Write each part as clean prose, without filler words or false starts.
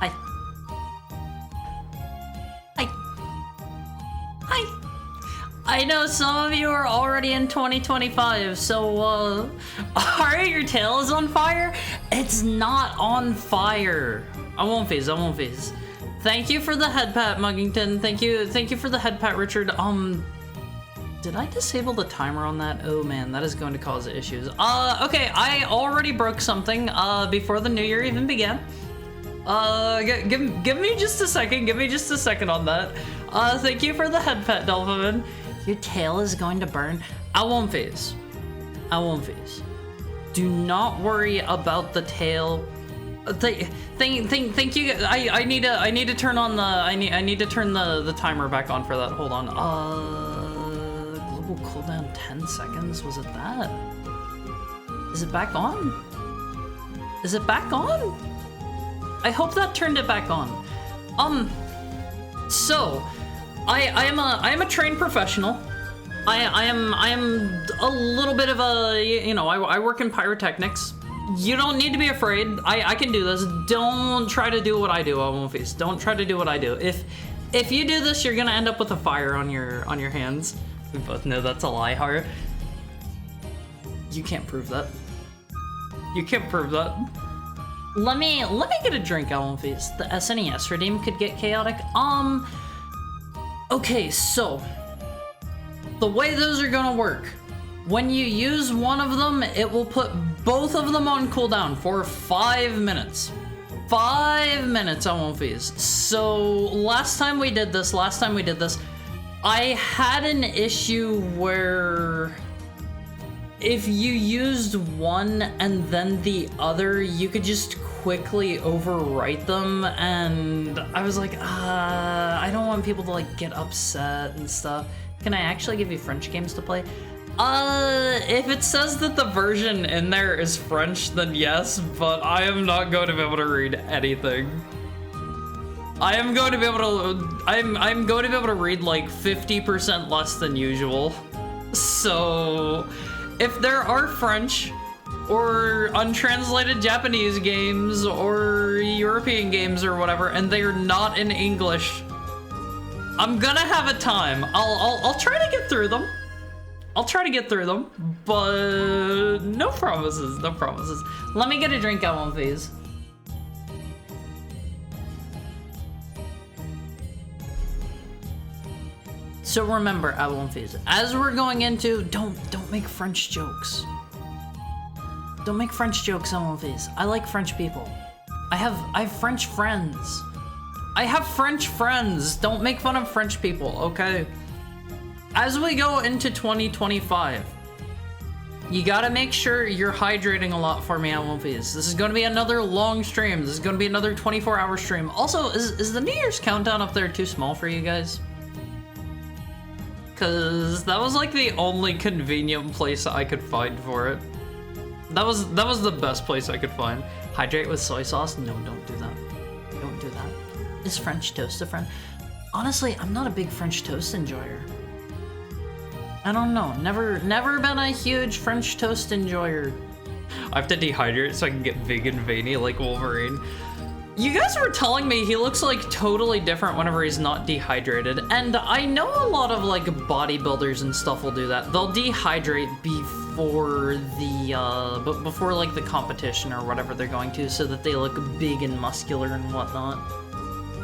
Hi. Hi. Hi. I know some of you are already in 2025, so, are your tails on fire? It's not on fire. I won't phase. Thank you for the head pat, Muggington. Thank you for the head pat, Richard. Did I disable the timer on that? Oh man, that is going to cause issues. Okay, I already broke something, before the new year even began. Give me just a second on that. Thank you for the head pet, Dolphin. Your tail is going to burn. I won't phase. Do not worry about the tail. Thank you. I need to turn on the. I need to turn the timer back on for that. Hold on. Global cooldown 10 seconds. Was it that? Is it back on? I hope that turned it back on. So, I am a trained professional. I am a little bit of a, you know, I work in pyrotechnics. You don't need to be afraid. I can do this. Don't try to do what I do, Almonfeast. Don't try to do what I do. If you do this, you're gonna end up with a fire on your hands. We both know that's a lie, Haru. You can't prove that. You can't prove that. Let me get a drink, Almonfeast. The SNES redeem could get chaotic. Okay, so the way those are gonna work, when you use one of them, it will put both of them on cooldown for 5 minutes. 5 minutes, Almonfeast. So last time we did this, I had an issue where if you used one and then the other, you could just quickly overwrite them, and I was like, I don't want people to like get upset and stuff. Can I actually give you French games to play? If it says that the version in there is French, then yes, but I am not going to be able to read anything. I'm going to be able to read like 50% less than usual. So if there are French or untranslated Japanese games or European games or whatever, and they are not in English, I'm gonna have a time. I'll try to get through them. I'll try to get through them, but no promises, no promises. Let me get a drink out one phase. So remember, at one phase, as we're going into, don't make French jokes. Don't make French jokes on one phase. I like French people. I have French friends. I have French friends. Don't make fun of French people, okay? As we go into 2025, you gotta make sure you're hydrating a lot for me at one phase. This is gonna be another long stream. This is gonna be another 24-hour stream. Also, is the New Year's countdown up there too small for you guys? Cause that was like the only convenient place I could find for it. That was the best place I could find. Hydrate with soy sauce? No, don't do that. Don't do that. Is French toast a friend? Honestly, I'm not a big French toast enjoyer. I don't know. Never been a huge French toast enjoyer. I have to dehydrate so I can get vegan veiny like Wolverine. You guys were telling me he looks like totally different whenever he's not dehydrated, and I know a lot of like bodybuilders and stuff will do that. They'll dehydrate before the before like the competition or whatever they're going to, so that they look big and muscular and whatnot.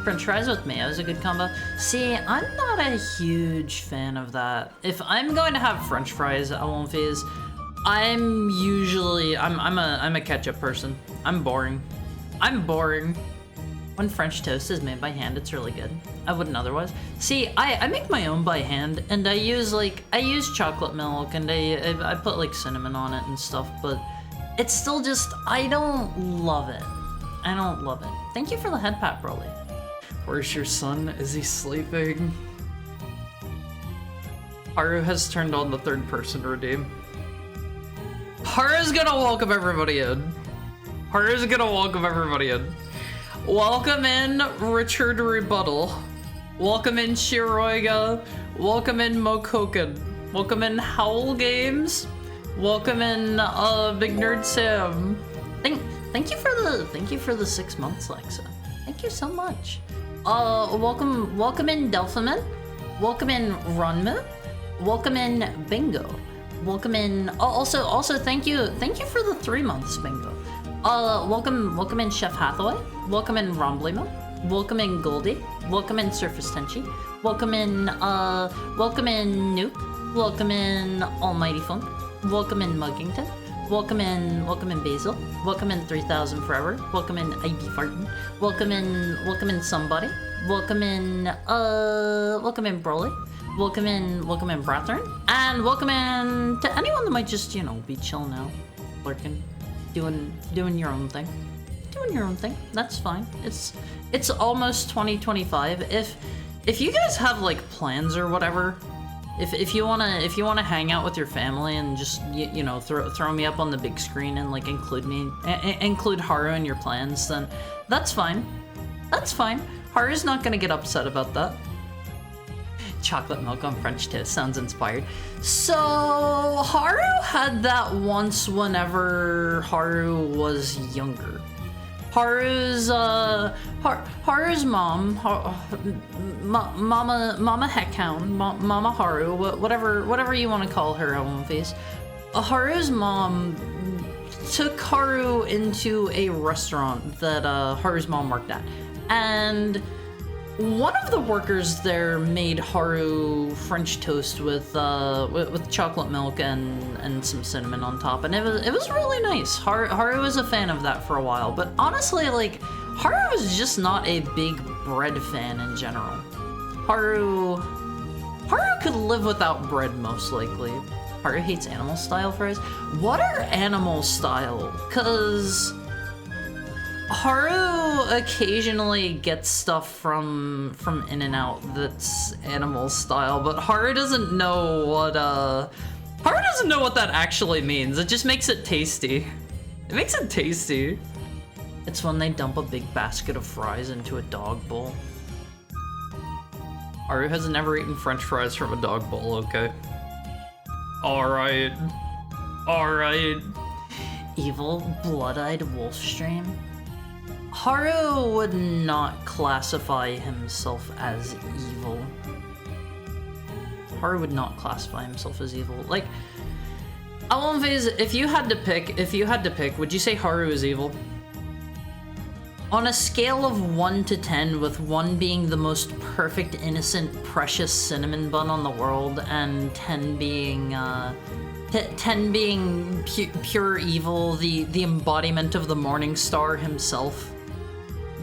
French fries with mayo is a good combo. See, I'm not a huge fan of that. If I'm going to have French fries at one phase, I'm a ketchup person. I'm boring. I'm boring. When French toast is made by hand, it's really good. I wouldn't otherwise. See, I make my own by hand, and I use chocolate milk, and I put like cinnamon on it and stuff, but it's still just, I don't love it. I don't love it. Thank you for the head pat, Broly. Where's your son? Is he sleeping? Haru has turned on the third person redeem. Haru's gonna welcome everybody in. Haru's gonna welcome everybody in. Welcome in Richard Rebuttal. Welcome in Shiroiga. Welcome in Mokoken. Welcome in Howl Games. Welcome in Big Nerd Sam. Thank you for the 6 months, Lexa. Thank you so much. Welcome in Delphiman. Welcome in Runmu. Welcome in Bingo. Welcome in. Also thank you for the 3 months, Bingo. Welcome in Chef Hathaway. Welcome in Romblima. Welcome in Goldie. Welcome in Surface Tenchi. Welcome in Nuke. Welcome in Almighty Funk. Welcome in Muggington. Welcome in Basil. Welcome in 3000 Forever. Welcome in ID Fartin. Welcome in Somebody. Welcome in Broly. Welcome in Brathern. And welcome in to anyone that might just, be chilling out, lurking, doing your own thing. Doing your own thing. That's fine. It's almost 2025. If you guys have like plans or whatever, if you wanna hang out with your family and just throw me up on the big screen and like include Haru in your plans, then that's fine. That's fine. Haru's not gonna get upset about that. Chocolate milk on French toast sounds inspired. So Haru had that once whenever Haru was younger. Haru's mom, Mama Heckhound, Mama Haru, whatever you want to call her, One Face. Haru's mom took Haru into a restaurant that Haru's mom worked at, and one of the workers there made Haru French toast with chocolate milk and some cinnamon on top, and it was really nice. Haru was a fan of that for a while, but honestly, like, Haru was just not a big bread fan in general. Haru could live without bread most likely. Haru hates animal style fries. What are animal style? 'Cause Haru occasionally gets stuff from In-N-Out that's animal style, but Haru doesn't know what that actually means. It just makes it tasty. It makes it tasty. It's when they dump a big basket of fries into a dog bowl. Haru has never eaten French fries from a dog bowl, okay? Alright. Alright. Evil, blood-eyed Wolfstream? Haru would not classify himself as evil. Haru would not classify himself as evil. Like, Alonvez, if you had to pick, would you say Haru is evil? On a scale of 1 to 10, with 1 being the most perfect, innocent, precious cinnamon bun on the world, and 10 being pure evil, the embodiment of the Morning Star himself.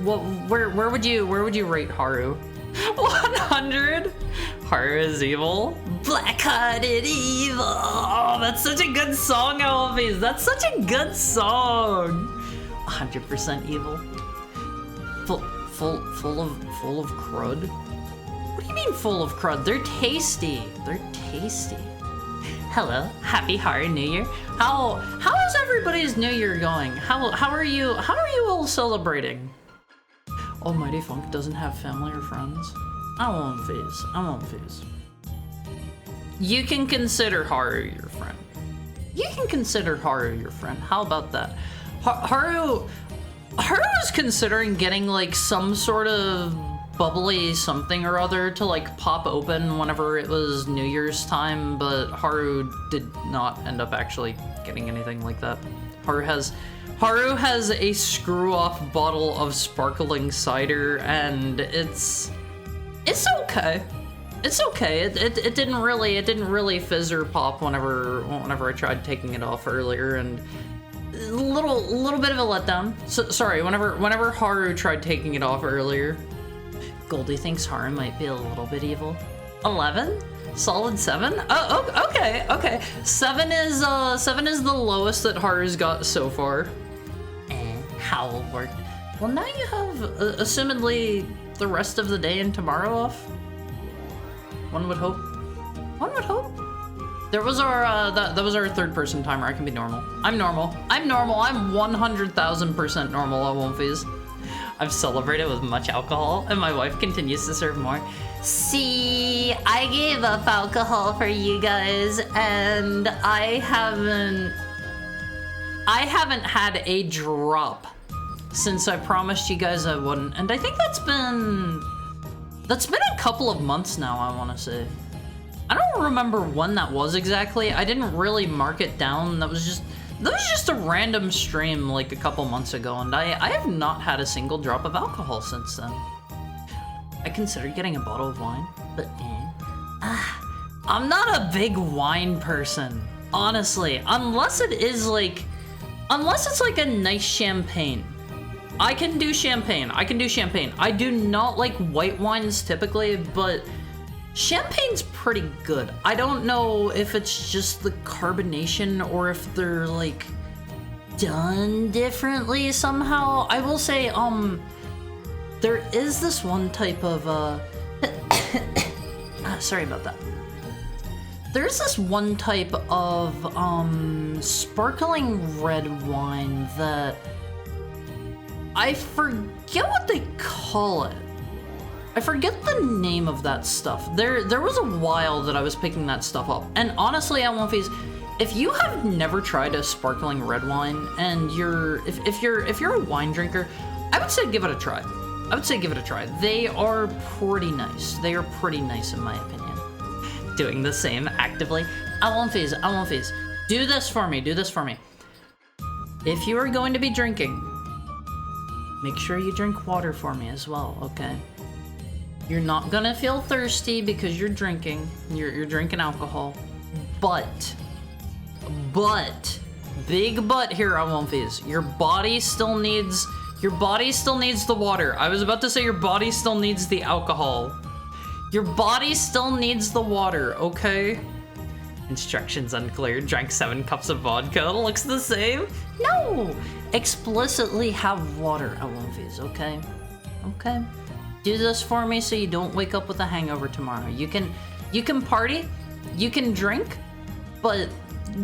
Where would you rate Haru? 100? Haru is evil? Black-hearted evil! Oh, that's such a good song, Elvis! That's such a good song! 100% evil. Full of crud? What do you mean full of crud? They're tasty. They're tasty. Hello, happy Haru New Year. How is everybody's New Year going? How are you all celebrating? Almighty Funk doesn't have family or friends. I won't phase. You can consider Haru your friend. How about that? Haru was considering getting like some sort of bubbly something or other to like pop open whenever it was New Year's time, but Haru did not end up actually getting anything like that. Haru has a screw-off bottle of sparkling cider, and it's okay. It's okay. It didn't really fizz or pop whenever I tried taking it off earlier, and a little bit of a letdown. So, sorry, whenever Haru tried taking it off earlier. Goldie thinks Haru might be a little bit evil. 11? Solid 7? Oh, okay. 7 is the lowest that Haru's got so far. Howl worked. Well, now you have, assumedly, the rest of the day and tomorrow off. One would hope. There was our, that was our third-person timer. I can be normal. I'm normal. I'm 100,000% normal, I won't phase. I've celebrated with much alcohol, and my wife continues to serve more. See, I gave up alcohol for you guys, and I haven't had a drop since I promised you guys I wouldn't, and I think that's been a couple of months now, I want to say. I don't remember when that was exactly. I didn't really mark it down. That was just a random stream like a couple months ago, and I have not had a single drop of alcohol since then. I considered getting a bottle of wine, but I'm not a big wine person, honestly, unless it's like a nice champagne. I can do champagne. I do not like white wines typically, but champagne's pretty good. I don't know if it's just the carbonation or if they're like done differently somehow. I will say, there is this one type of, sorry about that. There's this one type of, sparkling red wine that I forget what they call it. I forget the name of that stuff. There was a while that I was picking that stuff up. And honestly, at Onefees, if you have never tried a sparkling red wine and if you're a wine drinker, I would say give it a try. I would say give it a try. They are pretty nice. They are pretty nice in my opinion. Doing the same actively. Onefees, do this for me. Do this for me. If you are going to be drinking, make sure you drink water for me as well, okay? You're not gonna feel thirsty because you're drinking. You're drinking alcohol. But, big but here on Onefees, your body still needs the water. I was about to say your body still needs the alcohol. Your body still needs the water, okay? Instructions unclear. Drank 7 cups of vodka. Looks the same. No! Explicitly have water at Onefees, okay? Okay? Do this for me so you don't wake up with a hangover tomorrow. You can party, you can drink, but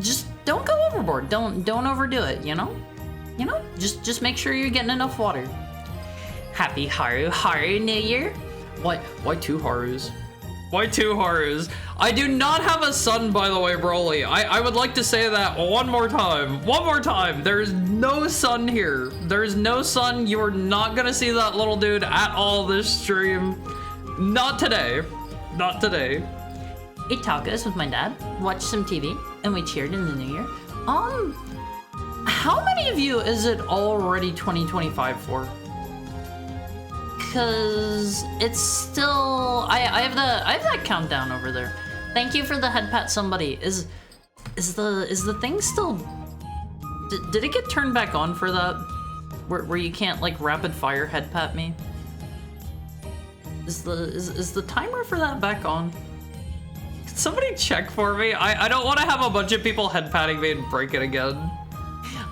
just don't go overboard. Don't overdo it, you know? You know? Just make sure you're getting enough water. Happy Haru New Year. Why 2 Harus? Why 2 Harus? I do not have a son, by the way, Broly. I would like to say that one more time. One more time. There's no son here. There's no son. You are not gonna see that little dude at all this stream. Not today. Not today. Ate tacos with my dad, watched some TV, and we cheered in the new year. How many of you is it already 2025 for? Because it's still I have that countdown over there. Thank you for the head pat. Somebody is the thing still? Did it get turned back on for that? Where you can't like rapid fire head pat me? Is the timer for that back on? Can somebody check for me? I don't want to have a bunch of people head patting me and break it again.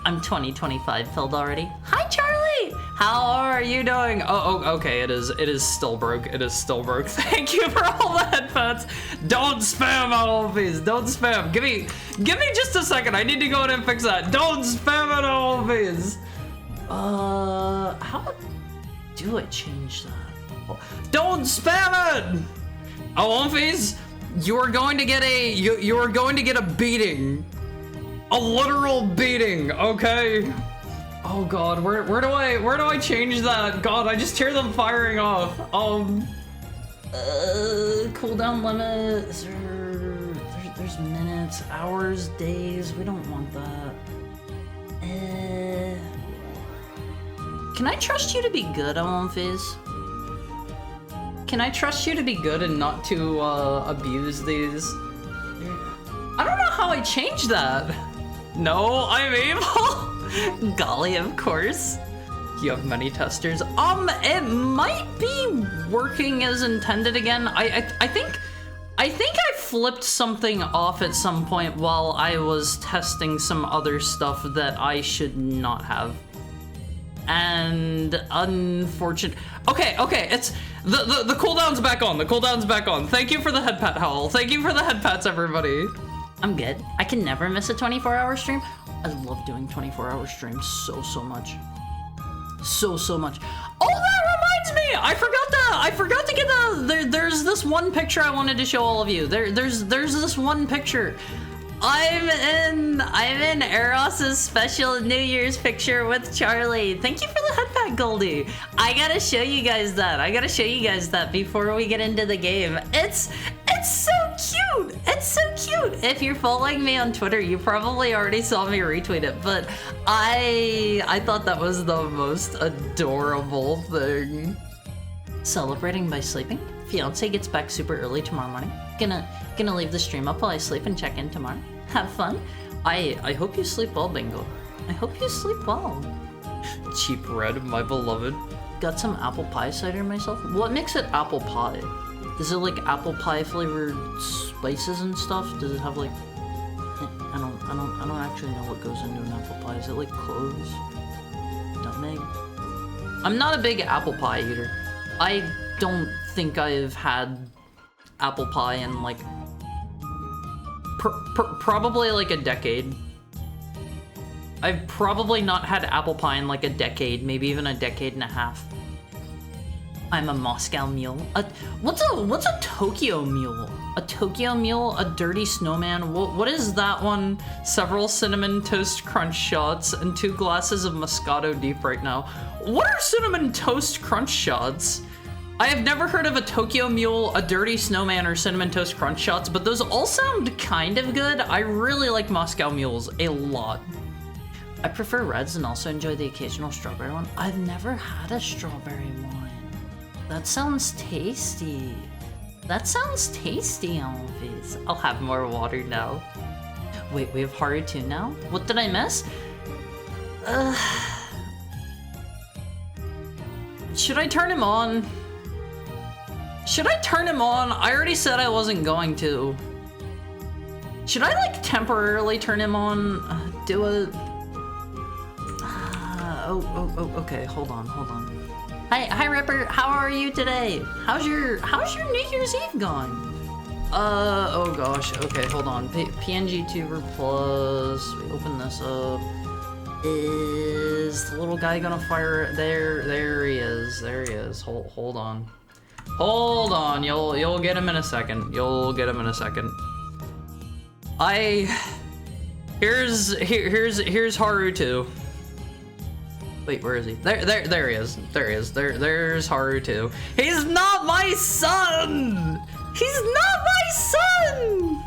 I'm 2025 filled already. Hi, Charlie! How are you doing? Oh, okay, it is still broke. It is still broke. Thank you for all the headphones. Don't spam all these. Don't spam. Give me just a second. I need to go in and fix that. Don't spam it all these. How do I change that? Don't spam it! Onefees, you are going to get a beating. A literal beating, okay? Oh god, where do I change that? God, I just hear them firing off. Cooldown limit. Is there's minutes, hours, days. We don't want that. Can I trust you to be good, Onefees? Can I trust you to be good and not to abuse these? I don't know how I change that. No, I'm able. Golly, of course. You have many testers. It might be working as intended again. I think I flipped something off at some point while I was testing some other stuff that I should not have. And unfortunate. Okay, it's the cooldown's back on. The cooldown's back on. Thank you for the head pat, Howl. Thank you for the head pats, everybody. I'm good. I can never miss a 24-hour stream. I love doing 24-hour streams so much. So much. Oh, that reminds me! I forgot that! I forgot to get the... There's this one picture I wanted to show all of you. There's this one picture. I'm in Eros's special New Year's picture with Charlie. Thank you for the head pat, Goldie. I gotta show you guys that. I gotta show you guys that before we get into the game. It's so cute. It's so cute. If you're following me on Twitter, you probably already saw me retweet it, but I thought that was the most adorable thing. Celebrating by sleeping. Fiance gets back super early tomorrow morning. Gonna leave the stream up while I sleep and check in tomorrow. Have fun. I hope you sleep well, Bingo. I hope you sleep well. Cheap red, my beloved. Got some apple pie cider myself. What makes it apple pie? Is it like apple pie flavored spices and stuff? Does it have like... I don't actually know what goes into an apple pie. Is it like cloves? Nutmeg? I'm not a big apple pie eater. I don't think I've had apple pie in like probably like a decade. I've probably not had apple pie in like a decade, maybe even a decade and a half. I'm a Moscow mule. What's a Tokyo mule? A Tokyo mule, a dirty snowman. What is that one? Several cinnamon toast crunch shots and 2 glasses of Moscato deep right now. What are cinnamon toast crunch shots? I have never heard of a Tokyo mule, a dirty snowman, or cinnamon toast crunch shots, but those all sound kind of good. I really like Moscow mules a lot. I prefer reds and also enjoy the occasional strawberry one. I've never had a strawberry one. That sounds tasty. That sounds tasty, Alphys. I'll have more water now. Wait, we have Haru too now? What did I miss? Should I turn him on? Should I turn him on? I already said I wasn't going to. Should I, like, temporarily turn him on? Okay, hold on. Hi, Ripper. How are you today? How's your New Year's Eve gone? Oh gosh. Okay, hold on. PNG Tuber Plus. We open this up. Is the little guy gonna fire? There he is. There he is. Hold on. Hold on. You'll get him in a second. You'll get him in a second. Here's Haru too. Wait, where is he? There he is. There he is. There's Haru too. He's not my son! He's not my son!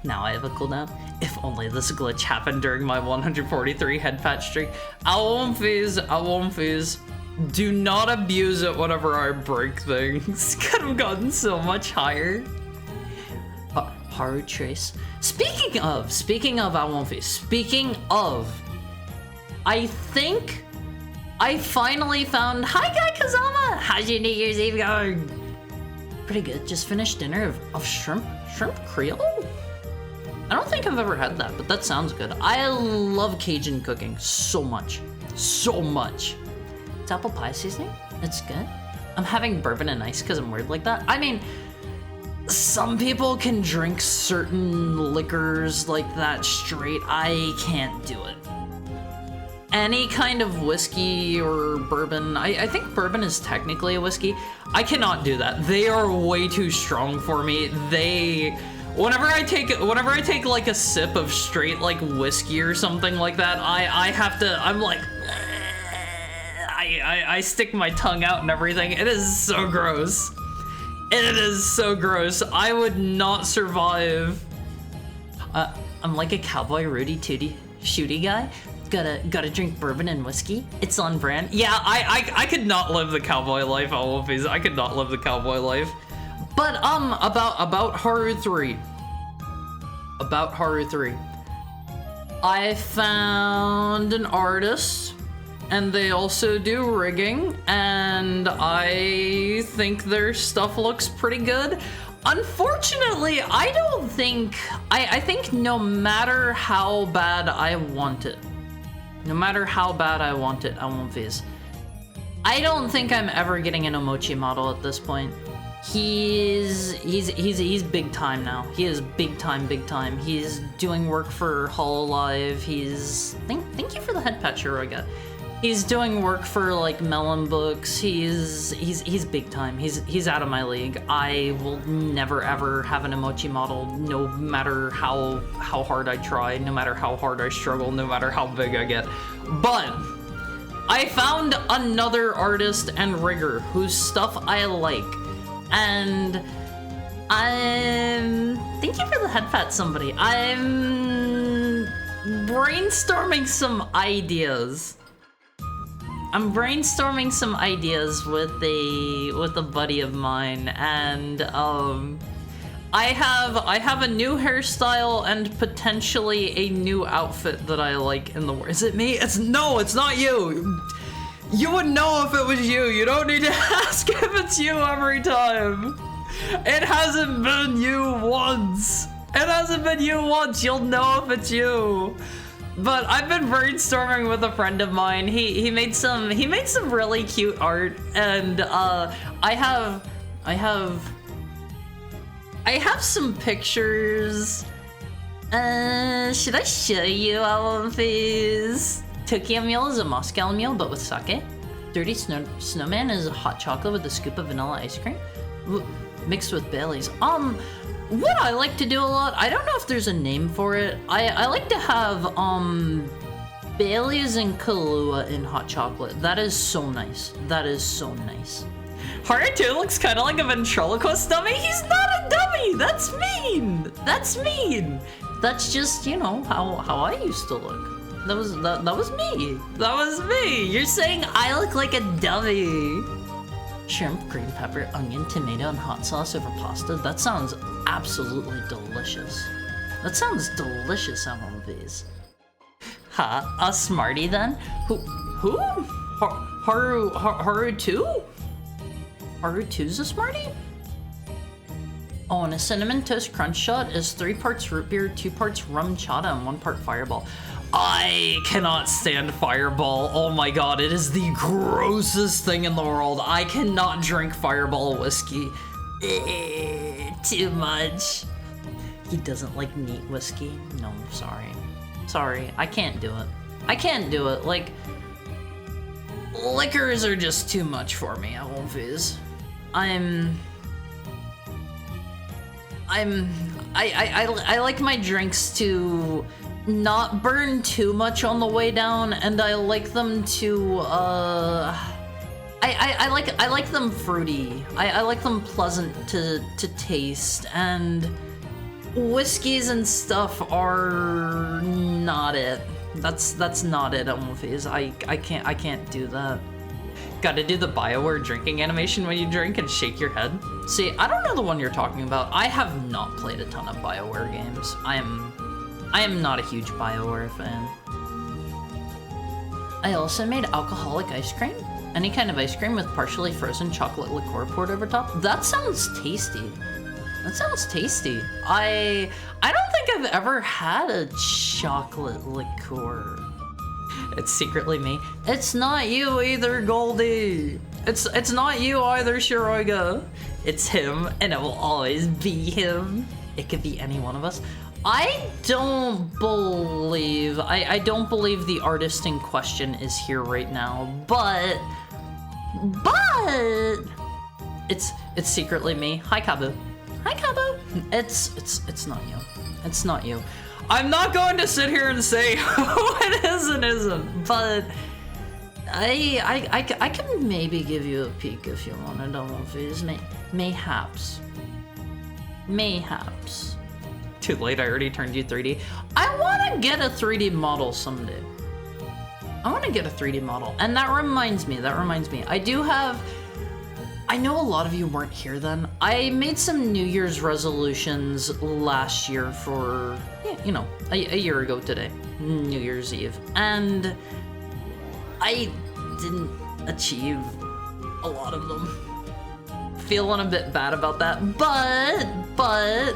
Now I have a cooldown. If only this glitch happened during my 143 head patch streak. Alphys. Do not abuse it whenever I break things. Could have gotten so much higher. Haru Trace. Speaking of Alphys. Speaking of. I think I finally found. Hi, Guy Kazama! How's your New Year's Eve going? Pretty good. Just finished dinner of shrimp creole? I don't think I've ever had that, but that sounds good. I love Cajun cooking so much. So much. It's apple pie seasoning? It's good. I'm having bourbon and ice because I'm weird like that. I mean, some people can drink certain liquors like that straight. I can't do it. Any kind of whiskey or bourbon, I think bourbon is technically a whiskey. I cannot do that. They are way too strong for me. Whenever I take like a sip of straight like whiskey or something like that, I'm like, I stick my tongue out and everything. It is so gross. It is so gross. I would not survive. I'm like a cowboy Rudy Tooty shooty guy. Gotta drink bourbon and whiskey. It's on brand. Yeah, I could not live the cowboy life, Alphys. I could not live the cowboy life. But about Haru 3. About Haru 3. I found an artist, and they also do rigging, and I think their stuff looks pretty good. Unfortunately, I don't think. I think no matter how bad I want it. No matter how bad I want it, Alphys. I don't think I'm ever getting an Omochi model at this point. He's big time now. He is big time. He's doing work for Hololive. Thank you for the head patch, Roga. He's doing work for like Melon Books. He's big time. He's out of my league. I will never ever have an Omochi model, no matter how hard I try, no matter how hard I struggle, no matter how big I get. But I found another artist and rigger whose stuff I like, and thank you for the head pat, somebody. I'm brainstorming some ideas. I'm brainstorming some ideas with a buddy of mine, and I have a new hairstyle and potentially a new outfit that I like in the world. Is it me? It's not you. You would know if it was you. You don't need to ask if it's you every time. It hasn't been you once. You'll know if it's you. But I've been brainstorming with a friend of mine. He made some really cute art, and I have some pictures. Should I show you all of these? Tokyo Mule is a Moscow Mule, but with sake. Dirty Snowman is hot chocolate with a scoop of vanilla ice cream mixed with Bailey's. What I like to do a lot, I don't know if there's a name for it. I like to have Bailey's and Kahlua in hot chocolate. That is so nice. That is so nice. Haruto looks kind of like a ventriloquist dummy. He's not a dummy. That's mean. That's mean. That's just, you know, how I used to look. That was me. That was me. You're saying I look like a dummy. Shrimp, green pepper, onion, tomato, and hot sauce over pasta. That sounds absolutely delicious. That sounds delicious on one of these. Huh? A Smartie then? Who? Haru2? Haru2's a Smartie? Oh, and a cinnamon toast crunch shot is 3 parts root beer, 2 parts rum chata, and 1 part Fireball. I cannot stand Fireball. Oh my god, it is the grossest thing in the world. I cannot drink Fireball whiskey. Too much. He doesn't like neat whiskey. No, I'm sorry. Sorry, I can't do it. I can't do it. Like, liquors are just too much for me. I won't fizz. I like my drinks to not burn too much on the way down, and I like them to I like them fruity. I like them pleasant to taste, and whiskeys and stuff are not it. That's not it, Elmophase. I can't do that. Gotta do the BioWare drinking animation when you drink and shake your head. See, I don't know the one you're talking about. I have not played a ton of BioWare games. I am not a huge BioWare fan. I also made alcoholic ice cream. Any kind of ice cream with partially frozen chocolate liqueur poured over top. That sounds tasty. That sounds tasty. I don't think I've ever had a chocolate liqueur. It's secretly me. It's not you either, Goldie. It's not you either, Shiroiga. It's him, and it will always be him. It could be any one of us. I don't believe the artist in question is here right now, but it's secretly me. Hi, Kabu. Hi, Kabu. It's not you. It's not you. I'm not going to sit here and say who it is and isn't, but I can maybe give you a peek if you want. I don't know if it is mayhaps. Too late, I already turned you 3D. I want to get a 3D model someday. And that reminds me, I know a lot of you weren't here then. I made some New Year's resolutions last year for, you know, a year ago today, New Year's Eve. And I didn't achieve a lot of them. Feeling a bit bad about that, but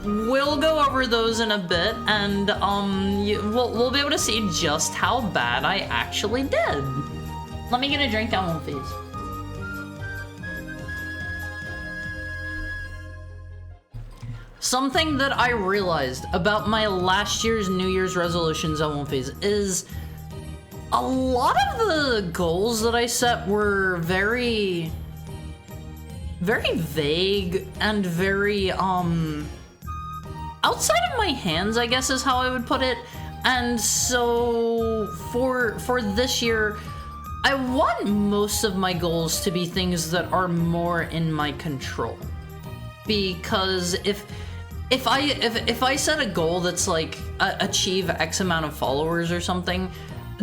we'll go over those in a bit, and we'll be able to see just how bad I actually did. Let me get a drink on one, please. Something that I realized about my last year's New Year's resolutions on One Phase is a lot of the goals that I set were very vague and very outside of my hands, I guess is how I would put it. And so for this year, I want most of my goals to be things that are more in my control. Because if I set a goal that's like achieve X amount of followers or something,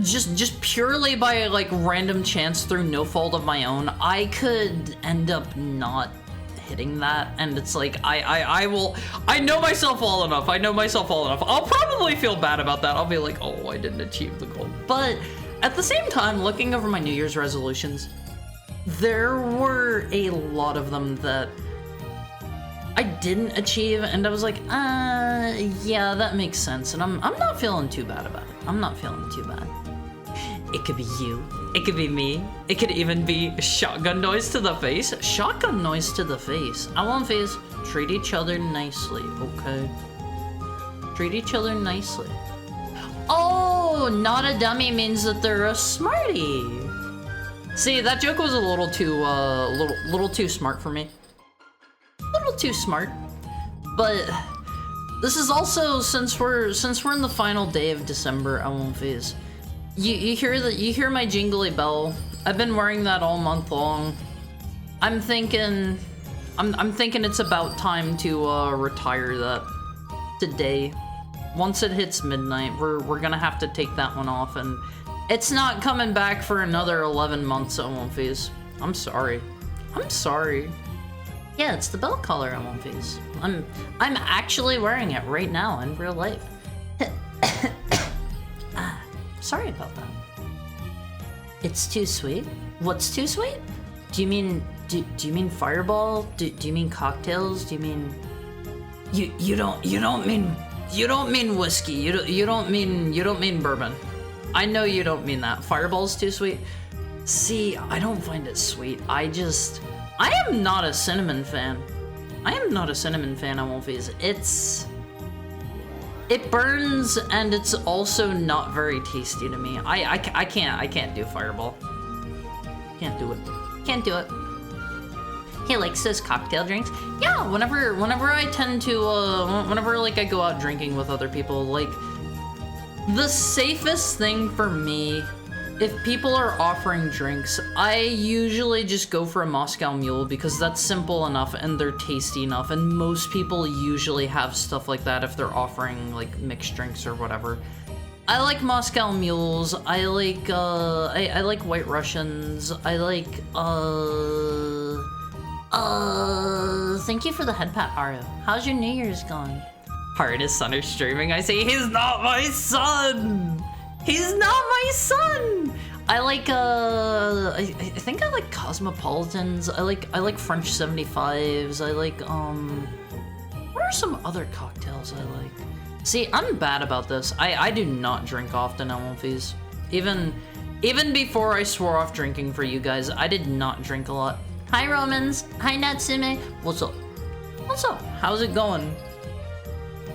just purely by like random chance through no fault of my own, I could end up not hitting that, and it's like I know myself well enough. I'll probably feel bad about that. I'll be like, oh, I didn't achieve the goal. But at the same time, looking over my New Year's resolutions, there were a lot of them that I didn't achieve, and I was like, yeah, that makes sense, and I'm not feeling too bad about it. I'm not feeling too bad. It could be you. It could be me. It could even be shotgun noise to the face. Shotgun noise to the face. I want face. Treat each other nicely, okay? Treat each other nicely. Oh, not a dummy means that they're a smartie. See, that joke was a little too smart for me. A little too smart. But this is also, since we're in the final day of December, I won't phase. You hear my jingly bell. I've been wearing that all month long. I'm thinking it's about time to retire that today. Once it hits midnight, we're gonna have to take that one off, and it's not coming back for another 11 months, I won't phase. I'm sorry. I'm sorry. Yeah, it's the bell collar, I won't phase. I'm actually wearing it right now in real life. Sorry about that. It's too sweet? What's too sweet? Do you mean Fireball? Do you mean cocktails? Do you mean you don't mean whiskey. You don't mean bourbon. I know you don't mean that. Fireball's too sweet. See, I don't find it sweet. I am not a cinnamon fan. I won't phase. It burns, and it's also not very tasty to me. I can't do Fireball. Can't do it. He likes his cocktail drinks. Yeah, whenever I tend to, whenever like I go out drinking with other people, like the safest thing for me, if people are offering drinks, I usually just go for a Moscow Mule because that's simple enough and they're tasty enough, and most people usually have stuff like that if they're offering like mixed drinks or whatever. I like Moscow Mules. I like White Russians. I like thank you for the head pat, Aru. How's your New Year's going? Heart is son is streaming. I say he's not my son. He's not my son. I like I think I like Cosmopolitans. I like French 75s. I like what are some other cocktails I like? See, I'm bad about this. I do not drink often, Elmfies. Even before I swore off drinking for you guys, I did not drink a lot. Hi Romans. Hi Natsume. What's up? What's up? How's it going?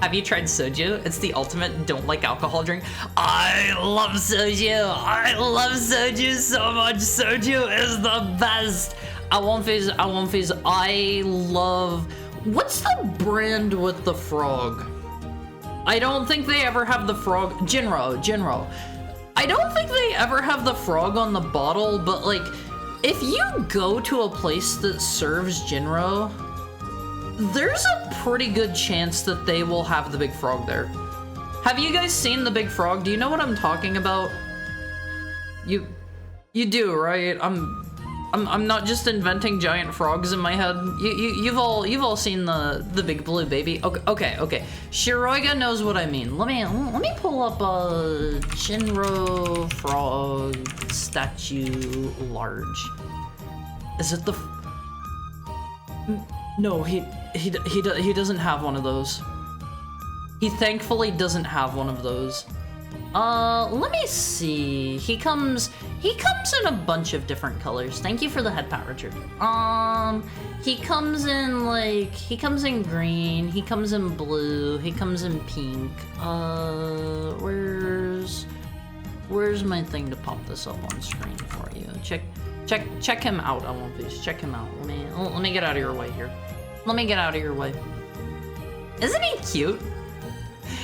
Have you tried soju? It's the ultimate don't like alcohol drink. I love soju. I love soju so much. Soju is the best. I won't phase. I love... What's the brand with the frog? I don't think they ever have the frog. Jinro. I don't think they ever have the frog on the bottle, but like, if you go to a place that serves Jinro, there's a pretty good chance that they will have the big frog there. Have you guys seen the big frog? Do you know what I'm talking about? You do, right? I'm not just inventing giant frogs in my head. You've all seen the big blue baby. Okay. Shiroiga knows what I mean. Let me pull up a Jinro frog statue large. Is it the? No, he doesn't have one of those. He thankfully doesn't have one of those. Let me see. He comes in a bunch of different colors. Thank you for the head pat, Richard. He comes in green, he comes in blue, he comes in pink. Where's my thing to pop this up on screen for you? Check him out, I won't please. Check him out. Let me get out of your way here. Let me get out of your way. Isn't he cute?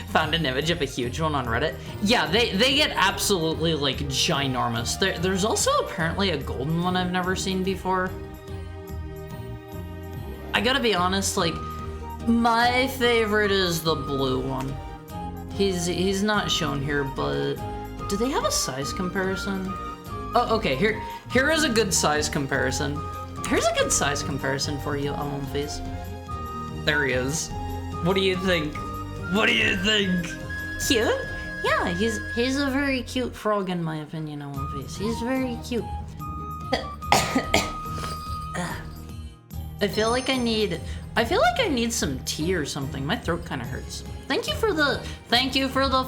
Found an image of a huge one on Reddit. Yeah, they get absolutely like ginormous. There's also apparently a golden one I've never seen before. I gotta be honest, like my favorite is the blue one. He's not shown here, but do they have a size comparison? Oh, okay. Here is a good size comparison. Here's a good size comparison for you, Face. There he is. What do you think? What do you think? Cute? Yeah, he's a very cute frog in my opinion, Face. He's very cute. I feel like I need some tea or something. My throat kind of hurts. Thank you for the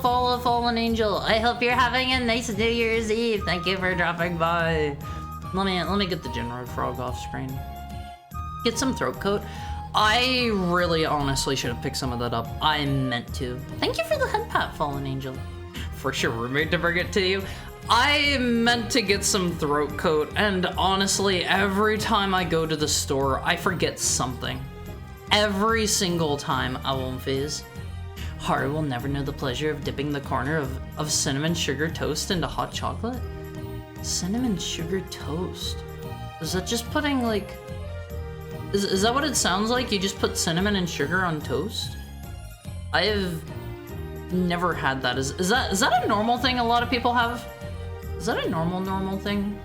follow, Fallen Angel. I hope you're having a nice New Year's Eve. Thank you for dropping by. Let me get the Jinro frog off screen. Get some throat coat. I really honestly should have picked some of that up. I meant to. Thank you for the head pat, Fallen Angel. For sure, roommate to bring it to you. I meant to get some throat coat, and honestly, every time I go to the store, I forget something. Every single time, I won't phase. Haru will never know the pleasure of dipping the corner of cinnamon sugar toast into hot chocolate. Cinnamon sugar toast? Is that just putting, like... Is that what it sounds like? You just put cinnamon and sugar on toast? I have never had that. Is that a normal thing a lot of people have? Is that a normal thing?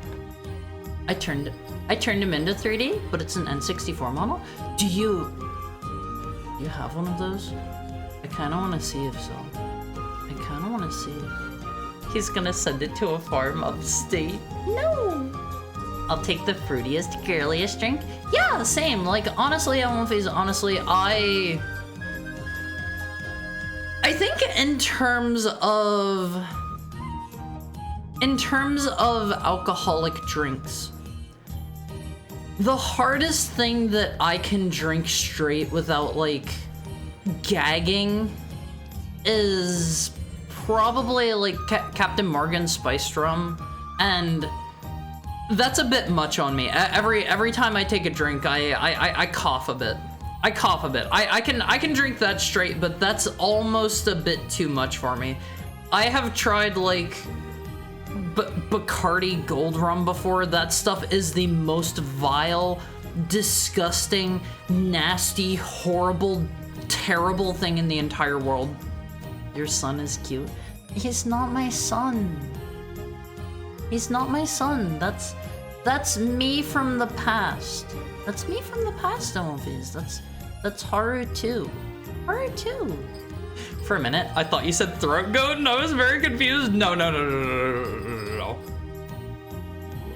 I turned him into 3D, but it's an N64 model. Do you have one of those? I kind of want to see if so. I kind of want to see. He's gonna send it to a farm upstate. No! I'll take the fruitiest, girliest drink. Yeah, same. Like, honestly, I won't phase. Honestly, I think in terms of alcoholic drinks, the hardest thing that I can drink straight without, like, gagging is probably, like, Captain Morgan Spiced Rum, and that's a bit much on me. Every time I take a drink, I cough a bit. I cough a bit. I can drink that straight, but that's almost a bit too much for me. I have tried, like, Bacardi Gold Rum before. That stuff is the most vile, disgusting, nasty, horrible, terrible thing in the entire world. Your son is cute. He's not my son. He's not my son. That's me from the past. That's me from the past, Elvis. That's Haru too. Haru too. For a minute, I thought you said throat goat, and I was very confused. No.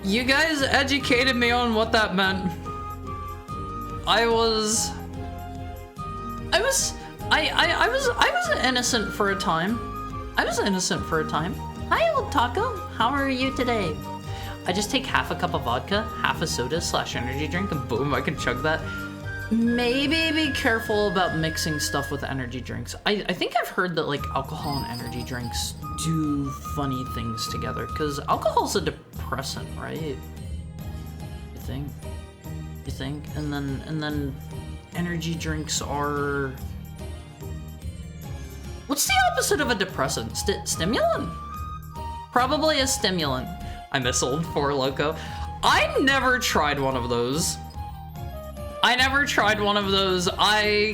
You guys educated me on what that meant. I was innocent for a time. I was innocent for a time. Hi, old taco. How are you today? I just take half a cup of vodka, half a soda / energy drink, and boom, I can chug that. Maybe be careful about mixing stuff with energy drinks. I think I've heard that, like, alcohol and energy drinks do funny things together, because alcohol's a depressant, right? You think? And then energy drinks are... What's the opposite of a depressant? Stimulant? Probably a stimulant. I miss old Four Loko. I never tried one of those. I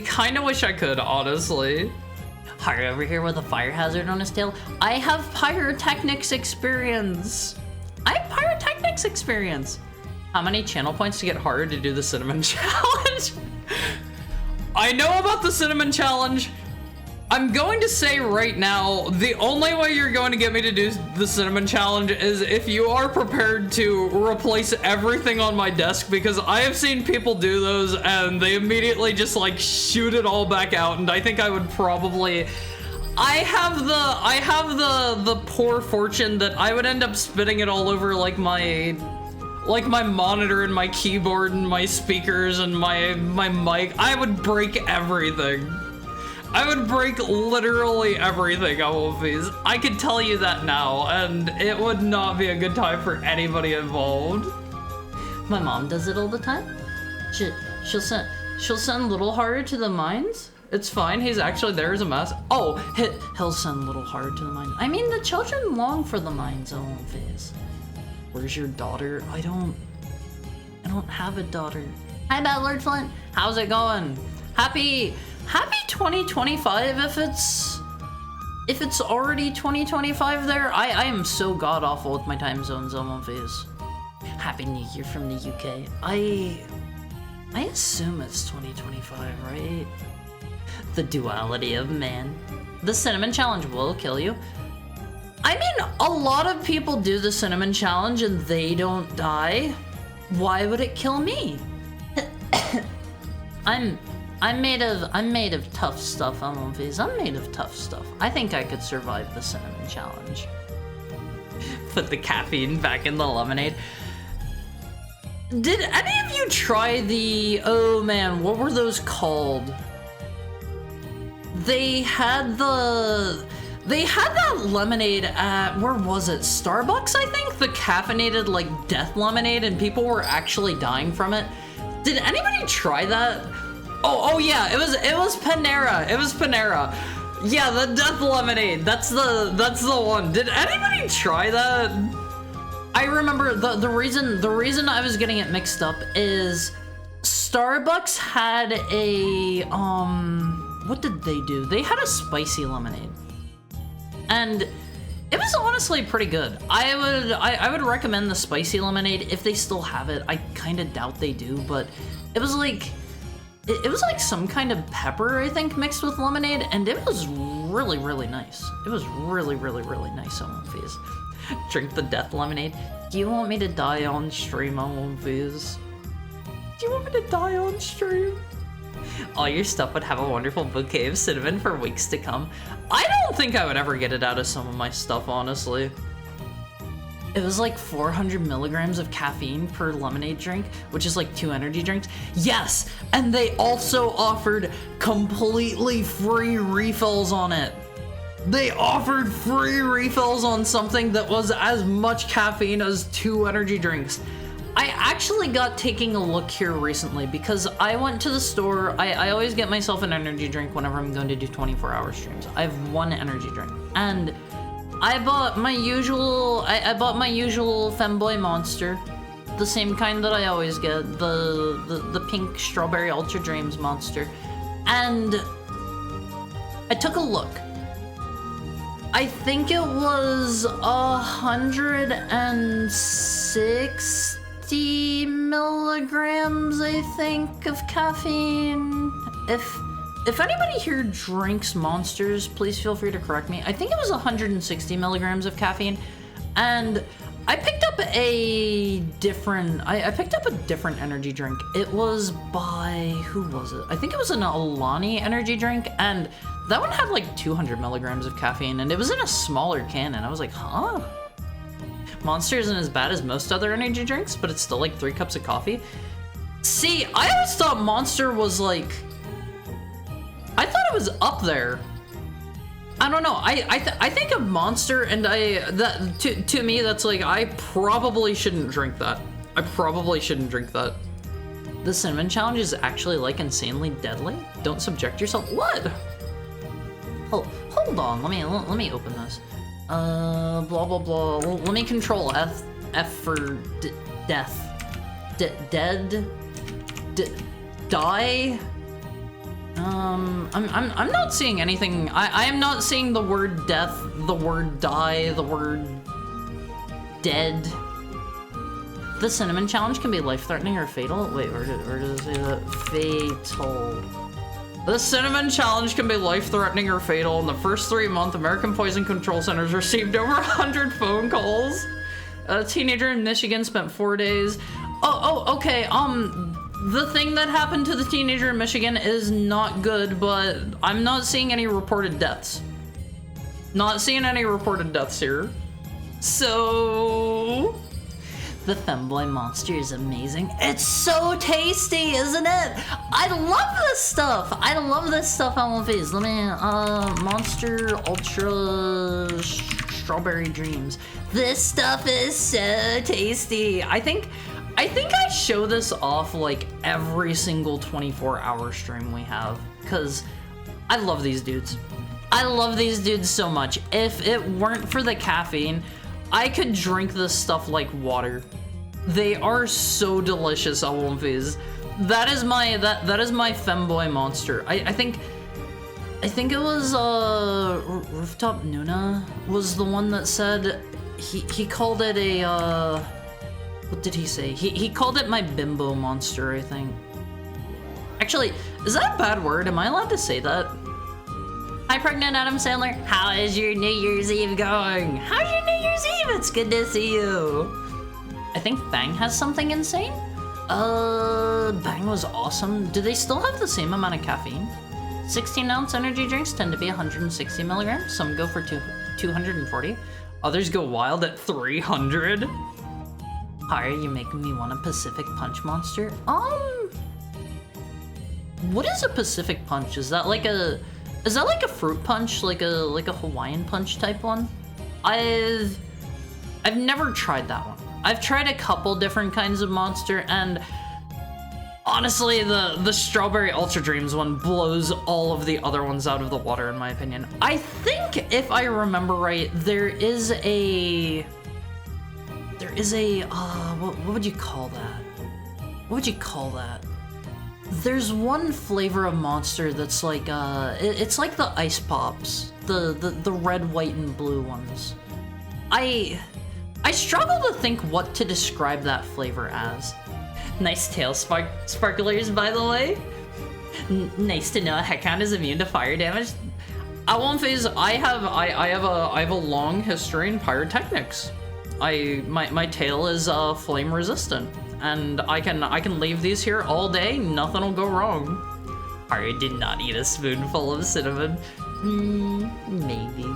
kind of wish I could, honestly. Haru over here with a fire hazard on his tail. I have pyrotechnics experience. How many channel points to get Haru to do the cinnamon challenge? I know about the cinnamon challenge. I'm going to say right now, the only way you're going to get me to do the cinnamon challenge is if you are prepared to replace everything on my desk, because I have seen people do those and they immediately just, like, shoot it all back out, and I think I would probably... I have the poor fortune that I would end up spitting it all over, like my monitor and my keyboard and my speakers and my mic. I would break everything. I would break literally everything, Wolfies. I can tell you that now, and it would not be a good time for anybody involved. My mom does it all the time. She'll send little Haru to the mines. It's fine, he's actually there as a mess. Oh, he'll send little Haru to the mines. I mean, the children long for the mines, Wolfies. Where's your daughter? I don't have a daughter. Hi, Bad Lord Flint. How's it going? Happy 2025 if it's already 2025 there. I am so god awful with my time zones on face. Happy New Year from the UK. I assume it's 2025, right? The duality of man. The cinnamon challenge will kill you. I mean, a lot of people do the cinnamon challenge and they don't die. Why would it kill me? I'm made of tough stuff, Elvis. I'm made of tough stuff. I think I could survive the cinnamon challenge. Put the caffeine back in the lemonade. Did any of you try the, oh man, what were those called? They had They had that lemonade at, where was it? Starbucks, I think? The caffeinated, like, death lemonade, and people were actually dying from it. Did anybody try that? Oh yeah, it was Panera. It was Panera. Yeah, the death lemonade. That's the one. Did anybody try that? I remember the reason I was getting it mixed up is Starbucks had a what did they do? They had a spicy lemonade. And it was honestly pretty good. I would recommend the spicy lemonade if they still have it. I kind of doubt they do, but it was like it was like some kind of pepper, I think, mixed with lemonade, and it was really, really nice. It was really, really, really nice on One Fizz. Drink the death lemonade. Do you want me to die on stream on One Fizz? Do you want me to die on stream? All your stuff would have a wonderful bouquet of cinnamon for weeks to come. I don't think I would ever get it out of some of my stuff, honestly. It was like 400 milligrams of caffeine per lemonade drink, which is like 2 energy drinks. Yes, and they also offered completely free refills on it. They offered free refills on something that was as much caffeine as 2 energy drinks. I actually got taking a look here recently because I went to the store. I always get myself an energy drink whenever I'm going to do 24-hour streams. I have 1 energy drink, and I bought my usual. I bought my usual Femboy Monster, the same kind that I always get, the pink Strawberry Ultra Dreams Monster, and I took a look. I think it was 160 milligrams, I think, of caffeine. If anybody here drinks Monsters, please feel free to correct me. I think it was 160 milligrams of caffeine, and I picked up a different. I picked up a different energy drink. It was by, who was it? I think it was an Alani energy drink, and that one had like 200 milligrams of caffeine, and it was in a smaller can, and I was like, huh? Monster isn't as bad as most other energy drinks, but it's still like 3 cups of coffee. See, I always thought Monster was like, I thought it was up there. I don't know. I think of Monster, and to me that's like, I probably shouldn't drink that. I probably shouldn't drink that. The cinnamon challenge is actually like insanely deadly. Don't subject yourself. What? Hold on. Let me open this. Blah blah blah. Let me control F for death. Dead. Die. I'm not seeing anything. I am not seeing the word death, the word die, the word dead. The cinnamon challenge can be life-threatening or fatal. Wait, where does it say that? Fatal. The cinnamon challenge can be life-threatening or fatal. In the first 3 months, American Poison Control Centers received over 100 phone calls. A teenager in Michigan spent 4 days. Okay. The thing that happened to the teenager in Michigan is not good, but I'm not seeing any reported deaths. Not seeing any reported deaths here. So, the Femboy Monster is amazing. It's so tasty, isn't it? I love this stuff. I love this stuff on One Fizz. Let me, Monster Ultra Strawberry Dreams. This stuff is so tasty. I think I show this off like every single 24-hour stream we have, because I love these dudes. I love these dudes so much. If it weren't for the caffeine, I could drink this stuff like water. They are so delicious on One Fizz. That is my Femboy Monster. I think it was Rooftop Nuna was the one that said he called it a what did he say? He called it my bimbo monster, I think. Actually, is that a bad word? Am I allowed to say that? Hi, Pregnant Adam Sandler. How is your New Year's Eve going? How's your New Year's Eve? It's good to see you. I think Bang has something insane. Bang was awesome. Do they still have the same amount of caffeine? 16-ounce energy drinks tend to be 160 milligrams. Some go for 240. Others go wild at 300. Are you making me want a Pacific Punch Monster? What is a Pacific Punch? Is that like a Is that like a fruit punch, like a Hawaiian punch type one? I've never tried that one. I've tried a couple different kinds of monster, and honestly, the Strawberry Ultra Dreams one blows all of the other ones out of the water, in my opinion. I think, if I remember right, there is a, what would you call that? What would you call that? There's one flavor of monster that's like, it's like the Ice Pops, the red, white, and blue ones. I struggle to think what to describe that flavor as. Nice tail sparklers, by the way. Nice to know a Heckhound is immune to fire damage. I won't phase. I have a long history in pyrotechnics. My tail is flame resistant, and I can leave these here all day. Nothing will go wrong. I did not eat a spoonful of cinnamon. Maybe.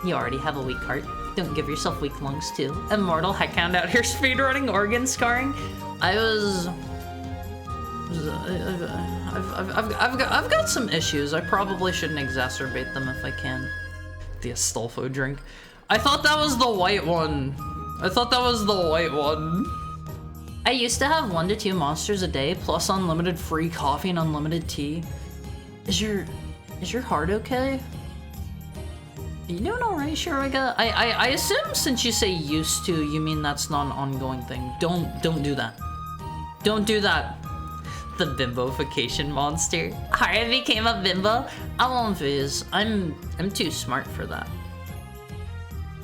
You already have a weak heart. Don't give yourself weak lungs too. Immortal Heckhound out here speedrunning organ scarring. I've got some issues. I probably shouldn't exacerbate them if I can. The Astolfo drink. I thought that was the white one. I used to have 1 to 2 monsters a day, plus unlimited free coffee and unlimited tea. Is your heart okay? You doing alright, Shuriga? I assume since you say used to, you mean that's not an ongoing thing. Don't do that. Don't do that. The bimbofication monster. I became a bimbo. I won't fizz. I'm too smart for that.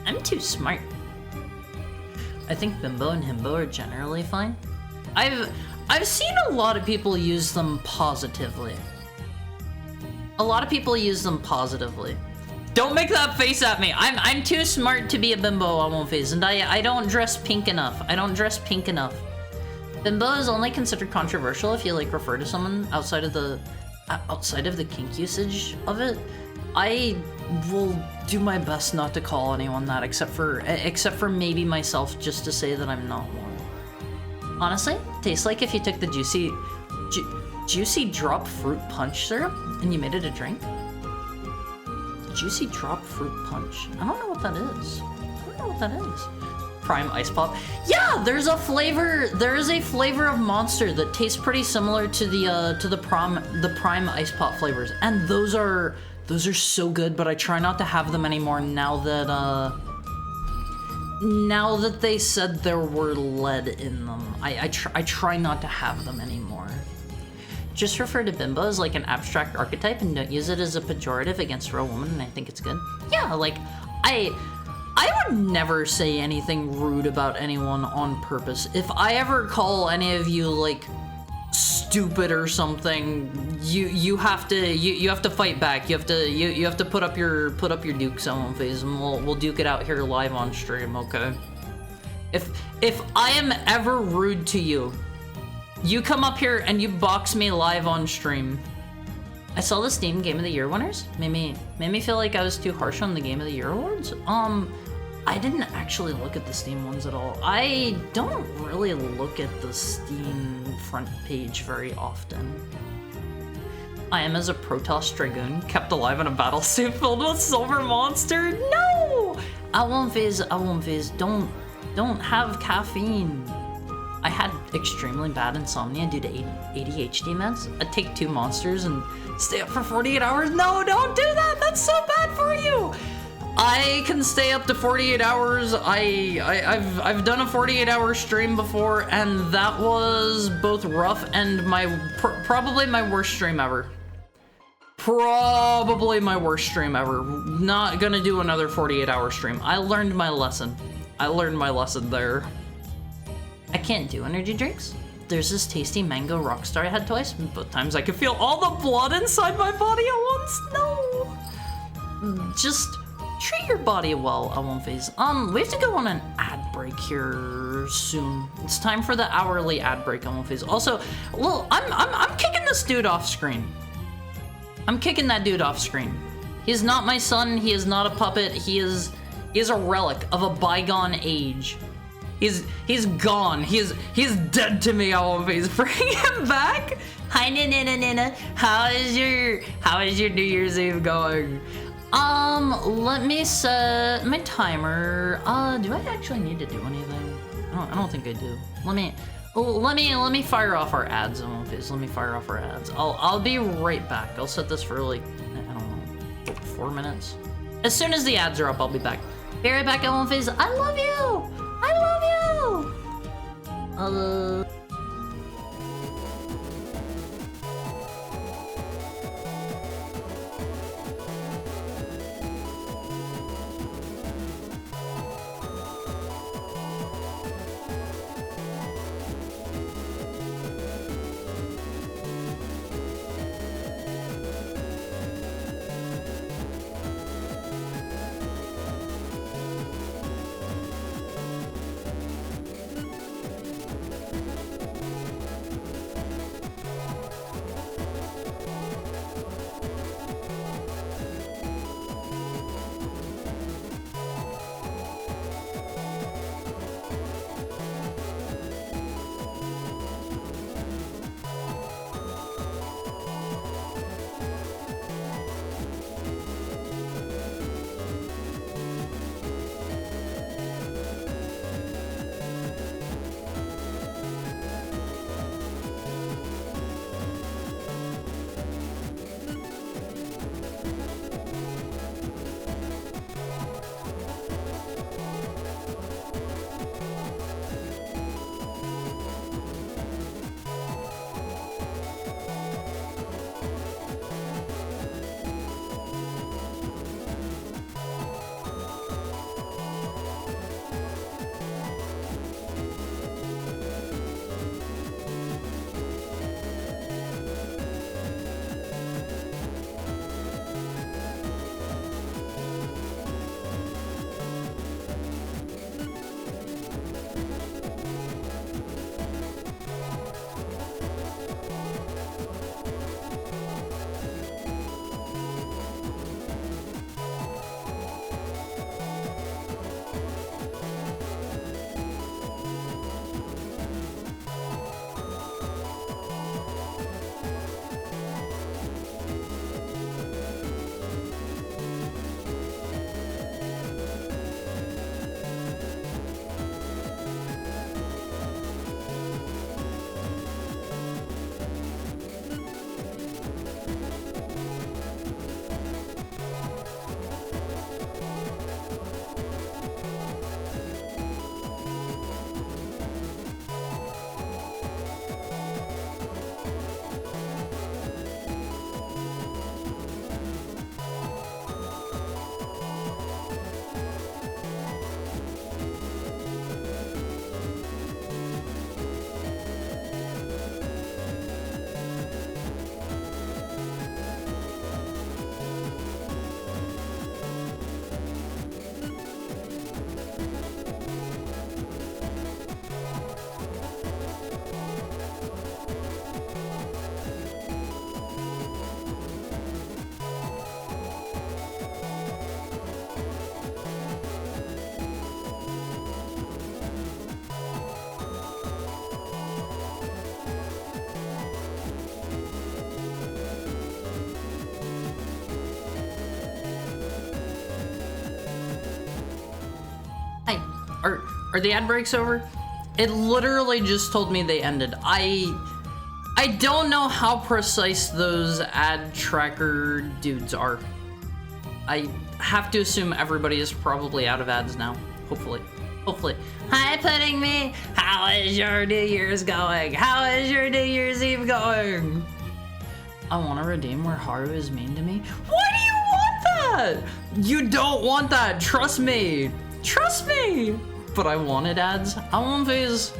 I'm too smart. I think bimbo and himbo are generally fine. I've seen a lot of people use them positively. Don't make that face at me. I'm too smart to be a bimbo, I won't phase, and I don't dress pink enough. Bimbo is only considered controversial if you like refer to someone outside of the kink usage of it. I will do my best not to call anyone that, except for maybe myself, just to say that I'm not one. Honestly, tastes like if you took the juicy drop fruit punch syrup and you made it a drink. Juicy drop fruit punch. I don't know what that is. Prime Ice Pop. Yeah, there is a flavor of monster that tastes pretty similar to the Prime Ice Pop flavors, and those are so good. But I try not to have them anymore now that they said there were lead in them. I try not to have them anymore. Just refer to bimbo as like an abstract archetype and don't use it as a pejorative against real women, and I think it's good. Yeah, like I would never say anything rude about anyone on purpose. If I ever call any of you like stupid or something, you have to fight back. You have to put up your dukes on phase, and we'll duke it out here live on stream, okay? If I am ever rude to you, you come up here and you box me live on stream. I saw the Steam Game of the Year winners. Made me feel like I was too harsh on the Game of the Year awards. I didn't actually look at the Steam ones at all. I don't really look at the Steam front page very often. I am as a Protoss Dragoon, kept alive in a battle suit filled with silver monster. No! I won't phase. Don't have caffeine. I had extremely bad insomnia due to ADHD meds. I'd take 2 monsters and stay up for 48 hours. No, don't do that! That's so bad for you! I can stay up to 48 hours. I've done a 48-hour stream before, and that was both rough and probably my worst stream ever. Not gonna do another 48-hour stream. I learned my lesson there. I can't do energy drinks. There's this tasty mango rockstar I had twice. Both times I could feel all the blood inside my body at once. No. Just treat your body well, I won't phase. We have to go on an ad break here soon. It's time for the hourly ad break, I won't phase. Also, well, I'm kicking this dude off screen. I'm kicking that dude off screen. He is not my son. He is not a puppet. He is a relic of a bygone age. He's gone. He's dead to me, Owlface. Bring him back. Hi, Nina. How is your New Year's Eve going? Let me set my timer. Do I actually need to do anything? I don't think I do. Let me fire off our ads, Owlface. Let me fire off our ads. I'll be right back. I'll set this for like, I don't know, 4 minutes. As soon as the ads are up, I'll be back. Be right back, Owlface. I love you. Are the ad breaks over? It literally just told me they ended. I don't know how precise those ad tracker dudes are. I have to assume everybody is probably out of ads now. Hopefully. Hi, Pudding Me. How is your New Year's going? How is your New Year's Eve going? I want to redeem where Haru is mean to me. Why do you want that? You don't want that. Trust me. But I wanted ads. I want these.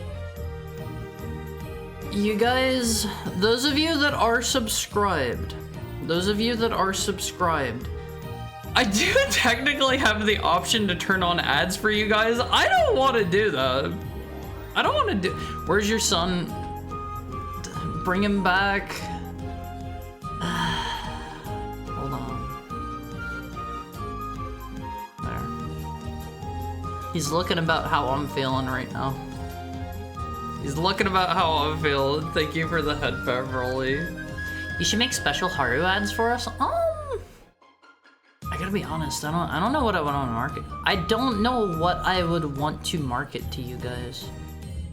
You guys, those of you that are subscribed, I do technically have the option to turn on ads for you guys. I don't want to do that. Where's your son? Bring him back. Hold on. There. He's looking about how I'm feeling right now. He's looking about how I'm feeling. Thank you for the head pet, Broly. You should make special Haru ads for us. I gotta be honest, I don't know what I want to market. I don't know what I would want to market to you guys,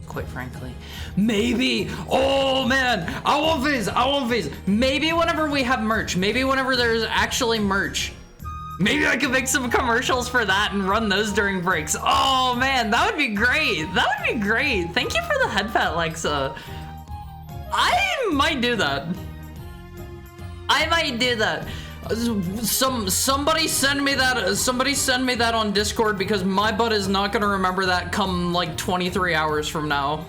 quite frankly. Maybe, oh man, I want these. Maybe whenever we have merch, maybe whenever there's actually merch, maybe I could make some commercials for that and run those during breaks. Oh man, that would be great. Thank you for the head pat, Lexa. I might do that. Somebody send me that on Discord, because my butt is not gonna remember that come like 23 hours from now.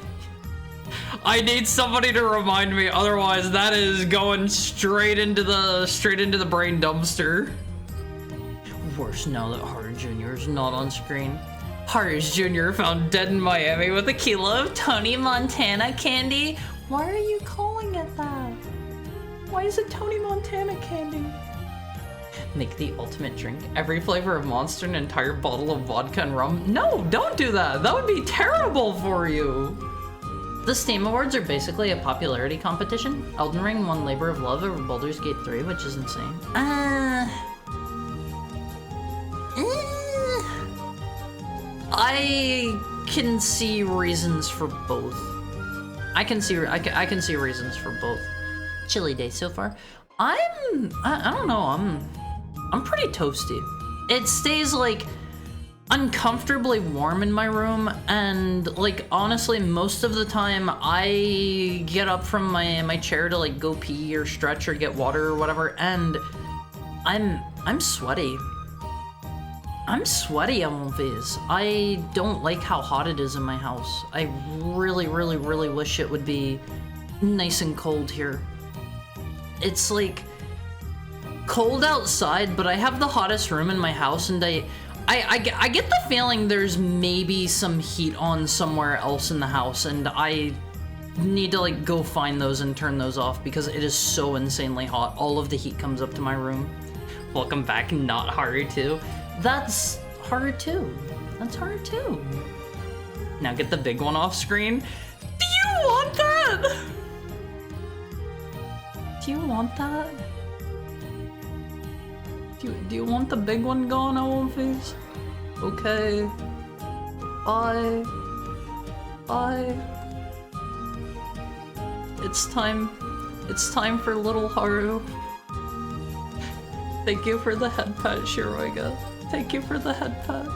I need somebody to remind me, otherwise that is going straight into the brain dumpster. Worse now that Haru Jr. is not on screen. Haru Jr. found dead in Miami with a kilo of Tony Montana candy. Why are you calling it that? Why is it Tony Montana candy? Make the ultimate drink. Every flavor of Monster, an entire bottle of vodka and rum. No, don't do that. That would be terrible for you. The Steam Awards are basically a popularity competition. Elden Ring won Labor of Love over Baldur's Gate 3, which is insane. I can see reasons for both. I can see reasons for both. Chilly day so far. I don't know, I'm pretty toasty. It stays like uncomfortably warm in my room, and like honestly most of the time I get up from my chair to like go pee or stretch or get water or whatever, and I'm sweaty. I'm sweaty on these. I don't like how hot it is in my house. I really wish it would be nice and cold here. It's like cold outside, but I have the hottest room in my house, and I get the feeling there's maybe some heat on somewhere else in the house, and I need to like go find those and turn those off because it is so insanely hot. All of the heat comes up to my room. Welcome back, not Haru 2. That's Haru 2. That's Haru 2. Now get the big one off screen. Do you want that? Do you want that? Do you want the big one gone, Owenface? Okay. Bye. Bye. It's time for little Haru. Thank you for the head pat, Shiroiga. Thank you for the head pat.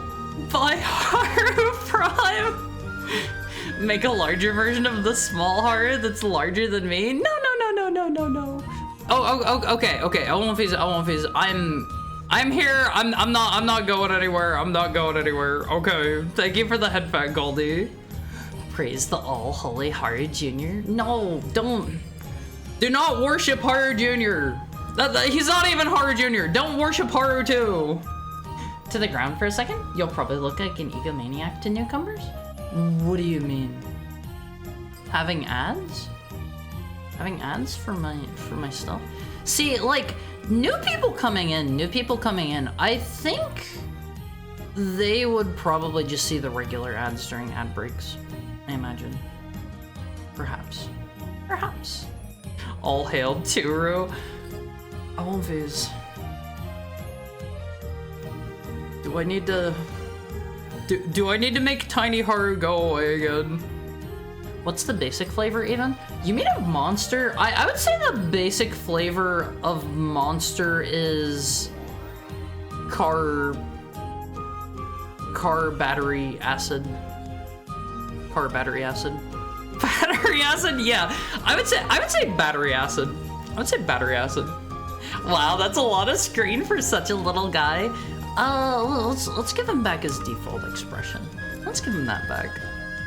Bye, Haru Prime! Make a larger version of the small Haru that's larger than me? No. Oh, okay. I won't phase. I'm here. I'm not going anywhere. Okay. Thank you for the head pat, Goldie. Praise the all-holy Haru Jr. No, don't. Do not worship Haru Jr. He's not even Haru Jr. Don't worship Haru too. To the ground for a second? You'll probably look like an egomaniac to newcomers? What do you mean? Having ads? Having ads for my stuff? See, like, new people coming in, I think they would probably just see the regular ads during ad breaks, I imagine. Perhaps. All hail Turu. Always. Do I need to make Tiny Haru go away again? What's the basic flavor even? You mean a Monster? I would say the basic flavor of Monster is car battery acid. Battery acid, yeah. I would say battery acid. Wow, that's a lot of screen for such a little guy. Let's give him back his default expression. Let's give him that back.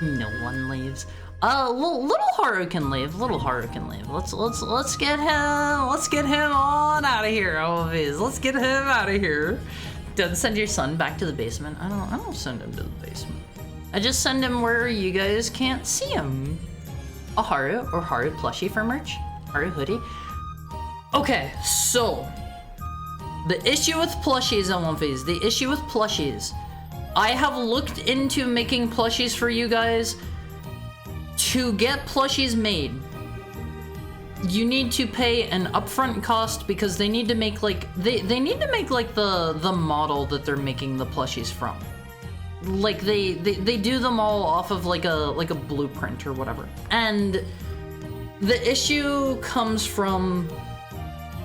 No one leaves. Little Haru can leave. Let's get him on out of here, Always. Let's get him out of here. Don't send your son back to the basement. I don't send him to the basement. I just send him where you guys can't see him. A Haru or Haru plushie for merch? Haru hoodie? Okay, so the issue with plushies, the issue with plushies I have looked into making plushies for you guys. To get plushies made, you need to pay an upfront cost because they need to make like they need to make like the model that they're making the plushies from. Like they do them all off of like a blueprint or whatever. And the issue comes from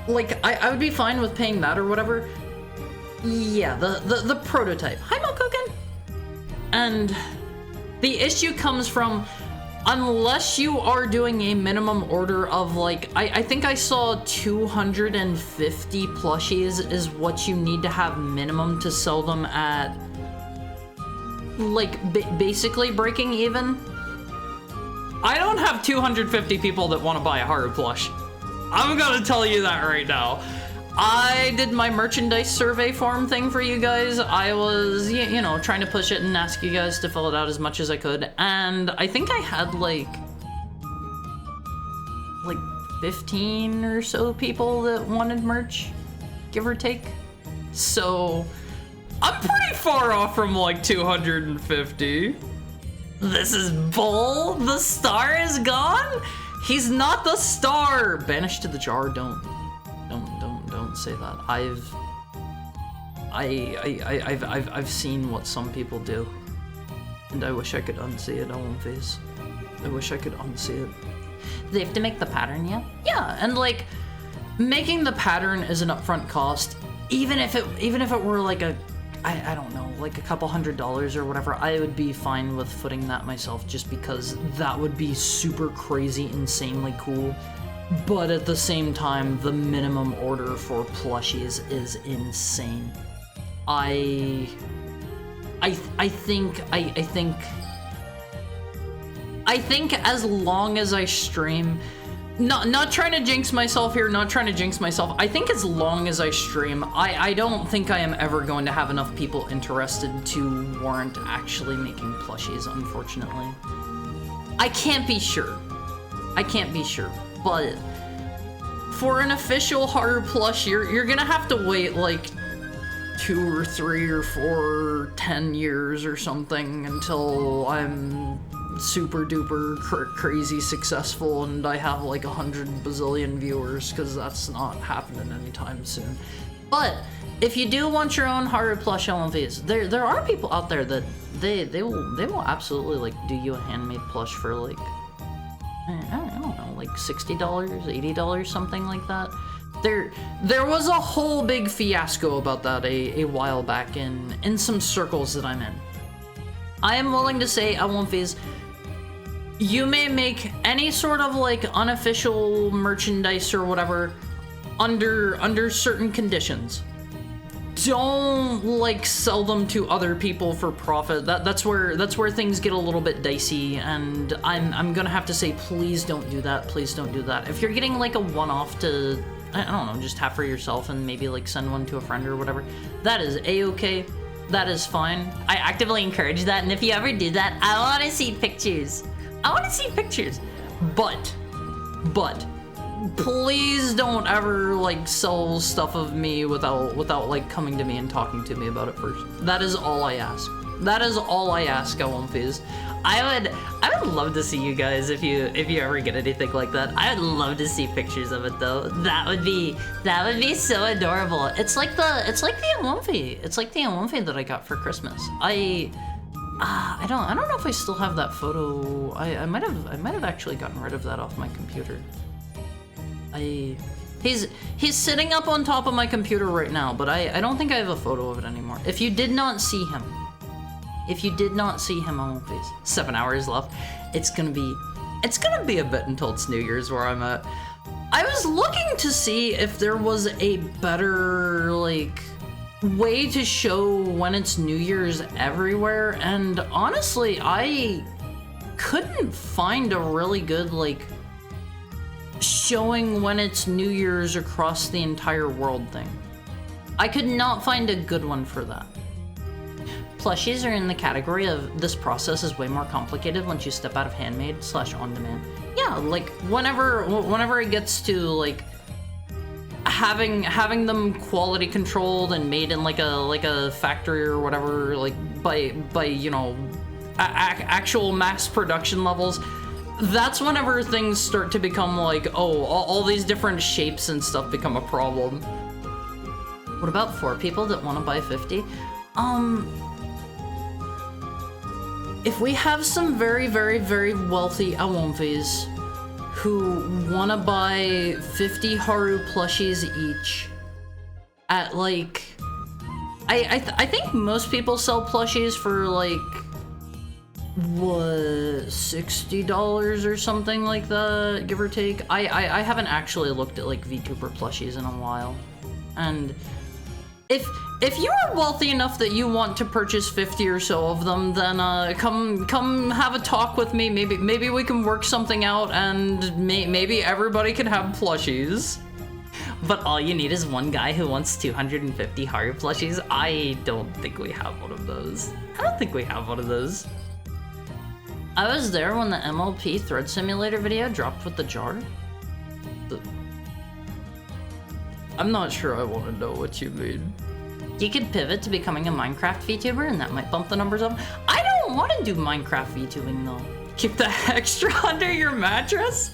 like I would be fine with paying that or whatever. Yeah, the prototype. Hi Mokoken. And the issue comes from unless you are doing a minimum order of like, I think I saw 250 plushies is what you need to have minimum to sell them at, like, basically breaking even. I don't have 250 people that want to buy a Haru plush. I'm gonna tell you that right now. I did my merchandise survey form thing for you guys. I was, you know, trying to push it and ask you guys to fill it out as much as I could. And I think I had like 15 or so people that wanted merch, give or take. So I'm pretty far off from like 250. This is Bull. The star is gone. He's not the star. Banished to the jar. Don't say that. I've seen what some people do, and I wish I could unsee it. Owenface. I wish I could unsee it. They have to make the pattern, yeah? Yeah, and like making the pattern is an upfront cost. Even if it were like I don't know, like a couple $100s or whatever, I would be fine with footing that myself just because that would be super crazy, insanely cool. But at the same time, the minimum order for plushies is insane. I think as long as I stream, not trying to jinx myself here, I think as long as I stream, I don't think I am ever going to have enough people interested to warrant actually making plushies, unfortunately. I can't be sure. But for an official Haru plush, you're gonna have to wait like 2 or 3 or 4 or 10 years or something until I'm super duper crazy successful and I have like 100 bazillion viewers, because that's not happening anytime soon. But if you do want your own Haru plush LMVs, there are people out there that they will absolutely like do you a handmade plush for like, I don't know, like $60, $80, something like that. There was a whole big fiasco about that a while back in some circles that I'm in. I am willing to say, Owenface, you may make any sort of like unofficial merchandise or whatever under certain conditions. Don't like sell them to other people for profit. That's where things get a little bit dicey, and I'm gonna have to say, please don't do that. Please don't do that. If you're getting like a one-off to, I don't know, just have for yourself and maybe like send one to a friend or whatever, that is a-okay. That is fine. I actively encourage that, and if you ever do that, I want to see pictures. But please don't ever like sell stuff of me without like coming to me and talking to me about it first. That is all I ask. Owenface. I would love to see you guys if you ever get anything like that. I would love to see pictures of it though. That would be so adorable. It's like the Owenface. It's like the Owenface that I got for Christmas. I don't know if I still have that photo. I might have actually gotten rid of that off my computer. He's sitting up on top of my computer right now, but I don't think I have a photo of it anymore. If you did not see him on Face, 7 hours left. It's gonna be a bit until it's New Year's where I'm at. I was looking to see if there was a better like way to show when it's New Year's everywhere, and honestly, I couldn't find a really good like showing when it's New Year's across the entire world thing. I could not find a good one for that. Plushies are in the category of this process is way more complicated once you step out of handmade / on demand. Yeah, like whenever it gets to like having them quality controlled and made in like a factory or whatever, like by you know, actual mass production levels, that's whenever things start to become like, oh, all these different shapes and stuff become a problem. What about 4 people that want to buy 50? If we have some very, very, very wealthy Awomfis who want to buy 50 Haru plushies each at like, I think most people sell plushies for like, what, $60 or something like that, give or take. I haven't actually looked at like VTuber plushies in a while. And if you are wealthy enough that you want to purchase 50 or so of them, then come have a talk with me. Maybe we can work something out, and maybe everybody can have plushies. But all you need is one guy who wants 250 Haru plushies. I don't think we have one of those. I was there when the MLP Thread Simulator video dropped with the jar. I'm not sure I want to know what you mean. You could pivot to becoming a Minecraft VTuber and that might bump the numbers up. I don't want to do Minecraft VTubing though. Keep the extra under your mattress?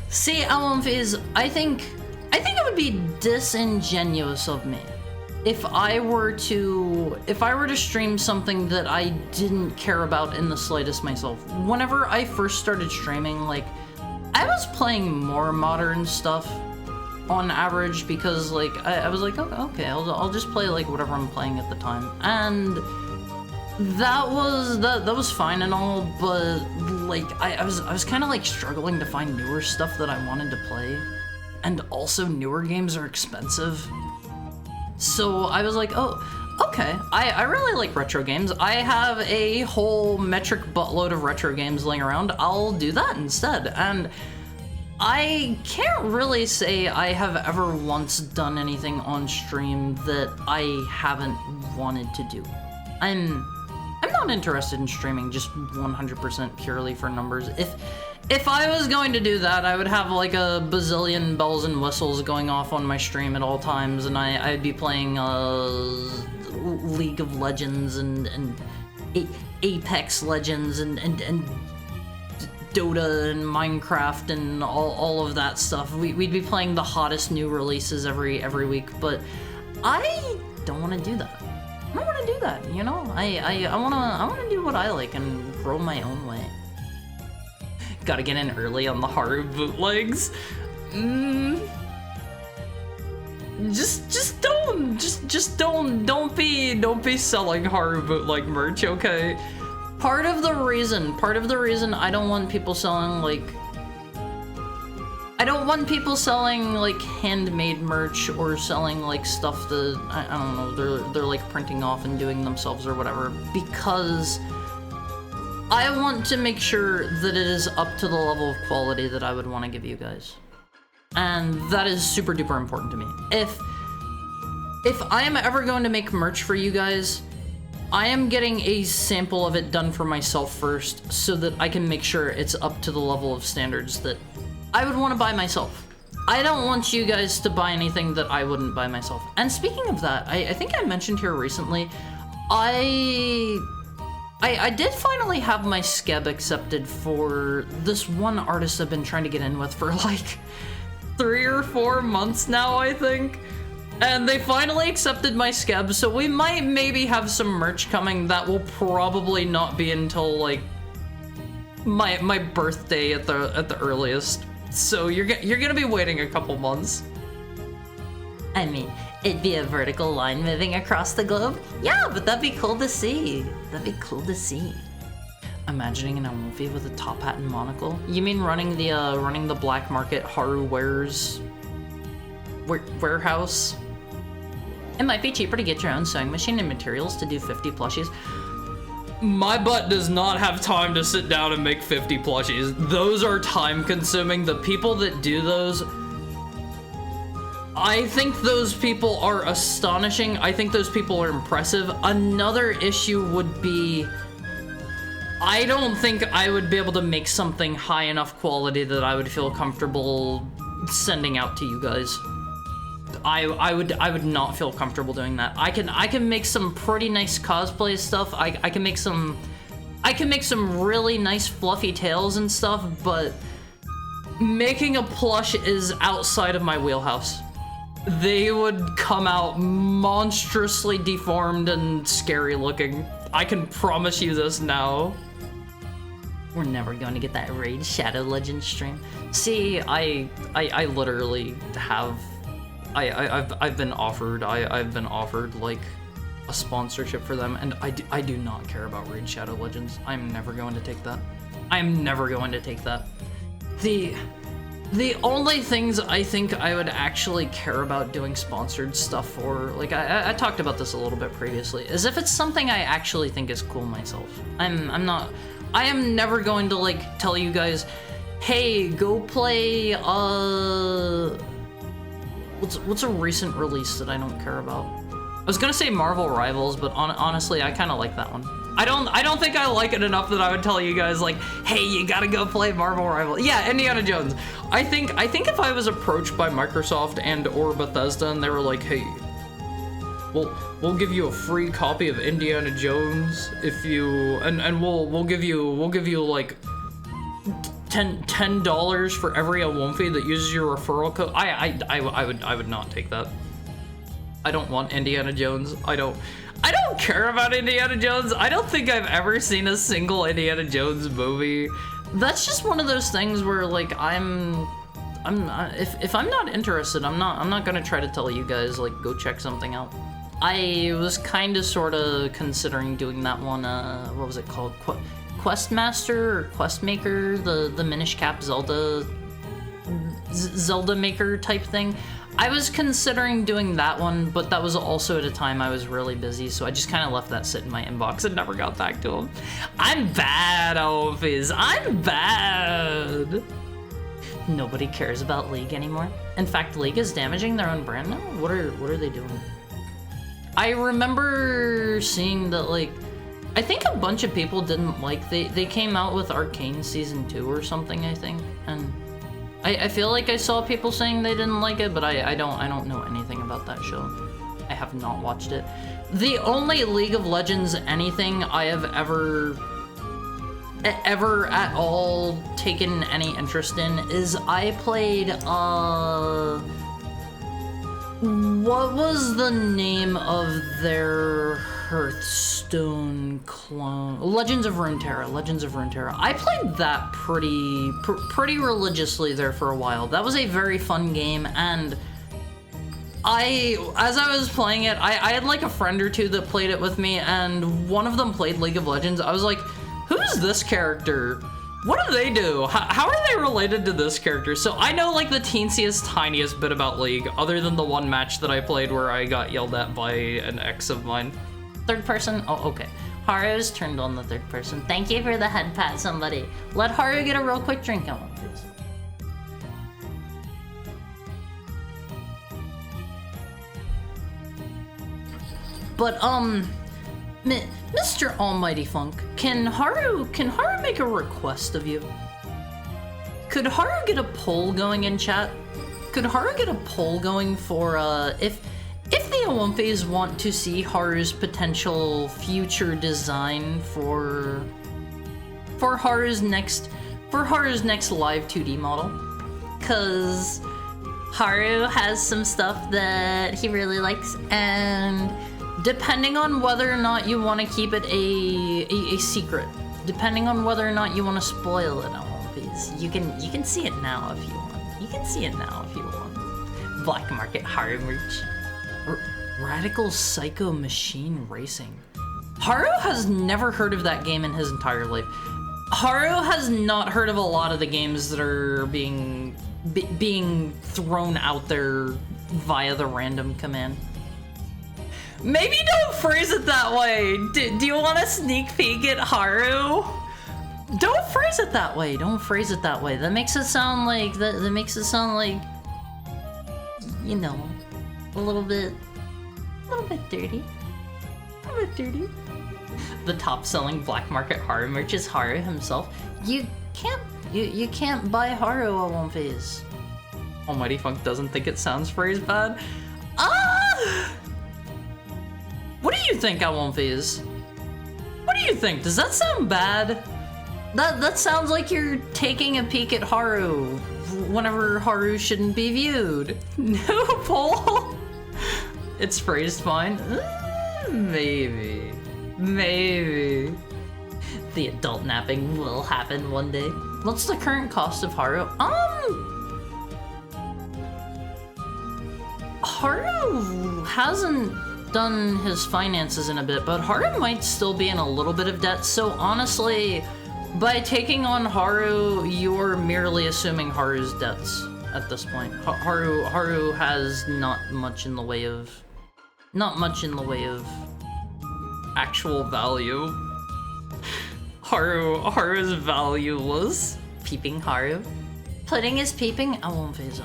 See, Awomfis, I think it would be disingenuous of me if I were to stream something that I didn't care about in the slightest myself. Whenever I first started streaming, like, I was playing more modern stuff on average because, like, I was like, oh, okay, I'll just play like whatever I'm playing at the time, and that was fine and all, but like I was kind of like struggling to find newer stuff that I wanted to play, and also newer games are expensive. So I was like, oh, okay, I really like retro games. I have a whole metric buttload of retro games laying around. I'll do that instead. And I can't really say I have ever once done anything on stream that I haven't wanted to do. I'm not interested in streaming just 100% purely for numbers. If I was going to do that, I would have like a bazillion bells and whistles going off on my stream at all times, and I'd be playing League of Legends and Apex Legends and Dota and Minecraft and all of that stuff. We'd be playing the hottest new releases every week, but I don't want to do that. I don't want to do that, you know? I want to do what I like and grow my own way. Gotta get in early on the Haru bootlegs. Just don't be selling Haru bootleg merch, okay? Part of the reason I don't want people selling like handmade merch or selling like stuff that I don't know, they're like printing off and doing themselves or whatever, because I want to make sure that it is up to the level of quality that I would want to give you guys. And that is super duper important to me. If I am ever going to make merch for you guys, I am getting a sample of it done for myself first so that I can make sure it's up to the level of standards that I would want to buy myself. I don't want you guys to buy anything that I wouldn't buy myself. And speaking of that, I think I mentioned here recently, I did finally have my skeb accepted for this one artist I've been trying to get in with for like 3 or 4 months now, I think. And they finally accepted my skeb, so we might maybe have some merch coming that will probably not be until like my birthday at the earliest. So you're gonna be waiting a couple months. I mean, it'd be a vertical line moving across the globe. Yeah, but that'd be cool to see. Imagining an Awomfi with a top hat and monocle. You mean running the black market Haru wares warehouse? It might be cheaper to get your own sewing machine and materials to do 50 plushies. My butt does not have time to sit down and make 50 plushies. Those are time consuming. The people that do those, I think those people are astonishing. I think those people are impressive. Another issue would be, I don't think I would be able to make something high enough quality that I would feel comfortable sending out to you guys. I would not feel comfortable doing that. I can make some pretty nice cosplay stuff. I can make some really nice fluffy tails and stuff, but making a plush is outside of my wheelhouse. They would come out monstrously deformed and scary looking. I can promise you this now. We're never going to get that Raid Shadow Legends stream. See, I literally have, I've been offered like a sponsorship for them, and I do not care about Raid Shadow Legends. I'm never going to take that. I'm never going to take that. The only things I think I would actually care about doing sponsored stuff for, like I talked about this a little bit previously, is if it's something I actually think is cool myself. I am never going to like tell you guys, hey, go play what's a recent release that I don't care about? I was gonna say Marvel Rivals, but honestly, I kind of like that one. I don't think I like it enough that I would tell you guys like, hey, you gotta go play Marvel Rivals. Yeah, Indiana Jones. I think if I was approached by Microsoft and or Bethesda and they were like, hey, we'll give you a free copy of Indiana Jones if you and we'll give you like $10 for every Awomfi that uses your referral code. I would not take that. I don't want Indiana Jones. I don't care about Indiana Jones. I don't think I've ever seen a single Indiana Jones movie. That's just one of those things where like if I'm not interested, I'm not gonna try to tell you guys like go check something out. I was kind of sort of considering doing that one. What was it called? Questmaster or Questmaker, the Minish Cap Zelda Maker type thing. I was considering doing that one, but that was also at a time I was really busy, so I just kind of left that sit in my inbox and never got back to him. I'm bad, Ophies. I'm bad. Nobody cares about League anymore. In fact, League is damaging their own brand now? What are they doing? I remember seeing that, like, I think a bunch of people didn't like, they came out with Arcane Season 2 or something, I think, and I feel like I saw people saying they didn't like it, but I don't know anything about that show. I have not watched it. The only League of Legends anything I have ever at all taken any interest in is I played, what was the name of their Hearthstone clone? Legends of Runeterra. I played that pretty religiously there for a while. That was a very fun game, and as I was playing it, I had like a friend or two that played it with me, and one of them played League of Legends. I was like, who's this character? What do they do? How are they related to this character? So I know like the teensiest, tiniest bit about League, other than the one match that I played where I got yelled at by an ex of mine. Third person? Oh, okay. Haru's turned on the third person. Thank you for the head pat, somebody. Let Haru get a real quick drink on, please. But, Mr. Almighty Funk, can Haru make a request of you? Could Haru get a poll going in chat? Could Haru get a poll going for, if the Awomfes want to see Haru's potential future design for Haru's next live 2D model? Cause Haru has some stuff that he really likes, and depending on whether or not you want to keep it a secret, depending on whether or not you want to spoil it, Awomfes, you can see it now if you want. Black market Haru merch. Radical Psycho Machine Racing. Haru has never heard of that game in his entire life. Haru has not heard of a lot of the games that are being thrown out there via the random command. Maybe don't phrase it that way. Do you want a sneak peek at Haru? Don't phrase it that way. That makes it sound like you know, a little bit dirty. The top selling black market Haru merch is Haru himself. You can't buy Haru Awomfes. Almighty Funk doesn't think it sounds phrased bad. What do you think, Alwonfies? What do you think? Does that sound bad? That sounds like you're taking a peek at Haru whenever Haru shouldn't be viewed. No, Paul. It's phrased fine. Maybe. Maybe. The adult napping will happen one day. What's the current cost of Haru? Haru hasn't done his finances in a bit, but Haru might still be in a little bit of debt, so honestly, by taking on Haru, you're merely assuming Haru's debts at this point. Haru has not much in the way of actual value. Haru's valueless. Peeping Haru. Pudding is peeping. Alwonfies,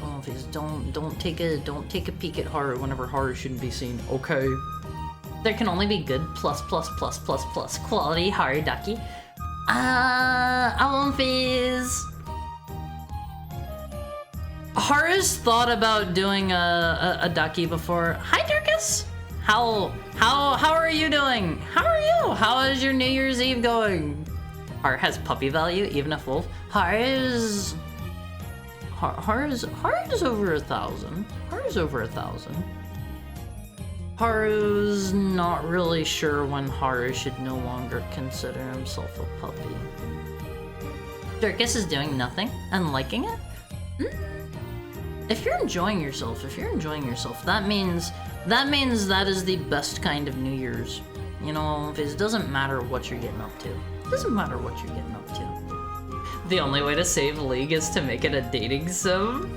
don't take a peek at Haru whenever Haru shouldn't be seen. Okay. There can only be good plus quality Haruducky. Alwonfies. Haru's thought about doing a ducky before. Hi, Dirkus. How are you doing? How are you? How is your New Year's Eve going? Haru has puppy value, even if wolf. Haru's over 1,000. Haru's over 1,000. Haru's not really sure when Haru should no longer consider himself a puppy. Dirkus is doing nothing and liking it? If you're enjoying yourself, that means that is the best kind of New Year's. You know, it doesn't matter what you're getting up to. It doesn't matter what you're getting up to. The only way to save League is to make it a dating sim.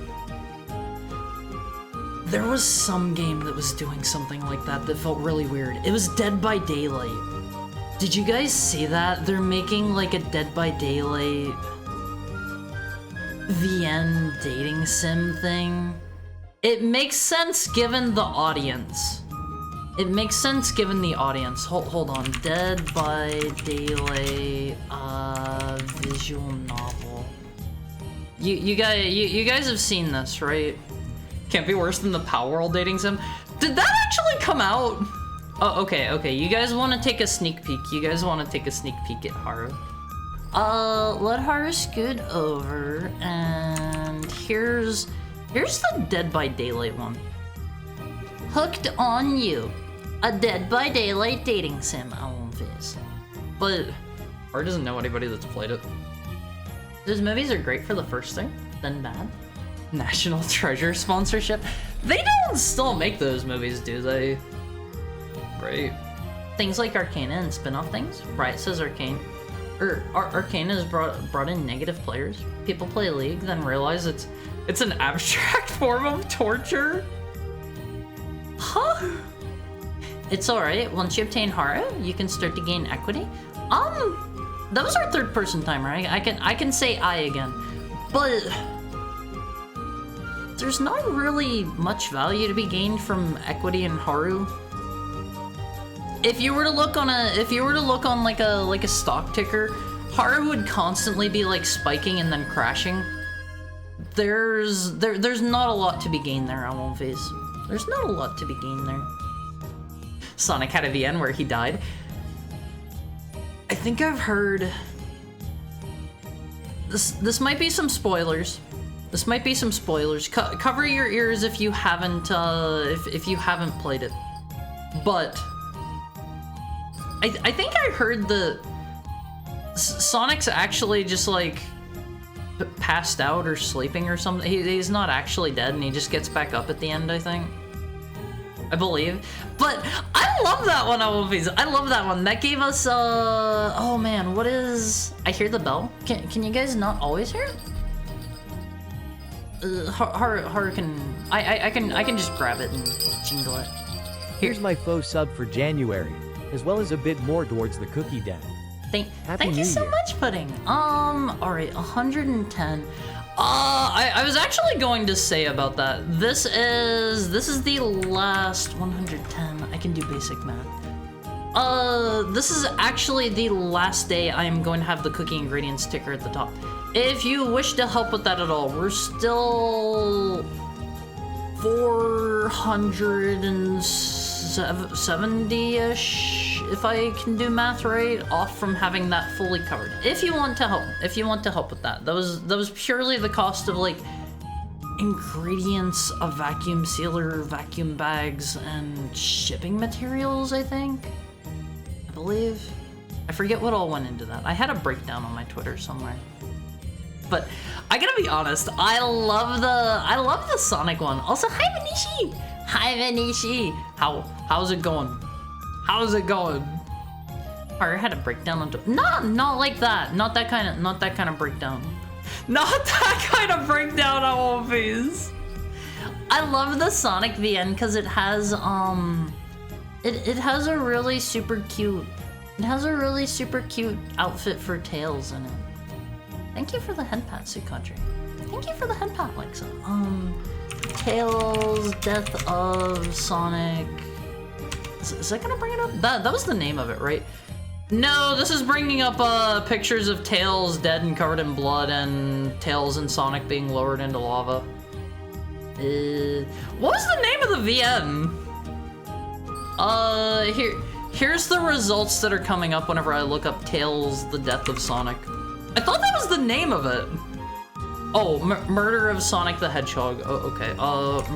There was some game that was doing something like that felt really weird. It was Dead by Daylight. Did you guys see that? They're making like a Dead by Daylight VN dating sim thing. It makes sense given the audience. Hold on. Dead by Daylight visual novel. You guys have seen this, right? Can't be worse than the Power World dating sim. Did that actually come out? Oh, okay. You guys want to take a sneak peek? at Haru? Let Haru scoot over, and here's the Dead by Daylight one. Hooked on You, a Dead by Daylight dating sim. Alwonfies. But Haru doesn't know anybody that's played it. Those movies are great for the first thing, then bad. National Treasure sponsorship. They don't still make those movies, do they? Right. Things like Arcana and spin-off things. Riot says Arcane. Arcana has brought in negative players. People play League, then realize it's an abstract form of torture. Huh? It's alright. Once you obtain Haru, you can start to gain equity. That was our third person timer. I can say I again. But there's not really much value to be gained from equity in Haru. If you were to look on like a stock ticker, Haru would constantly be like spiking and then crashing. There's not a lot to be gained there, Alwonfies. There's not a lot to be gained there. Sonic had a VN where he died. I think I've heard this might be some spoilers. Cover your ears if you haven't if you haven't played it. But I think I heard the Sonic's actually just like passed out or sleeping or something. He's not actually dead and he just gets back up at the end, I think. I believe. But I love that one, Alwonfies. I love that one. That gave us oh man, what is I hear the bell? Can you guys not always hear it? Haru can I can just grab it and jingle it. Here's my faux sub for January, as well as a bit more towards the cookie den. Thank you so much, Pudding. Alright, 110. I was actually going to say about that. This is the last 110. I can do basic math. This is actually the last day I am going to have the cookie ingredients ticker at the top. if you wish to help with that at all, we're still 470-ish, if I can do math right, off from having that fully covered. If you want to help, with that. That was purely the cost of like ingredients, a vacuum sealer, vacuum bags, and shipping materials, I believe. I forget what all went into that. I had a breakdown on my Twitter somewhere. But I gotta be honest, I love the Sonic one. Also, hi Vanishi! Hi Vanishi! How's it going? How's it going? I had a breakdown on not like that. Not that kind of breakdown. Not that kind of breakdown on One Piece. I love the Sonic VN because it has it has a really super cute outfit for Tails in it. Thank you for the hen pat, Sioux Country. Thank you for the hen pat, Lexa. Tails, Death of Sonic. Is that gonna bring it up? That was the name of it, right? No, this is bringing up pictures of Tails dead and covered in blood, and Tails and Sonic being lowered into lava. What was the name of the VM? Here's the results that are coming up whenever I look up Tails, the Death of Sonic. I thought that was the name of it. Oh, Murder of Sonic the Hedgehog. Oh, okay.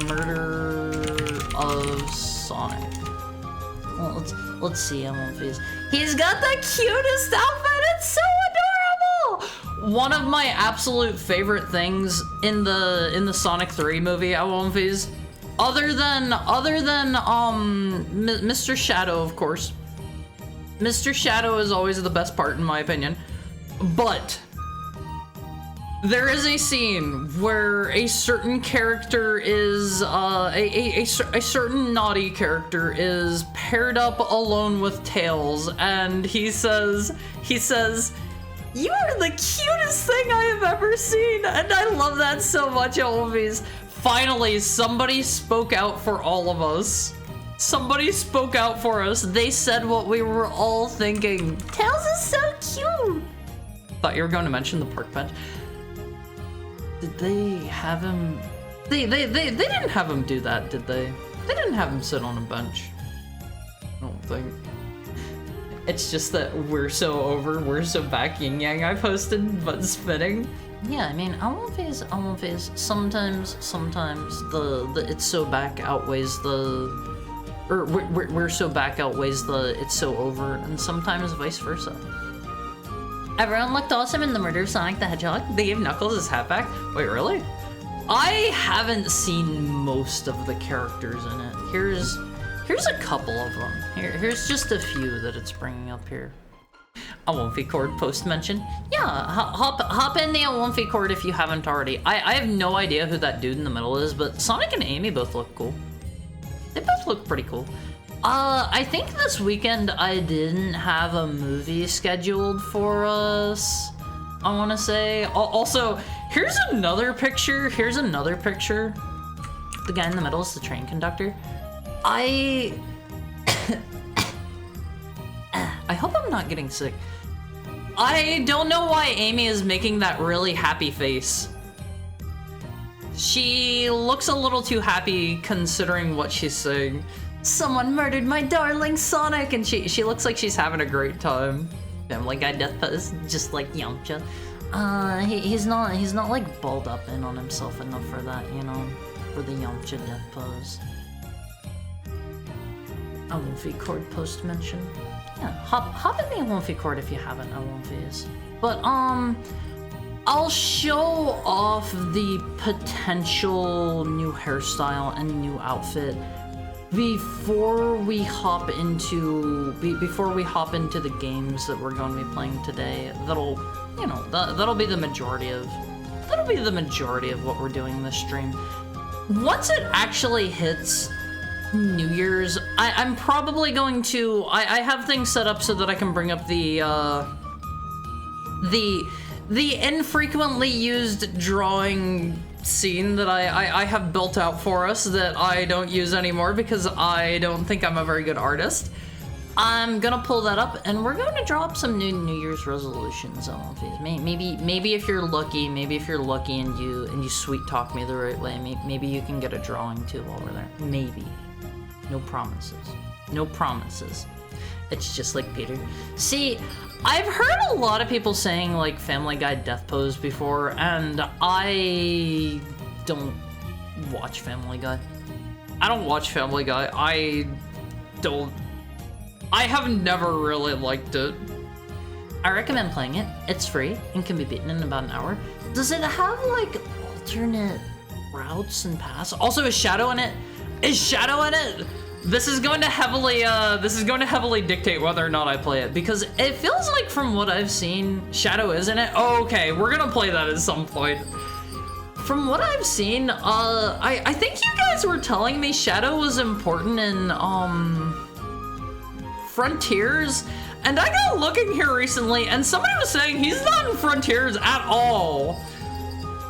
Murder of Sonic. Well, let's see. He's got the cutest outfit. It's so adorable. One of my absolute favorite things in the Sonic 3 movie at One Piece, other than Mr. Shadow, of course. Mr. Shadow is always the best part in my opinion. But there is a scene where a certain character is a certain naughty character is paired up alone with Tails, and he says, "You are the cutest thing I have ever seen," and I love that so much, Olvies. Finally, somebody spoke out for all of us. Somebody spoke out for us. They said what we were all thinking. Tails is so cute. Thought you were going to mention the park bench. Did they have him? They didn't have him do that, did they? They didn't have him sit on a bench. I don't think. It's just that we're so back yin yang. I posted but spinning. Yeah, I mean, I won't phase. Sometimes the it's so back outweighs the, or we're so back outweighs the it's so over, and sometimes vice versa. Everyone looked awesome in the Murder of Sonic the Hedgehog. They gave Knuckles his hat back. Wait, really? I haven't seen most of the characters in it. Here's a couple of them. Here's just a few that it's bringing up here. A Wonfy Cord post mention. Yeah, hop in the Wonfy Cord if you haven't already. I have no idea who that dude in the middle is, but Sonic and Amy both look cool. They both look pretty cool. I think this weekend I didn't have a movie scheduled for us, I want to say. Also, here's another picture. The guy in the middle is the train conductor. I hope I'm not getting sick. I don't know why Amy is making that really happy face. She looks a little too happy considering what she's saying. Someone murdered my darling Sonic, and she looks like she's having a great time. Family Guy death pose, just like Yamcha. He's not like balled up in on himself enough for that, you know, for the Yamcha death pose. A Wonfy Cord post mention. Yeah, hop in the Wonfy Cord if you haven't, Wonfies. But I'll show off the potential new hairstyle and new outfit before we hop into the games that we're going to be playing today. That'll be the majority of what we're doing this stream. Once it actually hits New Year's, I'm probably going to. I have things set up so that I can bring up the infrequently used drawing scene that I have built out for us that I don't use anymore because I don't think I'm a very good artist. I'm gonna pull that up, and we're going to drop some New Year's resolutions on these. Maybe if you're lucky, and you sweet talk me the right way, maybe you can get a drawing too while we're there. Maybe. No promises. No promises. It's just like Peter. See, I've heard a lot of people saying like Family Guy death pose before, and I don't watch Family Guy. I don't watch Family Guy. I have never really liked it. I recommend playing it. It's free and can be beaten in about an hour. Does it have like alternate routes and paths? Also, is Shadow in it? Is Shadow in it? This is going to heavily dictate whether or not I play it, because it feels like from what I've seen, Shadow is in it. Oh, okay, we're gonna play that at some point. From what I've seen, I think you guys were telling me Shadow was important in Frontiers, and I got looking here recently, and somebody was saying he's not in Frontiers at all.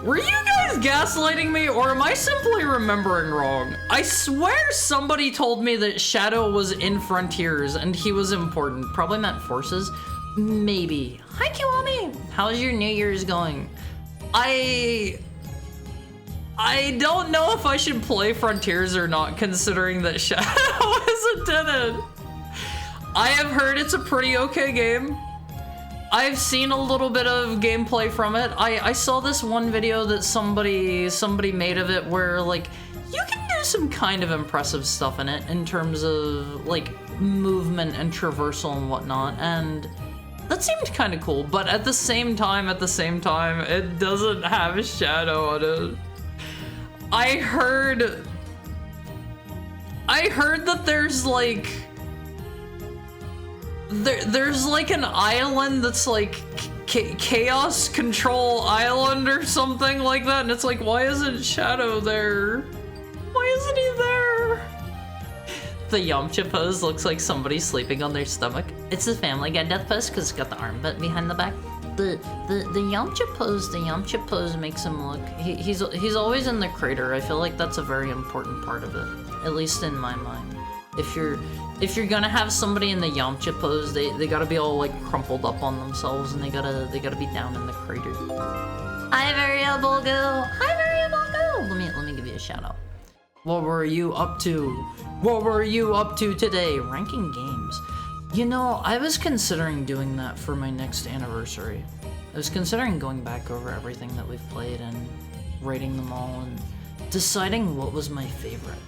Were you guys gaslighting me, or am I simply remembering wrong? I swear somebody told me that Shadow was in Frontiers and he was important. Probably meant Forces. Maybe. Hi, Kiwami. How's your New Year's going? I don't know if I should play Frontiers or not, considering that Shadow isn't in it. I have heard it's a pretty okay game. I've seen a little bit of gameplay from it. I saw this one video that somebody made of it where like you can do some kind of impressive stuff in it in terms of like movement and traversal and whatnot, and that seemed kind of cool. But at the same time, it doesn't have Shadow on it. I heard that there's like there's like an island that's like Chaos Control Island or something like that, and it's like, why isn't Shadow there? Why isn't he there? The Yamcha pose looks like somebody sleeping on their stomach. It's the Family Guy death pose because it's got the armband behind the back. The Yamcha pose makes him look, he's always in the crater. I feel like that's a very important part of it, at least in my mind. If you're gonna have somebody in the Yamcha pose, they gotta be all like crumpled up on themselves, and they gotta be down in the crater. Hi, Variable Go. Hi, Variable Go. Let me give you a shout out. What were you up to? What were you up to today? Ranking games. You know, I was considering doing that for my next anniversary. I was considering going back over everything that we've played and rating them all and deciding what was my favorite.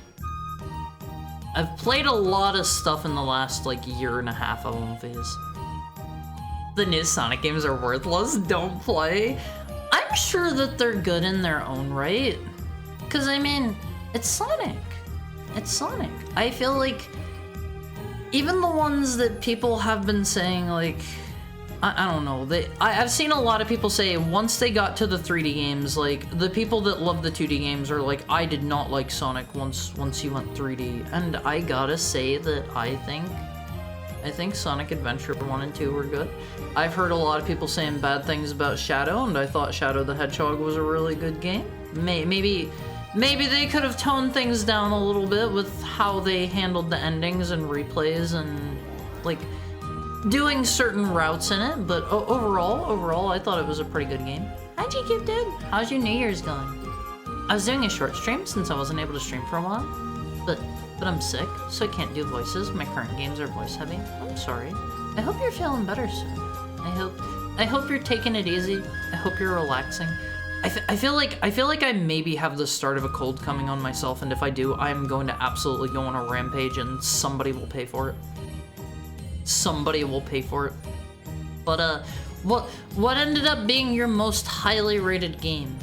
I've played a lot of stuff in the last like year and a half of One Piece. The new Sonic games are worthless, don't play. I'm sure that they're good in their own right. Cause I mean, it's Sonic. It's Sonic. I feel like even the ones that people have been saying like, I don't know, I've seen a lot of people say once they got to the 3D games, like the people that love the 2D games are like, I did not like Sonic once he went 3D, and I gotta say that I think Sonic Adventure 1 and 2 were good. I've heard a lot of people saying bad things about Shadow, and I thought Shadow the Hedgehog was a really good game. Maybe they could have toned things down a little bit with how they handled the endings and replays and like doing certain routes in it, but overall, I thought it was a pretty good game. Hi, GQ dude. How's your New Year's going? I was doing a short stream since I wasn't able to stream for a while, but I'm sick, so I can't do voices. My current games are voice heavy. I'm sorry. I hope you're feeling better soon. I hope you're taking it easy. I hope you're relaxing. I feel like I maybe have the start of a cold coming on myself, and if I do, I'm going to absolutely go on a rampage, and somebody will pay for it. Somebody will pay for it. But what ended up being your most highly rated game?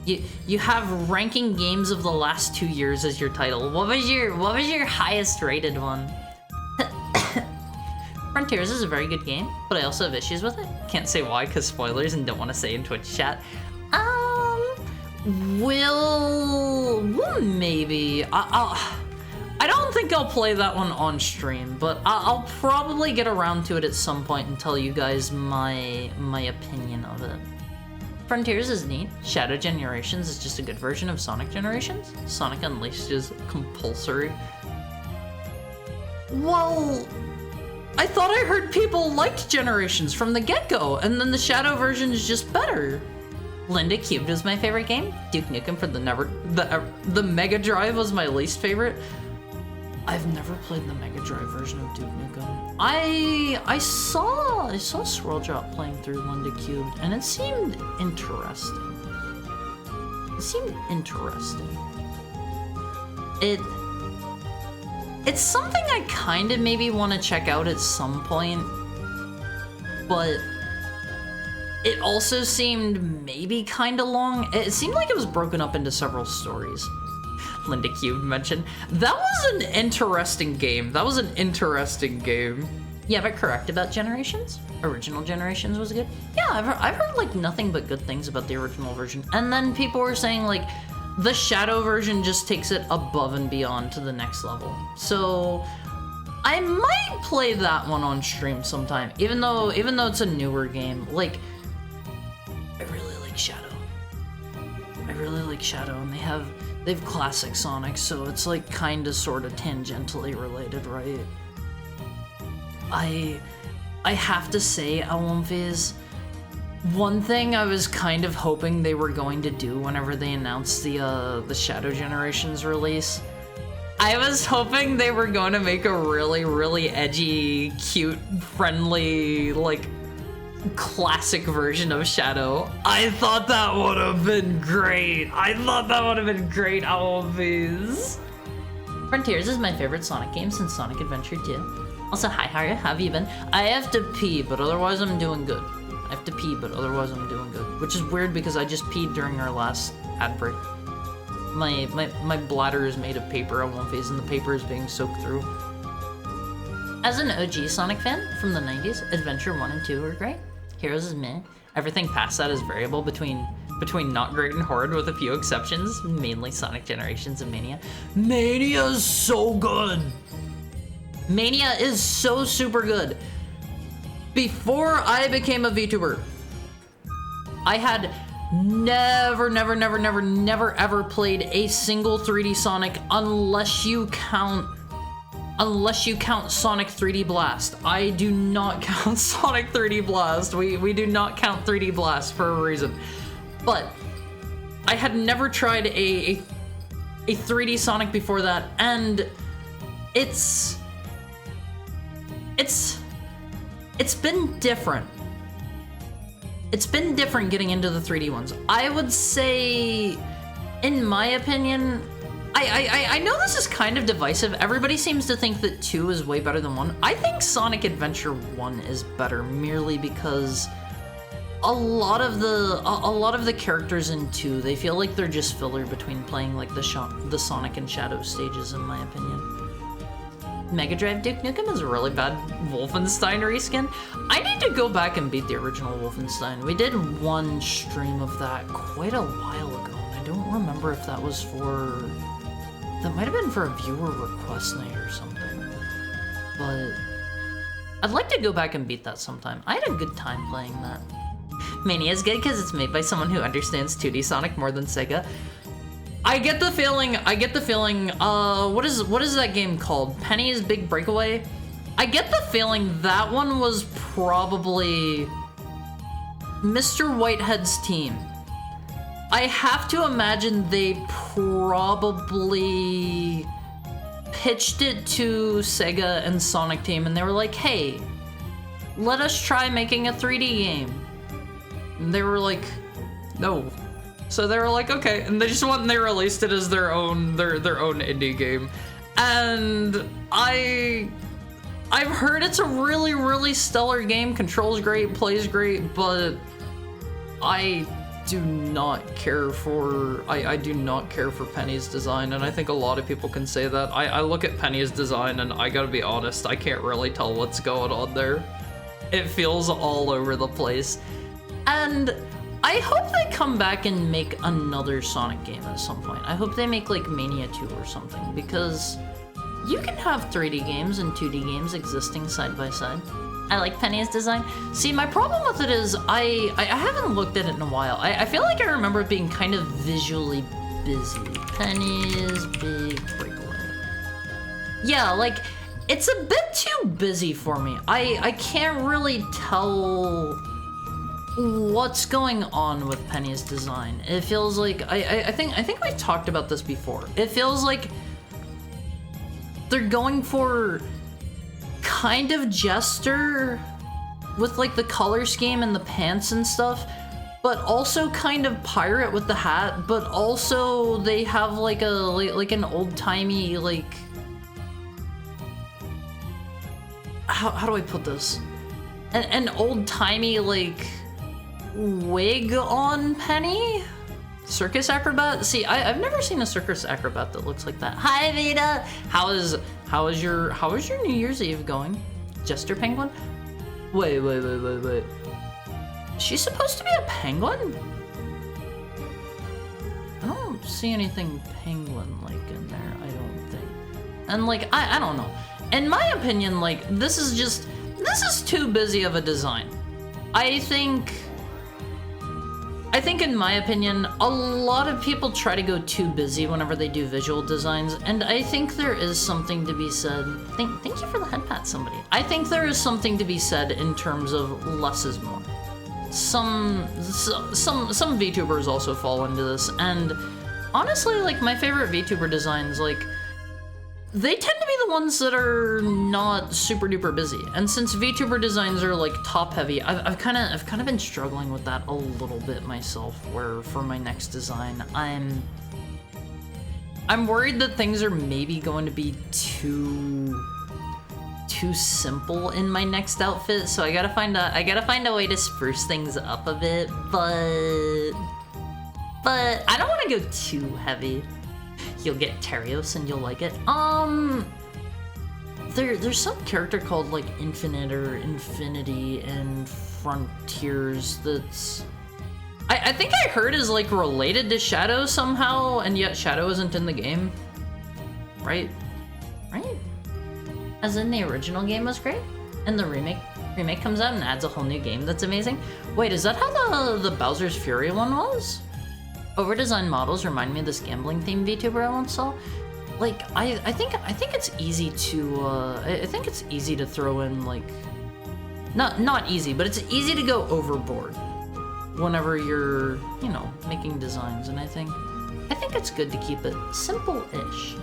You have ranking games of the last 2 years as your title. What was your highest rated one? Frontiers is a very good game, but I also have issues with it. Can't say why, cause spoilers, and don't want to say in Twitch chat. We'll maybe. I don't think I'll play that one on stream, but I'll probably get around to it at some point and tell you guys my opinion of it. Frontiers is neat. Shadow Generations is just a good version of Sonic Generations. Sonic Unleashed is compulsory. Well, I thought I heard people liked Generations from the get-go, and then the Shadow version is just better. Linda Cubed was my favorite game. Duke Nukem for the Mega Drive was my least favorite. I've never played the Mega Drive version of Duke Nukem. I saw Swirl Drop playing through Linda Cubed, and it seemed interesting. It's something I kind of maybe want to check out at some point, but it also seemed maybe kind of long. It seemed like it was broken up into several stories. Linda Cube mentioned. That was an interesting game. Yeah, but correct about Generations? Original Generations was good? Yeah, I've heard like nothing but good things about the original version. And then people were saying like, the Shadow version just takes it above and beyond to the next level. So I might play that one on stream sometime, even though it's a newer game. Like, I really like Shadow. And they have classic Sonic, so it's like kinda sorta tangentially related, right? I have to say, Alonviz, one thing I was kind of hoping they were going to do whenever they announced the Shadow Generations release, I was hoping they were going to make a really, really edgy, cute, friendly, like, classic version of Shadow. I thought that would have been great. Always. Frontiers is my favorite Sonic game since Sonic Adventure 2. Also, hi, how have you been? I have to pee, but otherwise I'm doing good. Which is weird because I just peed during our last ad break. My bladder is made of paper on one face and the paper is being soaked through. As an OG Sonic fan from the 90s, Adventure 1 and 2 were great. Heroes is meh. Everything past that is variable between not great and hard with a few exceptions, mainly Sonic Generations and Mania. Mania's so good! Mania is so super good. Before I became a VTuber, I had never ever played a single 3D Sonic unless you count Sonic 3D Blast. I do not count Sonic 3D Blast. We do not count 3D Blast for a reason. But I had never tried a 3D Sonic before that, and it's been different. It's been different getting into the 3D ones. I would say, in my opinion, I know this is kind of divisive. Everybody seems to think that 2 is way better than 1. I think Sonic Adventure 1 is better merely because a lot of the characters in 2, they feel like they're just filler between playing like the Sonic and Shadow stages, in my opinion. Mega Drive Duke Nukem is a really bad Wolfenstein reskin. I need to go back and beat the original Wolfenstein. We did one stream of that quite a while ago, and I don't remember if that was for... That might have been for a viewer request night or something. But I'd like to go back and beat that sometime. I had a good time playing that. Mania is good because it's made by someone who understands 2D Sonic more than Sega. I get the feeling, what is that game called? Penny's Big Breakaway? I get the feeling that one was probably Mr. Whitehead's team. I have to imagine they probably pitched it to Sega and Sonic Team and they were like, hey, let us try making a 3D game. And they were like, no. So they were like, okay, and they just went and they released it as their own indie game. And I've heard it's a really, really stellar game, controls great, plays great, but I do not care for Penny's design, and I think a lot of people can say that. I look at Penny's design and I gotta be honest, I can't really tell what's going on there. It feels all over the place. And I hope they come back and make another Sonic game at some point. I hope they make like Mania 2 or something, because you can have 3D games and 2D games existing side by side. I like Penny's design. See, my problem with it is I haven't looked at it in a while. I feel like I remember it being kind of visually busy. Penny's Big Breakaway. Yeah, like, it's a bit too busy for me. I can't really tell what's going on with Penny's design. It feels like I think we've talked about this before. It feels like they're going for kind of Jester with like the color scheme and the pants and stuff, but also kind of pirate with the hat, but also they have like an old-timey like how do I put this? An old-timey like wig on Penny? Circus acrobat? See, I've never seen a circus acrobat that looks like that. Hi Vita! How is your New Year's Eve going? Jester Penguin? Wait. She's supposed to be a penguin? I don't see anything penguin-like in there, I don't think. And like, I don't know. In my opinion, like, this is too busy of a design. I think in my opinion, a lot of people try to go too busy whenever they do visual designs, and I think there is something to be said. Thank you for the head pat, somebody. I think there is something to be said in terms of less is more. Some VTubers also fall into this, and honestly, like, my favorite VTuber designs, like, they tend to be the ones that are not super duper busy. And since VTuber designs are like top heavy, I've kind of been struggling with that a little bit myself, where for my next design, I'm worried that things are maybe going to be too simple in my next outfit, so I gotta find a way to spruce things up a bit, but I don't want to go too heavy. You'll get Terios and you'll like it. There's some character called like Infinite or Infinity and Frontiers that's I think I heard is like related to Shadow somehow, and yet Shadow isn't in the game. Right? As in the original game was great, and the remake comes out and adds a whole new game that's amazing. Wait, is that how the Bowser's Fury one was? Over-designed models remind me of this gambling themed VTuber I once saw. Like, I think it's easy to I think it's easy to throw in like not easy, but it's easy to go overboard whenever you're, you know, making designs, and I think it's good to keep it simple-ish.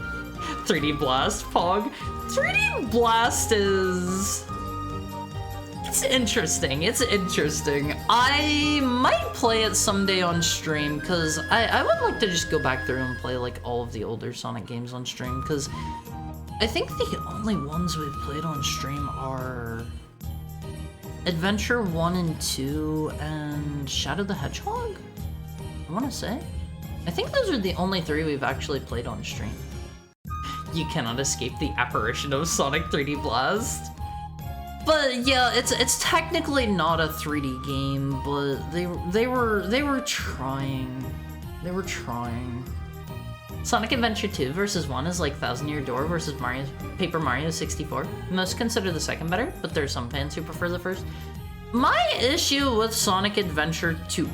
3D Blast, Pog. 3D Blast is It's interesting. I might play it someday on stream, because I would like to just go back through and play like all of the older Sonic games on stream, because I think the only ones we've played on stream are Adventure 1 and 2 and Shadow the Hedgehog, I want to say. I think those are the only three we've actually played on stream. You cannot escape the apparition of Sonic 3D Blast. But yeah, it's technically not a 3D game, but they were trying. They were trying. Sonic Adventure 2 versus 1 is like Thousand Year Door versus Paper Mario 64. Most consider the second better, but there are some fans who prefer the first. My issue with Sonic Adventure 2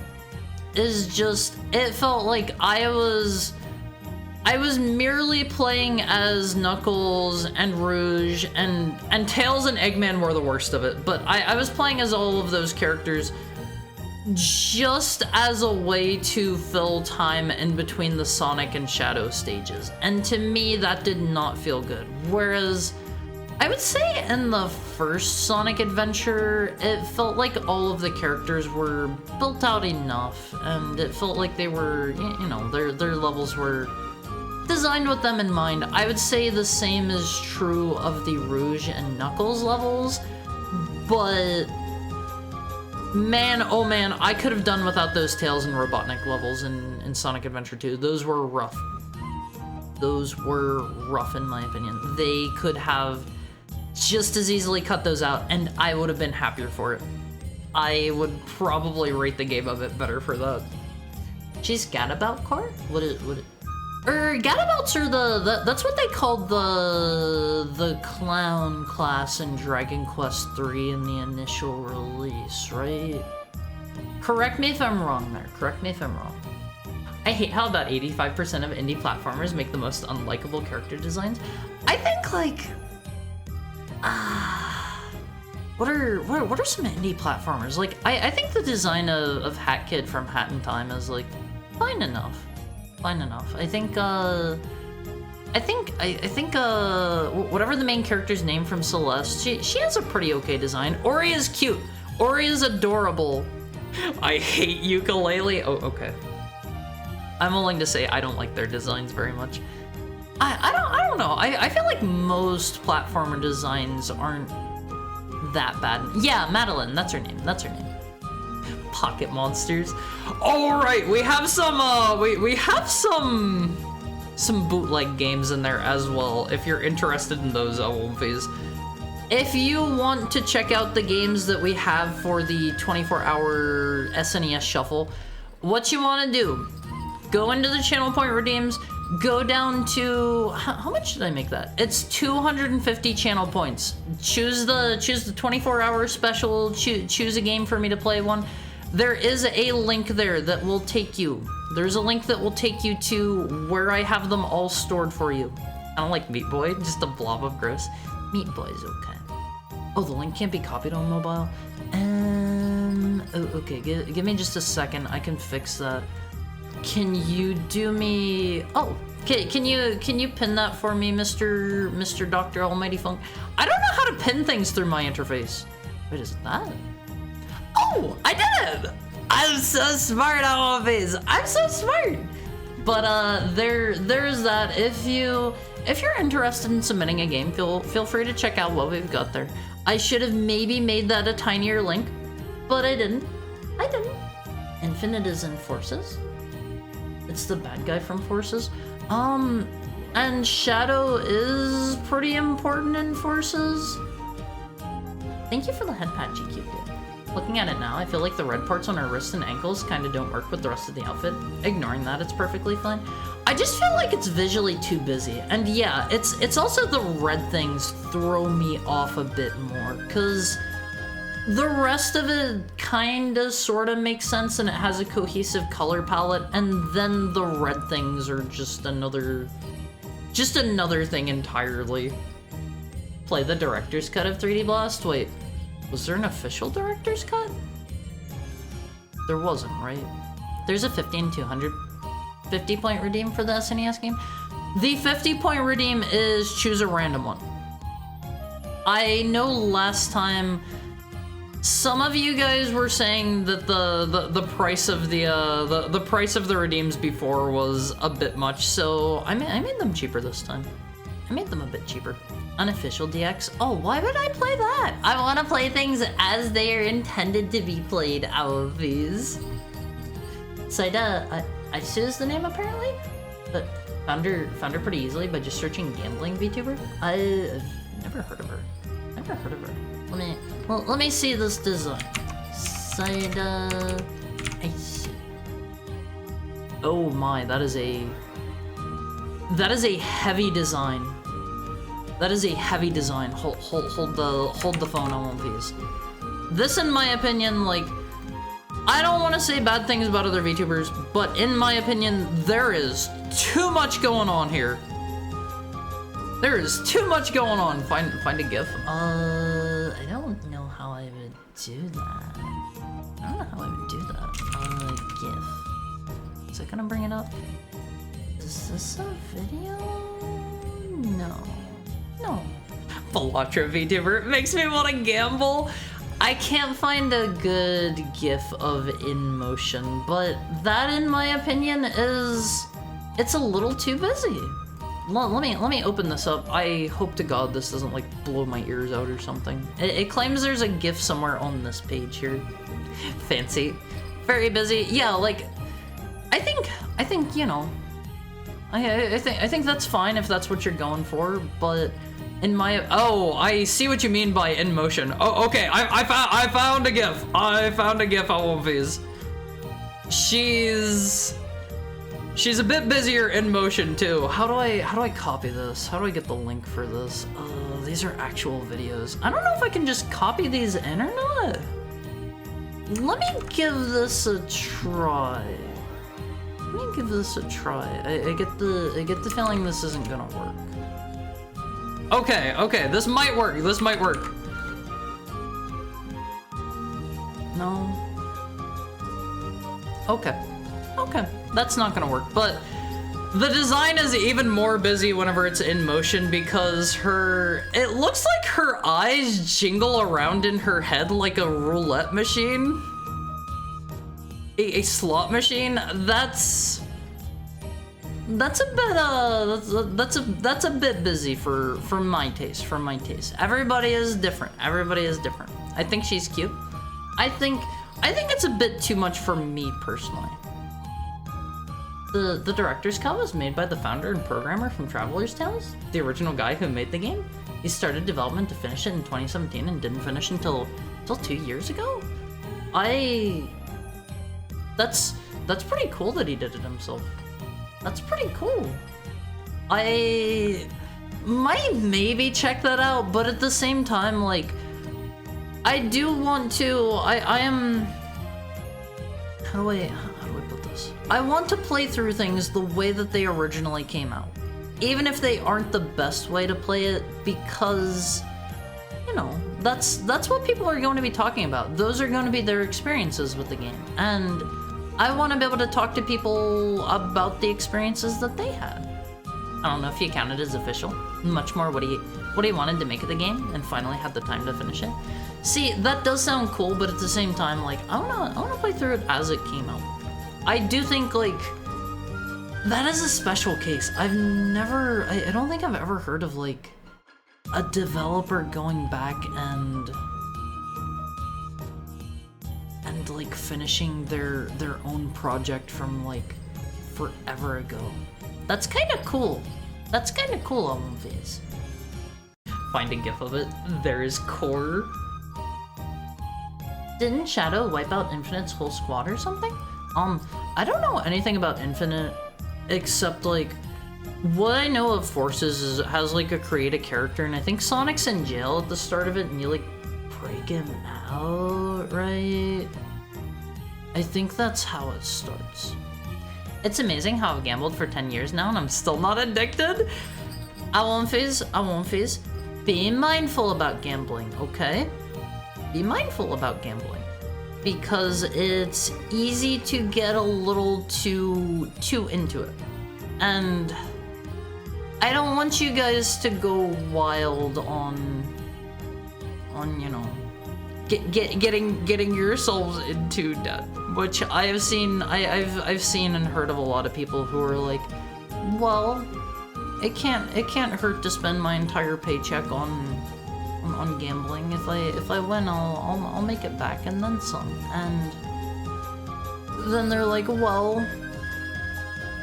is just, it felt like I was merely playing as Knuckles and Rouge, and Tails and Eggman were the worst of it, but I was playing as all of those characters just as a way to fill time in between the Sonic and Shadow stages, and to me that did not feel good. Whereas I would say in the first Sonic Adventure, it felt like all of the characters were built out enough, and it felt like they were, you know, their levels were designed with them in mind. I would say the same is true of the Rouge and Knuckles levels, but man, oh man, I could have done without those Tails and Robotnik levels in Sonic Adventure 2. Those were rough. Those were rough in my opinion. They could have just as easily cut those out, and I would have been happier for it. I would probably rate the game a bit better for that. She's Gadabout Core? Gadabouts are that's what they called the clown class in Dragon Quest III in the initial release, right? Correct me if I'm wrong there. Correct me if I'm wrong. I hate how about 85% of indie platformers make the most unlikable character designs. I think, like, What are some indie platformers? Like, I think the design of Hat Kid from Hat in Time is like fine enough. Fine enough. I think whatever the main character's name from Celeste, she has a pretty okay design. Ori is cute. Ori is adorable. I hate Yooka-Laylee. Oh, okay. I'm willing to say I don't like their designs very much. I don't know. I feel like most platformer designs aren't that bad. Yeah, Madeline, that's her name. That's her name. Pocket Monsters. All right, we have some we have some bootleg games in there as well. If you're interested in those, Wolfies. If you want to check out the games that we have for the 24-hour SNES Shuffle, what you want to do, go into the channel point redeems, go down to, how much did I make that? It's 250 channel points. Choose the 24-hour special, choose a game for me to play one. There is a link there that will take you. There's a link that will take you to where I have them all stored for you. I don't like Meat Boy, just a blob of gross. Meat Boy's okay. Oh, the link can't be copied on mobile? Oh, okay, give me just a second. I can fix that. Can you do me... Oh, okay, can you pin that for me, Mr. Dr. Almighty Funk? I don't know how to pin things through my interface. Wait, is it that? Oh, I did it! I'm so smart, Always. I'm so smart. But there's that. If you're interested in submitting a game, feel free to check out what we've got there. I should have maybe made that a tinier link, but I didn't. Infinite is in Forces. It's the bad guy from Forces. And Shadow is pretty important in Forces. Thank you for the head patch, GQ. Looking at it now, I feel like the red parts on her wrists and ankles kind of don't work with the rest of the outfit. Ignoring that, it's perfectly fine. I just feel like it's visually too busy. And yeah, it's also the red things throw me off a bit more, because the rest of it kinda sorta makes sense and it has a cohesive color palette, and then the red things are just another thing entirely. Play the director's cut of 3D Blast? Wait. Was there an official director's cut? There wasn't, right? There's a 50 and 200 50-point redeem for the SNES game. The 50-point redeem is choose a random one. I know last time some of you guys were saying that the price of the price of the redeems before was a bit much, so I made them cheaper this time. I made them a bit cheaper. Unofficial DX. Oh, why would I play that? I want to play things as they are intended to be played, Alvies. Saida, I choose the name apparently, but found her pretty easily by just searching gambling VTuber. I've never heard of her. Let me see this design. Saida, I see. Oh my, that is a heavy design. That is a heavy design. Hold the phone on, please. This, in my opinion, like, I don't want to say bad things about other VTubers, but in my opinion, there is too much going on here. There is too much going on. Find a GIF. I don't know how I would do that. GIF. Is that gonna bring it up? Is this a video? No. Falatra VTuber, it makes me want to gamble. I can't find a good GIF of InMotion, but that, in my opinion, it's a little too busy. Let me open this up. I hope to God this doesn't like blow my ears out or something. It claims there's a GIF somewhere on this page here. Fancy, very busy. Yeah, like I think you know. I think that's fine if that's what you're going for, but in my I see what you mean by InMotion. Oh, okay. I found a GIF. I found a GIF. Wolfies. She's a bit busier InMotion too. How do I copy this? How do I get the link for this? These are actual videos. I don't know if I can just copy these in or not. Let me give this a try. I get the feeling this isn't gonna work. Okay, okay, this might work. This might work. No. Okay. Okay, that's not gonna work, but the design is even more busy whenever it's in motion because it looks like her eyes jingle around in her head like a roulette machine. A slot machine. That's a bit that's a bit busy for my taste. Everybody is different. I think she's cute. I think it's a bit too much for me personally. The director's cut was made by the founder and programmer from Traveler's Tales, the original guy who made the game. He started development to finish it in 2017 and didn't finish until 2 years ago. That's pretty cool that he did it himself. That's pretty cool. I might maybe check that out, but at the same time, like, I do want to. I am. How do I put this? I want to play through things the way that they originally came out, even if they aren't the best way to play it, because, you know, that's what people are going to be talking about. Those are going to be their experiences with the game, and I want to be able to talk to people about the experiences that they had. I don't know if you count it as official. Much more what he wanted to make of the game and finally had the time to finish it. See, that does sound cool, but at the same time, like, I wanna play through it as it came out. I do think, like, that is a special case. I don't think I've ever heard of, like, a developer going back and like finishing their own project from like forever ago. That's kind of cool. Album Phase. Find a gif of it. There is Core. Didn't Shadow wipe out Infinite's whole squad or something? I don't know anything about Infinite except like what I know of Forces is it has like a create a character, and I think Sonic's in jail at the start of it and you like break him out, right? I think that's how it starts. It's amazing how I've gambled for 10 years now and I'm still not addicted. I won't phase. Be mindful about gambling, okay? Be mindful about gambling. Because it's easy to get a little too into it. And I don't want you guys to go wild on you know, getting yourselves into debt, which I have seen. I've seen and heard of a lot of people who are like, well, it can't hurt to spend my entire paycheck on gambling. If I win, I'll make it back and then some. And then they're like, well,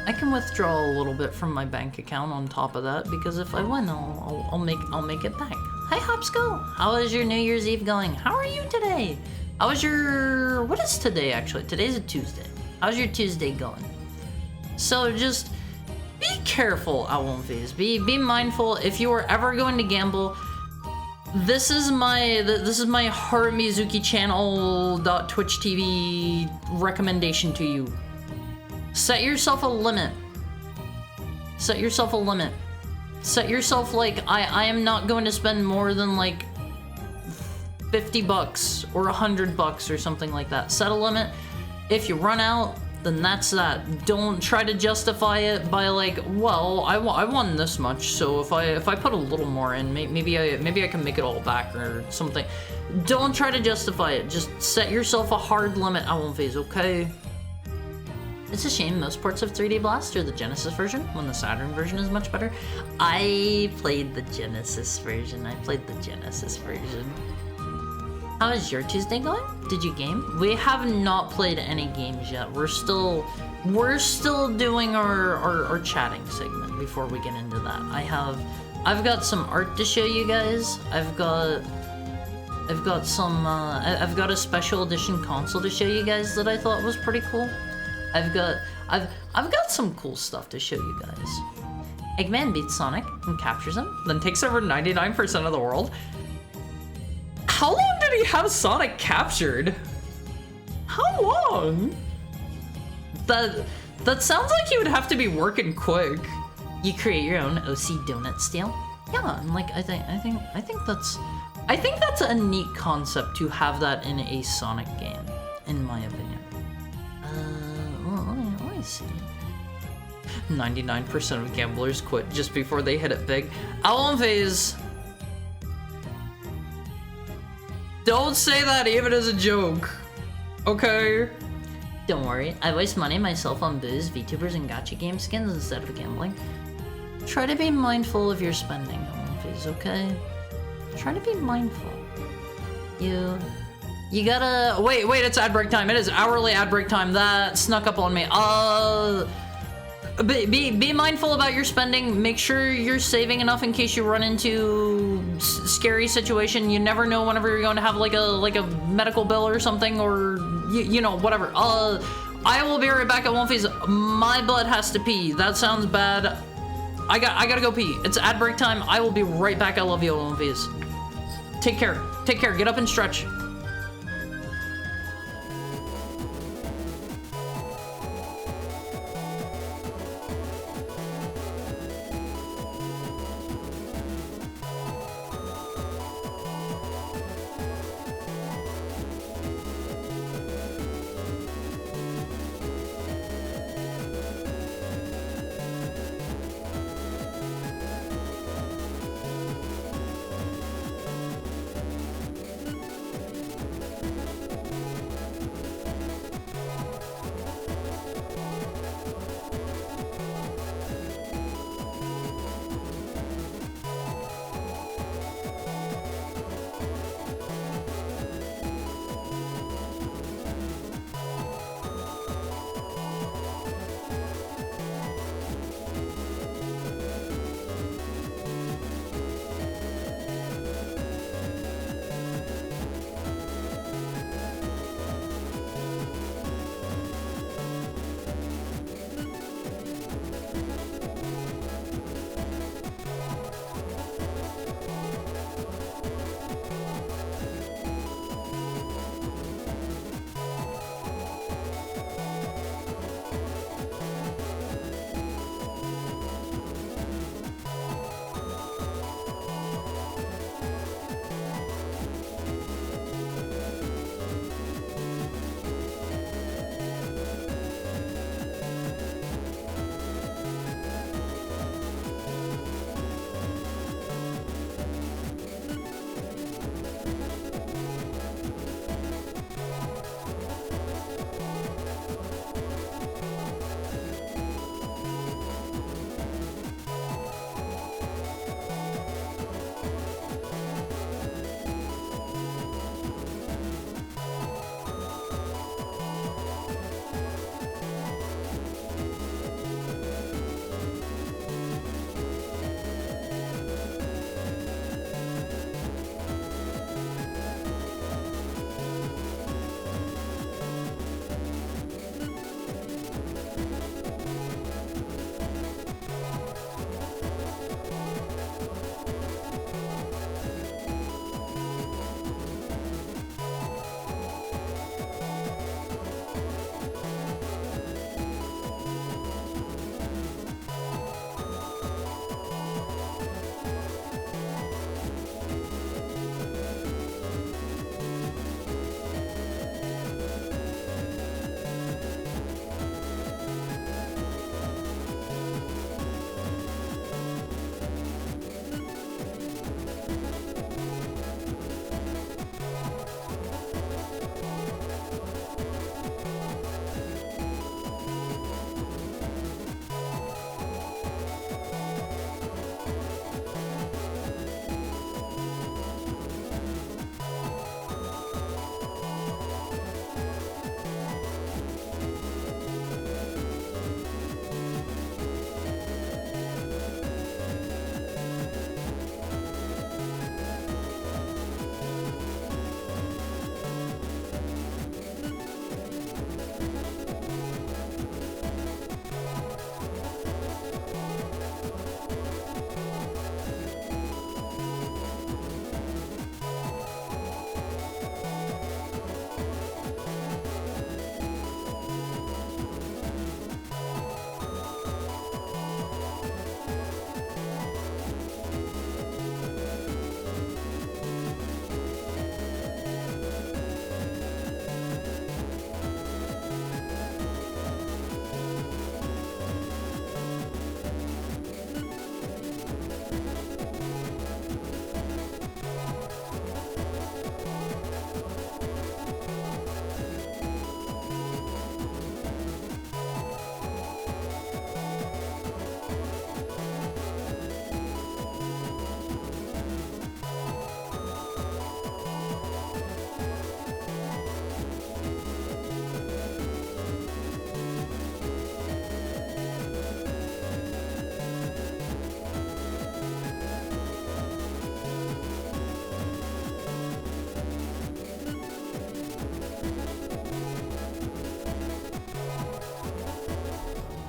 I can withdraw a little bit from my bank account on top of that because if I win, I'll make it back. Hi Hopsco, how is your New Year's Eve going? How are you today? How was your... What is today, actually? Today's a Tuesday. How's your Tuesday going? So just be careful, Owlin Phase. Be mindful. If you are ever going to gamble, this is my Haru Mizuki channel.twitch TV recommendation to you. Set yourself a limit. Set yourself a limit. Set yourself like, I am not going to spend more than like $50 or $100 or something like that. Set a limit. If you run out, then that's that. Don't try to justify it by like, well, I won this much, so if I put a little more in, maybe I can make it all back or something. Don't try to justify it. Just set yourself a hard limit, Owlin Phase, okay? It's a shame most ports of 3D Blast are the Genesis version, when the Saturn version is much better. I played the Genesis version. How is your Tuesday going? Did you game? We have not played any games yet. We're still doing our chatting segment before we get into that. I've got some art to show you guys. I've got a special edition console to show you guys that I thought was pretty cool. I've got some cool stuff to show you guys. Eggman beats Sonic and captures him, then takes over 99% of the world. How long did he have Sonic captured? How long? That sounds like he would have to be working quick. You create your own OC donut style. Yeah, and like I think that's a neat concept to have that in a Sonic game, in my opinion. Well, let me see. 99% of gamblers quit just before they hit it big. Album phase. Don't say that even as a joke. Okay? Don't worry, I waste money myself on booze, VTubers, and gacha game skins instead of gambling. Try to be mindful of your spending, Olympies, okay? Try to be mindful. You gotta... Wait, it's ad break time. It is hourly ad break time. That snuck up on me. Be mindful about your spending. Make sure you're saving enough in case you run into scary situation. You never know whenever you're going to have like a medical bill or something, or you know, whatever. I will be right back at Wolfies. My butt has to pee. That sounds bad. I gotta go pee. It's ad break time. I will be right back. I love you, Wolfies. Take care. Take care. Get up and stretch.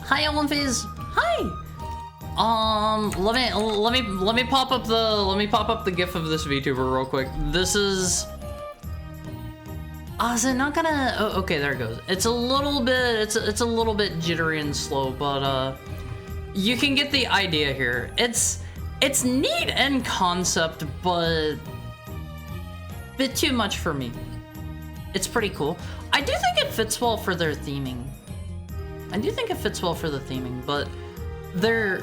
Hi, Olymphase. Hi. Let me pop up the GIF of this VTuber real quick. This is. Is it not gonna? Oh, okay, there it goes. It's a little bit. It's a little bit jittery and slow, but you can get the idea here. It's neat in concept, but bit too much for me. It's pretty cool. I do think it fits well for their theming. But their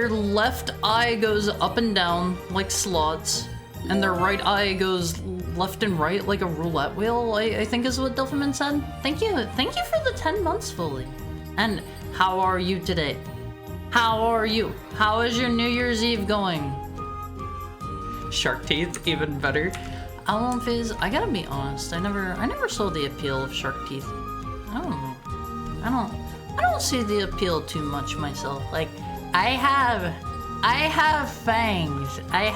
left eye goes up and down like slots, and their right eye goes left and right like a roulette wheel, I think is what Delphiman said. Thank you for the 10 months fully. And how are you today? How are you? How is your New Year's Eve going? Shark teeth, even better. Olymphase, I gotta be honest, I never saw the appeal of shark teeth. I don't know. I don't see the appeal too much myself. Like, I have fangs. I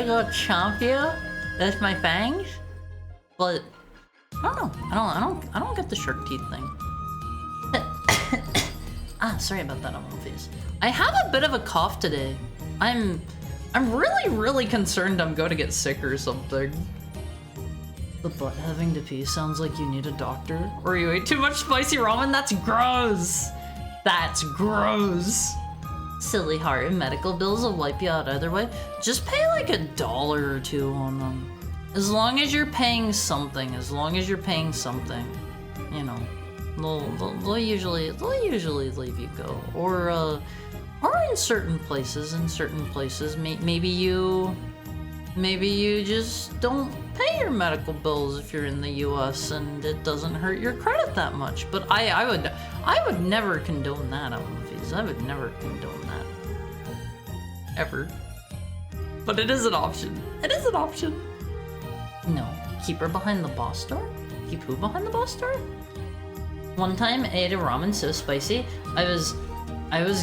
go chomp you with my fangs. But I don't know. I don't get the shark teeth thing. Sorry about that, Olymphase. I have a bit of a cough today. I'm really concerned I'm going to get sick or something. The butt having to pee sounds like you need a doctor. Or you ate too much spicy ramen? That's gross. That's gross. Silly heart, medical bills will wipe you out either way. Just pay like $1 or $2 on them. As long as you're paying something, you know, they'll usually leave you go. Or in certain places, maybe you just don't pay your medical bills if you're in the US and it doesn't hurt your credit that much. But I would never condone that, Olymphase. I would never condone that. Ever. But it is an option. No. Keep her behind the boss door? Keep who behind the boss door? One time I ate a ramen so spicy, I was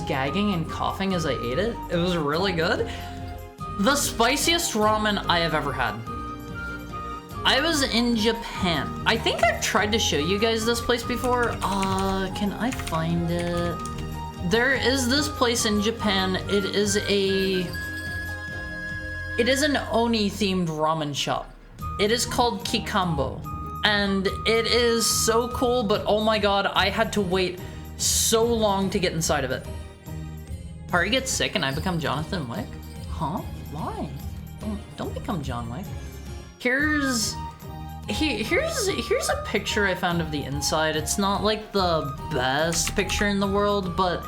gagging and coughing as I ate it. It was really good. The spiciest ramen I have ever had. I was in Japan. I think I've tried to show you guys this place before. Can I find it? There is this place in Japan. It is an Oni themed ramen shop. It is called Kikambo. And it is so cool, but oh my god, I had to wait so long to get inside of it. Hari gets sick and I become Jonathan Wick? Huh? Why? Don't become John Wick. Here's a picture I found of the inside. It's not like the best picture in the world, but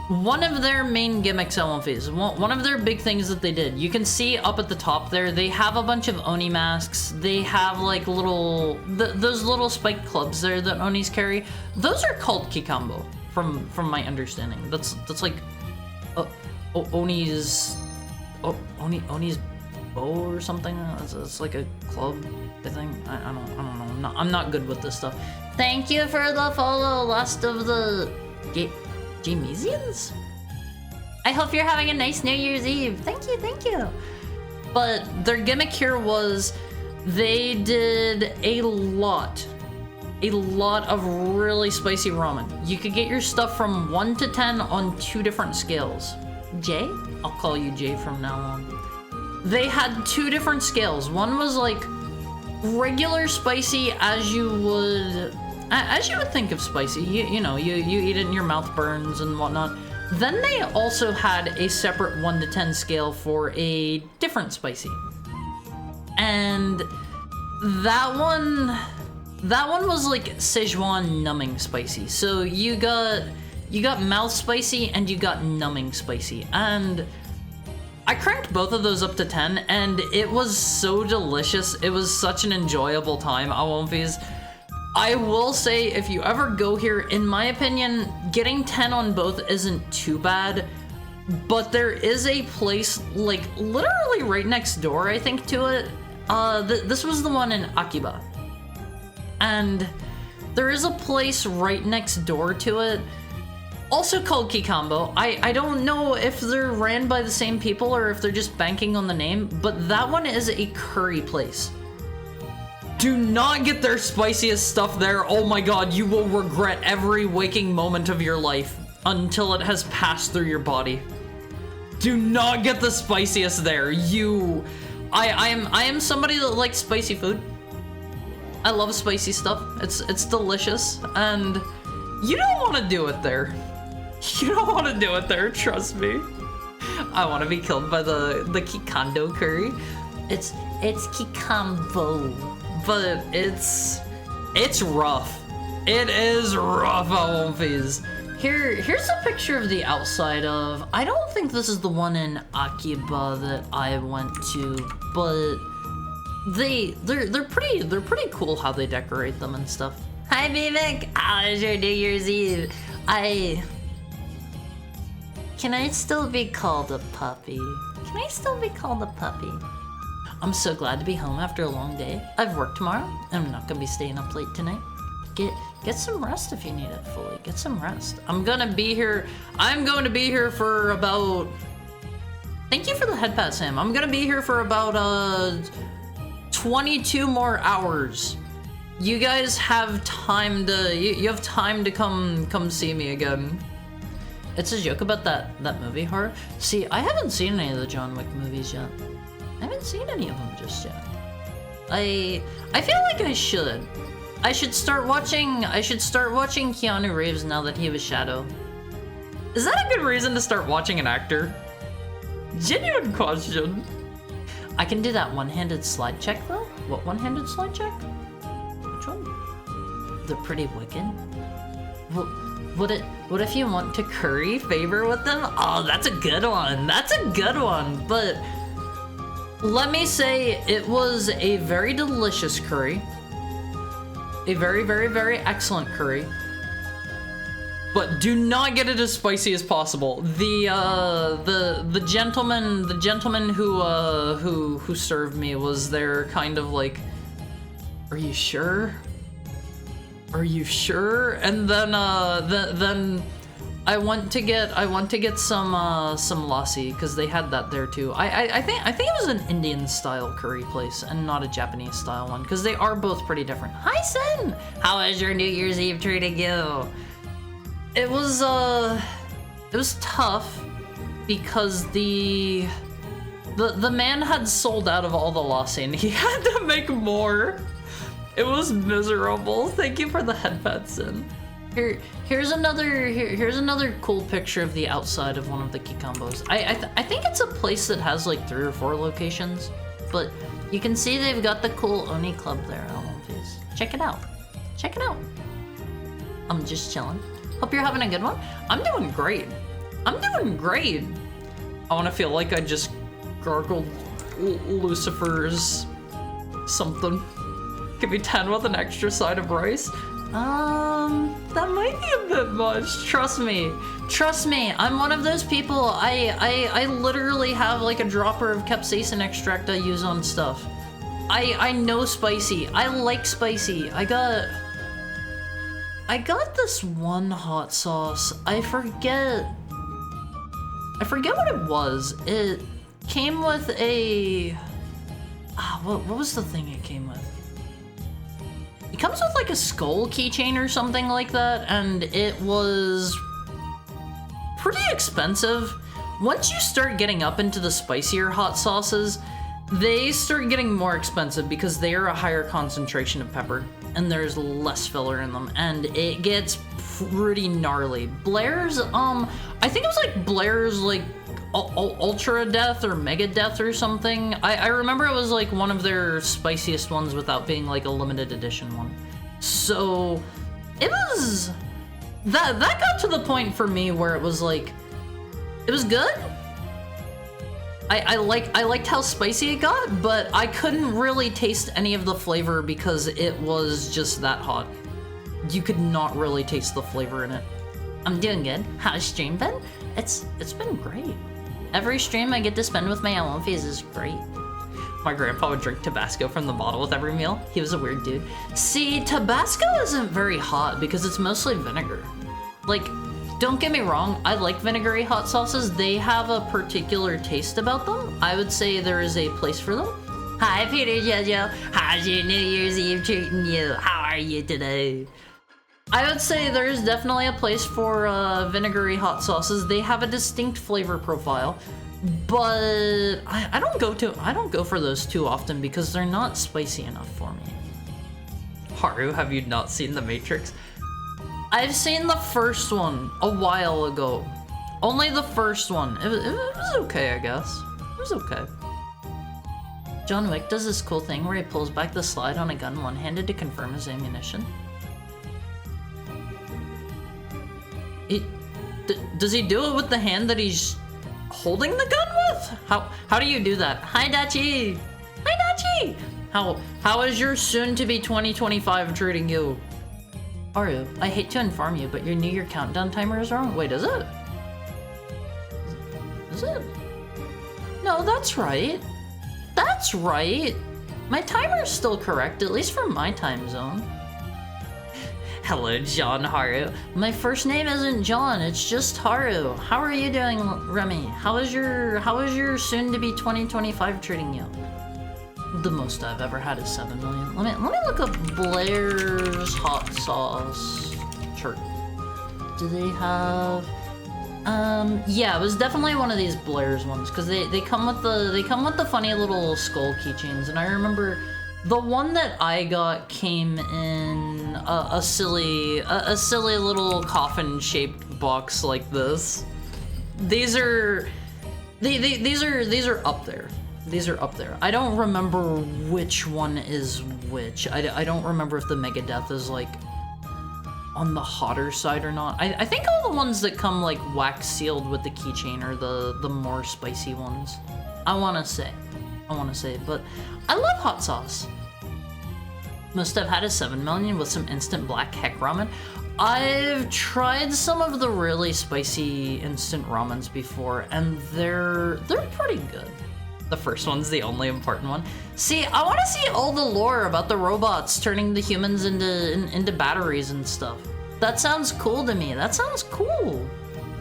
one of their main gimmicks, Olymphase, one of their big things that they did, you can see up at the top there, they have a bunch of Oni masks. They have like those little spiked clubs there that Onis carry. Those are called Kikambo, from my understanding. That's like Oni's bow or something. It's like a club, I think. I don't know. I'm not good with this stuff. Thank you for the follow, last of the Jamesians? I hope you're having a nice New Year's Eve. Thank you. But their gimmick here was they did a lot of really spicy ramen. You could get your stuff from 1 to 10 on 2 different scales. Jay? I'll call you Jay from now on. They had 2 different scales. One was like regular spicy as you would think of spicy. You know, you eat it and your mouth burns and whatnot. Then they also had a separate 1 to 10 scale for a different spicy. And that one was like Szechuan numbing spicy. So you got mouth spicy and you got numbing spicy. And I cranked both of those up to 10 and it was so delicious. It was such an enjoyable time, Olymphase. I will say, if you ever go here, in my opinion, getting 10 on both isn't too bad, but there is a place, like, literally right next door, I think, to it. This was the one in Akiba. And there is a place right next door to it, also called Kikambo. I don't know if they're ran by the same people or if they're just banking on the name, but that one is a curry place. Do not get their spiciest stuff there. Oh my god, you will regret every waking moment of your life until it has passed through your body. Do not get the spiciest there. I am somebody that likes spicy food. I love spicy stuff. It's delicious, and you don't want to do it there. You don't want to do it there, trust me. I want to be killed by the Kikando curry. It's Kikambo, but it's rough. It is rough, Alphys. Here's a picture of the outside of, I don't think this is the one in Akiba that I went to, but they're pretty cool how they decorate them and stuff. Hi Vivek, how was your New Year's Eve? Can I still be called a puppy? Can I still be called a puppy? I'm so glad to be home after a long day. I've work tomorrow, and I'm not gonna be staying up late tonight. Get some rest if you need it fully. Get some rest. I'm going to be here for about... Thank you for the head pat, Sam. I'm going to be here for about 22 more hours. You guys have time to... You have time to come see me again. It's a joke about that movie horror. See, I haven't seen any of the John Wick movies yet. I haven't seen any of them just yet. I feel like I should. I should start watching Keanu Reeves now that he was Shadow. Is that a good reason to start watching an actor? Genuine question. I can do that one-handed slide check though? What one-handed slide check? Which one? The Pretty Wicked? What if you want to curry favor with them? Oh, that's a good one. That's a good one. But let me say it was a very delicious curry. A very, very, very excellent curry. But do not get it as spicy as possible. The gentleman who served me was there kind of like, are you sure? Are you sure? And then I want to get some lassi because they had that there too. I think it was an Indian style curry place and not a Japanese style one because they are both pretty different. Hi Sen, how was your New Year's Eve treating you? It was tough because the man had sold out of all the lassi and he had to make more. It was miserable. Thank you for the headpad, Sen. Here's another cool picture of the outside of one of the Kikambos. I think it's a place that has like 3 or 4 locations, but you can see they've got the cool Oni Club there. Alphys. Check it out. Check it out. I'm just chilling. Hope you're having a good one. I'm doing great. I'm doing great. I want to feel like I just gargled Lucifer's something. Give me 10 with an extra side of rice. That might be a bit much. Trust me. Trust me. I'm one of those people. I literally have like a dropper of capsaicin extract I use on stuff. I know spicy. I like spicy. I got this one hot sauce. I forget what it was. It came with a... what was the thing it came with? It comes with like a skull keychain or something like that, and it was pretty expensive. Once you start getting up into the spicier hot sauces, they start getting more expensive because they are a higher concentration of pepper and there's less filler in them, and it gets pretty gnarly. Blair's, I think it was like Blair's like Ultra Death or Mega Death or something. I remember it was like one of their spiciest ones without being like a limited edition one. So it was, that got to the point for me where it was like, it was good. I liked how spicy it got, but I couldn't really taste any of the flavor because it was just that hot. You could not really taste the flavor in it. I'm doing good. How's stream been? It's been great. Every stream I get to spend with my Alphys is great. My grandpa would drink Tabasco from the bottle with every meal. He was a weird dude. See, Tabasco isn't very hot because it's mostly vinegar. Like, don't get me wrong, I like vinegary hot sauces. They have a particular taste about them. I would say there is a place for them. Hi, Peter Jojo. How's your New Year's Eve treating you? How are you today? I would say there's definitely a place for vinegary hot sauces. They have a distinct flavor profile, but I don't go for those too often because they're not spicy enough for me. Haru, have you not seen The Matrix? I've seen the first one a while ago. Only the first one. It was okay, I guess. It was okay. John Wick does this cool thing where he pulls back the slide on a gun one-handed to confirm his ammunition. Does he do it with the hand that he's holding the gun with? How do you do that? Hi, Dachi! Hi, Dachi! How is your soon-to-be 2025 treating you? Haru, I hate to inform you, but your New Year countdown timer is wrong. Wait, is it? Is it? No, that's right. That's right. My timer is still correct, at least for my time zone. Hello, John Haru. My first name isn't John, it's just Haru. How are you doing, Remy? How is your soon-to-be 2025 treating you? The most I've ever had is 7 million. Let me look up Blair's hot sauce chart. Do they have? Yeah, it was definitely one of these Blair's ones because they come with the funny little skull keychains, and I remember the one that I got came in a silly little coffin-shaped box like this. These are up there. These are up there. I don't remember which one is which. I don't remember if the Megadeth is like on the hotter side or not. I think all the ones that come like wax sealed with the keychain are the more spicy ones. I wanna say, but I love hot sauce. Must have had a 7 million with some instant black heck ramen. I've tried some of the really spicy instant ramens before, and they're pretty good. The first one's the only important one. See, I want to see all the lore about the robots turning the humans into batteries and stuff. That sounds cool to me. That sounds cool.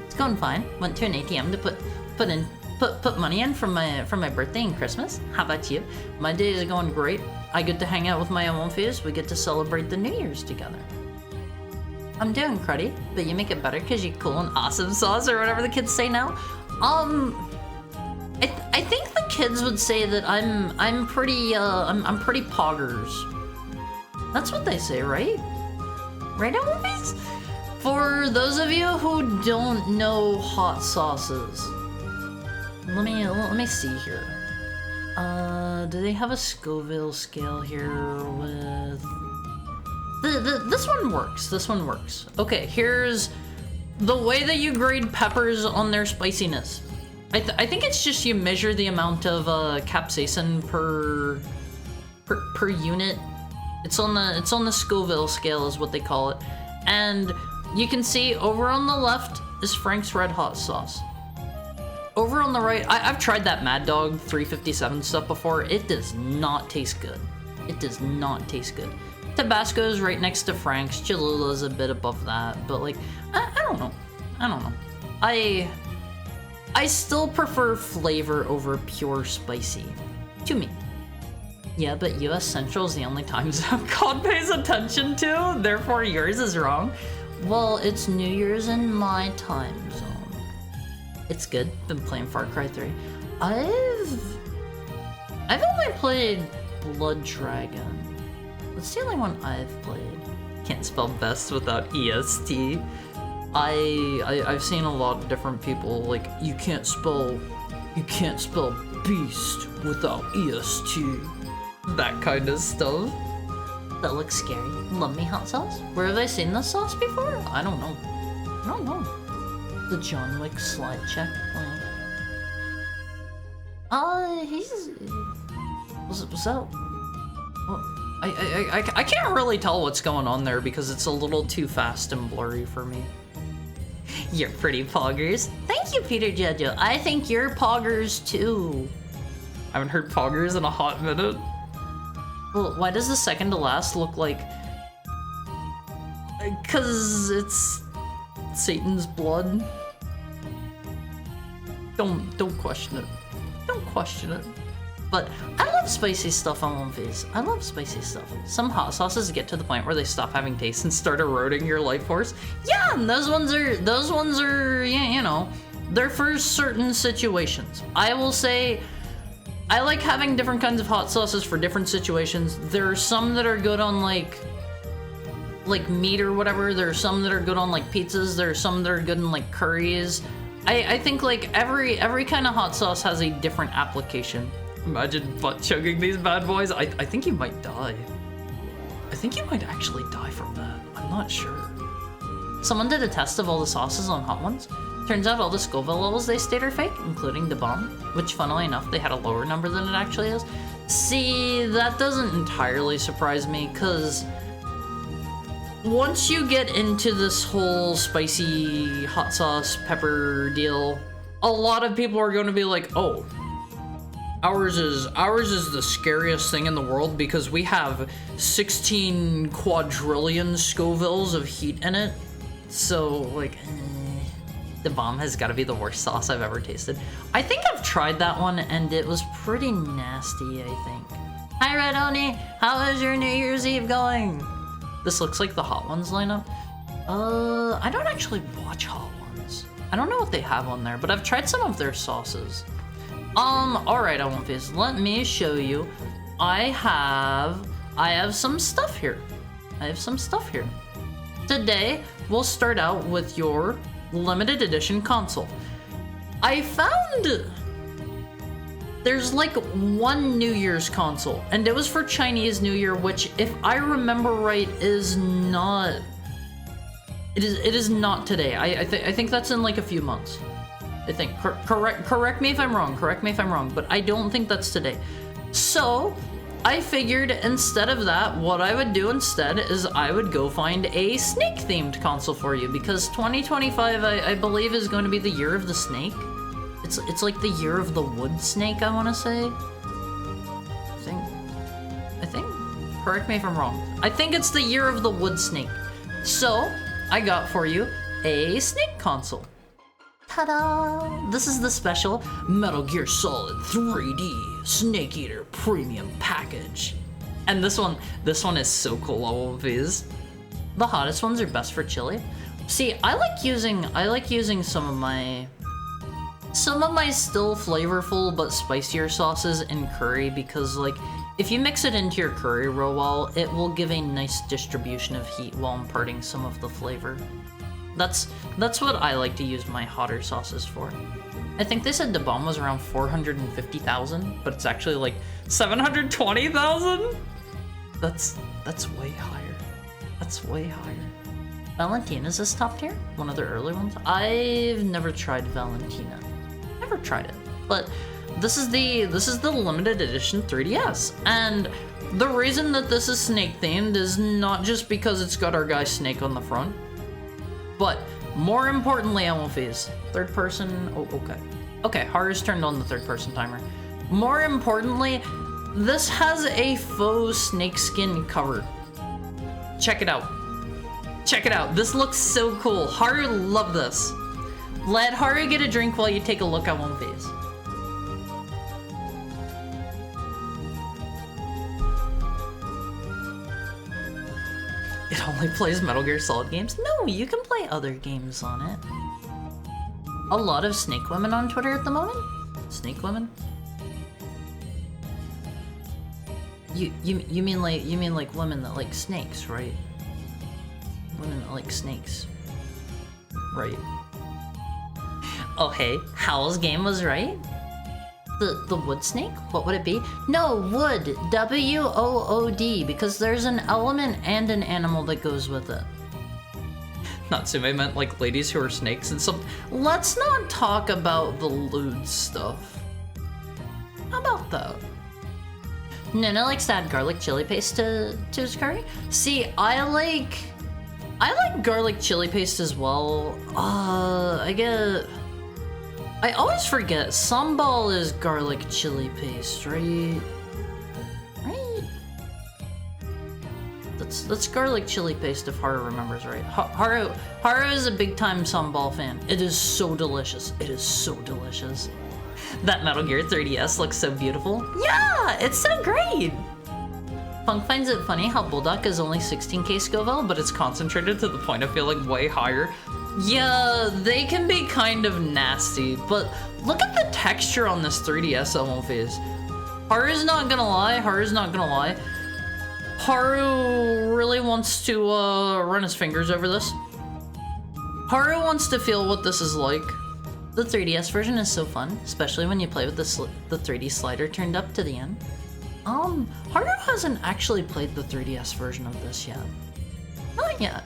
It's going fine. Went to an ATM to put money in for my birthday and Christmas. How about you? My day is going great. I get to hang out with my Omofis. We get to celebrate the New Year's together. I'm doing cruddy, but you make it better because you cool and awesome sauce or whatever the kids say now. I think the kids would say that I'm pretty poggers. That's what they say, right? Right, Omofis? For those of you who don't know hot sauces, let me see here. Do they have a Scoville scale here with... This one works. This one works. Okay, here's the way that you grade peppers on their spiciness. I think it's just you measure the amount of capsaicin per unit. It's on the Scoville scale is what they call it. And you can see over on the left is Frank's Red Hot Sauce. Over on the right, I've tried that Mad Dog 357 stuff before. It does not taste good. It does not taste good. Tabasco is right next to Frank's. Cholula's a bit above that, but like, I don't know. I don't know. I still prefer flavor over pure spicy. To me. Yeah, but US Central is the only time zone God pays attention to, therefore yours is wrong. Well, it's New Year's in my time zone. It's good. Been playing Far Cry 3. I've only played Blood Dragon. That's the only one I've played. Can't spell best without EST. I've seen a lot of different people like you can't spell beast without EST. That kind of stuff. That looks scary. Love me hot sauce. Where have I seen this sauce before? I don't know. I don't know. The John Wick slide check. What's up? Well, I can't really tell what's going on there because it's a little too fast and blurry for me. You're pretty poggers. Thank you, Peter Jojo. I think you're poggers too. I haven't heard poggers in a hot minute. Well, why does the second to last look like... Cause it's Satan's blood. Don't question it. Don't question it. But I love spicy stuff on One Piece. I love spicy stuff. Some hot sauces get to the point where they stop having taste and start eroding your life force. Yeah, and those ones are, yeah, you know, they're for certain situations. I will say, I like having different kinds of hot sauces for different situations. There are some that are good on like meat or whatever. There are some that are good on like pizzas. There are some that are good in like curries. I think like every kind of hot sauce has a different application. Imagine butt chugging these bad boys. I think you might die. I think you might actually die from that. I'm not sure. Someone did a test of all the sauces on Hot Ones. Turns out all the Scoville levels they state are fake, including the bomb, which funnily enough, they had a lower number than it actually is. See, that doesn't entirely surprise me, because once you get into this whole spicy hot sauce pepper deal, a lot of people are going to be like, oh, ours is the scariest thing in the world because we have 16 quadrillion Scovilles of heat in it. So, like, the bomb has got to be the worst sauce I've ever tasted. I think I've tried that one, and it was pretty nasty, I think. Hi, Red Oni! How is your New Year's Eve going? This looks like the Hot Ones lineup. I don't actually watch Hot Ones. I don't know what they have on there, but I've tried some of their sauces. Alright, One Piece, let me show you. I have some stuff here. Today, we'll start out with your limited edition console. I found there's like one New Year's console, and it was for Chinese New Year, which, if I remember right, is not. It is not today. I think that's in like a few months. I think. Correct me if I'm wrong. But I don't think that's today. So I figured instead of that, what I would do instead is I would go find a snake-themed console for you, because 2025, I believe, is going to be the year of the snake. It's like the year of the wood snake, I want to say. I think. Correct me if I'm wrong. I think it's the year of the wood snake. So I got for you a snake console. Ta-da! This is the special Metal Gear Solid 3D Snake Eater Premium Package. And this one is so cool, all of these. The hottest ones are best for chili. See, I like using some of my still flavorful but spicier sauces in curry, because like if you mix it into your curry real well, it will give a nice distribution of heat while imparting some of the flavor. That's what I like to use my hotter sauces for. I think they said the bomb was around 450,000, but it's actually like 720,000. That's way higher. That's way higher. Valentina's is top tier, one of the early ones. I've never tried Valentina. Never tried it, but this is the limited edition 3DS, and the reason that this is snake themed is not just because it's got our guy Snake on the front. But more importantly, Elmophase, third person. Oh, okay. Haru's turned on the third person timer. More importantly, this has a faux snakeskin cover. Check it out. This looks so cool. Haru loved this. Let Haru get a drink while you take a look at Elmophase. It only plays Metal Gear Solid games? No, you can play other games on it. A lot of snake women on Twitter at the moment? Snake women? You mean like women that like snakes, right? Women that like snakes. Right. Oh hey, Howl's game was right? The wood snake? What would it be? No, wood. W-O-O-D, because there's an element and an animal that goes with it. Natsume meant like ladies who are snakes and some. Let's not talk about the lewd stuff. How about that? Nana likes to add garlic chili paste to his curry. See, I like garlic chili paste as well. I always forget, sambal is garlic chili paste, right? Right? That's garlic chili paste if Haru remembers right. Haru is a big time sambal fan. It is so delicious. That Metal Gear 3DS looks so beautiful. Yeah, it's so great. Funk finds it funny how Bulldog is only 16k Scoville, but it's concentrated to the point of feeling way higher. Yeah, they can be kind of nasty, but look at the texture on this 3DS Elmo phase. Haru's not gonna lie, Haru really wants to run his fingers over this. Haru wants to feel what this is like. The 3DS version is so fun, especially when you play with the 3D slider turned up to the end. Haru hasn't actually played the 3DS version of this yet. Not yet.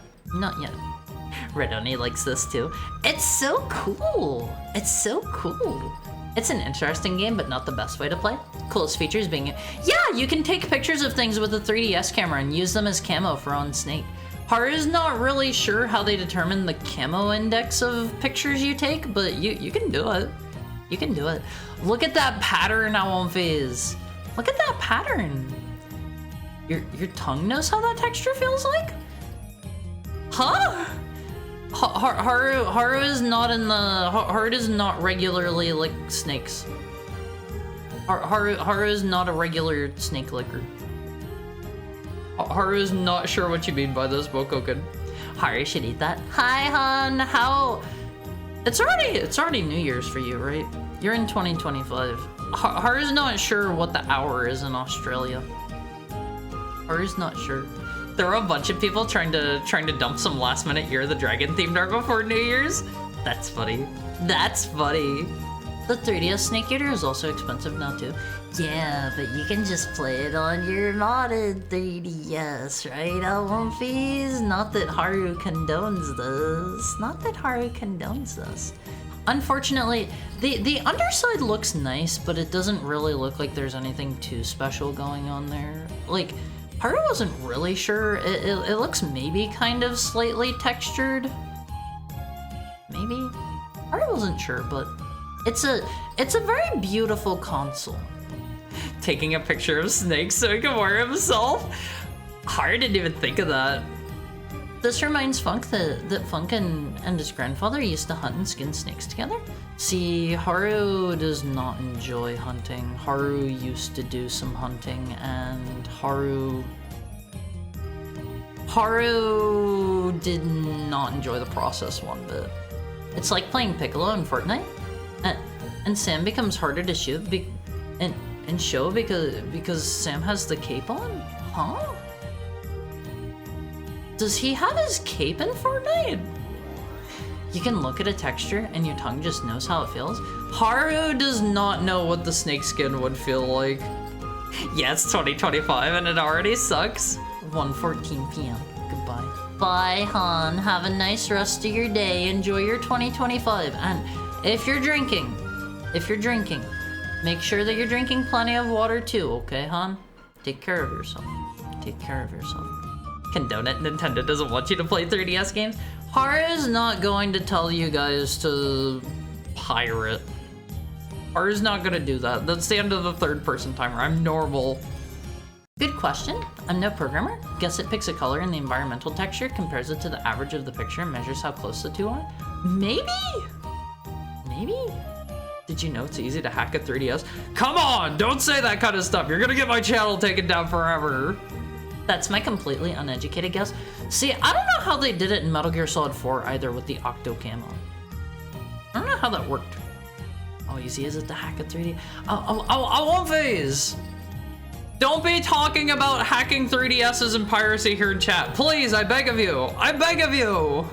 Redoni likes this too. It's so cool. It's an interesting game, but not the best way to play. Coolest features being, yeah, you can take pictures of things with a 3DS camera and use them as camo for on Snake. Haru's not really sure how they determine the camo index of pictures you take, but you can do it. You can do it. Look at that pattern now on phase. Look at that pattern. Your tongue knows how that texture feels like? Huh? Haru is not in the... Haru is not regularly like snakes. Haru is not a regular snake licker. Haru is not sure what you mean by this, Bokoken. Haru should eat that. Hi, hon. How... It's already New Year's for you, right? You're in 2025. Haru's not sure what the hour is in Australia. Haru's not sure. There were a bunch of people trying to dump some last minute Year of the Dragon themed art before New Year's. That's funny. That's funny. The 3DS Snake Eater is also expensive now too. Yeah, but you can just play it on your modded 3DS, right, Elmophies? Not that Haru condones this. Unfortunately, the underside looks nice, but it doesn't really look like there's anything too special going on there. Like, Haru wasn't really sure. It looks maybe kind of slightly textured. Maybe? Haru wasn't sure, but it's a very beautiful console. Taking a picture of Snake so he can wear himself? Haru didn't even think of that. This reminds Funk that Funk and his grandfather used to hunt and skin snakes together. See, Haru does not enjoy hunting. Haru used to do some hunting, and Haru did not enjoy the process one bit. It's like playing Piccolo in Fortnite, and Sam becomes harder to shoot and show because Sam has the cape on? Huh? Does he have his cape in Fortnite? You can look at a texture and your tongue just knows how it feels. Haru does not know what the snake skin would feel like. Yeah, it's 2025 and it already sucks. 1:14 p.m. Goodbye. Bye, hon. Have a nice rest of your day. Enjoy your 2025. And if you're drinking, make sure that you're drinking plenty of water too, okay, hon? Take care of yourself. Condone it. Nintendo doesn't want you to play 3DS games. Haru is not going to tell you guys to pirate. Haru's not gonna do that. That's the end of the third person timer. I'm normal. Good question. I'm no programmer. Guess it picks a color in the environmental texture, compares it to the average of the picture, and measures how close the two are? Maybe? Did you know it's easy to hack a 3DS? Come on, don't say that kind of stuff. You're gonna get my channel taken down forever. That's my completely uneducated guess. See, I don't know how they did it in Metal Gear Solid 4 either with the Octo Camo. I don't know how that worked. How easy is it to hack a 3D? I want phase! Don't be talking about hacking 3DSs and piracy here in chat. Please, I beg of you.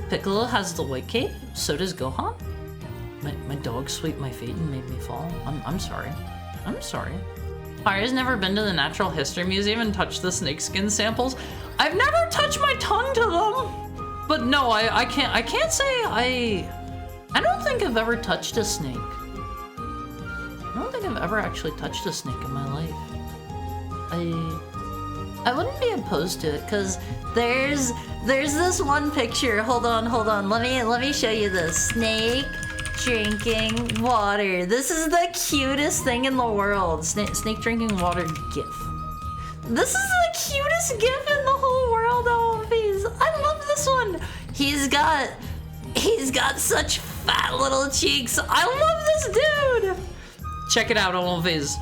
Piccolo has the white cape, so does Gohan. My dog swept my feet and made me fall. I'm sorry. Haru's never been to the Natural History Museum and touched the snakeskin samples. I've never touched my tongue to them. But no, I can't say I don't think I've ever touched a snake. I don't think I've ever actually touched a snake in my life. I wouldn't be opposed to it, cause there's this one picture. Hold on. Let me show you this. Snake drinking water. This is the cutest thing in the world. Snake drinking water gif. This is the cutest gif in the whole world, OMVs. I love this one. He's got such fat little cheeks. I love this dude. Check it out, Olvies.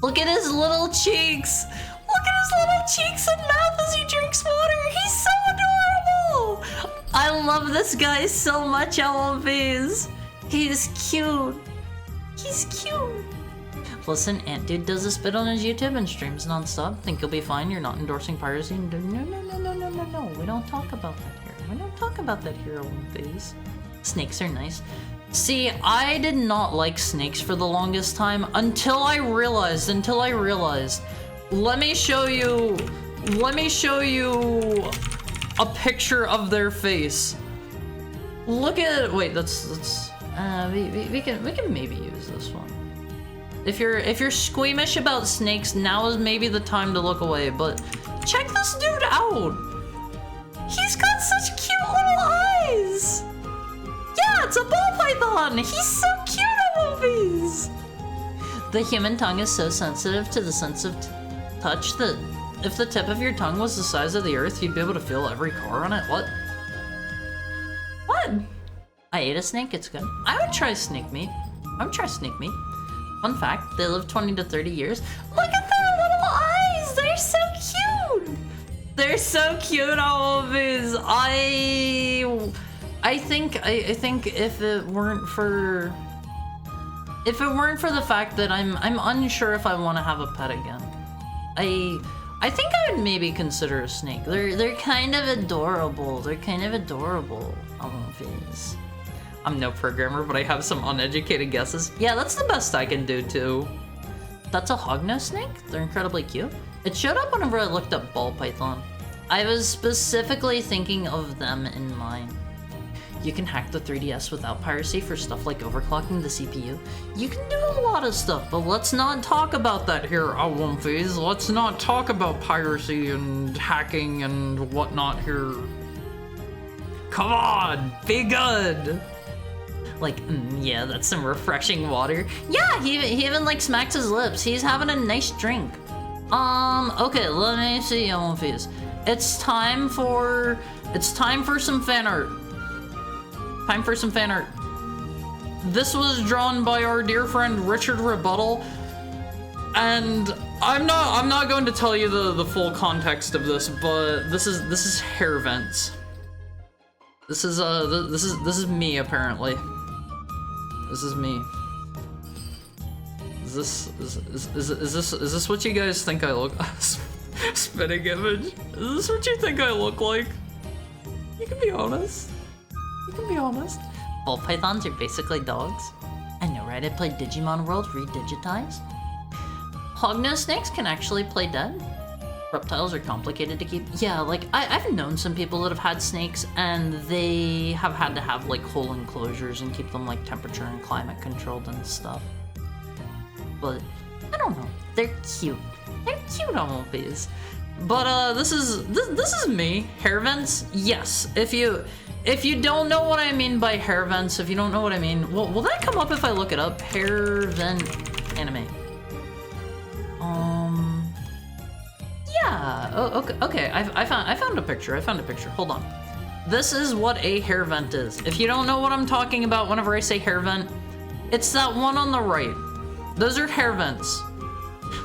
Look at his little cheeks. Look at his little cheeks and mouth as he drinks water. He's so adorable. I love this guy so much, Olvies. He's cute. He's cute. Listen, Ant Dude does a spit on his YouTube and streams nonstop. Think you'll be fine? You're not endorsing piracy? No. We don't talk about that here. We don't talk about that here, Olvies. Snakes are nice. See, I did not like snakes for the longest time until I realized. Let me show you a picture of their face. Look at, wait, that's we can maybe use this one. If you're squeamish about snakes, now is maybe the time to look away, but check this dude out. He's got such cute little eyes. Yeah, it's a ball python. He's so cute, Olvies. The human tongue is so sensitive to the sense of touch that if the tip of your tongue was the size of the earth, you'd be able to feel every car on it. What? What? I ate a snake, it's good. I would try snake meat. Fun fact, they live 20 to 30 years. Look at their little eyes! They're so cute! They're so cute, Olvies. I think if it weren't for the fact that I'm unsure if I want to have a pet again. I think I would maybe consider a snake. They're kind of adorable. Olvies. I'm no programmer, but I have some uneducated guesses. Yeah, that's the best I can do too. That's a hognose snake? They're incredibly cute. It showed up whenever I looked up ball python. I was specifically thinking of them in mind. You can hack the 3DS without piracy for stuff like overclocking the CPU. You can do a lot of stuff, but let's not talk about that here, Olvies. Let's not talk about piracy and hacking and whatnot here. Come on, be good. Like, yeah, that's some refreshing water. Yeah, he even like smacks his lips. He's having a nice drink. Okay, let me see, Olvies. It's time for some fan art. This was drawn by our dear friend Richard Rebuttal, and I'm not going to tell you the full context of this, but this is hair vents. This is me apparently. This is me. Is this what you guys think I look? Spitting image. Is this what you think I look like? You can be honest. Ball pythons are basically dogs. I know, right? I played Digimon World Redigitized. Hognose snakes can actually play dead. Reptiles are complicated to keep. Yeah, like I've known some people that have had snakes and they have had to have like whole enclosures and keep them like temperature and climate controlled and stuff. But I don't know. They're cute. Olvies. But this is me. Hair vents? Yes. If you don't know what I mean by hair vents, if you don't know what I mean, will that come up if I look it up? Hair vent anime. Yeah. Oh, okay. I found a picture. Hold on. This is what a hair vent is. If you don't know what I'm talking about whenever I say hair vent, it's that one on the right. Those are hair vents.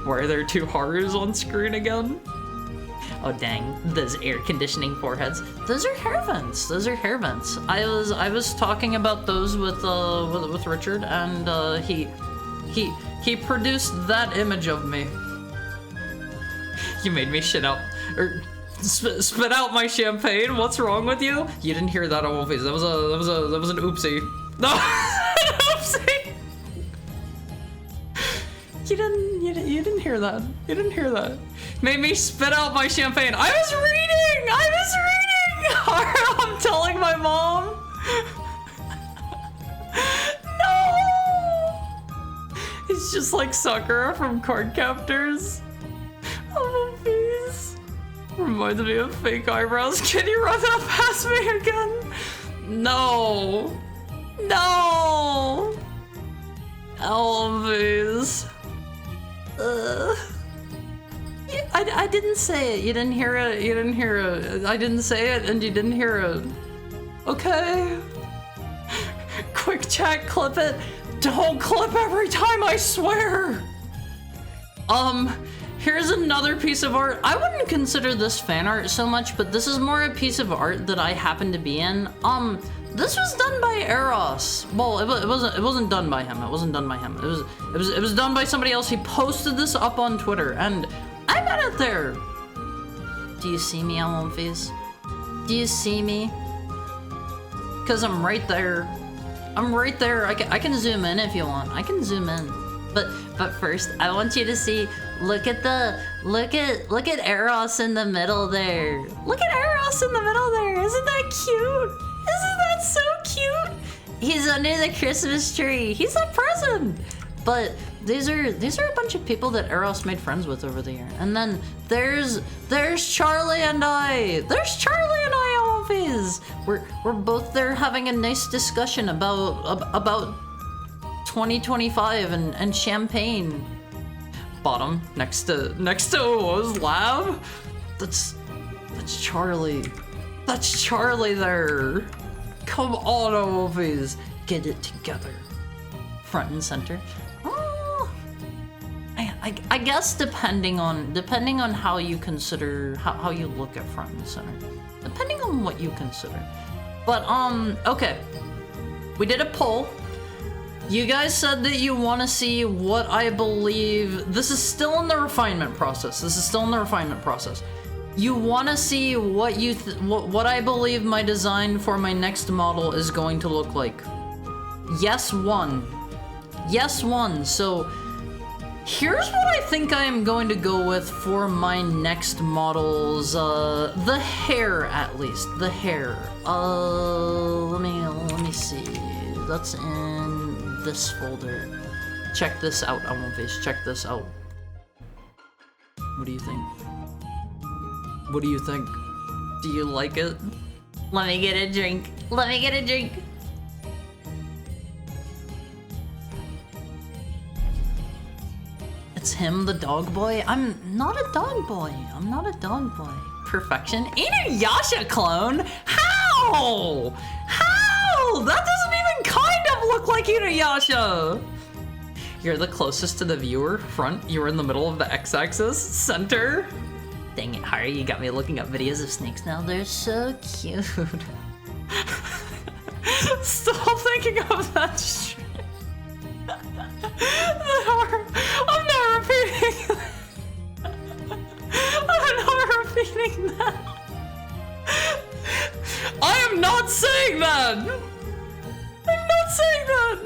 Why are there two horrors on screen again? Oh dang, those air conditioning foreheads. Those are hair vents. I was talking about those with Richard, and he produced that image of me. You made me shit out or spit out my champagne. What's wrong with you? You didn't hear that, Olvies. That was an oopsie. No, oopsie. You didn't hear that. Made me spit out my champagne. I was reading. I'm telling my mom. No. It's just like Sakura from Card Captors. Oh, please. Reminds me of fake eyebrows. Can you run that past me again? No. Elvis. I didn't say it. You didn't hear it. I didn't say it, and you didn't hear it. Okay. chat, clip it. Don't clip every time, I swear. Here's another piece of art. I wouldn't consider this fan art so much, but this is more a piece of art that I happen to be in. This was done by Eros. Well, it wasn't done by him. It wasn't done by him. It was done by somebody else. He posted this up on Twitter, and I'm at it there. Do you see me, Almonfees? Do you see me? Cause I'm right there. I'm right there. I can zoom in if you want. I can zoom in. But first, I want you to see. Look at Eros in the middle there. Look at Eros in the middle there. Isn't that cute? Isn't that so cute? He's under the Christmas tree. He's a present. But these are a bunch of people that Eros made friends with over the year. And then there's Charlie and I. There's Charlie and I, Almonfees. We're both there having a nice discussion about 2025 and champagne. Bottom next to O's lab. That's Charlie. That's Charlie there. Come on, Almonfees. Get it together. Front and center. Oh, I guess depending on how you consider how you look at front and center. Depending on what you consider. But okay. We did a poll. You guys said that you want to see what I believe. This is still in the refinement process. You want to see what what I believe my design for my next model is going to look like. Yes, one. Yes, one. So here's what I think I am going to go with for my next models. The hair, at least. The hair. Let me see. That's in this folder. Check this out, Almonfees. Check this out. What do you think? What do you think? Do you like it? Let me get a drink. Let me get a drink. It's him, the dog boy? I'm not a dog boy. I'm not a dog boy. Perfection. Inuyasha clone? How? How? That doesn't even kind of look like Inuyasha. You're the closest to the viewer. Front, you're in the middle of the x-axis. Center. Dang it, Hari, you got me looking up videos of snakes now. They're so cute. Still thinking of that shit. I'm not repeating that. I'm not repeating that. I am not saying that. I'm not saying that.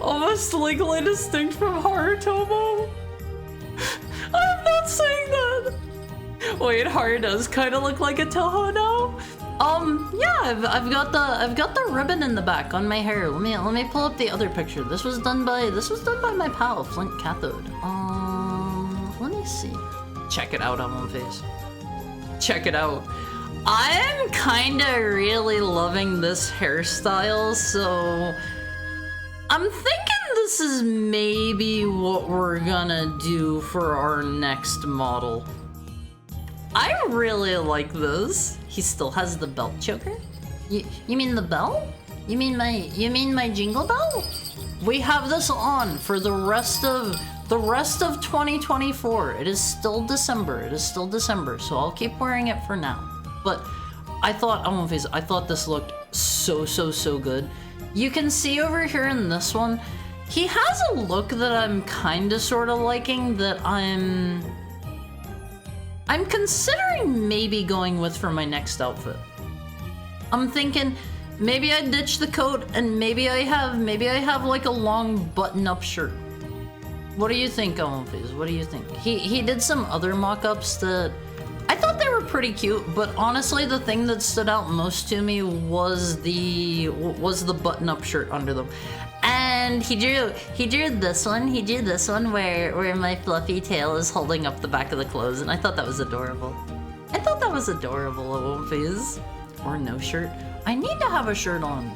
Almost legally distinct from Harutomo. I'm not saying that. Wait, Haru does kind of look like a Toho now. Yeah, I've got the ribbon in the back on my hair. Let me pull up the other picture. This was done by my pal Flint Cathode. Let me see. Check it out, Almonfees. Check it out. I'm kinda really loving this hairstyle, so I'm thinking this is maybe what we're gonna do for our next model. I really like this. He still has the belt choker? You mean the bell? You mean my jingle bell? We have this on for the rest of 2024. It is still December. So I'll keep wearing it for now. But I thought this looked so good. You can see over here in this one, he has a look that I'm kinda sorta liking, that I'm considering maybe going with for my next outfit. I'm thinking maybe I ditch the coat and maybe I have like a long button-up shirt. What do you think, Almonfees? What do you think? He did some other mock-ups that I thought they were pretty cute, but honestly the thing that stood out most to me was the button-up shirt under them. And he drew this one. He drew this one where my fluffy tail is holding up the back of the clothes, and I thought that was adorable. Almonfees. Or no shirt. I need to have a shirt on.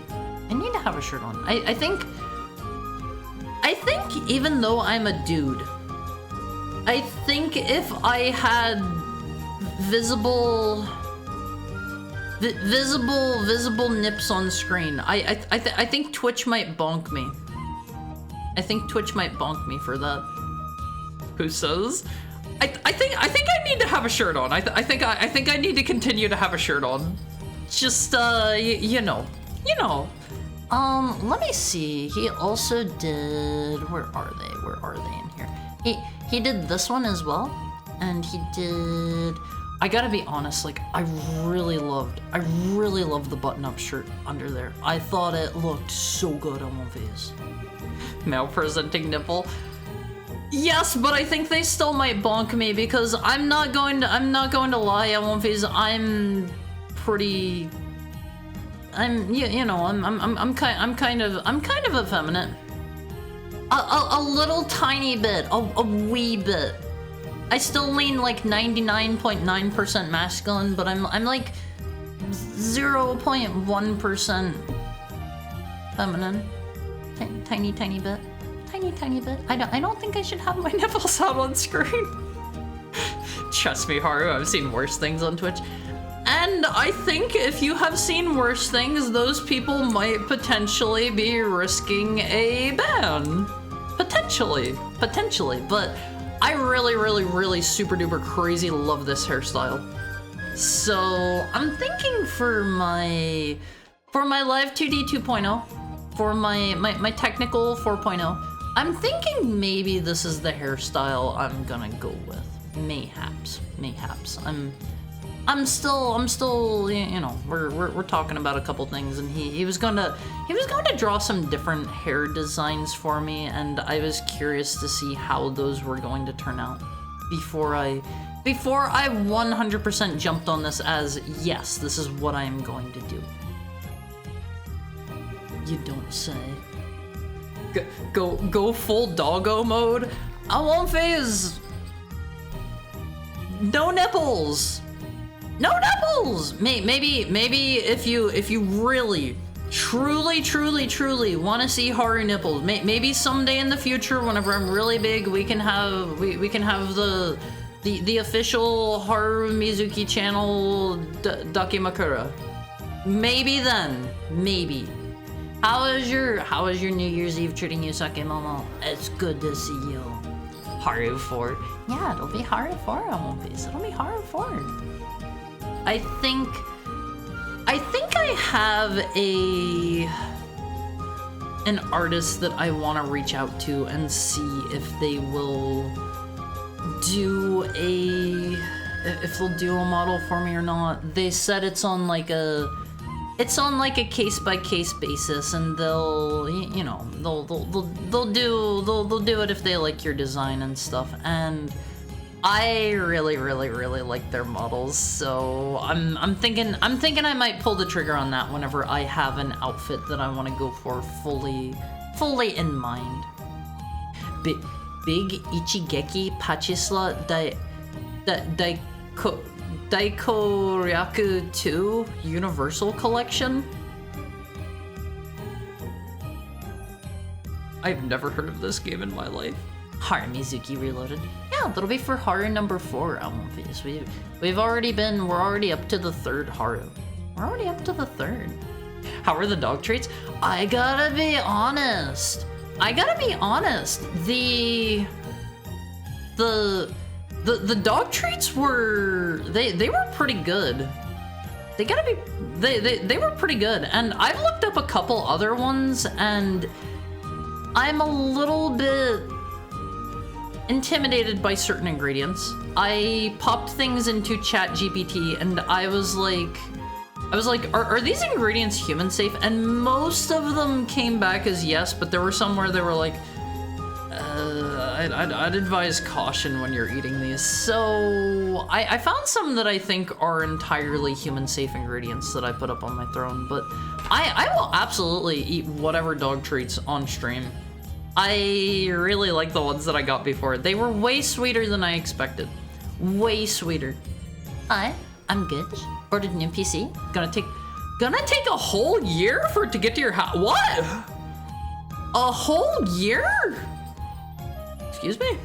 I think even though I'm a dude, I think if I had visible Visible nips on screen. I think Twitch might bonk me. I think Twitch might bonk me for that. Who says? I think I need to have a shirt on. I think I need to continue to have a shirt on. Just you know. Let me see. He also did. Where are they in here? He did this one as well, and he did. I gotta be honest. Like I really loved the button-up shirt under there. I thought it looked so good on my face. Male presenting nipple. Yes, but I think they still might bonk me because I'm not going to lie, Elmonface. I'm kind of effeminate. A little tiny bit, a wee bit. I still lean like 99.9% masculine, but I'm like 0.1% feminine. Tiny bit. Tiny bit. I don't think I should have my nipples out on screen. Trust me, Haru, I've seen worse things on Twitch. And I think if you have seen worse things, those people might potentially be risking a ban. Potentially. But I really super duper crazy love this hairstyle. So I'm thinking for my live 2D 2.0, for my technical 4.0, I'm thinking maybe this is the hairstyle I'm gonna go with. Mayhaps. I'm still, you know, we're talking about a couple things, and he was going to draw some different hair designs for me, and I was curious to see how those were going to turn out before I 100% jumped on this as, yes, this is what I am going to do. You don't say. Go full doggo mode? I won't phase. No nipples. No nipples. Maybe if you really, truly want to see Haru nipples, maybe someday in the future, whenever I'm really big, we can have the official Haru Mizuki channel Dakimakura. Maybe then. Maybe. How is your New Year's Eve treating you, Sake Momo? It's good to see you. Haru 4. Yeah, it'll be Haru 4 on One Piece. It'll be Haru 4. I think I have an artist that I want to reach out to and see if they will do if they'll do a model for me or not. They said it's on like a case-by-case basis, and they'll do it if they like your design and stuff. And I really like their models, so I'm thinking I might pull the trigger on that whenever I have an outfit that I want to go for fully in mind. Big Ichigeki Pachisla Daikoryaku 2 Universal Collection? I've never heard of this game in my life. Haru Mizuki Reloaded. Yeah, that'll be for Haru number 4 on One Piece. We're already up to the 3rd Haru. We're already up to the 3rd. How are the dog treats? I gotta be honest. The dog treats were they were pretty good. They were pretty good, and I've looked up a couple other ones, and I'm a little bit intimidated by certain ingredients. I popped things into ChatGPT, and I was like, are these ingredients human safe? And most of them came back as yes, but there were some where they were like, I'd advise caution when you're eating these. So I found some that I think are entirely human safe ingredients that I put up on my throne, but I will absolutely eat whatever dog treats on stream. I really like the ones that I got before. They were way sweeter than I expected. Way sweeter. Hi, I'm good. Ordered a new PC. Gonna take a whole year for it to get to your house. What? A whole year? Excuse me?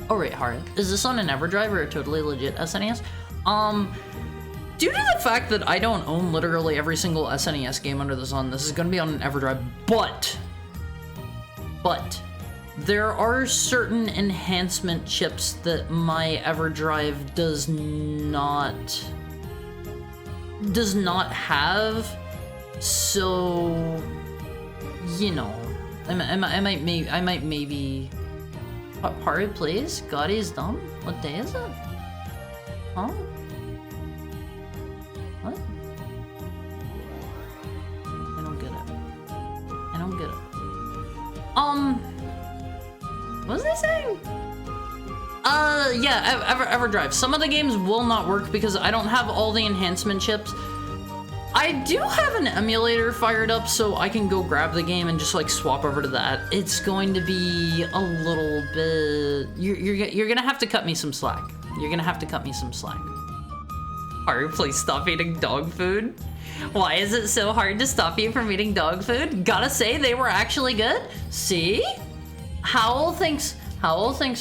Oh, wait, Haru. Is this on an EverDrive or a totally legit SNES? Due to the fact that I don't own literally every single SNES game under the sun, this is going to be on an EverDrive, but there are certain enhancement chips that my EverDrive does not have, so, you know, I might maybe... Hurry, please. God is dumb. What day is it? Huh? What? I don't get it. I don't get it. What was I saying? Yeah, EverDrive. Some of the games will not work because I don't have all the enhancement chips. I do have an emulator fired up, so I can go grab the game and just like swap over to that. It's going to be a little bit... You're gonna have to cut me some slack. You're gonna have to cut me some slack. Hard, please stop eating dog food. Why is it so hard to stop you from eating dog food? Gotta say, they were actually good. See? Howl thinks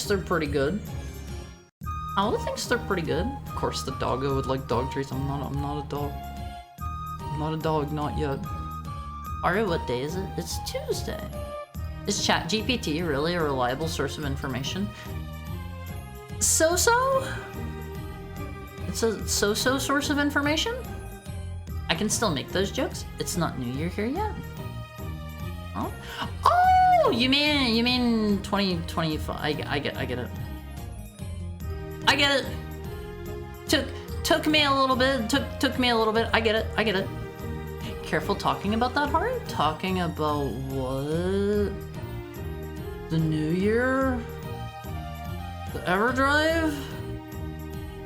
they're pretty good. Howl thinks they're pretty good. Of course, the doggo would like dog treats. I'm not a dog. I'm not a dog, not yet. Alright, what day is it? It's Tuesday. Is ChatGPT really a reliable source of information? So-so? It's a so-so source of information? I can still make those jokes. It's not New Year here yet. Oh, oh, you mean 2025? I get it. I get it. Took me a little bit. Took me a little bit. I get it. Careful talking about that, Hard. Talking about what? The New Year? The EverDrive?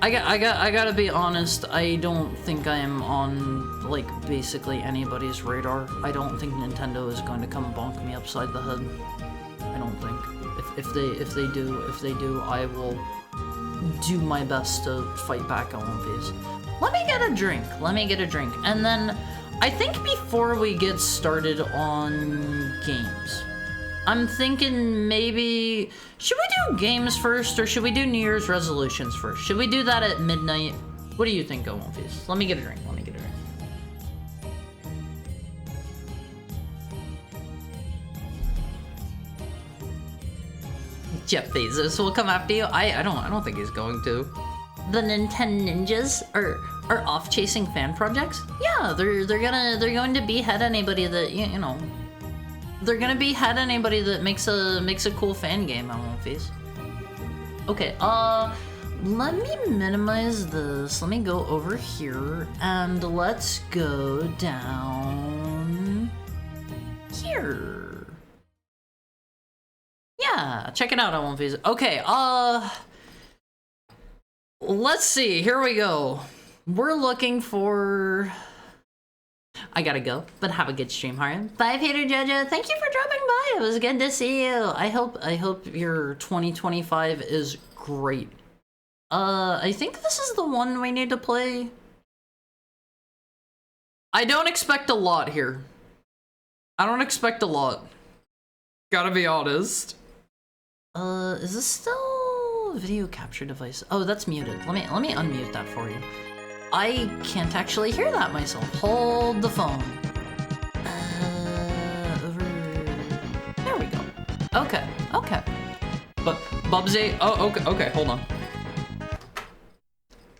I gotta be honest, I don't think I am on, like, basically anybody's radar. I don't think Nintendo is going to come bonk me upside the head. I don't think. If they do, I will do my best to fight back on these. Let me get a drink. And then, I think before we get started on games, I'm thinking maybe, should we do games first or should we do New Year's resolutions first? Should we do that at midnight? What do you think, Gomonfeast? Let me get a drink. Jeff Bezos will come after you. I don't think he's going to. The Nintendo Ninjas are off chasing fan projects. Yeah, they're going to behead anybody that you know. They're gonna behead anybody that makes a cool fan game. Gomonfeast. Okay. Let me minimize this. Let me go over here and let's go down here. Yeah, check it out, Gomonfeast. Okay, let's see, here we go. We're looking for... I gotta go, but have a good stream, Haran. Bye, Peter Jojo. Thank you for dropping by. It was good to see you. I hope your 2025 is great. I think this is the one we need to play. I don't expect a lot here. I don't expect a lot. Gotta be honest. Is this still video capture device? Oh, that's muted. Let me unmute that for you. I can't actually hear that myself. Hold the phone. Over... There we go. Okay. But Bubsy... Oh, okay, hold on.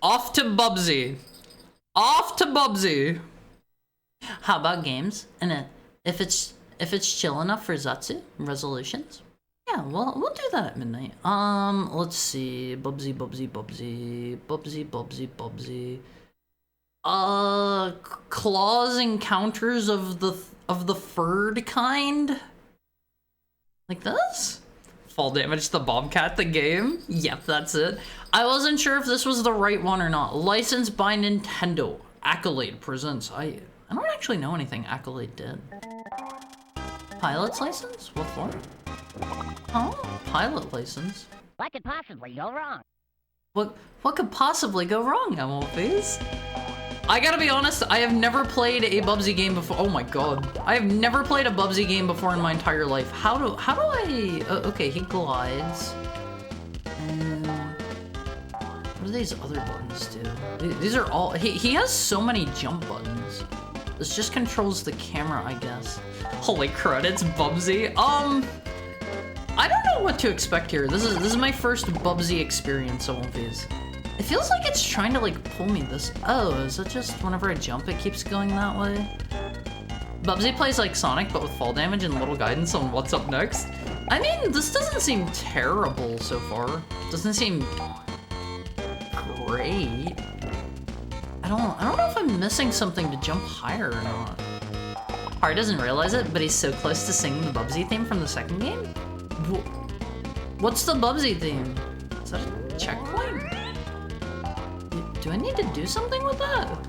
Off to Bubsy. How about games? And if it's chill enough for Zatsu resolutions? Yeah, well, we'll do that at midnight. Let's see. Bubsy. Claws encounters of the furred kind? Like this? Fall damage to Bobcat the game? Yep, that's it. I wasn't sure if this was the right one or not. Licensed by Nintendo. Accolade presents. I don't actually know anything Accolade did. Pilot's license? What for? Huh? Pilot license? What could possibly go wrong? What could possibly go wrong, Gomonfeast? I gotta be honest, I have never played a Bubsy game before. Oh my god. I have never played a Bubsy game before in my entire life. How do I... okay, he glides. What do these other buttons do? These are all... He has so many jump buttons. This just controls the camera, I guess. Holy crud, it's Bubsy. I don't know what to expect here. This is my first Bubsy experience on one of these. It feels like it's trying to like pull me this. Oh, is it just whenever I jump it keeps going that way? Bubsy plays like Sonic but with fall damage and little guidance on what's up next. I mean, this doesn't seem terrible so far. Doesn't seem great. I don't know if I'm missing something to jump higher or not. Har doesn't realize it, but he's so close to singing the Bubsy theme from the second game. What's the Bubsy theme? Is that a checkpoint? Do I need to do something with that?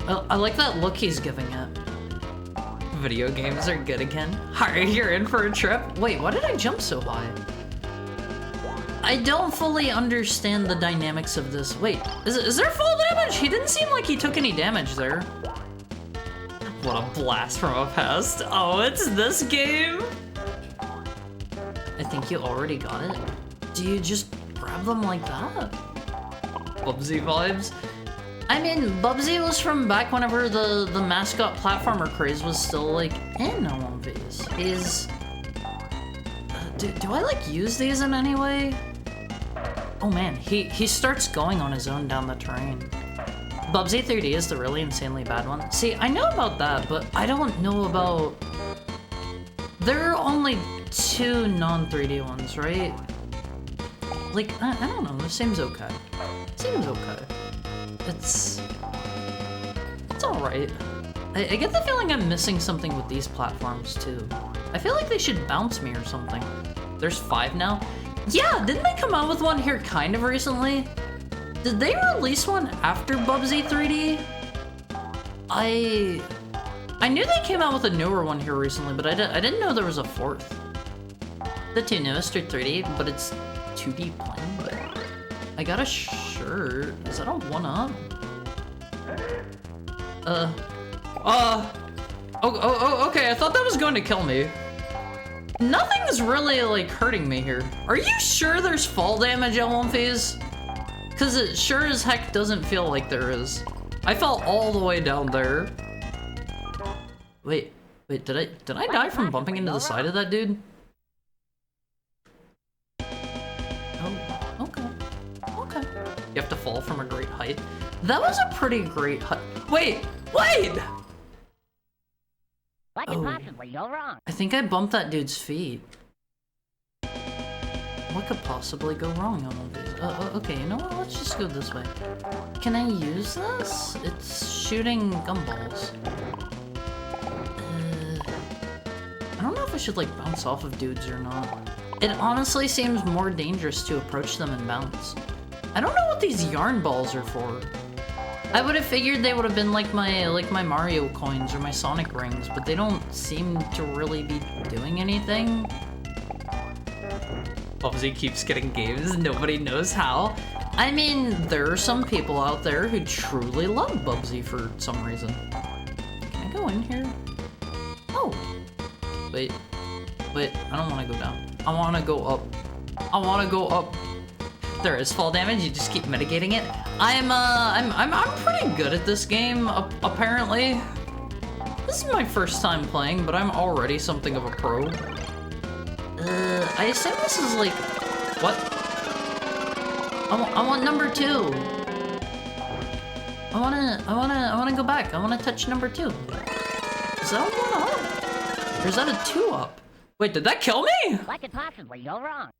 I like that look he's giving it. Video games are good again. Harry, you're in for a trip. Wait, why did I jump so high? I don't fully understand the dynamics of this. Wait, is there fall damage? He didn't seem like he took any damage there. What a blast from a past. Oh, it's this game? I think you already got it. Do you just grab them like that? Bubsy vibes? I mean, Bubsy was from back whenever the mascot platformer craze was still like in One Piece. Do I like use these in any way? Oh man, he starts going on his own down the terrain. Bubsy 3D is the really insanely bad one. See, I know about that, but I don't know about... There are only 2 non-3D ones, right? Like, I don't know, this seems okay. Seems okay. It's alright. I get the feeling I'm missing something with these platforms too. I feel like they should bounce me or something. There's 5 now? Yeah, didn't they come out with one here kind of recently? Did they release one after Bubsy 3D? I knew they came out with a newer one here recently, but I didn't know there was a 4th. The 2 newest are 3D, but it's 2D plain. I got a shirt. Is that a 1-up? Oh, okay, I thought that was going to kill me. Nothing's really, like, hurting me here. Are you sure there's fall damage at One Piece? Because it sure as heck doesn't feel like there is. I fell all the way down there. Wait, did I die from bumping into the side of that dude? Oh, okay. You have to fall from a great height. That was a pretty great height. Wait! What could possibly go wrong? I think I bumped that dude's feet. What could possibly go wrong on all these? Okay, you know what? Let's just go this way. Can I use this? It's shooting gumballs. I don't know if I should like bounce off of dudes or not. It honestly seems more dangerous to approach them and bounce. I don't know what these yarn balls are for. I would have figured they would have been like my Mario coins or my Sonic rings, but they don't seem to really be doing anything. Bubsy keeps getting games, nobody knows how. I mean, there are some people out there who truly love Bubsy for some reason. Can I go in here? Oh. Wait, I don't want to go down. I want to go up. There is fall damage, you just keep mitigating it. I'm pretty good at this game, apparently. This is my first time playing, but I'm already something of a pro. I assume this is like... What? I want number 2. I wanna go back. I wanna touch number 2. Is that a 1-up? Or is that a 2-up? Wait, did that kill me? What could possibly go wrong?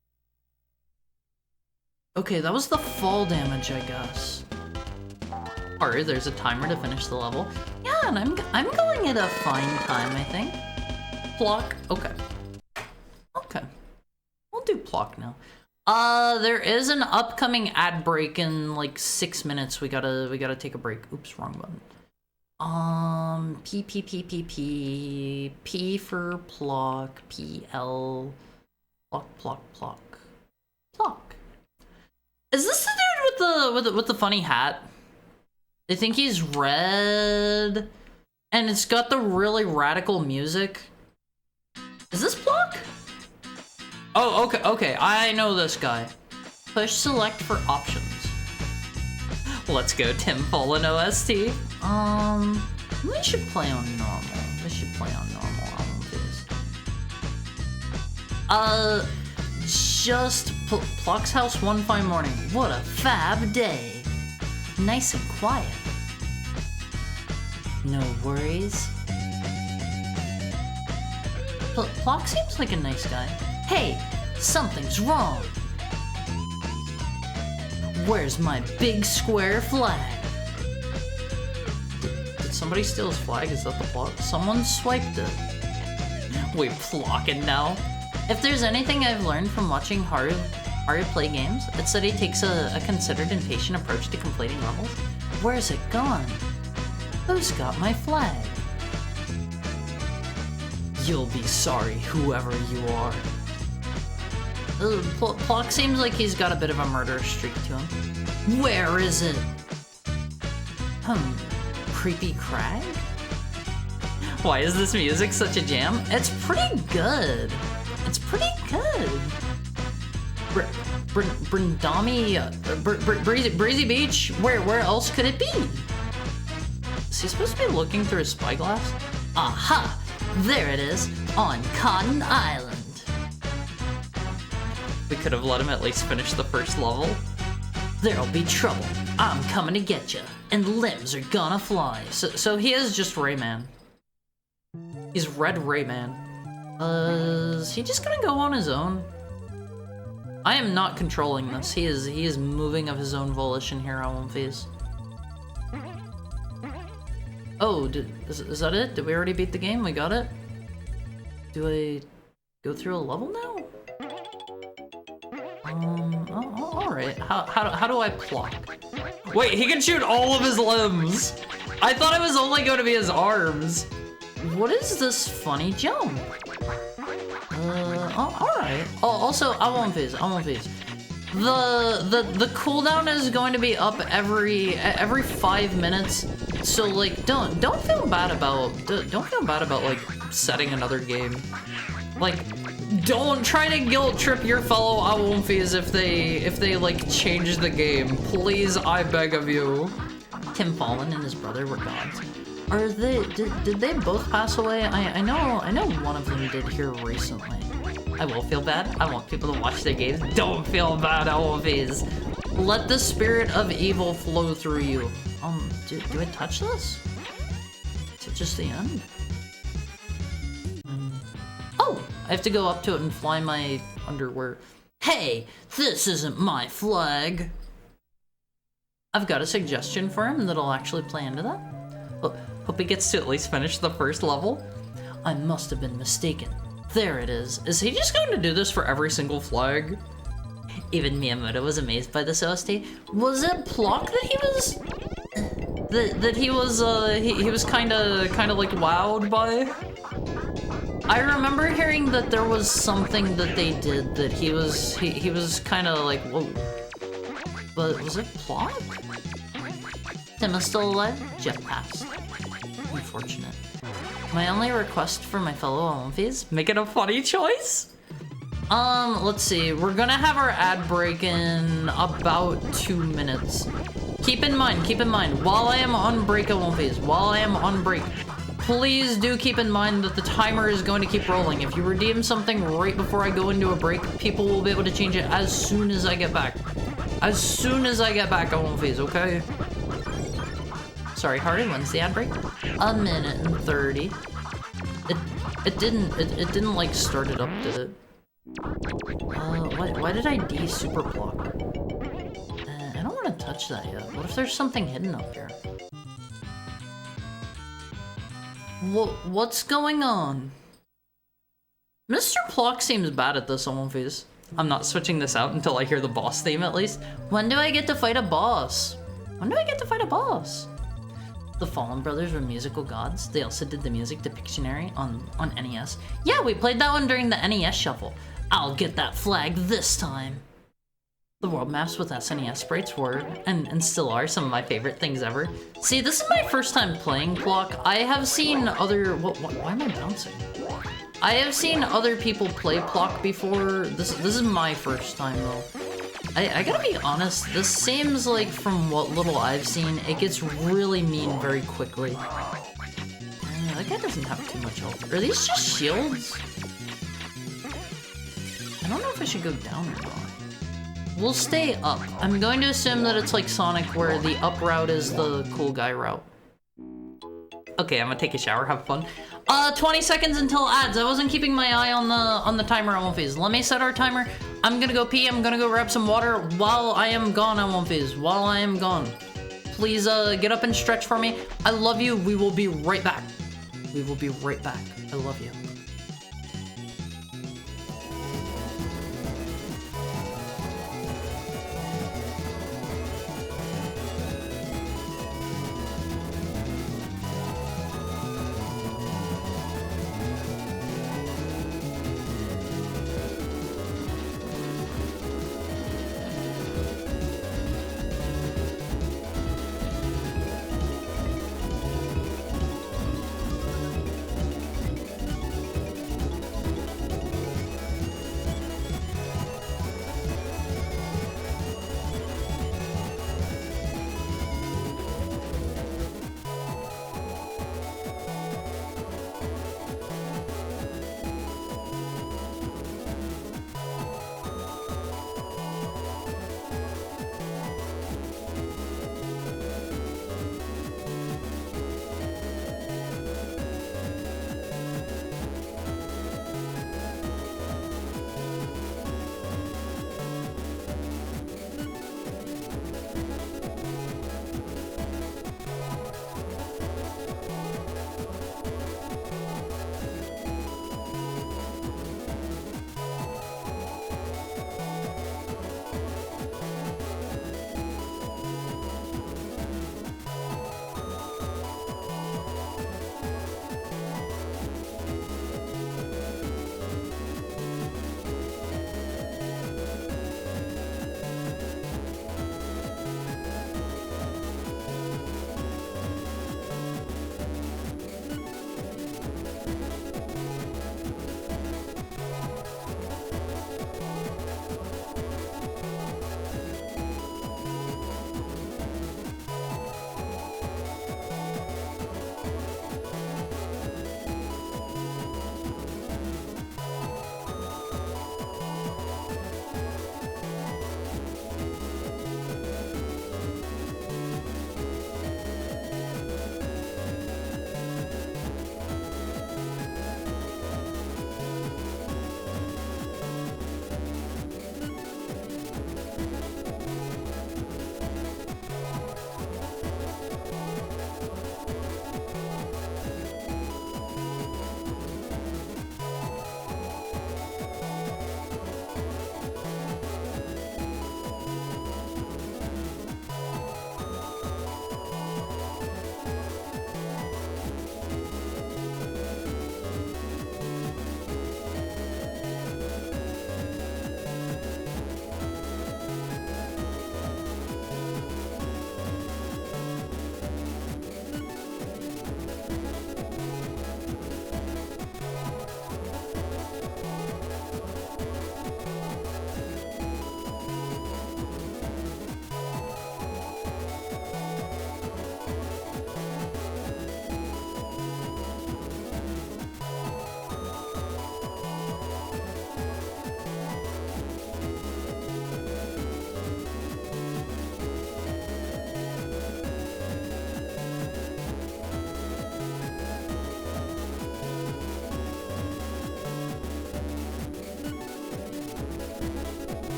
Okay, that was the fall damage, I guess. Alright, there's a timer to finish the level. Yeah, and I'm going at a fine time, I think. Block. Okay. We'll do Plock now. There is an upcoming ad break in like 6 minutes. We gotta take a break. Oops, wrong button. P for Plock. PL. Plock. Is this the dude with the funny hat? I think he's red, and it's got the really radical music. Is this Plock? Oh, okay, I know this guy. Push select for options. Let's go, Tim Fallen OST. We should play on normal. Just Pluck's house one fine morning. What a fab day. Nice and quiet. No worries. Pluck seems like a nice guy. Hey, something's wrong. Where's my big square flag? Did somebody steal his flag? Is that the plot? Someone swiped it. We plocking now. If there's anything I've learned from watching Haru play games, it's that he takes a considered and patient approach to completing levels. Where's it gone? Who's got my flag? You'll be sorry, whoever you are. Plock seems like he's got a bit of a murderous streak to him. Where is it? Creepy Crag? Why is this music such a jam? It's pretty good. It's pretty good. Brindami, Breezy Beach? Where else could it be? Is he supposed to be looking through his spyglass? Aha! There it is, on Cotton Island. We could have let him at least finish the first level. There'll be trouble. I'm coming to get you, and limbs are gonna fly. So he is just Rayman. He's Red Rayman. Is he just gonna go on his own? I am not controlling this. He is moving of his own volition here on One Phase. Oh, is that it? Did we already beat the game? We got it? Do I go through a level now? Alright. How do I pluck? Wait, he can shoot all of his limbs! I thought it was only going to be his arms. What is this funny jump? Alright. Oh, also, I won't phase. The cooldown is going to be up every 5 minutes. So like, don't feel bad about like setting another game. Like, don't try to guilt trip your fellow Awonfis if they like change the game. Please, I beg of you. Tim Fallen and his brother were gods. Are they? Did they both pass away? I know one of them did here recently. I will feel bad. I want people to watch their games. Don't feel bad, Awonfis. Let the spirit of evil flow through you. Do I touch this? Is it just the end? Oh, I have to go up to it and fly my underwear. Hey, this isn't my flag. I've got a suggestion for him that'll actually play into that. Hope he gets to at least finish the first level. I must have been mistaken. There it is. Is he just going to do this for every single flag? Even Miyamoto was amazed by this OST. Was it Plock that he was... he was kind of like wowed by? I remember hearing that there was something that they did that he was kind of like, whoa. But was it Plock? Tim is still alive? Jeff passed. Unfortunate. My only request for my fellow Awonfis, make it a funny choice? Let's see. We're gonna have our ad break in about 2 minutes. Keep in mind, while I am on break, please do keep in mind that the timer is going to keep rolling. If you redeem something right before I go into a break, people will be able to change it as soon as I get back. As soon as I get back, Awonfis, okay? Sorry, Hardy, when's the ad break? 1 minute and 30. It didn't like start it up, did it? Why did I super block? I don't want to touch that yet. What if there's something hidden up here? What's going on? Mr. Plock seems bad at this, Awonfis. I'm not switching this out until I hear the boss theme at least. When do I get to fight a boss? The Fallen Brothers were musical gods. They also did the music to Pictionary on NES. Yeah, we played that one during the NES shuffle. I'll get that flag this time. The world maps with SNES sprites were, and still are, some of my favorite things ever. See, this is my first time playing Plock. I have seen other... Why am I bouncing? I have seen other people play Plock before. This is my first time though. I gotta be honest, this seems like from what little I've seen, it gets really mean very quickly. Yeah, that guy doesn't have too much health. Are these just shields? I don't know if I should go down or not. We'll stay up. I'm going to assume that it's like Sonic where the up route is the cool guy route. Okay, I'm gonna take a shower, have fun. 20 seconds until ads. I wasn't keeping my eye on the timer on One Phase. Let me set our timer. I'm gonna go pee, I'm gonna go grab some water while I am gone on One Phase. While I am gone. Please get up and stretch for me. I love you. We will be right back. We will be right back. I love you.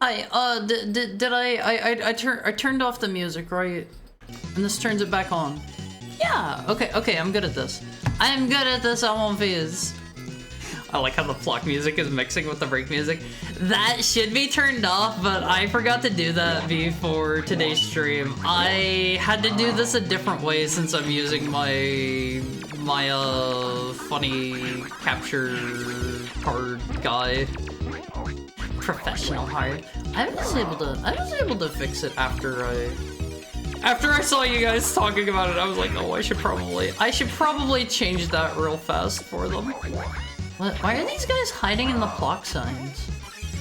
Hi, did I turned off the music, right? And this turns it back on. Yeah, okay, I'm good at this. I'm good at this, I won't fizz. I like how the Flock music is mixing with the break music. That should be turned off, but I forgot to do that before today's stream. I had to do this a different way since I'm using my funny capture card guy. Professional hard. I was able to fix it after I saw you guys talking about it. I was like, oh, I should probably change that real fast for them. What? Why are these guys hiding in the block signs?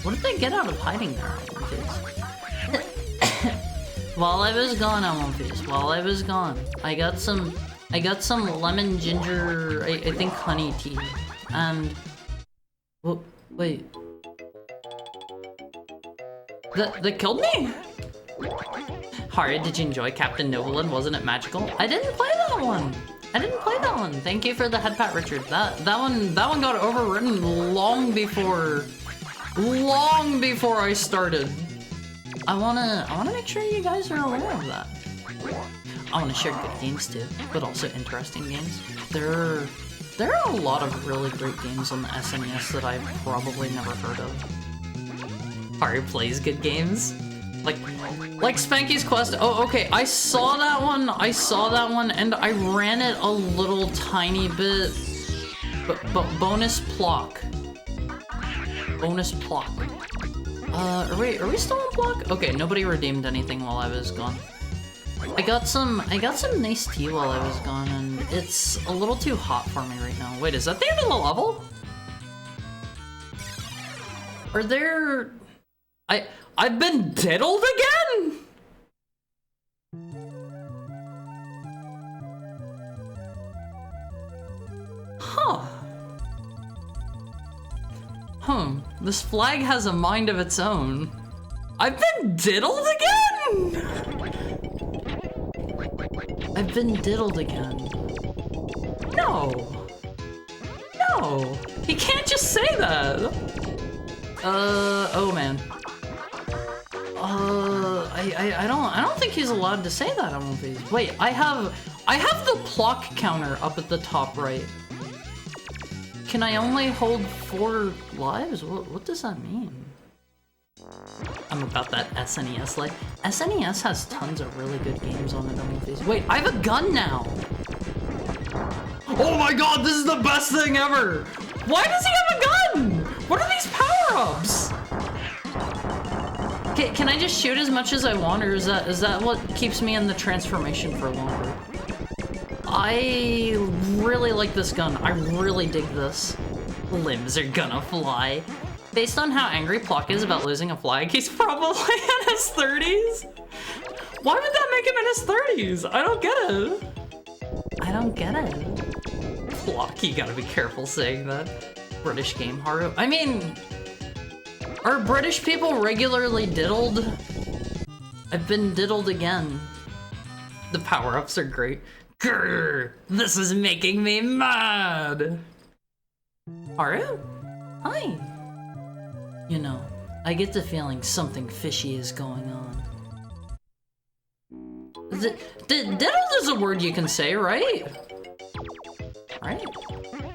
What did they get out of hiding there? While I was gone, while I was gone, I got some lemon ginger, I think honey tea, and wait, that killed me? Hari, did you enjoy Captain Noblin? Wasn't it magical? I didn't play that one. Thank you for the head pat, Richard. That one got overwritten long before I started. I wanna make sure you guys are aware of that. I wanna share good games too, but also interesting games. There are a lot of really great games on the SNES that I've probably never heard of. Hari plays good games. Like Spanky's Quest. Oh, okay. I saw that one, and I ran it a little tiny bit. But bonus Plock. Are we still on Plock? Okay, nobody redeemed anything while I was gone. I got some nice tea while I was gone, and it's a little too hot for me right now. Wait, is that the end of the level? Are there... I've been diddled again? Huh. This flag has a mind of its own. I've been diddled again? I've been diddled again. No, he can't just say that. Oh man. I don't think he's allowed to say that on movies. Wait, I have the Plock counter up at the top right. Can I only hold 4 lives? What does that mean? I'm about that SNES life. SNES has tons of really good games on it on movies. Wait, I have a gun now! Oh my god, this is the best thing ever! Why does he have a gun? What are these power-ups? Can I just shoot as much as I want, or is that what keeps me in the transformation for longer? I really like this gun. I really dig this. Limbs are gonna fly. Based on how angry Plock is about losing a flag, he's probably in his 30s? Why would that make him in his 30s? I don't get it. Plock, you gotta be careful saying that. British game, Haru. I mean... Are British people regularly diddled? I've been diddled again. The power-ups are great. Grrr, this is making me mad! Haru? Hi. You know, I get the feeling something fishy is going on. Diddled is a word you can say, right? Right?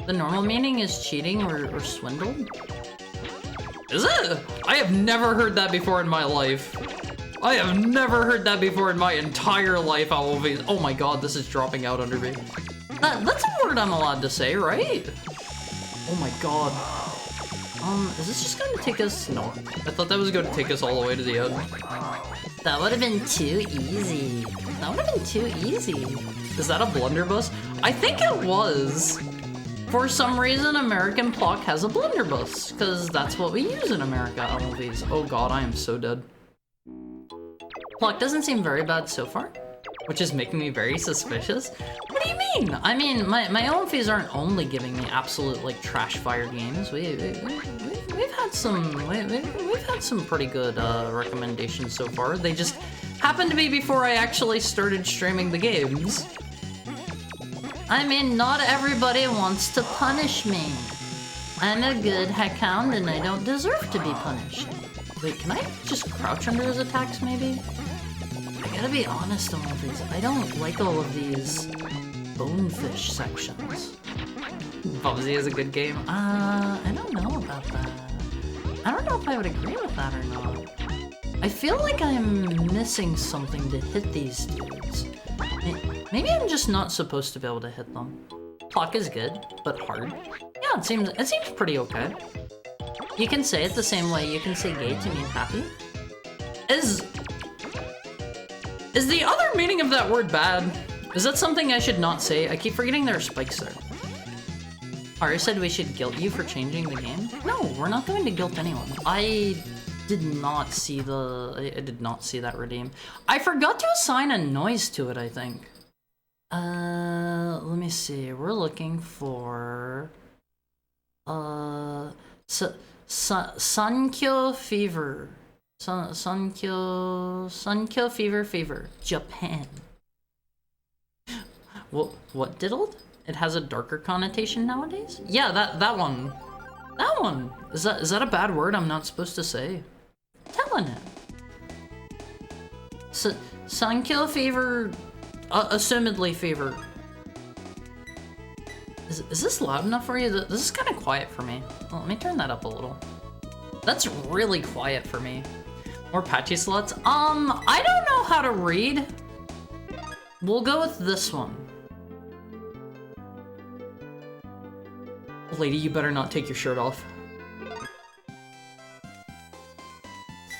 The normal meaning is cheating or swindled? Is it? I have never heard that before in my life. I have never heard that before in my entire life. Oh my god, this is dropping out under me. That's a word I'm allowed to say, right? Oh my god. Is this just going to take us? No. I thought that was going to take us all the way to the end. That would have been too easy. Is that a blunderbuss? I think it was. For some reason, American Plock has a blunderbuss, because that's what we use in America on movies. Oh god, I am so dead. Plock doesn't seem very bad so far, which is making me very suspicious. What do you mean? I mean, my own fees aren't only giving me absolute, like, trash fire games. We've had some pretty good recommendations so far. They just happened to be before I actually started streaming the games. I mean, not everybody wants to punish me. I'm a good heckhound and I don't deserve to be punished. Wait, can I just crouch under his attacks, maybe? I gotta be honest on all these. I don't like all of these bonefish sections. Bubsy is a good game. I don't know about that. I don't know if I would agree with that or not. I feel like I'm missing something to hit these dudes. Maybe I'm just not supposed to be able to hit them. Pluck is good, but hard. Yeah, it seems pretty okay. You can say it the same way you can say gay to mean happy. Is the other meaning of that word bad? Is that something I should not say? I keep forgetting there are spikes there. Ari said we should guilt you for changing the game. No, we're not going to guilt anyone. I did not see that redeem. I forgot to assign a noise to it, I think. Let me see. We're looking for Sunkyo Fever. Sunkyo Fever, Japan. What diddled? It has a darker connotation nowadays? Yeah, that one. That one. Is that a bad word I'm not supposed to say? Telling it. Sunkyo Fever, assumedly fever. Is this loud enough for you? This is kind of quiet for me. Well, let me turn that up a little. That's really quiet for me. More patchy slots. I don't know how to read. We'll go with this one. Lady, you better not take your shirt off.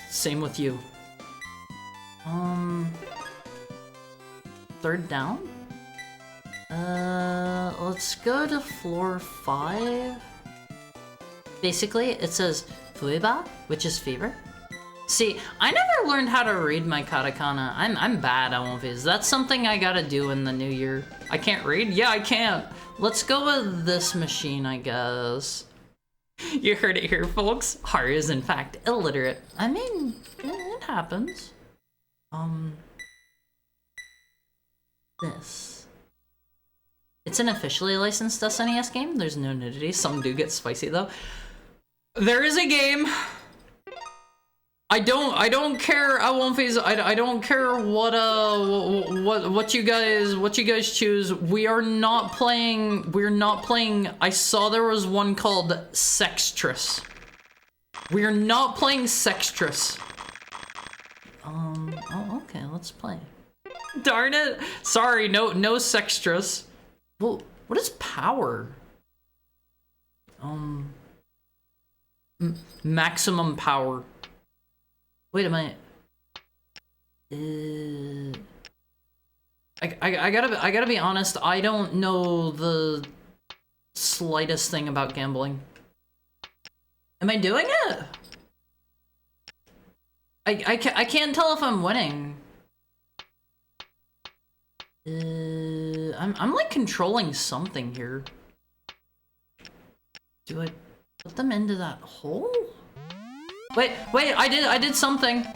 Same with you. Third down? Let's go to floor 5. Basically, it says Fueba, which is fever. See, I never learned how to read my katakana. I'm bad at one of. That's something I gotta do in the new year. I can't read? Yeah, I can't. Let's go with this machine, I guess. You heard it here, folks. Haru is in fact illiterate. I mean, it happens. This. It's an officially licensed SNES game. There's no nudity. Some do get spicy though. There is a game. I don't care. I won't phase. I don't care what you guys choose. We're not playing. I saw there was one called Sextras. We're not playing Sextras. Oh, okay. Let's play. Darn it. Sorry. No Sextras. Well, what is power? Maximum power. Wait a minute. I gotta be honest. I don't know the slightest thing about gambling. Am I doing it? I can't tell if I'm winning. I'm like controlling something here. Do I put them into that hole? Wait, I did something.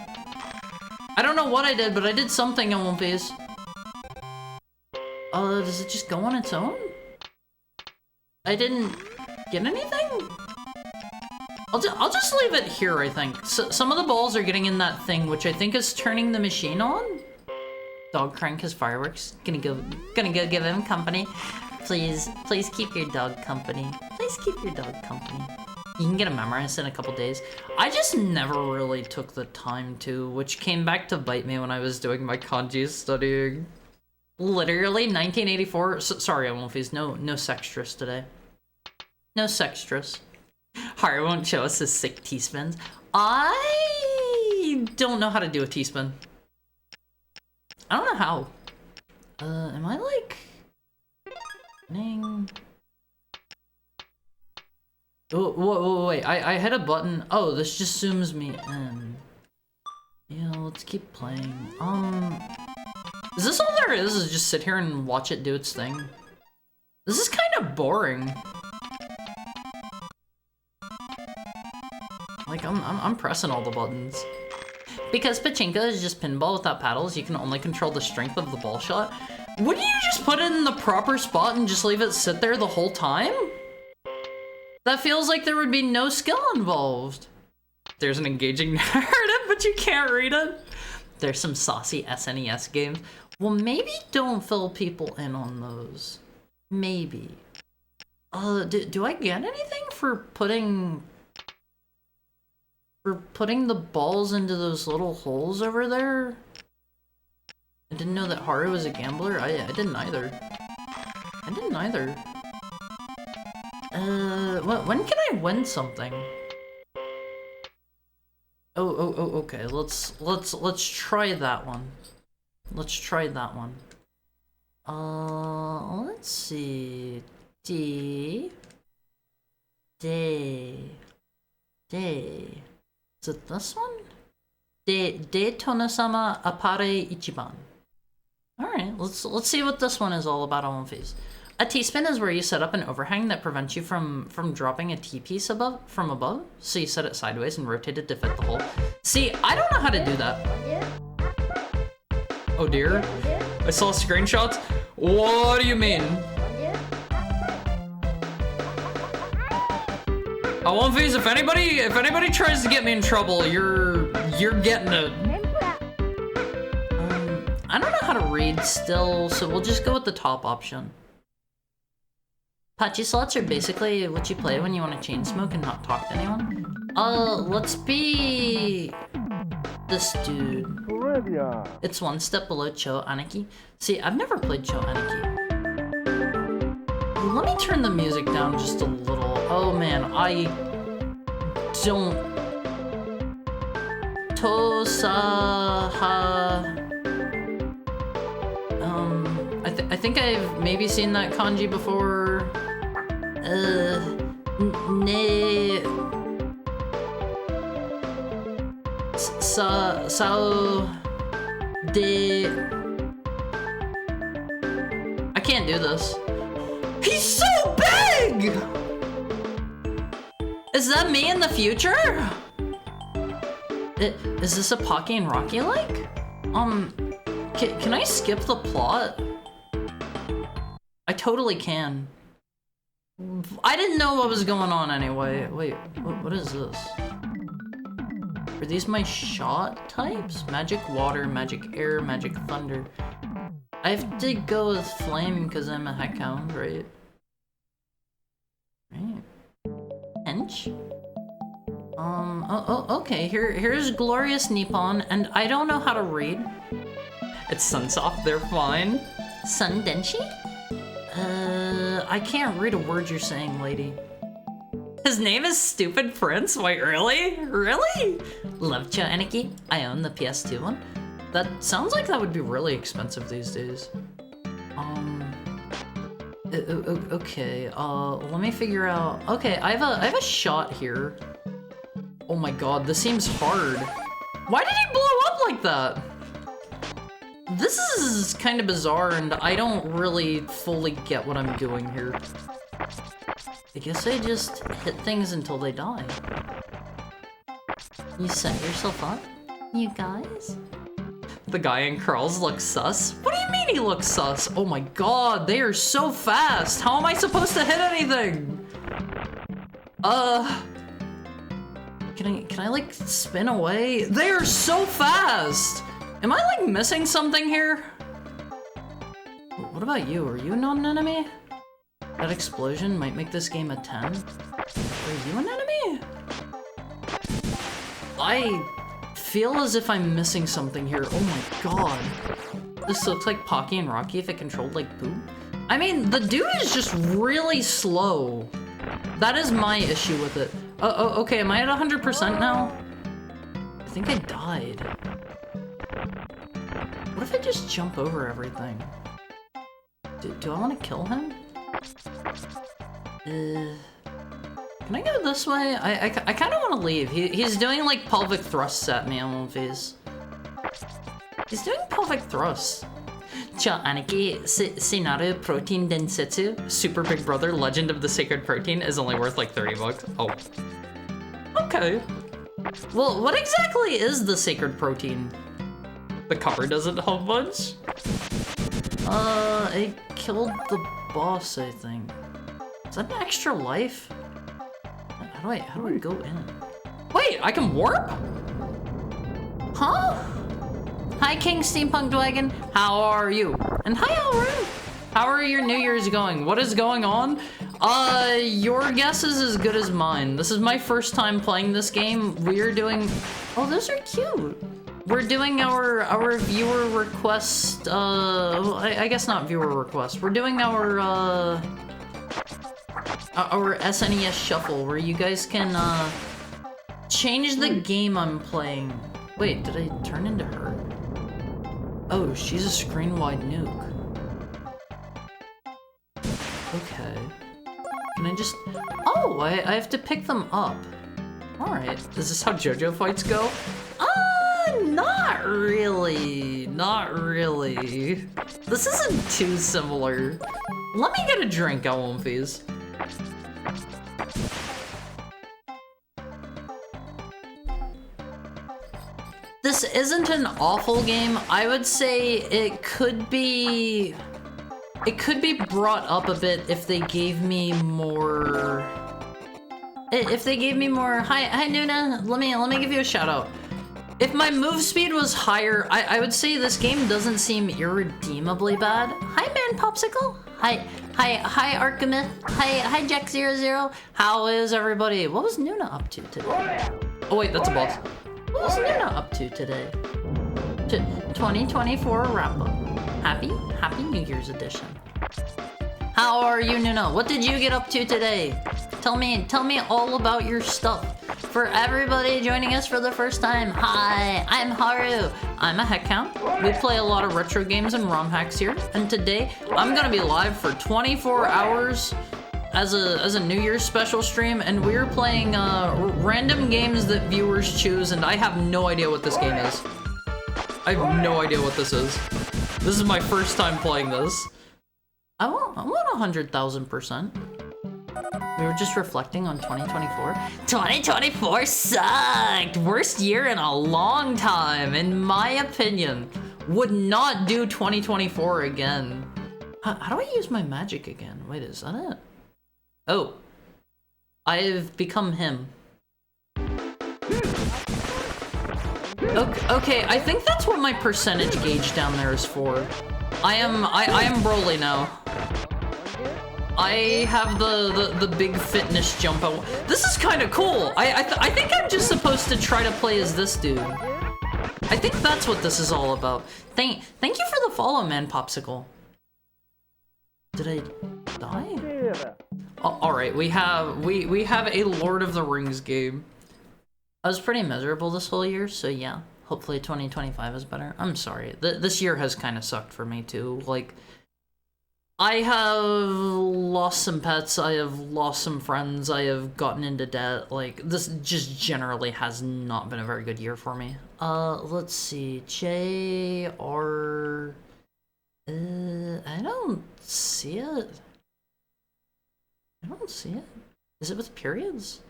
I don't know what I did, but I did something in One Piece. Does it just go on its own? I didn't get anything? I'll just leave it here, I think. So, some of the balls are getting in that thing, which I think is turning the machine on. Dog crank his fireworks. Gonna go give him company. Please keep your dog company. Please keep your dog company. You can get it memorized in a couple days. I just never really took the time to, which came back to bite me when I was doing my kanji studying. Literally, 1984. Sorry, I won't phase. No sextras today. No sextras. Haru won't show us his sick T-spins. I don't know how to do a T-spin. I don't know how. Am I like... Oh, wait, I hit a button. Oh, this just zooms me in. Yeah, let's keep playing. Is this all there is just sit here and watch it do its thing? This is kind of boring. Like, I'm pressing all the buttons. Because Pachinko is just pinball without paddles, you can only control the strength of the ball shot. Wouldn't you just put it in the proper spot and just leave it sit there the whole time? That feels like there would be no skill involved. There's an engaging narrative, but you can't read it. There's some saucy SNES games. Well, maybe don't fill people in on those. Maybe. Do I get anything for putting the balls into those little holes over there? I didn't know that Haru was a gambler. I didn't either. I didn't either. When can I win something? Okay. Let's try that one. Let's try that one. Let's see. Day. Is it this one? De Tonosama Appare Ichiban. Alright, let's see what this one is all about on Phase. A T-spin is where you set up an overhang that prevents you from dropping a T-piece from above. So you set it sideways and rotate it to fit the hole. See, I don't know how to do that. Oh dear. I saw screenshots. What do you mean? I won't Phase, if anybody tries to get me in trouble, you're getting it. I don't know how to read still, so we'll just go with the top option. Pachi slots are basically what you play when you want to chain smoke and not talk to anyone. Let's be this dude. It's one step below Cho Aniki. See, I've never played Cho Aniki. Let me turn the music down just a little. Oh man, I don't. Tosaha. I think I've maybe seen that kanji before. Ne. Sao. De. I can't do this. He's so big! Is that me in the future? Is this a Pocky and Rocky like? Can I skip the plot? I totally can. I didn't know what was going on anyway. Wait, what is this? Are these my shot types? Magic water, magic air, magic thunder. I have to go with flame because I'm a heckhound, right? Right. Hench? Okay, here's Glorious Nippon, and I don't know how to read. It's Sunsoft, they're fine. Sun Denshi? I can't read a word you're saying, lady. His name is Stupid Prince? Wait, really? Really? Love Cho Aniki. I own the PS2 one. That sounds like that would be really expensive these days. Okay, let me figure out. Okay, I have a shot here. Oh my god, this seems hard. Why did he blow up like that? This is kind of bizarre, and I don't really fully get what I'm doing here. I guess I just hit things until they die. You set yourself up, you guys? The guy in curls looks sus. What do you mean he looks sus? Oh my god, they are so fast. How am I supposed to hit anything? Can I like spin away? They are so fast. Am I like missing something here? What about you? Are you not an enemy? That explosion might make this game a 10. Are you an enemy? I feel as if I'm missing something here. Oh my god. This looks like Pocky and Rocky if it controlled like poop. I mean, the dude is just really slow. That is my issue with it. Okay, am I at 100% now? I think I died. What if I just jump over everything? Do I want to kill him? Can I go this way? I kind of want to leave. He's doing like pelvic thrusts at me on one phase. He's doing pelvic thrusts. Cha Aniki Sinaru Protein Densetsu Super Big Brother Legend of the Sacred Protein is only worth like $30. Oh. Okay. Well, what exactly is the Sacred Protein? The cover doesn't help much. It killed the boss, I think. Is that an extra life? How do I go in? Wait, I can warp? Huh? Hi, King Steampunk Dragon. How are you? And hi, Alrune. How are your New Year's going? What is going on? Your guess is as good as mine. This is my first time playing this game. We're doing... Oh, those are cute. We're doing our viewer request, I guess not viewer request. We're doing our SNES shuffle where you guys can, change the game I'm playing. Wait, did I turn into her? Oh, she's a screen-wide nuke. Okay. Can I just... Oh, I have to pick them up. Alright. Is this how JoJo fights go? Not really. Not really. This isn't too similar. Let me get a drink, Elwomfies. This isn't an awful game. I would say it could be brought up a bit if they gave me more. If they gave me more. Hi Nuna. Let me give you a shout out. If my move speed was higher, I would say this game doesn't seem irredeemably bad. Hi Man Popsicle. Hi Archimith. Hi Jack00. How is everybody? What was Nuna up to today? Oh wait, that's a boss. What was Nuna up to today? 2024 wrap up. Happy New Year's edition. How are you, Nuna? What did you get up to today? Tell me all about your stuff. For everybody joining us for the first time, hi, I'm Haru. I'm a heck count. We play a lot of retro games and ROM hacks here, and today I'm gonna be live for 24 hours as a New Year's special stream, and we're playing random games that viewers choose, and I have no idea what this game is. I have no idea what this is. This is my first time playing this. I want 100,000%. We were just reflecting on 2024. 2024 sucked! Worst year in a long time, in my opinion. Would not do 2024 again. How do I use my magic again? Wait, is that it? Oh. I've become him. Okay, I think that's what my percentage gauge down there is for. I am Broly now. I have the big fitness jump. This is kind of cool. I think I'm just supposed to try to play as this dude. I think that's what this is all about. Thank you for the follow, Man Popsicle. Did I die? All right, we have a Lord of the Rings game. I was pretty miserable this whole year, so yeah. Hopefully 2025 is better. I'm sorry. This year has kind of sucked for me too. Like, I have lost some pets, I have lost some friends, I have gotten into debt. Like, this just generally has not been a very good year for me. Let's see. J.R. I don't see it. I don't see it. Is it with periods?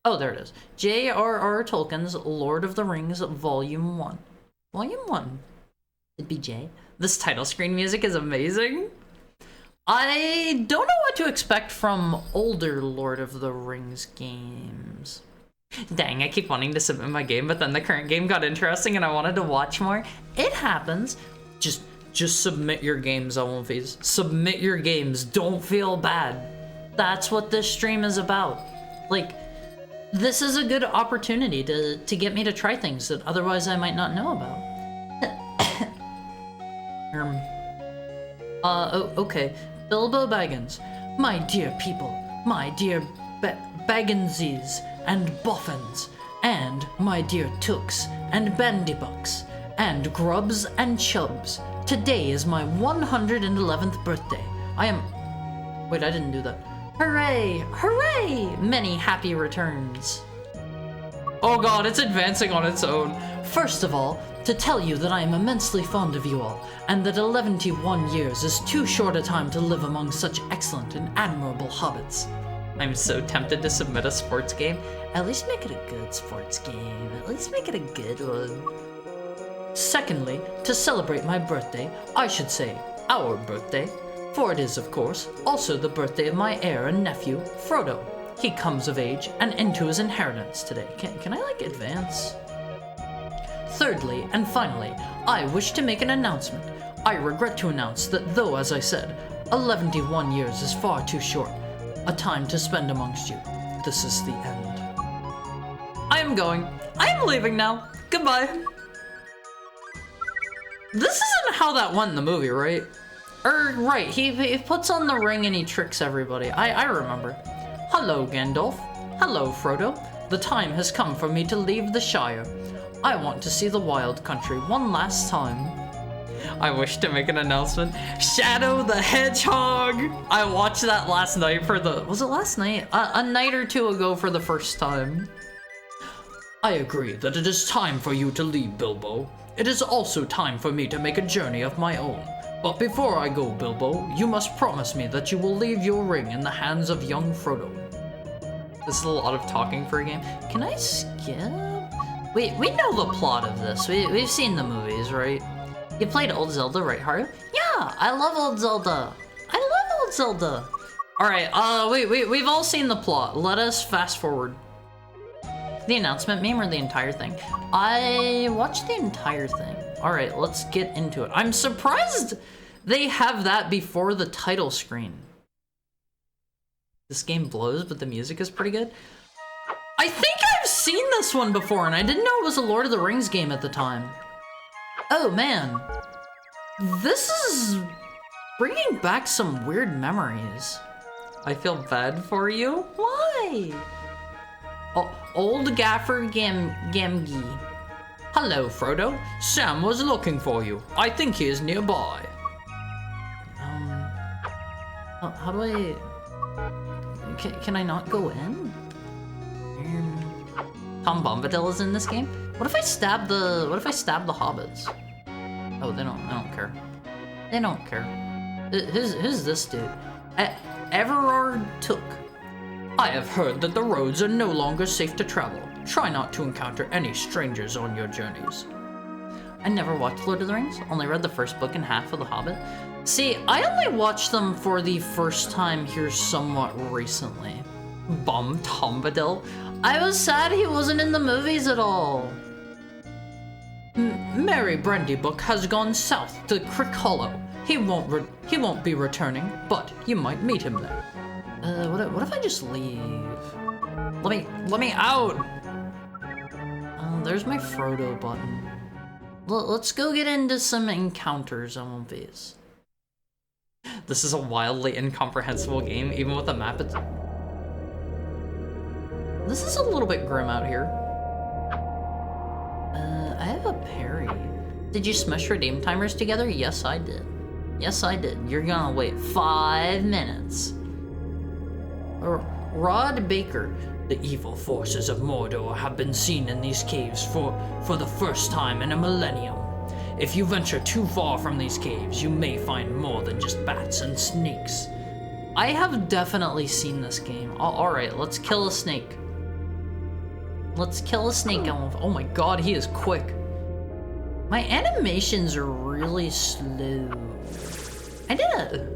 Oh, there it is. J.R.R. Tolkien's Lord of the Rings, Volume 1. Volume 1. It'd be J. This title screen music is amazing. I don't know what to expect from older Lord of the Rings games. Dang, I keep wanting to submit my game, but then the current game got interesting and I wanted to watch more. It happens. Just submit your games, Elwomfies. Submit your games. Don't feel bad. That's what this stream is about. Like, this is a good opportunity to get me to try things that otherwise I might not know about. Okay. Bilbo Baggins. My dear people, my dear Bagginsies and Boffins, and my dear Tooks and Bandybucks, and Grubs and Chubs. Today is my 111th birthday. Wait, I didn't do that. Hooray! Hooray! Many happy returns. Oh god, it's advancing on its own. First of all, to tell you that I am immensely fond of you all, and that 11 years is too short a time to live among such excellent and admirable hobbits. I'm so tempted to submit a sports game. At least make it a good sports game. At least make it a good one. Secondly, to celebrate my birthday, I should say our birthday, for it is, of course, also the birthday of my heir and nephew, Frodo. he comes of age and into his inheritance today. Can I like advance? Thirdly, and finally, I wish to make an announcement. I regret to announce that though, as I said, 11 years is far too short, a time to spend amongst you, this is the end. I am going. I am leaving now. Goodbye. This isn't how that went in the movie, right? Right, he puts on the ring and he tricks everybody. I remember. Hello, Gandalf. Hello, Frodo. The time has come for me to leave the Shire. I want to see the Wild Country one last time. I wish to make an announcement. Shadow the Hedgehog! I watched that last night for the... Was it last night? A night or two ago for the first time. I agree that it is time for you to leave, Bilbo. It is also time for me to make a journey of my own. But before I go, Bilbo, you must promise me that you will leave your ring in the hands of young Frodo. This is a lot of talking for a game. Can I skip? We know the plot of this. We've seen the movies, right? You played Old Zelda, right, Haru? Yeah, I love Old Zelda. I love Old Zelda. All right, we've all seen the plot. Let us fast forward. The announcement meme or the entire thing? I watched the entire thing. All right, let's get into it. I'm surprised they have that before the title screen. This game blows, but the music is pretty good. I think I've seen this one before, and I didn't know it was a Lord of the Rings game at the time. Oh man, this is bringing back some weird memories. I feel bad for you. Why? Oh, old Gaffer Gamgee. Hello, Frodo. Sam was looking for you. I think he is nearby. How do I... Can I not go in? Tom Bombadil is in this game? What if I stab the hobbits? Oh, they don't care. They don't care. Who's this dude? Everard Took. I have heard that the roads are no longer safe to travel. Try not to encounter any strangers on your journeys. I never watched Lord of the Rings, only read the first book and half of The Hobbit. See, I only watched them for the first time here somewhat recently. Tom Bombadil. I was sad he wasn't in the movies at all. Merry Brandybuck has gone south to Crick Hollow. He won't be returning, but you might meet him there. What if I just leave? Let me out! There's my Frodo button. Let's go get into some encounters on one of these. This is a wildly incomprehensible game, even with a map. This is a little bit grim out here. I have a parry. Did you smush redeem timers together? Yes, I did. Yes, I did. You're gonna wait 5 minutes. Rod Baker. The evil forces of Mordor have been seen in these caves for the first time in a millennium. If you venture too far from these caves, you may find more than just bats and snakes. I have definitely seen this game. Alright, let's kill a snake. Let's kill a snake. Oh my god, he is quick. My animations are really slow. I did it.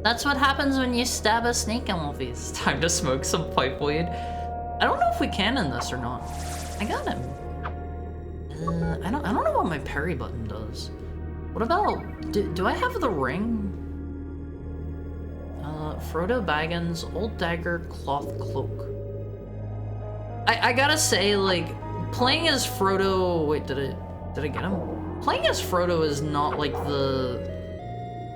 That's what happens when you stab a snake in one of these. Time to smoke some pipe weed. I don't know if we can in this or not. I got him. I don't know what my parry button does. What about, do I have the ring? Frodo Baggins, Old Dagger, Cloth Cloak. I gotta say, like, playing as Frodo, wait, did I get him? Playing as Frodo is not like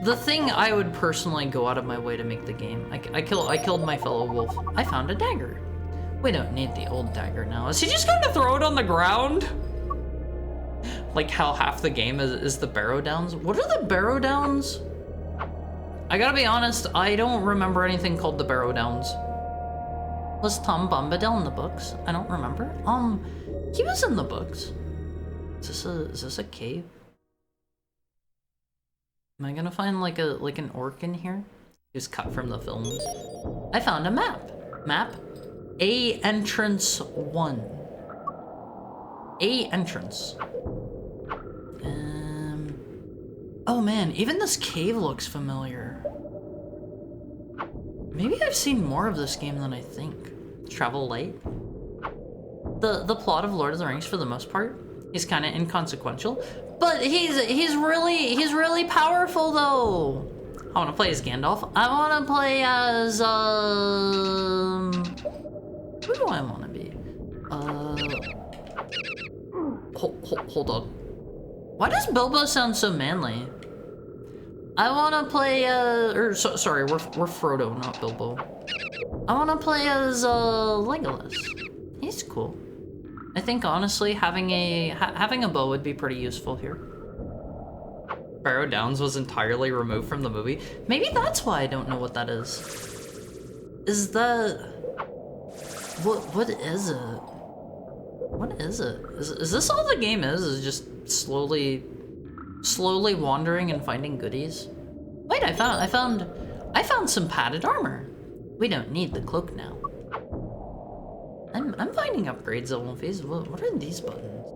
the thing I would personally go out of my way to make the game. I killed my fellow wolf. I found a dagger. We don't need the old dagger now. Is he just gonna throw it on the ground? Like how half the game is the Barrow Downs? What are the Barrow Downs? I gotta be honest, I don't remember anything called the Barrow Downs. Was Tom Bombadil in the books? I don't remember. He was in the books. Is this a cave? Am I gonna find like an orc in here? It was cut from the films. I found a map. Map A entrance 1. A entrance. Oh man, even this cave looks familiar. Maybe I've seen more of this game than I think. Travel Light. The plot of Lord of the Rings, for the most part, is kind of inconsequential, but he's really powerful though. I want to play as Gandalf. I want to play as who do I want to be? Hold on. Why does Bilbo sound so manly? I want to play sorry, we're Frodo, not Bilbo. I want to play as Legolas. He's cool. I think honestly having a bow would be pretty useful here. Barrow Downs was entirely removed from the movie. Maybe that's why I don't know what that is. Is that what is it? What is it? Is this all the game is? Is just slowly wandering and finding goodies? Wait, I found some padded armor. We don't need the cloak now. I'm finding upgrades at Wolfies. What are these buttons?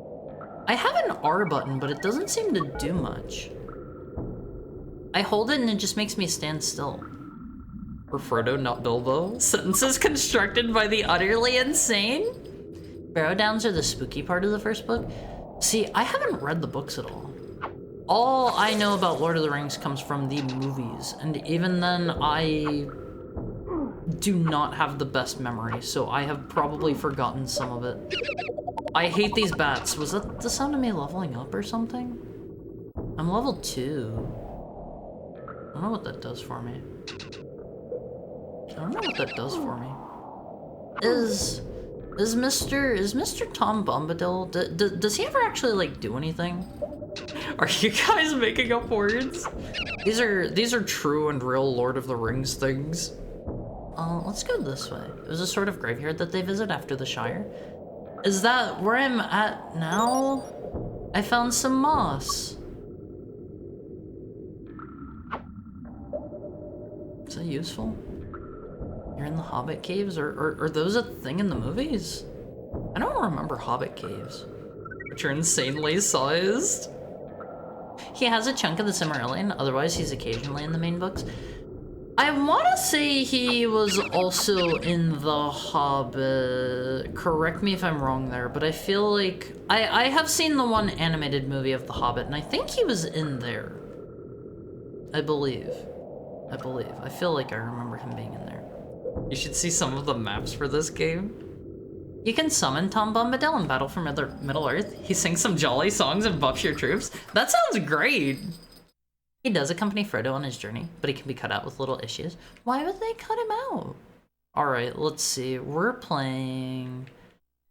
I have an R button, but it doesn't seem to do much. I hold it and it just makes me stand still. For Frodo, not Bilbo. Sentences constructed by the utterly insane? Barrow Downs are the spooky part of the first book. See, I haven't read the books at all. All I know about Lord of the Rings comes from the movies, and even then I do not have the best memory, so I have probably forgotten some of it. I hate these bats. Was that the sound of me leveling up or something? I'm level 2. I don't know what that does for me. Is Mr. Tom Bombadil, does he ever actually like do anything? Are you guys making up words? These are true and real Lord of the Rings things. Let's go this way. There's a sort of graveyard that they visit after the Shire. Is that where I'm at now? I found some moss. Is that useful? You're in the Hobbit caves? Are those a thing in the movies? I don't remember Hobbit caves, which are insanely sized. He has a chunk of the Silmarillion, otherwise he's occasionally in the main books. I want to say he was also in The Hobbit. Correct me if I'm wrong there, but I feel like I have seen the one animated movie of The Hobbit, and I think he was in there. I believe. I feel like I remember him being in there. You should see some of the maps for this game. You can summon Tom Bombadil in Battle for Middle-earth. He sings some jolly songs and buffs your troops. That sounds great! He does accompany Frodo on his journey, but he can be cut out with little issues. Why would they cut him out? Alright, let's see. We're playing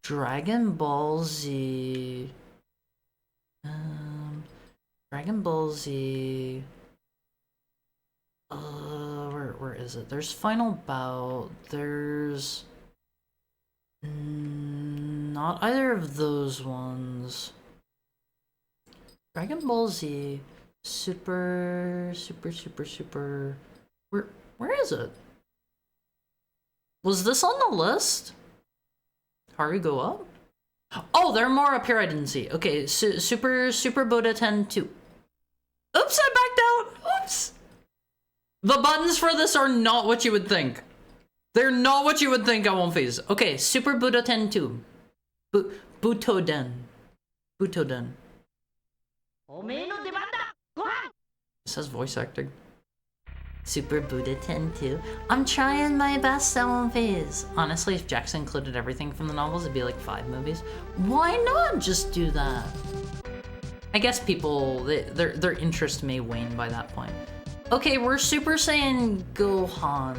Dragon Ball Z. Dragon Ball Z. Where is it? There's Final Bout. There's not either of those ones. Dragon Ball Z. Super. Where is it? Was this on the list? Haru go up? Oh, there are more up here I didn't see. Okay, Super Buddha 10-2. Oops, I backed out. Oops. The buttons for this are not what you would think. They're not what you would think on One Phase. Okay, Super Buddha 10-2. Butoden. It says voice acting. Super Buddha 10-2. I'm trying my best at One Phase. Honestly, if Jackson included everything from the novels, it'd be like 5 movies. Why not just do that? I guess people, their interest may wane by that point. Okay, we're Super Saiyan Gohan.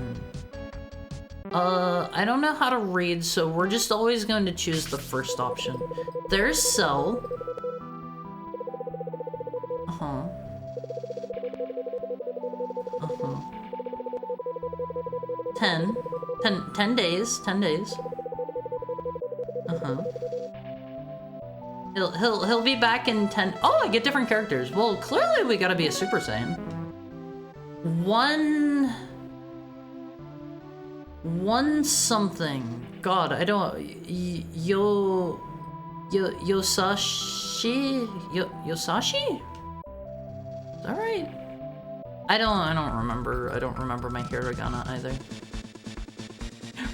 I don't know how to read, so we're just always going to choose the first option. There's Cell. 10 days. He'll be back in 10. Oh, I get different characters. Well, clearly we gotta be a Super Saiyan. One something. God, I don't. Yosashi? Yosashi? Is that right? I don't remember. I don't remember my hiragana either.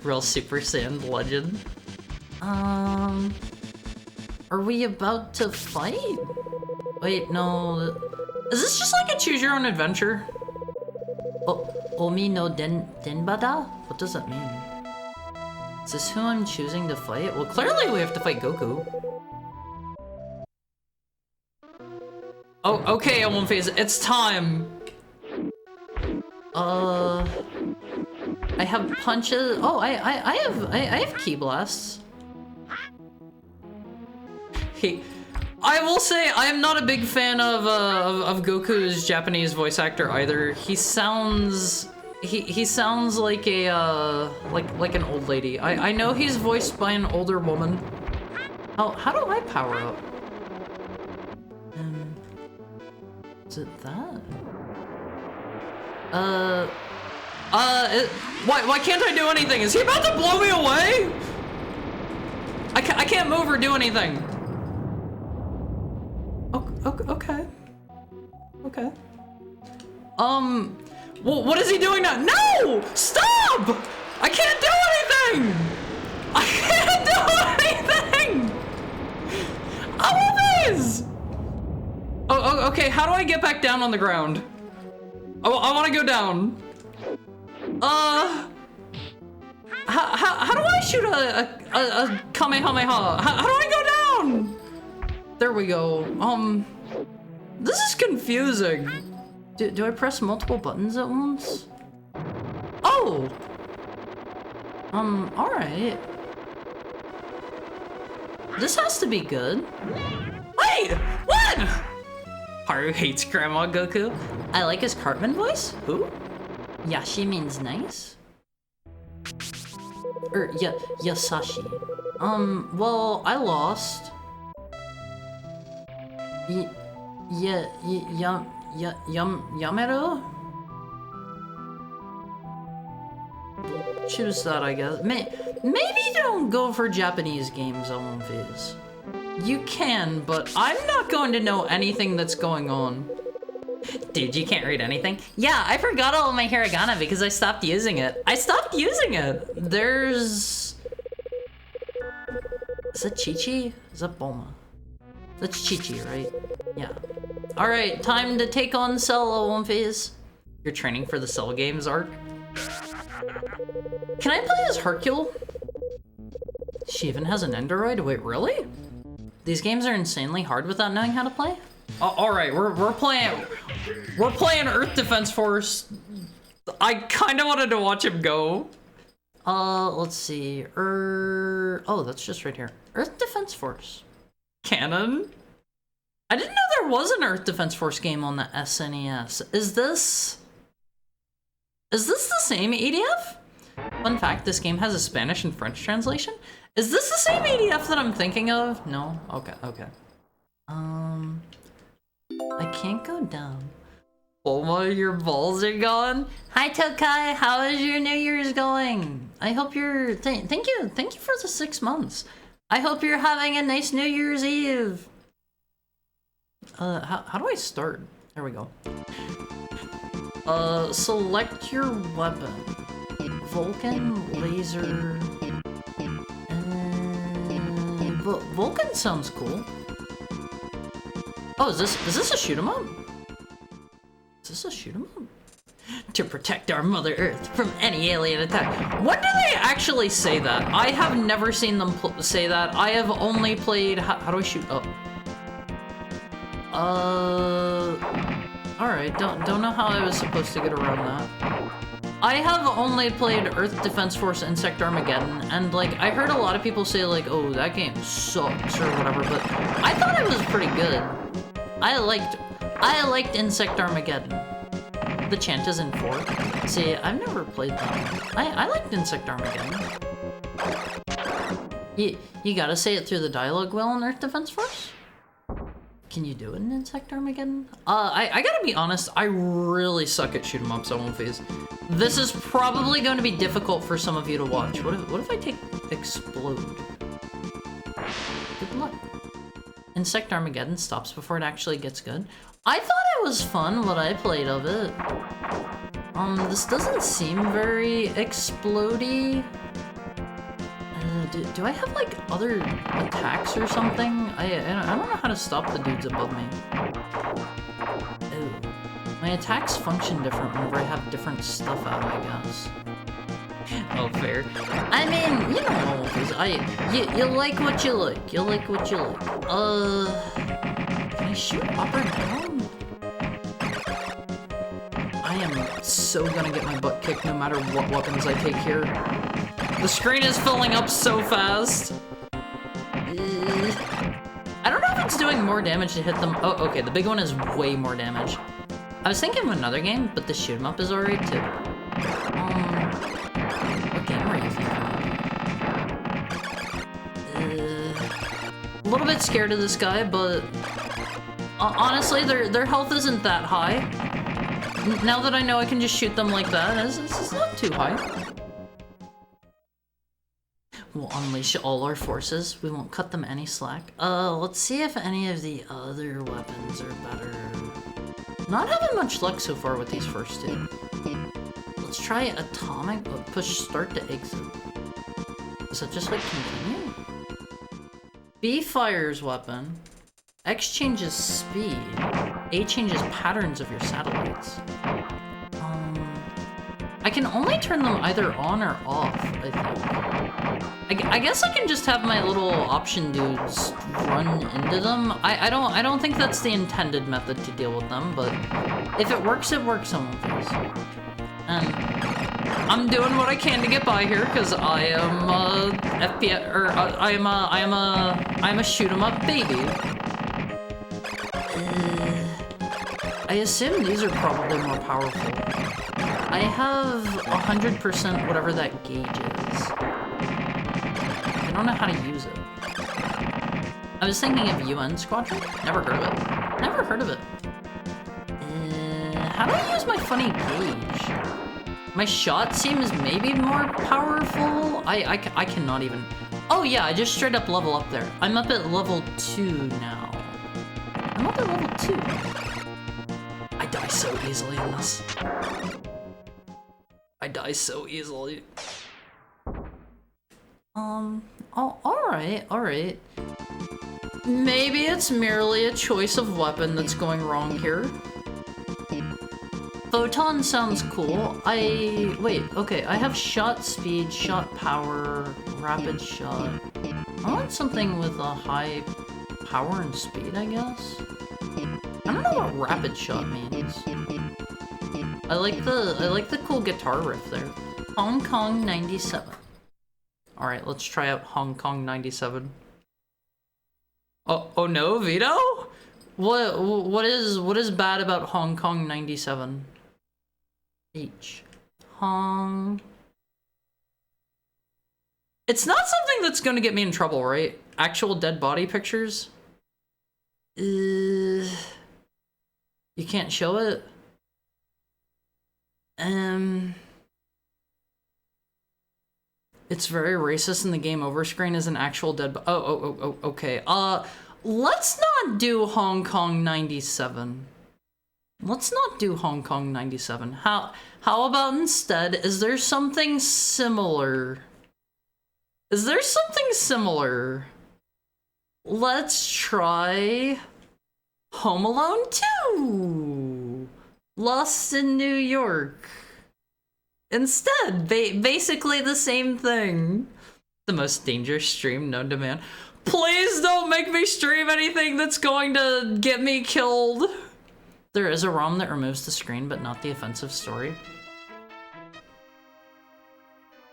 Real Super Saiyan legend. Are we about to fight? Wait, no. Is this just like a choose your own adventure? Omi no Denbada? What does that mean? Is this who I'm choosing to fight? Well, clearly we have to fight Goku. Oh, okay, One Phase, it's time. I have punches. Oh, I have Ki blasts. I will say I am not a big fan of Goku's Japanese voice actor either. He sounds like a like an old lady. I know he's voiced by an older woman. How do I power up? Is it that? Why can't I do anything? Is he about to blow me away? I can't move or do anything. Okay. Okay. Well, what is he doing now? No! Stop! I can't do anything! I can't do anything! Always! Oh, okay, how do I get back down on the ground? I want to go down. How do I shoot a Kamehameha? How do I go down? There we go. This is confusing. Do I press multiple buttons at once? Oh! Alright. This has to be good. Wait! What? Haru hates Grandma Goku. I like his Cartman voice. Who? Yashi means nice? Yasashi. Well, I lost. Yamero? Choose that, I guess. Maybe don't go for Japanese games on Viz. You can, but I'm not going to know anything that's going on. Dude, you can't read anything? Yeah, I forgot all my hiragana because I stopped using it. There's... Is that Chi-Chi? Is that Bulma? That's Chi-Chi, right? Yeah. Alright, time to take on Cell, One Phase. You're training for the Cell Games arc? Can I play as Hercule? She even has an Endoroid? Wait, really? These games are insanely hard without knowing how to play? Alright, we're playing Earth Defense Force. I kinda wanted to watch him go. Let's see. Oh, that's just right here. Earth Defense Force. Canon? I didn't know there was an Earth Defense Force game on the SNES. Is this the same EDF? Fun fact, this game has a Spanish and French translation. Is this the same EDF that I'm thinking of? No? Okay. I can't go down. Bulma, your balls are gone? Hi, Tokai. How is your New Year's going? I hope you're... Thank you for the 6 months. I hope you're having a nice New Year's Eve. How do I start? There we go. Select your weapon. Vulcan, laser... Vulcan sounds cool. Oh, is this a shoot 'em up? Is this a shoot 'em up? To protect our Mother Earth from any alien attack. When do they actually say that? I have never seen them say that. I have only played... How do I shoot up? Alright, don't know how I was supposed to get around that. I have only played Earth Defense Force Insect Armageddon, and like, I heard a lot of people say like, oh, that game sucks or whatever, but I thought it was pretty good. I liked Insect Armageddon. The chant is in 4. See, I've never played that. I liked Insect Armageddon. You gotta say it through the dialogue well in Earth Defense Force? Can you do it in Insect Armageddon? I gotta be honest, I really suck at shoot 'em ups on One Phase. This is probably going to be difficult for some of you to watch. What if I take Explode? Good luck. Insect Armageddon stops before it actually gets good. I thought it was fun what I played of it. This doesn't seem very explodey. do I have like other attacks or something? I don't know how to stop the dudes above me. Ooh. My attacks function different whenever I have different stuff out, I guess. Oh, fair. I mean, you know, cause you like what you like. You like what you like. Can I shoot up or down? I am so gonna get my butt kicked no matter what weapons I take here. The screen is filling up so fast. I don't know if it's doing more damage to hit them. Oh, okay, the big one is way more damage. I was thinking of another game, but the shoot 'em up is alright too. What game are you thinking of? A little bit scared of this guy, but honestly, their health isn't that high. Now that I know I can just shoot them like that, it's not too high. We'll unleash all our forces. We won't cut them any slack. Let's see if any of the other weapons are better. Not having much luck so far with these first two. Let's try atomic, push start to exit. Is that just like continue? B fires weapon. X changes speed. A changes patterns of your satellites. I can only turn them either on or off, I think. I guess I can just have my little option dudes run into them. I don't think that's the intended method to deal with them, but if it works on one face. And I'm doing what I can to get by here because I am a FPS or I am a shoot 'em up baby. I assume these are probably more powerful. I have 100% whatever that gauge is. I don't know how to use it. I was thinking of UN Squadron. Never heard of it. Never heard of it. How do I use my funny gauge? My shot seems maybe more powerful. I cannot even. Oh yeah, I just straight up level up there. I'm up at level 2 now. I'm up at level 2. I die so easily in this. I die so easily. Alright. Maybe it's merely a choice of weapon that's going wrong here. Photon sounds cool. Wait, okay, I have shot speed, shot power, rapid shot. I want something with a high power and speed, I guess? I don't know what rapid shot means. I like the cool guitar riff there. Hong Kong 97. Alright, let's try out Hong Kong 97. Oh no, Vito? What is bad about Hong Kong 97? Hong. It's not something that's gonna get me in trouble, right? Actual dead body pictures? You can't show it? It's very racist and the game over screen is an actual dead okay. Let's not do Hong Kong 97. Let's not do Hong Kong 97. How about instead, is there something similar? Let's try Home Alone 2. Lost in New York. Instead, basically the same thing. The most dangerous stream known to man. Please don't make me stream anything that's going to get me killed. There is a ROM that removes the screen, but not the offensive story.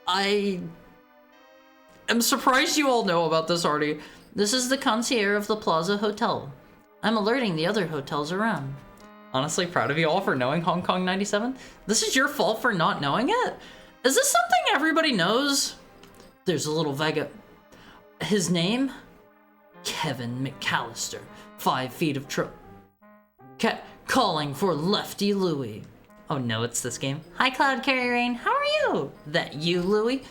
I am surprised you all know about this already. This is the concierge of the Plaza Hotel. I'm alerting the other hotels around. Honestly proud of you all for knowing Hong Kong 97. This is your fault for not knowing it? Is this something everybody knows? There's a little Vega. His name? Kevin McAllister. 5 feet of calling for Lefty Louie. Oh no, it's this game. Hi Cloud Carry Rain, how are you? That you, Louie?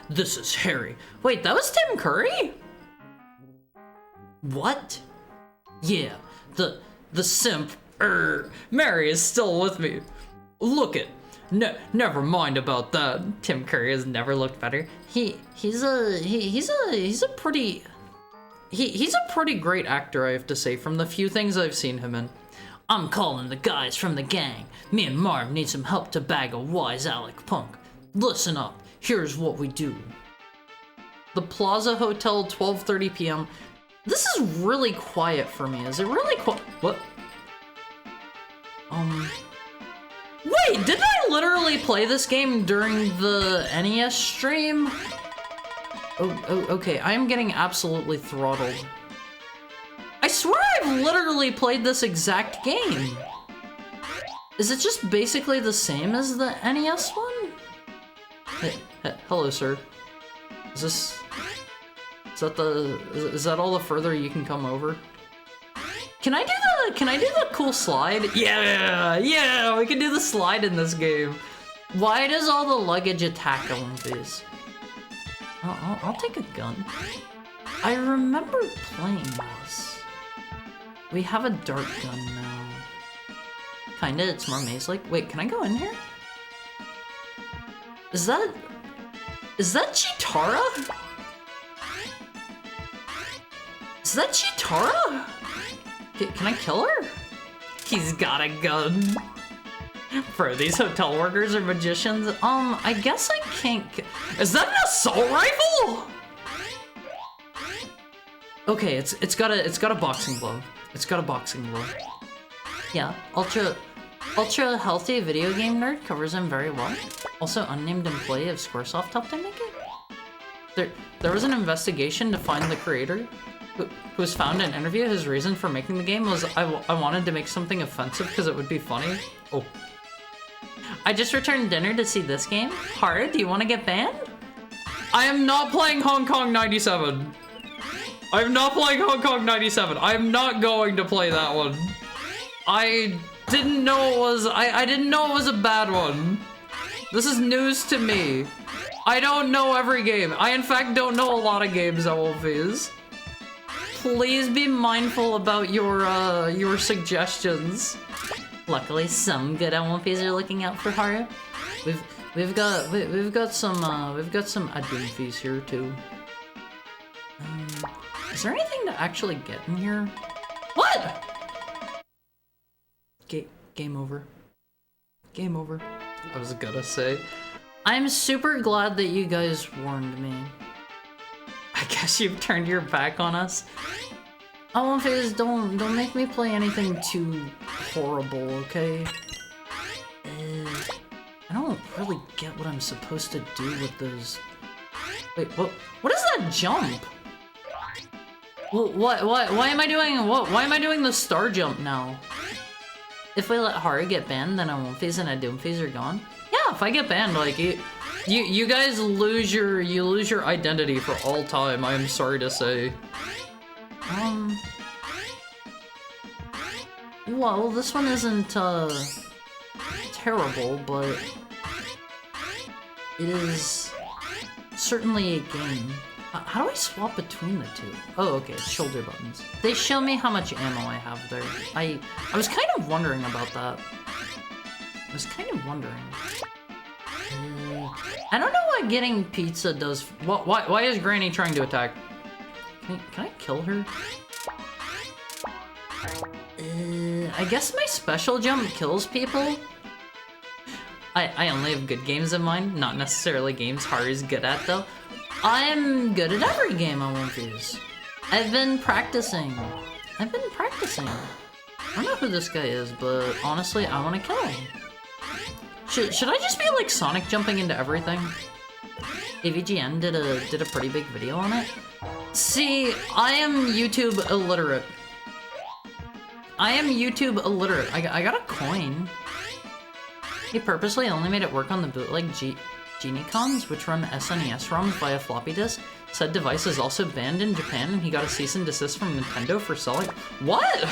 This is Harry. Wait, that was Tim Curry? What? Yeah, the simp. Mary is still with me. Look it. never mind about that. Tim Curry has never looked better. He's a pretty great actor, I have to say, from the few things I've seen him in. I'm calling the guys from the gang. Me and Marv need some help to bag a wise Alec punk. Listen up, here's what we do. The Plaza Hotel, 12:30 p.m. This is really quiet for me. Is it really quiet? What? Wait, didn't I literally play this game during the NES stream? Oh, okay, I am getting absolutely throttled. I swear I've literally played this exact game. Is it just basically the same as the NES one? Hey, hello, sir. Is that all the further you can come over? Can I do the cool slide? Yeah, we can do the slide in this game. Why does all the luggage attack on these? I'll take a gun. I remember playing this. We have a dart gun now. Kinda, it's more maze-like. Wait, can I go in here? Is that Chitara? Is that Chitara? Can I kill her? He's got a gun. Bro, these hotel workers are magicians. I guess I can't. Is that an assault rifle? Okay, it's got a boxing glove. It's got a boxing glove. Yeah, ultra healthy video game nerd covers him very well. Also, unnamed employee of Squaresoft helped him make it. There was an investigation to find the creator, who was found in an interview. His reason for making the game was, I wanted to make something offensive because it would be funny. Oh. I just returned dinner to see this game. Haru, do you want to get banned? I am not playing Hong Kong 97. I'm not playing Hong Kong 97. I'm not going to play that one. I didn't know it was, I didn't know it was a bad one. This is news to me. I don't know every game. I, in fact, don't know a lot of games, Wolfies. Please be mindful about your suggestions. Luckily, some good Wolfies are looking out for Haru. We've got some Adunfis here too. Is there anything to actually get in here? What? Game over. Game over. I was gonna say. I'm super glad that you guys warned me. I guess you've turned your back on us. Wolfies, don't make me play anything too horrible, okay? I don't really get what I'm supposed to do with those. Wait, what is that jump? Why am I doing the star jump now? If we let Haru get banned, then Wolfies and Adunfis are gone? Yeah, if I get banned, like, you guys lose your identity for all time, I am sorry to say. Well, this one isn't, terrible, but it is certainly a game. How do I swap between the two? Oh, okay, it's shoulder buttons. They show me how much ammo I have there. I was kind of wondering about that. I was kind of wondering. I don't know what getting pizza does. Why is Granny trying to attack? Can I kill her? I guess my special jump kills people. I only have good games in mind, not necessarily games Haru's good at though. I'm good at every game on Wolfies. I've been practicing. I don't know who this guy is, but honestly, I want to kill him. Should I just be like Sonic jumping into everything? AVGN did a pretty big video on it. See, I am YouTube illiterate. I got a coin. He purposely only made it work on the bootleg Genie-Cons, which run SNES ROMs via floppy disk. Said device is also banned in Japan, and he got a cease and desist from Nintendo for selling. What?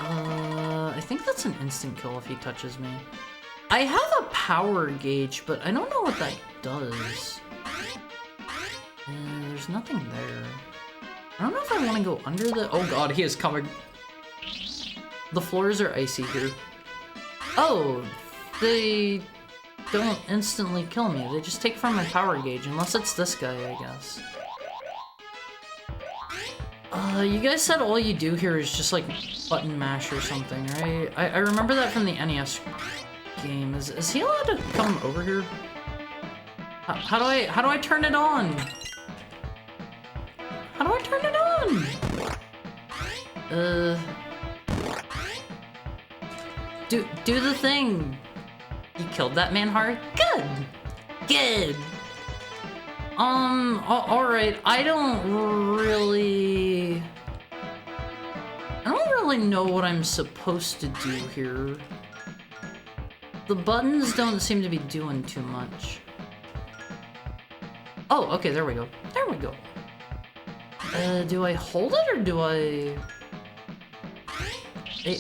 I think that's an instant kill if he touches me. I have a power gauge, but I don't know what that does. There's nothing there. I don't know if I want to go under the... Oh god, he is coming. The floors are icy here. Oh, they don't instantly kill me. They just take from my power gauge, unless it's this guy, I guess. You guys said all you do here is just like button mash or something, right? I remember that from the NES game. Is he allowed to come over here? How do I turn it on? How do I turn it on? Do the thing. You killed that man hard? Good. Good. Alright, I don't really know what I'm supposed to do here. The buttons don't seem to be doing too much. Oh, okay, there we go. There we go. Do I hold it or do I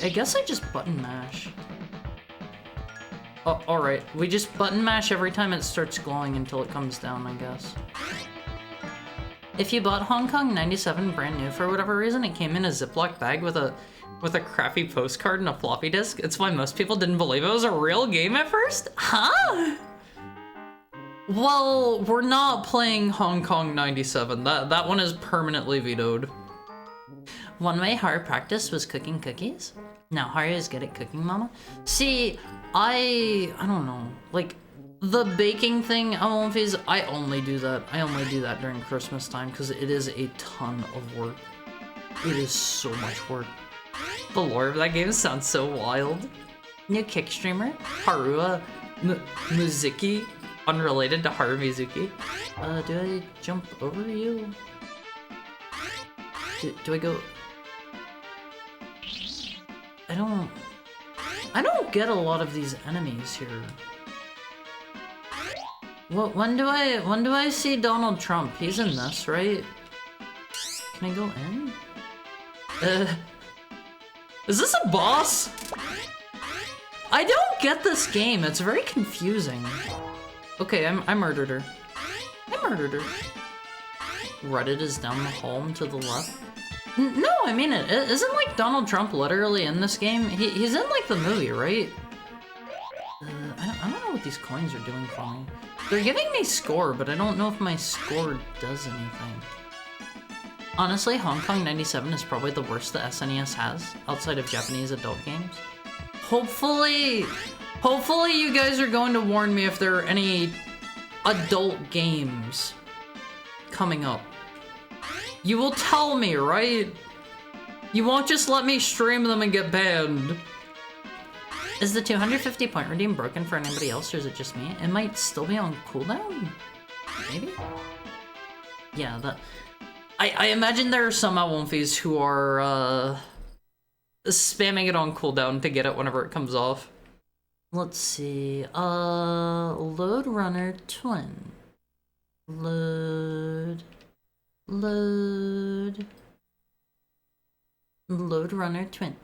guess I just button mash. Oh, alright. We just button mash every time it starts glowing until it comes down, I guess. If you bought Hong Kong 97 brand new for whatever reason, it came in a Ziploc bag with a crappy postcard and a floppy disk. It's why most people didn't believe it was a real game at first? Huh? Well, we're not playing Hong Kong 97. That one is permanently vetoed. One way Haru practiced was cooking cookies. Now Haru is good at cooking, mama. See, I don't know. Like, the baking thing, I only do that. I only do that during Christmas time because it is a ton of work. It is so much work. The lore of that game sounds so wild. New Kick streamer, Harua Mizuki, unrelated to Haru Mizuki. Do I jump over you? Do I go? I don't get a lot of these enemies here. When do I see Donald Trump? He's in this, right? Can I go in? Is this a boss? I don't get this game. It's very confusing. Okay, I murdered her. I murdered her. Reddit is down the hall and to the left. No, I mean it. Isn't like Donald Trump literally in this game? He's in like the movie, right? I don't know what these coins are doing for me. They're giving me score, but I don't know if my score does anything. Honestly, Hong Kong 97 is probably the worst the SNES has, outside of Japanese adult games. Hopefully you guys are going to warn me if there are any adult games coming up. You will tell me, right? You won't just let me stream them and get banned. Is the 250 point redeem broken for anybody else, or is it just me? It might still be on cooldown? Maybe? Yeah, I imagine there are some Awonfis who are, spamming it on cooldown to get it whenever it comes off. Let's see, Load Runner Twin. Load Runner Twin.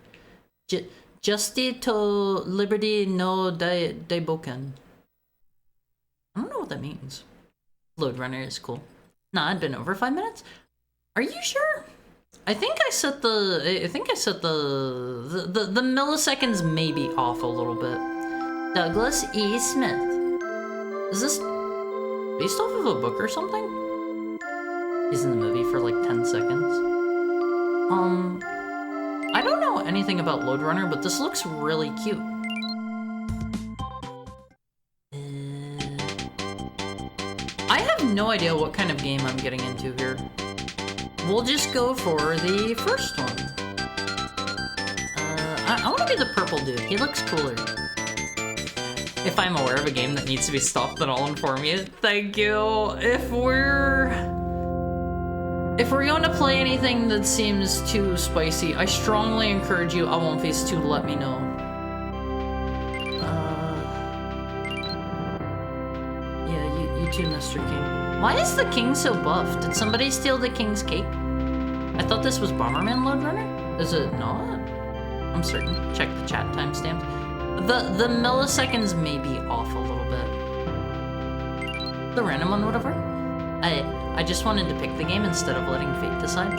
Justi to Liberty no Daiboken. I don't know what that means. Load Runner is cool. Nah, it'd been over 5 minutes. Are you sure? I think I set the milliseconds maybe off a little bit. Douglas E. Smith. Is this based off of a book or something? He's in the movie for like 10 seconds. I don't know anything about Load Runner, but this looks really cute. I have no idea what kind of game I'm getting into here. We'll just go for the first one. I want to be the purple dude. He looks cooler. If I'm aware of a game that needs to be stopped, then I'll inform you. Thank you. If we're going to play anything that seems too spicy, I strongly encourage you, Awonfis, to let me know. Yeah, you too, Mr. King. Why is the king so buff? Did somebody steal the king's cake? I thought this was Bomberman Load Runner? Is it not? I'm certain. Check the chat timestamps. The milliseconds may be off a little bit. The random one would have worked. I just wanted to pick the game instead of letting fate decide.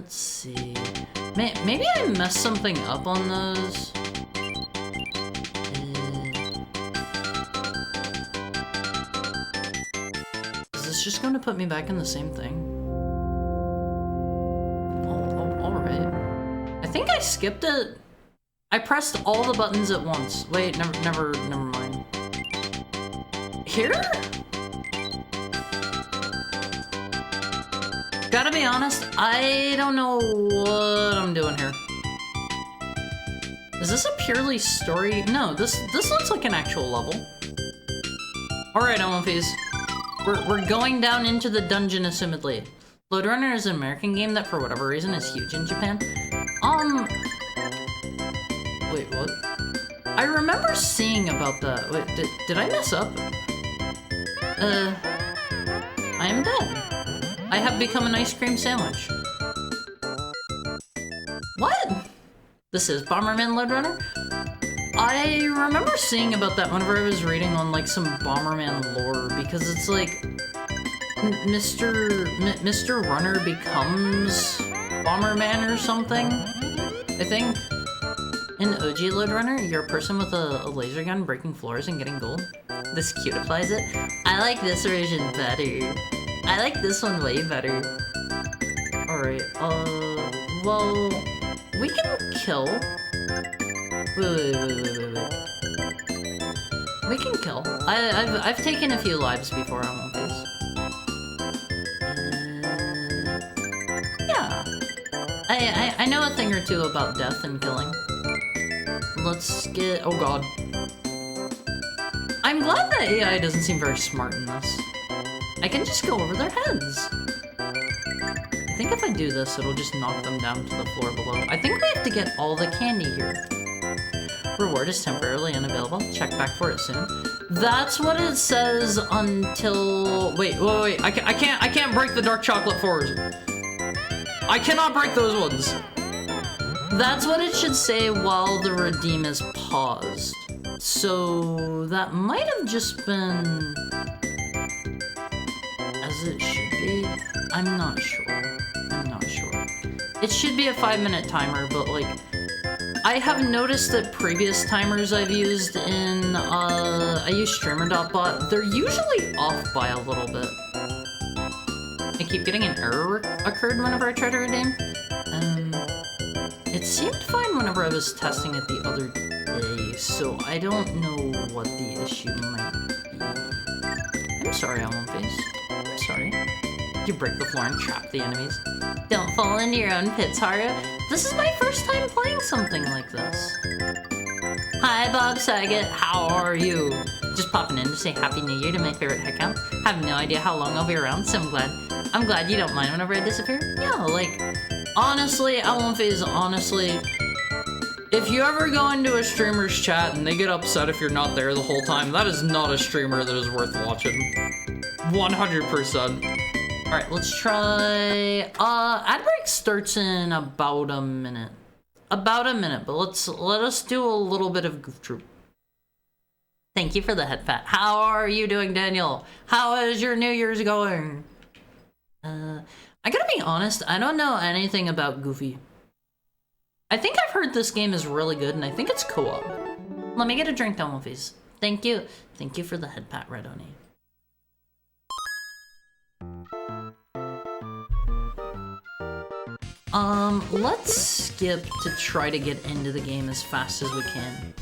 let's see. Maybe I messed something up on those. Is this just going to put me back in the same thing? Oh, alright. I think I skipped it. I pressed all the buttons at once. Wait, never mind. Here? Gotta be honest, I don't know what I'm doing here. Is this a purely story? No, this looks like an actual level. Alright, Omofis. We're going down into the dungeon, assumedly. Lode Runner is an American game that, for whatever reason, is huge in Japan. Wait, what? I remember seeing about that. Wait, did I mess up? I am dead. I have become an ice cream sandwich. What? This is Bomberman Lode Runner? I remember seeing about that whenever I was reading on like some Bomberman lore, because it's like Mr. Runner becomes Bomberman or something, I think. In OG Lode Runner, you're a person with a laser gun breaking floors and getting gold. This cute applies it. I like this version better. I like this one way better. Alright, well, we can kill. Wait. We can kill. I've taken a few lives before on One Piece. Yeah. I know a thing or two about death and killing. Let's get... oh god. I'm glad that AI doesn't seem very smart in this. I can just go over their heads. I think if I do this, it'll just knock them down to the floor below. I think we have to get all the candy here. Reward is temporarily unavailable. Check back for it soon. That's what it says until... Wait. I can't break the dark chocolate fours. I cannot break those ones. That's what it should say while the redeem is paused. So that might have just been as it should be. I'm not sure. It should be a 5-minute timer, but like, I have noticed that previous timers I've used in, I use Streamer.bot, they're usually off by a little bit. I keep getting an error occurred whenever I try to redeem. It seemed fine whenever I was testing it the other day, so I don't know what the issue might be. I'm sorry, One Piece. I'm sorry. You break the floor and trap the enemies. Don't fall into your own pits, Haru. This is my first time playing something like this. Hi, Bob Saget. How are you? Just popping in to say Happy New Year to my favorite head count. Have no idea how long I'll be around, so I'm glad you don't mind whenever I disappear. Yeah, like, honestly, honestly, if you ever go into a streamer's chat and they get upset if you're not there the whole time, that is not a streamer that is worth watching. 100%. Alright, let's try... ad break starts in about a minute. But let us do a little bit of Goof Troop. Thank you for the head pat. How are you doing, Daniel? How is your New Year's going? I gotta be honest, I don't know anything about Goofy. I think I've heard this game is really good, and I think it's co-op. Let me get a drink, Domofis. Thank you. Thank you for the head pat, Redoni. Let's skip to try to get into the game as fast as we can.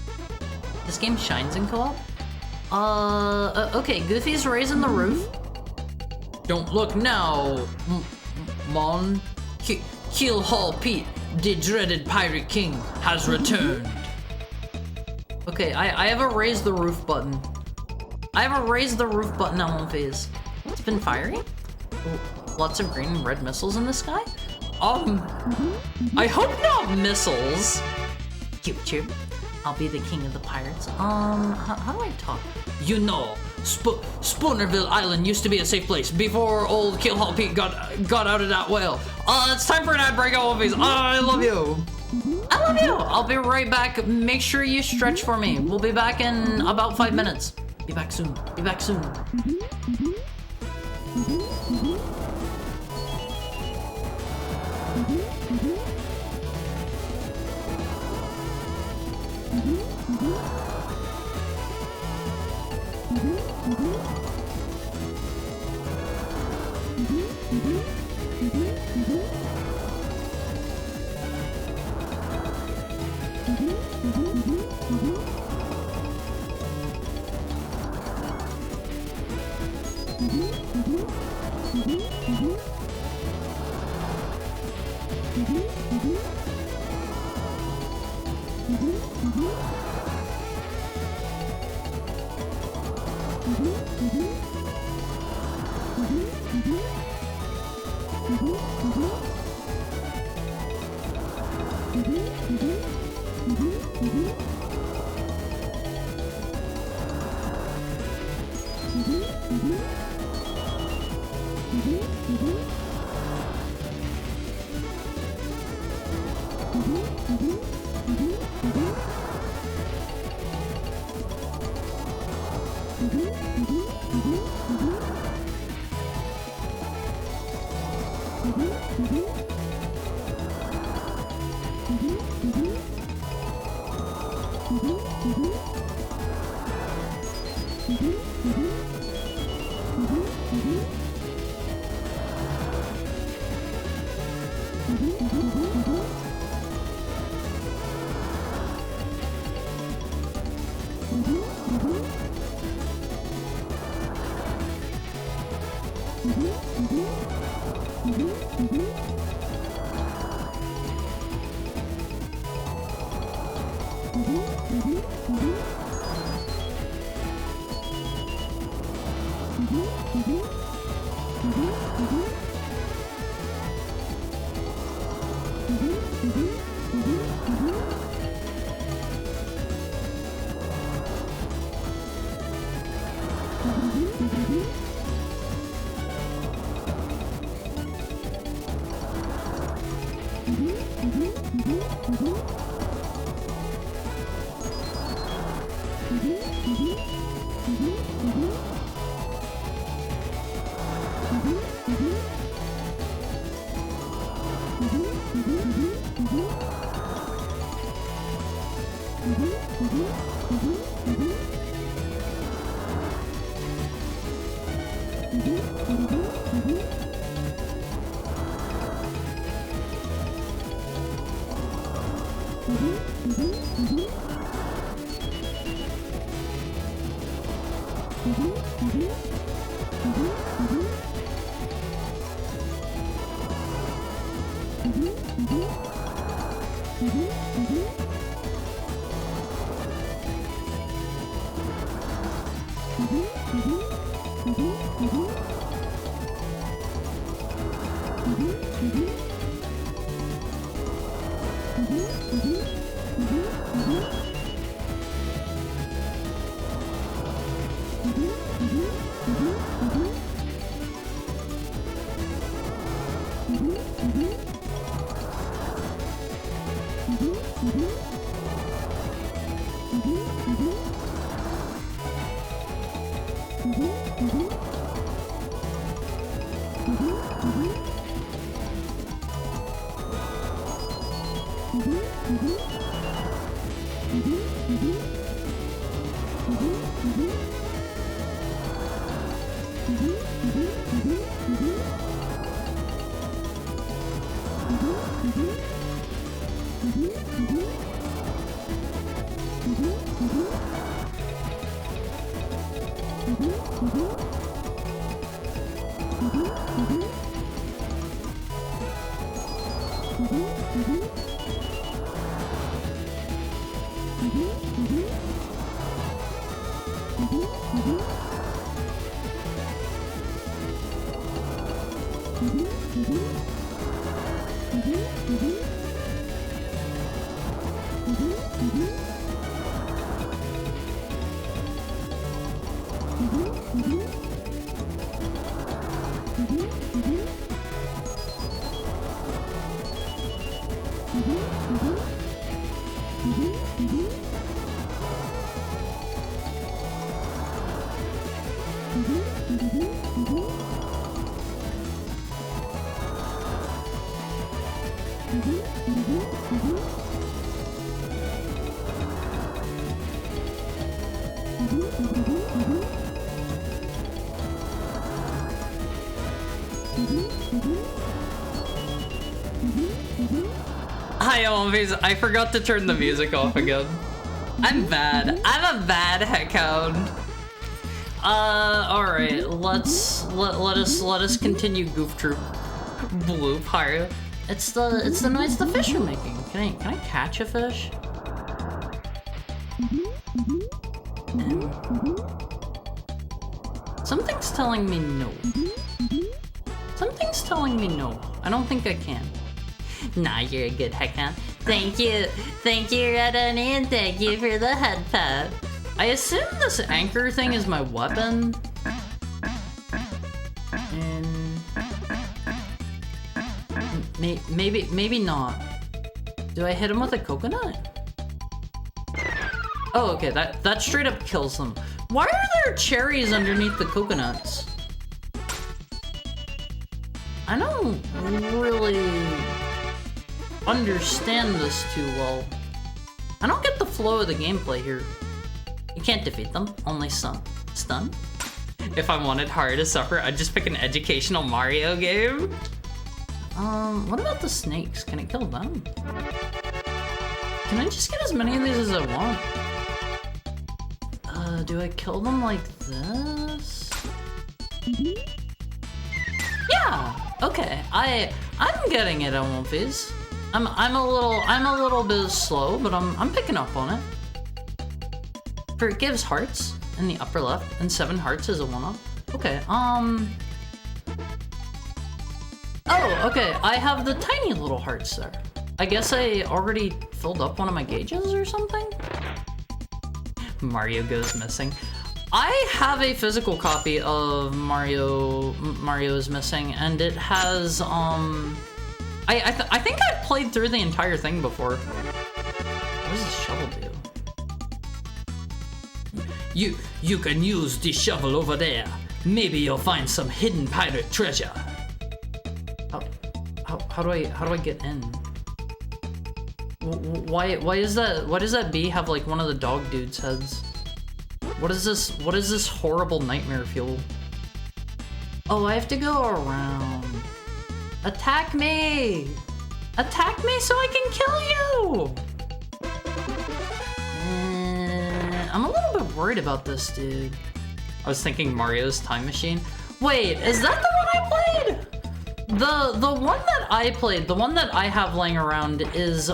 This game shines in co-op? Okay, Goofy's raising the roof. Don't look now, Mon. Keel Hall Pete, the dreaded Pirate King, has returned. Okay, I have a raise the roof button. I have a raise the roof button on one phase. It's been fiery? Lots of green and red missiles in the sky? I hope not missiles. Choo-choo. I'll be the king of the pirates. How do I talk? You know, Spoonerville Island used to be a safe place before old Keel Hall Pete got out of that whale. It's time for an ad break, Always. I love you. I love you. I'll be right back. Make sure you stretch for me. We'll be back in about 5 minutes. Be back soon. Be back soon. Hi, Ombies. I forgot to turn the music off again. I'm bad. I'm a bad heckhound. Alright, let us continue Goof Troop. Blue Pirate. It's the noise the fish are making. Can I catch a fish? Something's telling me no. Something's telling me no. I don't think I can. Nah, you're a good heckhound. Thank you, Redoni, and thank you for the head pat. I assume this anchor thing is my weapon. And maybe not. Do I hit him with a coconut? Oh, okay, that straight up kills them. Why are there cherries underneath the coconuts? I don't really understand this too well. I don't get the flow of the gameplay here. You can't defeat them, only stun. If I wanted Haru to suffer, I'd just pick an educational Mario game. What about the snakes? Can it kill them? Can I just get as many of these as I want? Do I kill them like this? Yeah, okay. I'm getting it, Ombies. I'm a little bit slow, but I'm picking up on it. For it gives hearts in the upper left, and 7 hearts is a 1-up. Okay, oh, okay, I have the tiny little hearts there. I guess I already filled up one of my gauges or something? Mario goes missing. I have a physical copy of Mario is Missing, and it has, I think I've played through the entire thing before. What does this shovel do? You can use the shovel over there. Maybe you'll find some hidden pirate treasure. How do I get in? Why does that bee have like one of the dog dude's heads? What is this horrible nightmare fuel? Oh, I have to go around. Attack me! Attack me so I can kill you! I'm a little bit worried about this, dude. I was thinking Mario's Time Machine. Wait, is that the one I played? The one that I played, the one that I have laying around is,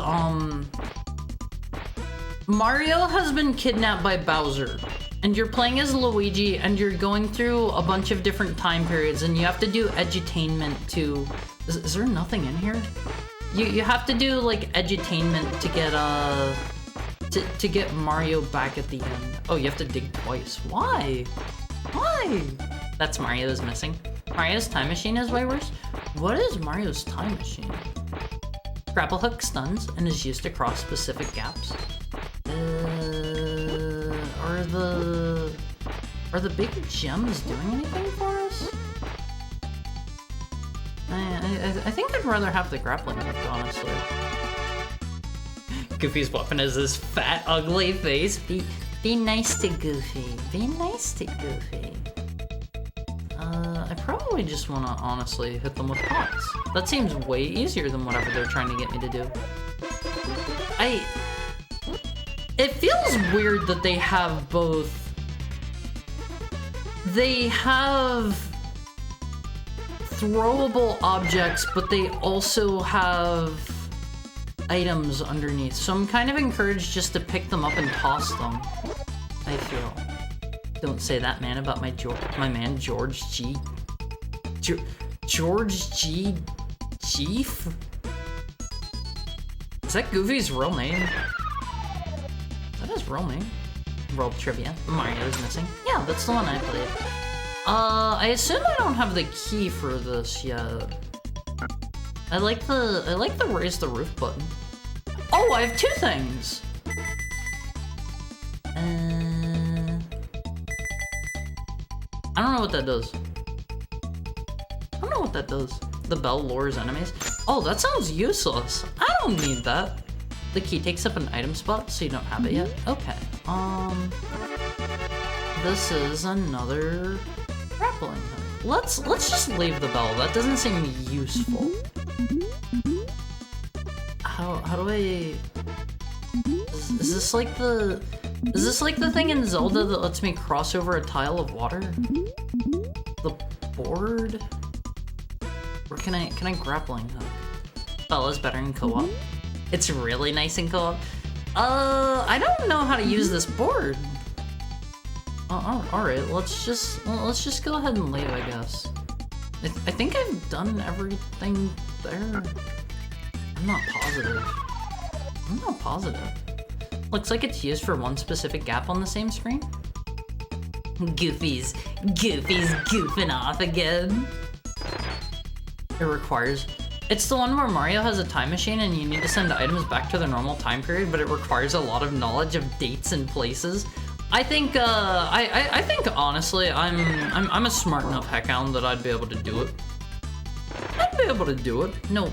Mario has been kidnapped by Bowser. And you're playing as Luigi, and you're going through a bunch of different time periods, and you have to do edutainment to... Is there nothing in here? You have to do, like, edutainment to get, to get Mario back at the end. Oh, you have to dig twice. Why? Why? That's Mario's Missing. Mario's Time Machine is way worse? What is Mario's Time Machine? Grapple hook stuns and is used to cross specific gaps. Are the big gems doing anything for us? I think I'd rather have the grappling hook, honestly. Goofy's weapon is this fat, ugly face. Be nice to Goofy. Be nice to Goofy. I probably just want to honestly hit them with pots. That seems way easier than whatever they're trying to get me to do. It feels weird that they have both. They have throwable objects, but they also have items underneath. So I'm kind of encouraged just to pick them up and toss them, I feel. Don't say that, man, about my man George G. George G. Chief? Is that Goofy's real name? Is that his real name? World Trivia. Mario's Missing. Yeah, that's the one I played. I assume I don't have the key for this yet. I like the raise the roof button. Oh, I have 2 things! I don't know what that does. I don't know what that does. The bell lures enemies. Oh, that sounds useless. I don't need that. The key takes up an item spot, so you don't have it yet? Okay. This is another grappling hook. let's just leave the bell. That doesn't seem useful. How do I... Is this like the... Is this like the thing in Zelda that lets me cross over a tile of water? The board? Or can I grappling hook? Bella's better in co-op. It's really nice in co-op. I don't know how to use this board. Alright, let's just go ahead and leave, I guess. I think I've done everything there. I'm not positive. Looks like it's used for one specific gap on the same screen. Goofy's goofing off again. It requires... It's the one where Mario has a time machine and you need to send items back to the normal time period, but it requires a lot of knowledge of dates and places. I think, I think honestly, I'm a smart enough heckhound that I'd be able to do it. I'd be able to do it. No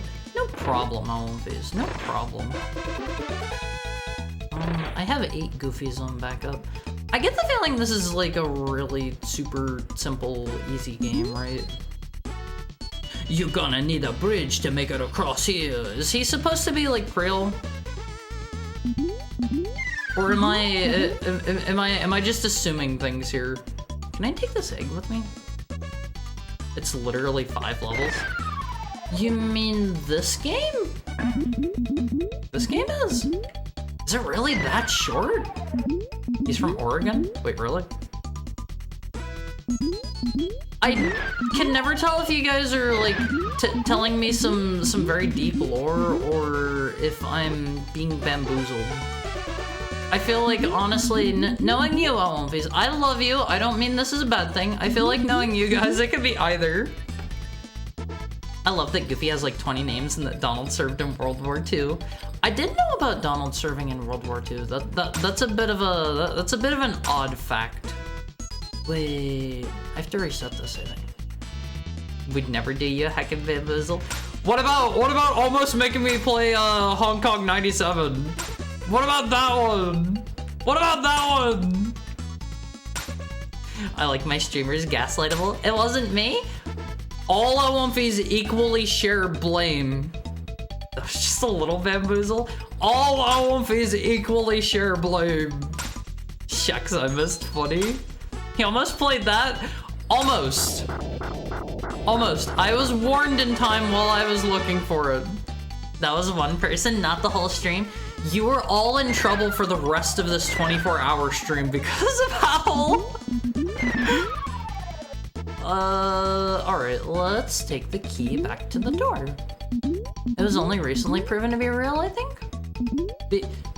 problem, Allenface, no problem. I have 8 Goofies on backup. I get the feeling this is like a really super simple, easy game, right? You're gonna need a bridge to make it across here. Is he supposed to be like real? Or am I just assuming things here? Can I take this egg with me? It's literally 5 levels. You mean this game? This game is? Is it really that short? He's from Oregon? Wait, really? I can never tell if you guys are like telling me some very deep lore or if I'm being bamboozled. I feel like, honestly, knowing you, Allenface, I love you. I don't mean this is a bad thing. I feel like knowing you guys, it could be either. I love that Goofy has like 20 names and that Donald served in World War II. I did know about Donald serving in World War II. That's a bit of an odd fact. Wait, I have to reset this, I think. We'd never do you, heckin' bamboozle. What about almost making me play Hong Kong 97? What about that one? What about that one? I like my streamers gaslightable. It wasn't me. All Allenface equally share blame. That was just a little bamboozle. All Allenface equally share blame. Shucks, I missed funny. He almost played that. Almost. I was warned in time while I was looking for it. That was one person, not the whole stream. You were all in trouble for the rest of this 24-hour stream because of how... Alright, let's take the key back to the door. It was only recently proven to be real, I think?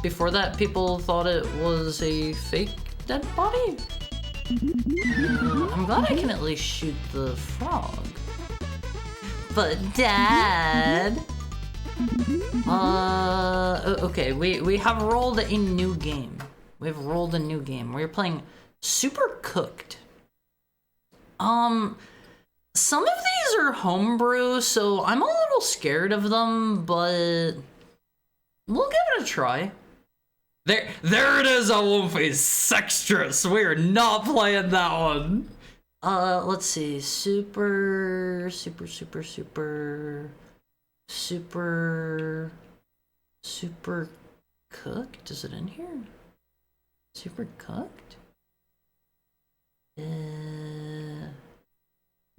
Before that, people thought it was a fake dead body? I'm glad I can at least shoot the frog. But Dad... okay, we have rolled a new game. We've rolled a new game. We're playing Super Cooked. Some of these are homebrew, so I'm a little scared of them, but we'll give it a try. There it is, Allenface, Sextress. We're not playing that one. Let's see, super cooked? Is it in here? Super cooked?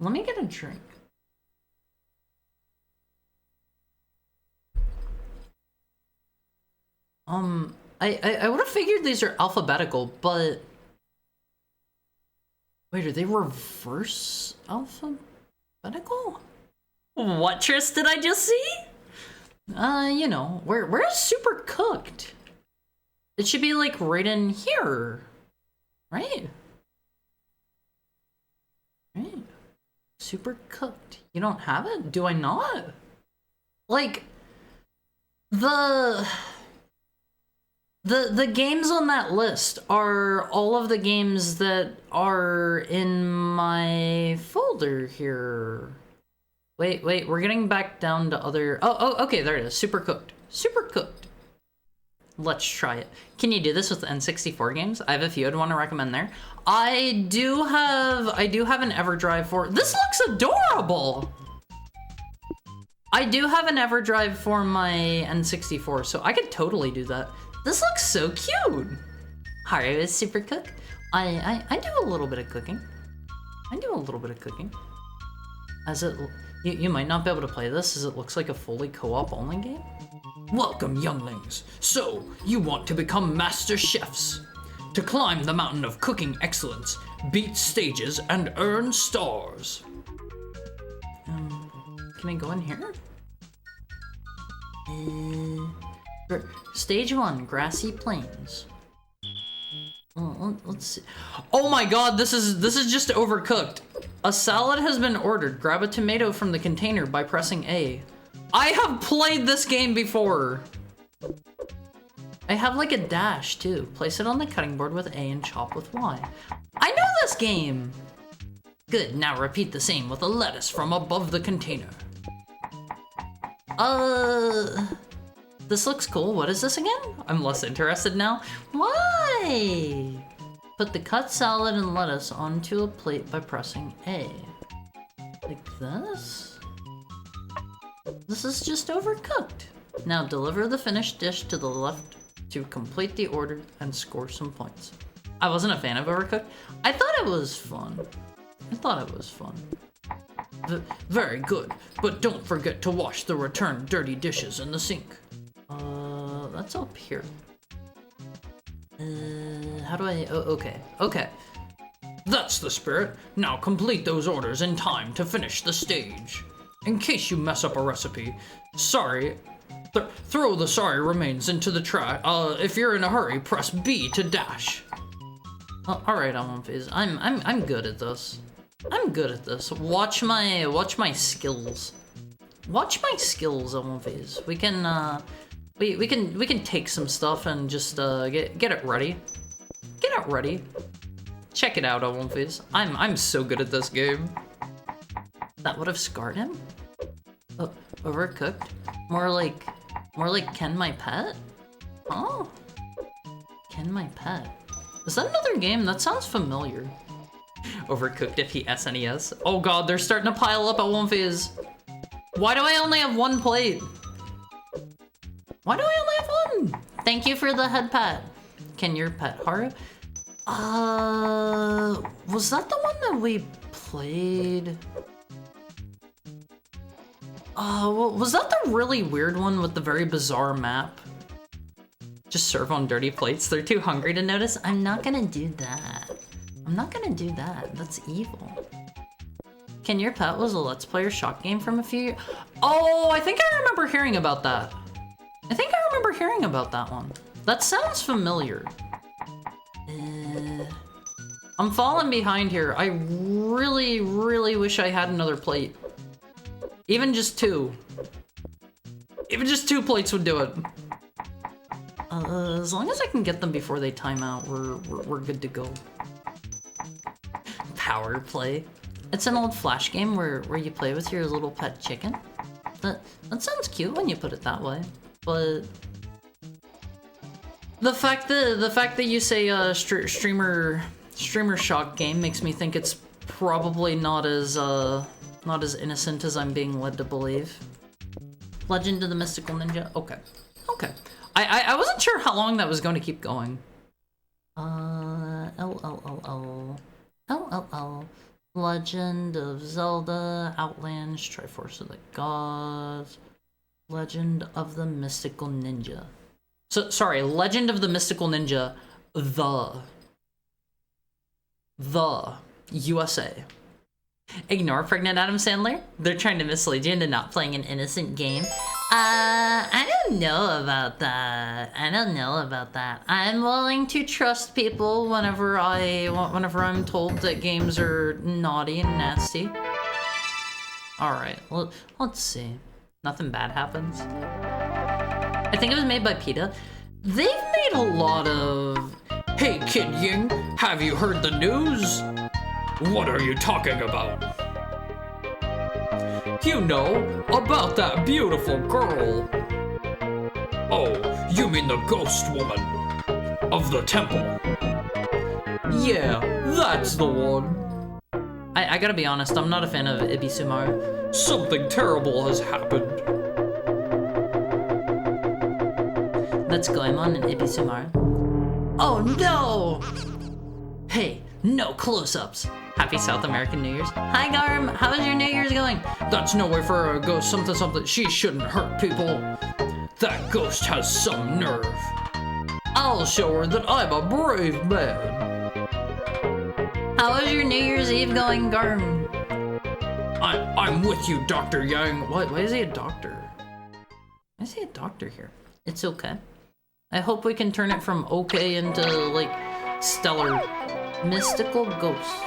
Let me get a drink. I would have figured these are alphabetical, but wait, are they reverse alphabetical? What Triss did I just see? You know, where's Super Cooked? It should be like right in here, right? Right. Super Cooked. You don't have it? Do I not? Like, the games on that list are all of the games that are in my folder here. Wait, we're getting back down to other... Oh, okay, there it is. Super Cooked. Super Cooked. Let's try it. Can you do this with N64 games? I have a few I'd want to recommend there. I do have an EverDrive for... This looks adorable! I do have an EverDrive for my N64, so I could totally do that. This looks so cute! Haru is super cook. I do a little bit of cooking. I do a little bit of cooking. As it... You might not be able to play this, as it looks like a fully co-op only game. Welcome, younglings. So, you want to become master chefs. To climb the mountain of cooking excellence, beat stages, and earn stars. Can I go in here? Stage 1, grassy plains. Let's see. Oh my god, this is just overcooked. A salad has been ordered. Grab a tomato from the container by pressing A. I have played this game before. I have like a dash too. Place it on the cutting board with A and chop with Y. I know this game. Good, now repeat the same with a lettuce from above the container. This looks cool. What is this again? I'm less interested now. Why? Put the cut salad and lettuce onto a plate by pressing A. Like this? This is just overcooked. Now deliver the finished dish to the left to complete the order and score some points. I wasn't a fan of Overcooked. I thought it was fun. Very good, but don't forget to wash the returned dirty dishes in the sink. That's up here. How do I... Oh, okay. That's the spirit. Now complete those orders in time to finish the stage. In case you mess up a recipe, sorry, throw the sorry remains into the trash. If you're in a hurry, press B to dash. Alright, Almonfizz. I'm good at this. Watch my skills. Watch my skills, Almonfizz. We can we can take some stuff and just get it ready. Check it out, Almonfizz. I'm so good at this game. That would have scarred him? Overcooked? More like Ken My Pet? Oh. Ken My Pet. Is that another game? That sounds familiar. Overcooked if he SNES. Oh god, they're starting to pile up at Almonfizz. Why do I only have one plate? Why do I only have one? Thank you for the head pat. Can your pet Haru? Was that the one that we played? Was that the really weird one with the very bizarre map? Just serve on dirty plates. They're too hungry to notice. I'm not gonna do that. That's evil. Can Your Pet was a Let's Player shock game from a few years. Oh, I think I remember hearing about that. One. That sounds familiar. I'm falling behind here. I really, really wish I had another plate. Even just two. Even just 2 plates would do it. As long as I can get them before they time out, we're good to go. Power play. It's an old Flash game where you play with your little pet chicken. That sounds cute when you put it that way, but the fact that you say streamer shock game makes me think it's probably not as innocent as I'm being led to believe. Legend of the Mystical Ninja. Okay. I wasn't sure how long that was going to keep going. Legend of Zelda, Outlands, Triforce of the Gods, Legend of the Mystical Ninja. So, sorry, Legend of the Mystical Ninja, the USA. Ignore pregnant Adam Sandler? They're trying to mislead you into not playing an innocent game. I don't know about that. I'm willing to trust people whenever I'm told that games are naughty and nasty. Alright, well, let's see. Nothing bad happens. I think it was made by PETA. They've made a lot of... Hey Kid Ying, have you heard the news? What are you talking about? You know, about that beautiful girl. Oh, you mean the ghost woman of the temple? Yeah, that's the one. I gotta be honest, I'm not a fan of Ibisumaru. Something terrible has happened. That's Goemon and Ibisumaru. Oh no! Hey, no close-ups. Happy South American New Year's. Hi Garm, how's your New Year's going? That's no way for a ghost something something. She shouldn't hurt people. That ghost has some nerve. I'll show her that I'm a brave man. How is your New Year's Eve going, Garm? I'm with you, Dr. Yang. Why is he a doctor? Why is he a doctor here? It's okay. I hope we can turn it from okay into, like, stellar mystical ghost.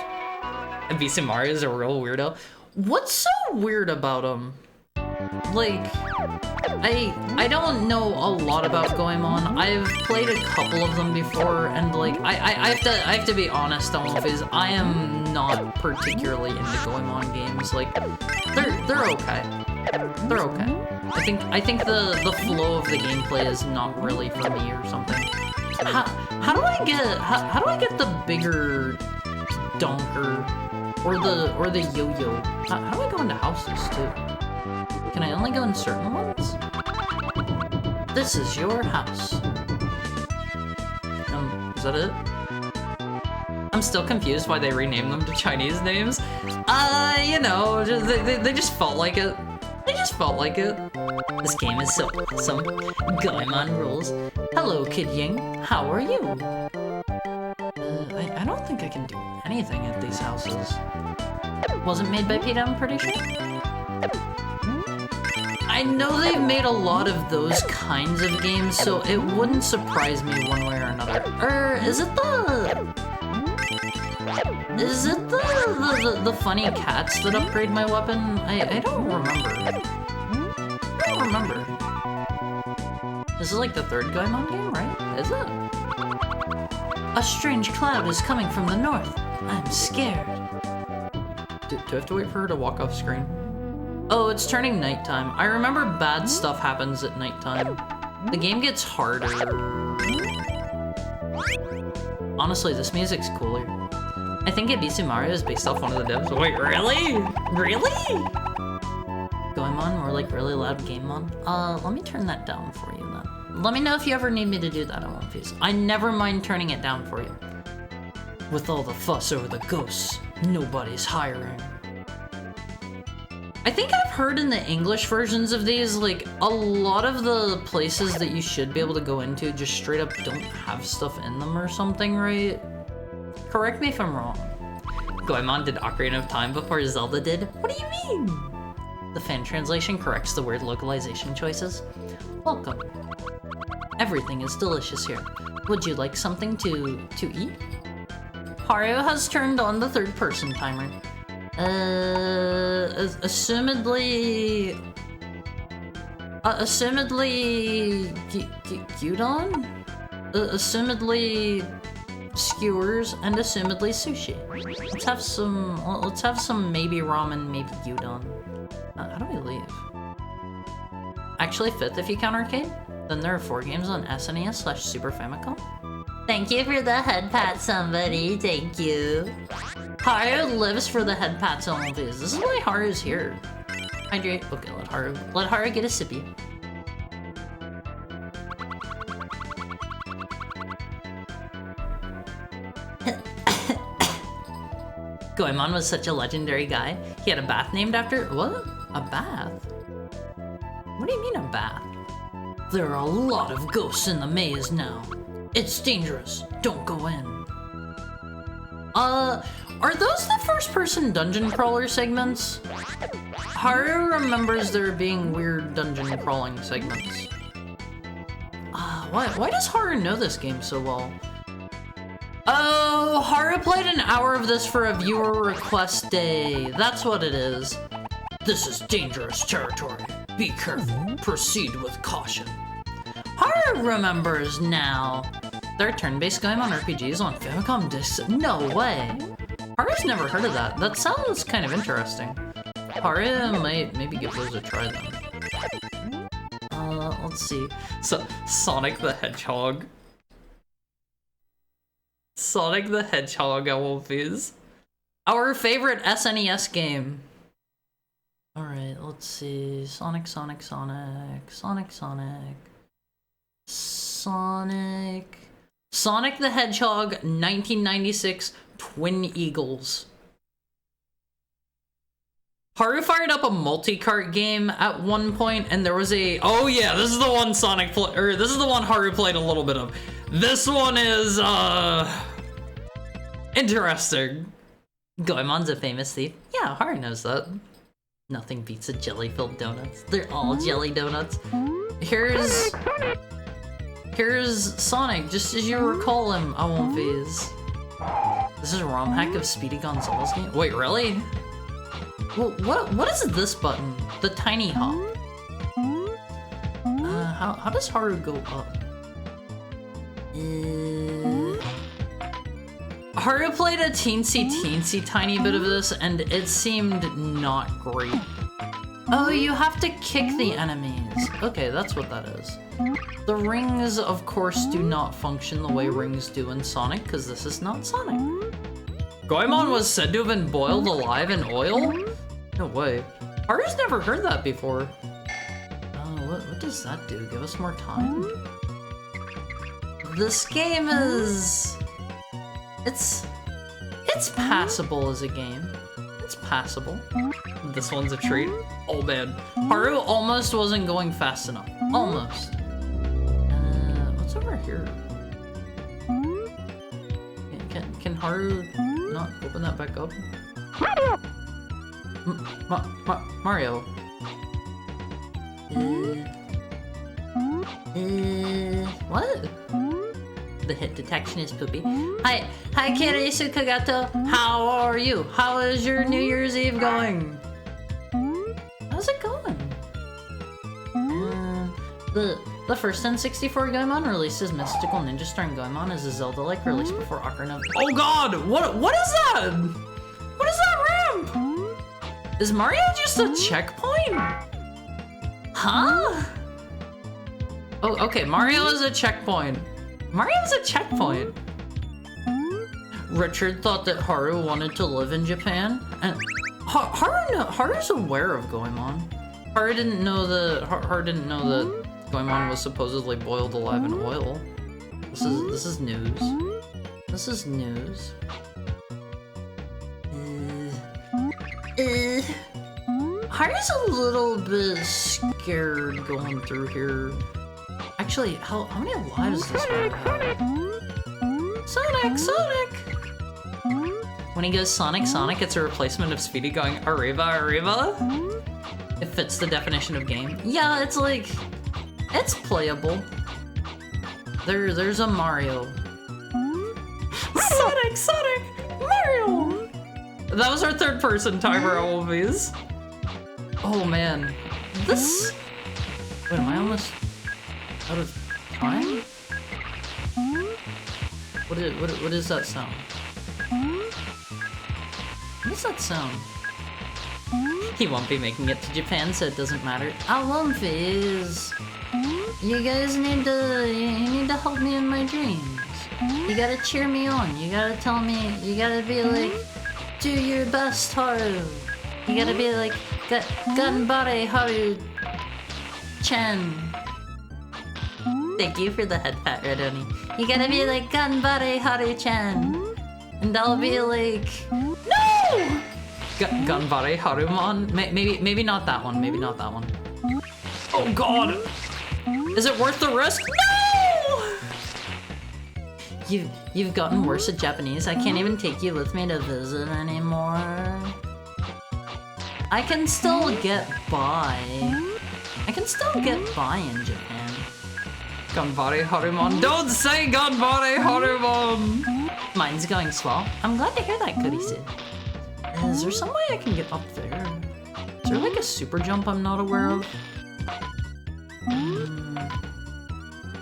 Ibisumaru is a real weirdo. What's so weird about him? Like, I don't know a lot about Goemon. I've played a couple of them before, and like I have to be honest on because I am not particularly into Goemon games. Like, they're okay. They're okay. I think the flow of the gameplay is not really for me or something. How do I get the bigger donker or the yo-yo? How do I go into houses too? Can I only go in certain ones? This is your house. Is that it? I'm still confused why they renamed them to Chinese names. You know, they just felt like it. They just felt like it. This game is so awesome. Goemon rules. Hello, Kid Ying. How are you? I don't think I can do anything at these houses. Wasn't made by PETA, I'm pretty sure. I know they've made a lot of those kinds of games, so it wouldn't surprise me one way or another. Is it the funny cats that upgrade my weapon? I don't remember. I don't remember. This is like the third Goemon game, right? Is it? A strange cloud is coming from the north. I'm scared. Do I have to wait for her to walk off screen? Oh, it's turning nighttime. I remember bad stuff happens at nighttime. The game gets harder. Honestly, this music's cooler. I think Ibisumaru is based off one of the devs. Wait, really? Really? Goemon, more like really loud Gamemon. Let me turn that down for you then. Let me know if you ever need me to do that in One Piece. I never mind turning it down for you. With all the fuss over the ghosts, nobody's hiring. I think I've heard in the English versions of these, like, a lot of the places that you should be able to go into just straight up don't have stuff in them or something, right? Correct me if I'm wrong. Goemon did Ocarina of Time before Zelda did? What do you mean? The fan translation corrects the weird localization choices. Welcome. Everything is delicious here. Would you like something to eat? Haru has turned on the third person timer. Assumedly gyudon? Assumedly skewers and assumedly sushi. Let's have some maybe ramen, maybe gyudon. How do I leave? Actually 5th if you count arcade. Then there are 4 games on SNES/Super Famicom. Thank you for the head pat, somebody. Thank you. Haru lives for the head pats only. This is why Haru's here. Hydrate. Okay, let Haru get a sippy. Goemon was such a legendary guy. He had a bath named after... What? A bath? What do you mean a bath? There are a lot of ghosts in the maze now. It's dangerous. Don't go in. Are those the first-person dungeon crawler segments? Haru remembers there being weird dungeon crawling segments. Why does Haru know this game so well? Oh, Haru played an hour of this for a viewer request day. That's what it is. This is dangerous territory. Be careful. Proceed with caution. Haru remembers now. There are turn-based Goemon RPGs on Famicom discs. No way. Haru's never heard of that. That sounds kind of interesting. Haru might maybe give those a try then. Let's see. So, Sonic the Hedgehog. Sonic the Hedgehog, Wolfies. Our favorite SNES game. Alright, let's see. Sonic. Sonic the Hedgehog 1996 Twin Eagles. Haru fired up a multi-cart game at one point, and there was a... Oh yeah, this is the one this is the one Haru played a little bit of. This one is, interesting. Goemon's a famous thief. Yeah, Haru knows that. Nothing beats a jelly-filled donuts. They're all jelly donuts. Here's Sonic, just as you recall him, I won't phase. This is a ROM hack of Speedy Gonzalez game? Wait, really? Well, what is this button? The tiny hop. How does Haru go up? Haru played a teensy tiny bit of this, and it seemed not great. Oh, you have to kick the enemies. Okay, that's what that is. The rings, of course, do not function the way rings do in Sonic, because this is not Sonic. Goemon was said to have been boiled alive in oil? No way. Haru's never heard that before. What does that do? Give us more time? This game is... It's passable as a game. It's passable. This one's a treat. Oh man. Haru almost wasn't going fast enough. Almost. What's over here? Can Haru not open that back up? Mario. What? The hit detection is poopy. Hi, Kirisu Kagato. How are you? How is your New Year's Eve going? How's it going? The first N64 Goemon released as Mystical Ninja Storm Goemon as a Zelda-like release before Ocarina of... Oh god! What is that? What is that ramp? Is Mario just a checkpoint? Huh? Oh, okay, Mario is a checkpoint. Mario's a checkpoint. Richard thought that Haru wanted to live in Japan, and Haru's aware of Goemon. Haru didn't know that Goemon was supposedly boiled alive in oil. This is news. This is news. Haru's a little bit scared going through here. Actually, how many lives does Haru have? Sonic! When he goes Sonic, it's a replacement of Speedy going Arriba. It fits the definition of game. Yeah, it's like, it's playable. There's a Mario. Sonic! Mario! That was our third person timer movies. Oh man. This... Wait, am I almost out of time? What is that sound? What is that sound? He won't be making it to Japan, so it doesn't matter. I won't, Fizz. You guys need to help me in my dreams. You gotta cheer me on. You gotta tell me, you gotta be like, do your best, Haru. You gotta be like, Ganbare Haru-chan. Thank you for the head pat, Redoni. You gotta be like, Ganbare Haru-chan. And I'll be like, no! Ganbare Harumon? Maybe not that one. Maybe not that one. Oh god! Is it worth the risk? No! You've gotten worse at Japanese. I can't even take you with me to visit anymore. I can still get by. I can still get by in Japan. Ganbare Harumon. Don't say Ganbare Harumon! Mine's going swell. I'm glad to hear that, Kurisu. Is there some way I can get up there? Is there like a super jump I'm not aware of?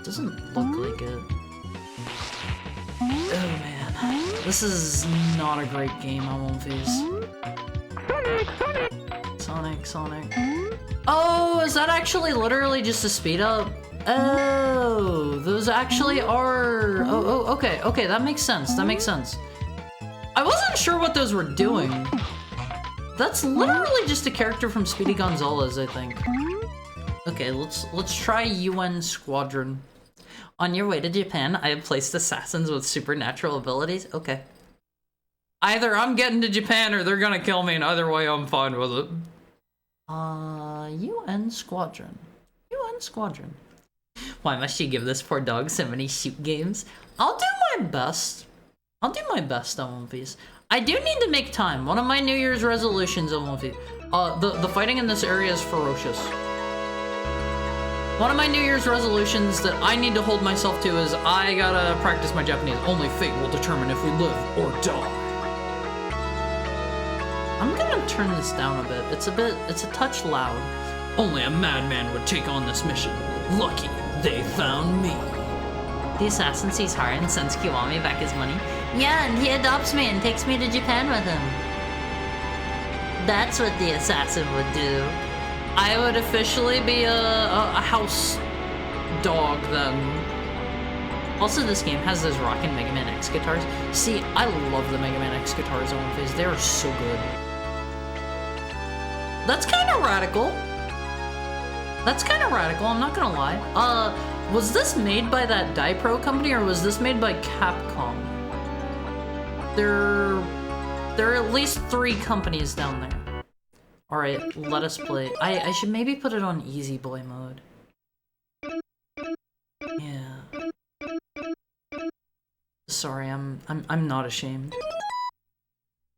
Doesn't look like it. Oh man. This is not a great game, I won't face. Sonic. Oh, is that actually literally just a speed up? Oh, those actually are... Oh, okay, okay, that makes sense, that makes sense. I wasn't sure what those were doing. That's literally just a character from Speedy Gonzales, I think. Okay, let's try UN Squadron. On your way to Japan, I have placed assassins with supernatural abilities. Okay. Either I'm getting to Japan or they're gonna kill me, and either way I'm fine with it. UN Squadron. UN Squadron. Why must you give this poor dog so many shoot games? I'll do my best. I'll do my best on One Piece. I do need to make time. One of my New Year's resolutions on One Piece. The fighting in this area is ferocious. One of my New Year's resolutions that I need to hold myself to is I gotta practice my Japanese. Only fate will determine if we live or die. I'm gonna turn this down a bit. It's a touch loud. Only a madman would take on this mission. Lucky they found me. The assassin sees Hara and sends Kiwami back his money. Yeah, and he adopts me and takes me to Japan with him. That's what the assassin would do. I would officially be a house dog then. Also, this game has those rockin' Mega Man X guitars. See, I love the Mega Man X guitars on One Piece. They are so good. That's kind of radical. That's kind of radical, I'm not gonna lie. Was this made by that Dai-Pro company or was this made by Capcom? There are at least 3 companies down there. Alright, let us play. I should maybe put it on Easy Boy mode. Yeah. Sorry, I'm not ashamed.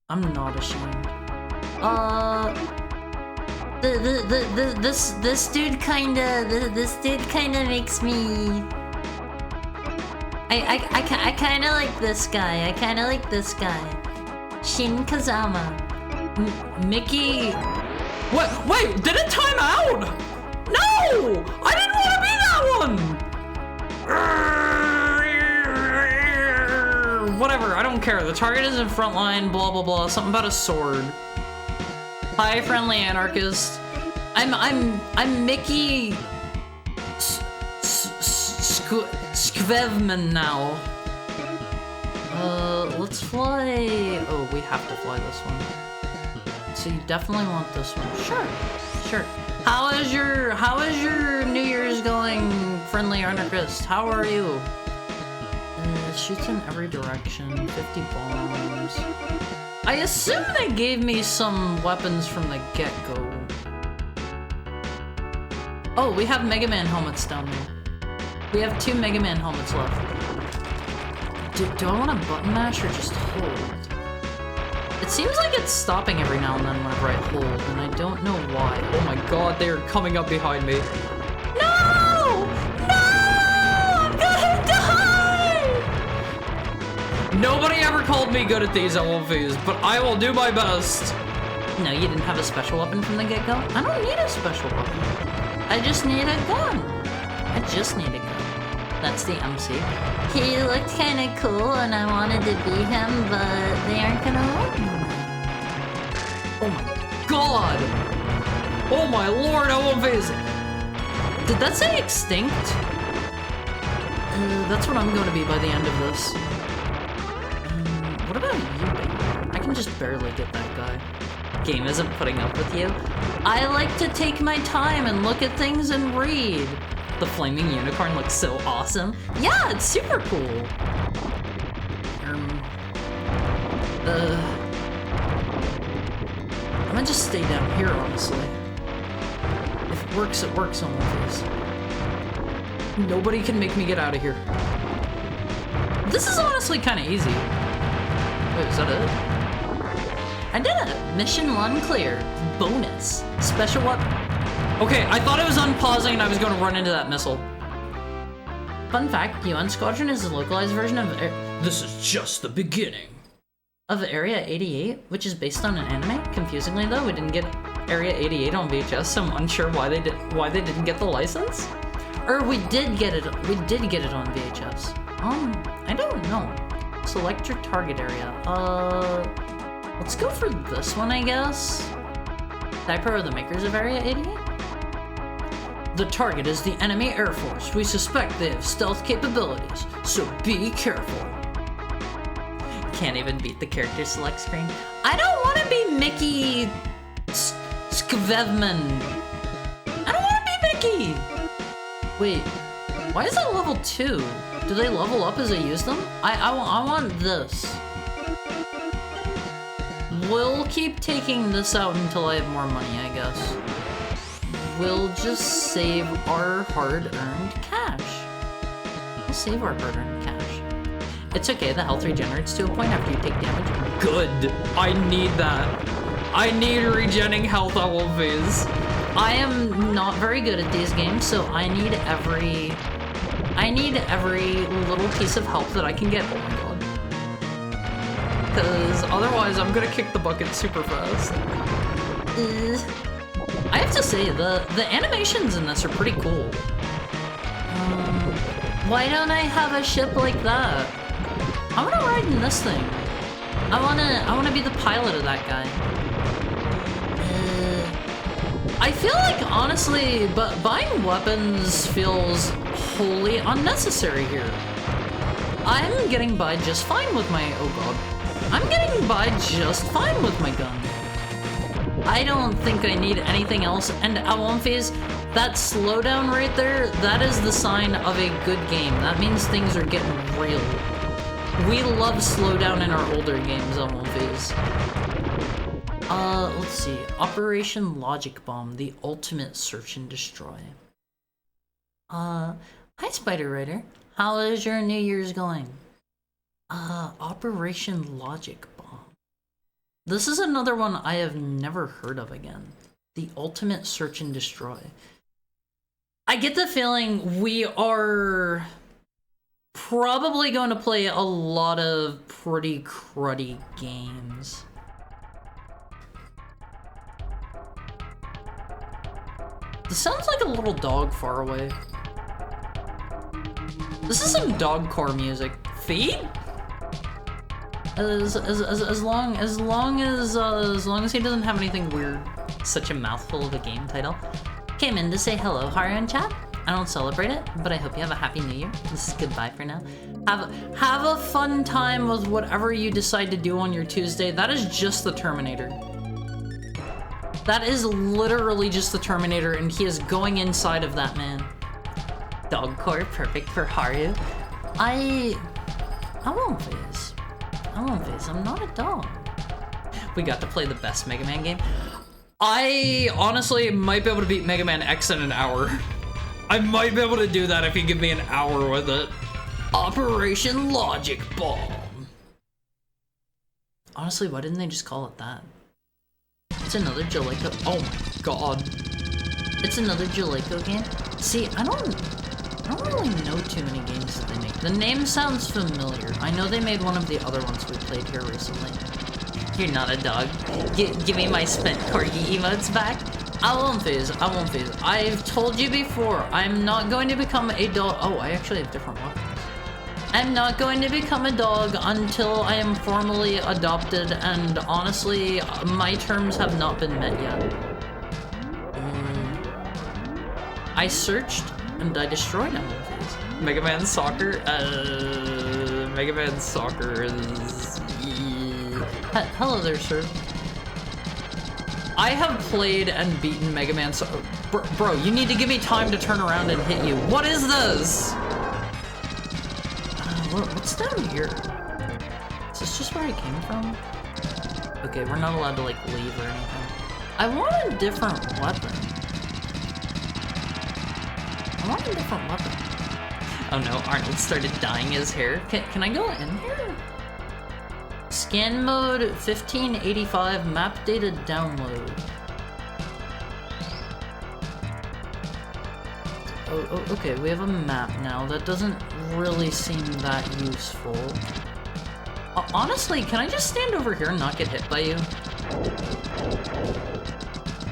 I'm not ashamed. This dude kinda makes me... I kinda like this guy. I kinda like this guy. Shin Kazama. Mickey... What? Wait, did it time out? No! I didn't want to be that one! Whatever, I don't care. The target is in front line, blah blah blah. Something about a sword. Hi, friendly anarchist. I'm Mickey Skvevman now. Let's fly. Oh, we have to fly this one. So you definitely want this one. Sure. How is your New Year's going, friendly anarchist? How are you? Shoots in every direction. 50 bombs. I assume they gave me some weapons from the get-go. Oh, we have Mega Man helmets down there. We have 2 Mega Man helmets left. Do I want to button mash or just hold? It seems like it's stopping every now and then whenever I hold, and I don't know why. Oh my god, they are coming up behind me. No! No! I'm gonna die! Nobody ever called me good at these LFVs, but I will do my best. No, you didn't have a special weapon from the get-go? I don't need a special weapon. I just need a gun. I just need a gun. That's the MC. He looked kind of cool and I wanted to be him, but they aren't gonna let me. Oh my god! Oh my lord, LFVs! Did that say extinct? That's what I'm going to be by the end of this. What about you? I can just barely get that guy. Game isn't putting up with you. I like to take my time and look at things and read. The flaming unicorn looks so awesome. Yeah, it's super cool. I'm gonna just stay down here, honestly. If it works on my face. Nobody can make me get out of here. This is honestly kind of easy. Wait, is that it? I did it! Mission 1 clear. Bonus. Special weapon. Okay, I thought it was unpausing and I was going to run into that missile. Fun fact, UN Squadron is a localized version of... This is just the beginning. Of Area 88, which is based on an anime. Confusingly though, we didn't get Area 88 on VHS, so I'm unsure why they didn't get the license. Or we did get it on VHS. I don't know. Select your target area. Let's go for this one, I guess. Dai-Pro are the makers of Area 88? The target is the enemy Air Force. We suspect they have stealth capabilities, so be careful. Can't even beat the character select screen. I don't want to be Mickey Skvevman. I don't want to be Mickey. Wait, why is that level 2? Do they level up as I use them? I want this. We'll keep taking this out until I have more money, I guess. We'll just save our hard-earned cash. We'll save our hard-earned cash. It's okay, the health regenerates to a point after you take damage. Good! I need that. I need regenning health at Wolfies. I am not very good at these games, so I need every little piece of help that I can get. Oh my god. Because otherwise I'm gonna kick the bucket super fast. I have to say, the animations in this are pretty cool. Why don't I have a ship like that? I wanna ride in this thing. I wanna be the pilot of that guy. I feel like, honestly, but buying weapons feels wholly unnecessary here. I'm getting by just fine with my, oh god. I'm getting by just fine with my gun. I don't think I need anything else, and at one phase, that slowdown right there, that is the sign of a good game. That means things are getting real. We love slowdown in our older games on one phase. Let's see. Operation Logic Bomb, the ultimate search and destroy. Hi Spider Rider. How is your New Year's going? Operation Logic Bomb. This is another one I have never heard of again. The ultimate search and destroy. I get the feeling we are probably going to play a lot of pretty cruddy games. This sounds like a little dog far away. This is some dogcore music. Feed? As long as he doesn't have anything weird. Such a mouthful of a game title. Came in to say hello, Haru and chat. I don't celebrate it, but I hope you have a happy new year. This is goodbye for now. Have a fun time with whatever you decide to do on your Tuesday. That is just the Terminator. That is literally just the Terminator, and he is going inside of that man. Dogcore, perfect for Haru. I won't phase. I won't phase. I'm not a dog. We got to play the best Mega Man game. I honestly might be able to beat Mega Man X in an hour. I might be able to do that if you give me an hour with it. Operation Logic Bomb. Honestly, why didn't they just call it that? It's another Jaleco. Oh my god. It's another Jaleco game. See, I don't really know too many games that they make. The name sounds familiar. I know they made one of the other ones we played here recently. You're not a dog. Give me my spent corgi emotes back. I won't phase. I won't phase. I've told you before, I'm not going to become a dog. Oh, I actually have different weapons. I'm not going to become a dog until I am formally adopted, and honestly, my terms have not been met yet. I searched, and I destroyed him. Mega Man Soccer? Mega Man Soccer is... Hello there, sir. I have played and beaten Mega Man Soccer. Bro, you need to give me time to turn around and hit you. What is this? What's down here? Is this just where I came from? Okay, we're not allowed to, like, leave or anything. I want a different weapon. I want a different weapon. Oh no, Arnold started dyeing his hair. Can I go in here? Scan mode 1585, map data download. Oh, okay, we have a map now. That doesn't really seem that useful. Honestly, can I just stand over here and not get hit by you?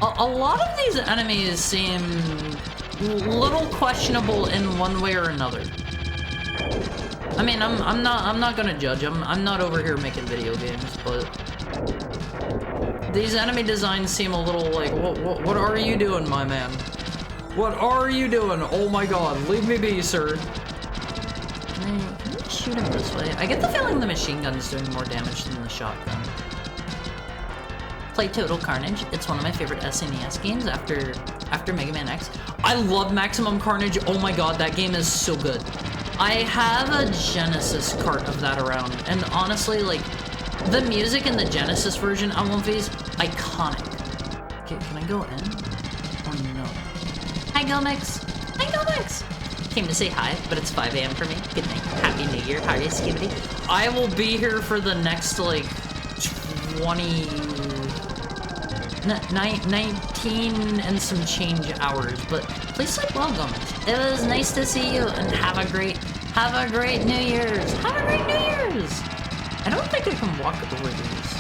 A lot of these enemies seem little questionable in one way or another. I mean, I'm not gonna judge. I'm not over here making video games, but these enemy designs seem a little like, what are you doing, my man? What are you doing? Oh my god, leave me be, sir. Can I shoot him this way? I get the feeling the machine gun's doing more damage than the shotgun. Play Total Carnage. It's one of my favorite SNES games after Mega Man X. I love Maximum Carnage. Oh my god, that game is so good. I have a Genesis cart of that around, and honestly, like, the music in the Genesis version of One Piece, iconic. Okay, can I go in? Or no? Hi, Gomix. Hi, Gomix. Came to say hi, but it's 5 a.m. for me. Good night. Happy New Year. How are you, Skibbity? I will be here for the next, like, 19 and some change hours, but please sleep well, Gomez. It was nice to see you, and have a great New Year's. Have a great New Year's. I don't think I can walk over these.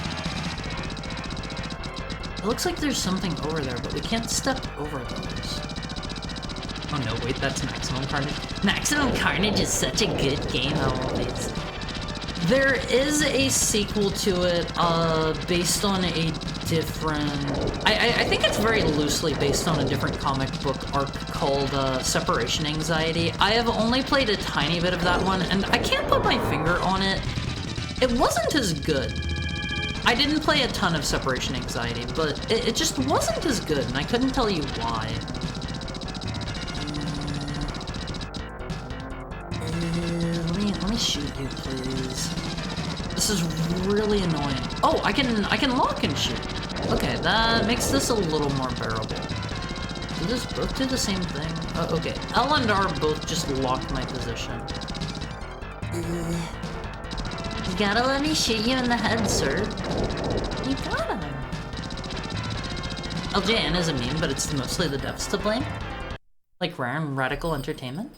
It looks like there's something over there, but we can't step over those. Oh no, wait, that's Maximum Carnage. Maximum Carnage is such a good game, always. There is a sequel to it, based on a different... I think it's very loosely based on a different comic book arc called Separation Anxiety. I have only played a tiny bit of that one, and I can't put my finger on it. It wasn't as good. I didn't play a ton of Separation Anxiety, but it just wasn't as good, and I couldn't tell you why. Let me shoot you, please. This is really annoying. Oh, I can lock and shoot. Okay, that makes this a little more bearable. Do this both do the same thing? Oh, okay, L and R both just lock my position. You gotta let me shoot you in the head, sir. You gotta. LJN is a meme, but it's mostly the devs to blame. Like Rare and Radical Entertainment.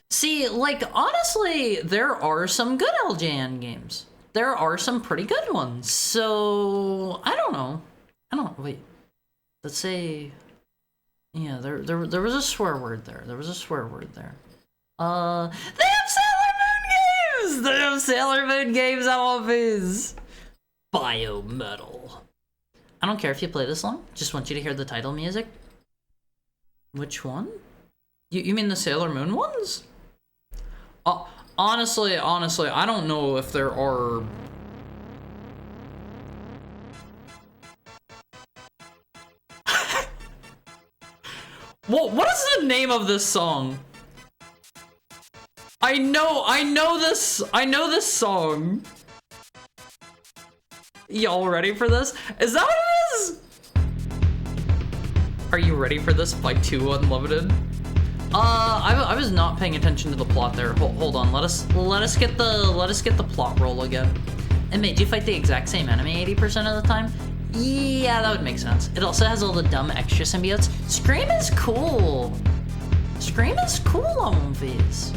See, like, honestly, there are some good LJN games. There are some pretty good ones, so I don't know. Wait. Let's say, yeah, there was a swear word there. They have Sailor Moon games! They have Sailor Moon games on One Piece! Biometal. I don't care if you play this long, just want you to hear the title music. Which one? You mean the Sailor Moon ones? Honestly, I don't know if there are... What is the name of this song? I know this song. Y'all ready for this? Is that what it is? Are you ready for this by 2 Unlimited? I was not paying attention to the plot there. Hold on, let us get the plot roll again. And made you fight the exact same enemy 80% of the time? Yeah, that would make sense. It also has all the dumb extra symbiotes. Scream is cool. Scream is cool on One Piece.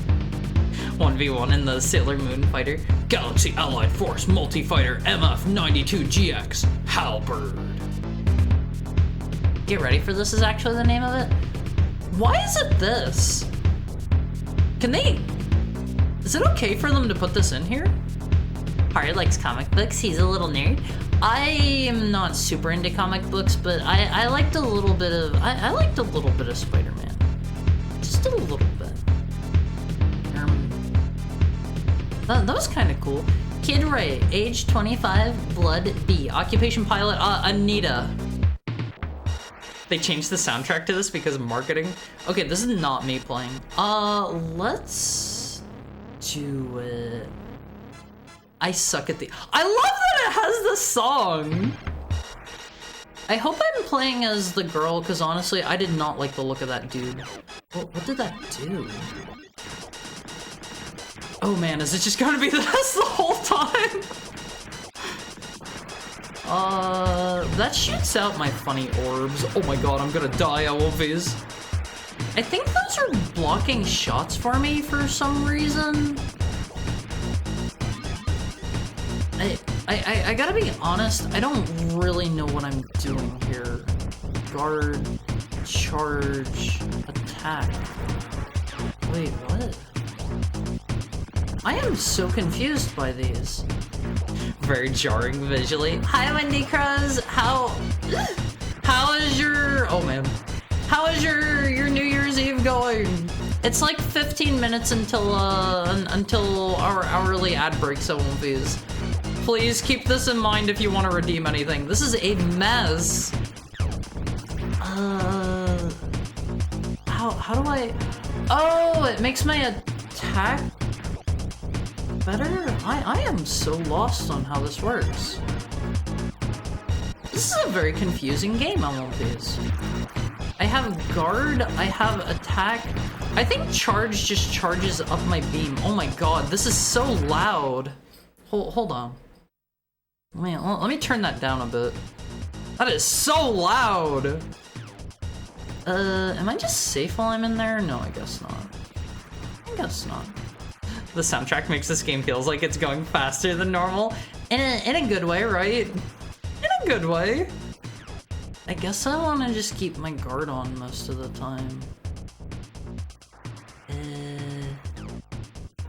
1v1 in the Sailor Moon fighter. Galaxy Allied Force Multi-Fighter MF92GX Halberd. Get ready for this is actually the name of it. Why is it this? Is it okay for them to put this in here? Harry likes comic books, he's a little nerd. I am not super into comic books, but I liked a little bit of, I liked a little bit of Spider-Man. Just a little bit. That was kind of cool. Kid Ray, age 25, blood B, occupation pilot, Anita. They changed the soundtrack to this because of marketing. Okay, this is not me playing. Let's do it. I suck at I love that it has the song. I hope I'm playing as the girl, because honestly, I did not like the look of that dude. What did that do? Oh man, is it just gonna be this the whole time? That shoots out my funny orbs. Oh my god, I'm gonna die, Elvis. I think those are blocking shots for me for some reason. I gotta be honest, I don't really know what I'm doing here. Guard, charge, attack. Wait, what? I am so confused by these. Very jarring visually. Hi, Wendy Crows. How is your... Oh, man. How is your New Year's Eve going? It's like 15 minutes until our hourly ad breaks at Wolfies. Please keep this in mind if you want to redeem anything. This is a mess. How do I? Oh, it makes my attack better? I am so lost on how this works. This is a very confusing game on Wolfies. I have guard, I have attack. I think charge just charges up my beam. Oh my god, this is so loud. Hold on. Let me turn that down a bit. That is so loud. Am I just safe while I'm in there? No, I guess not. I guess not. The soundtrack makes this game feels like it's going faster than normal. In a good way, right? In a good way. I guess I want to just keep my guard on most of the time.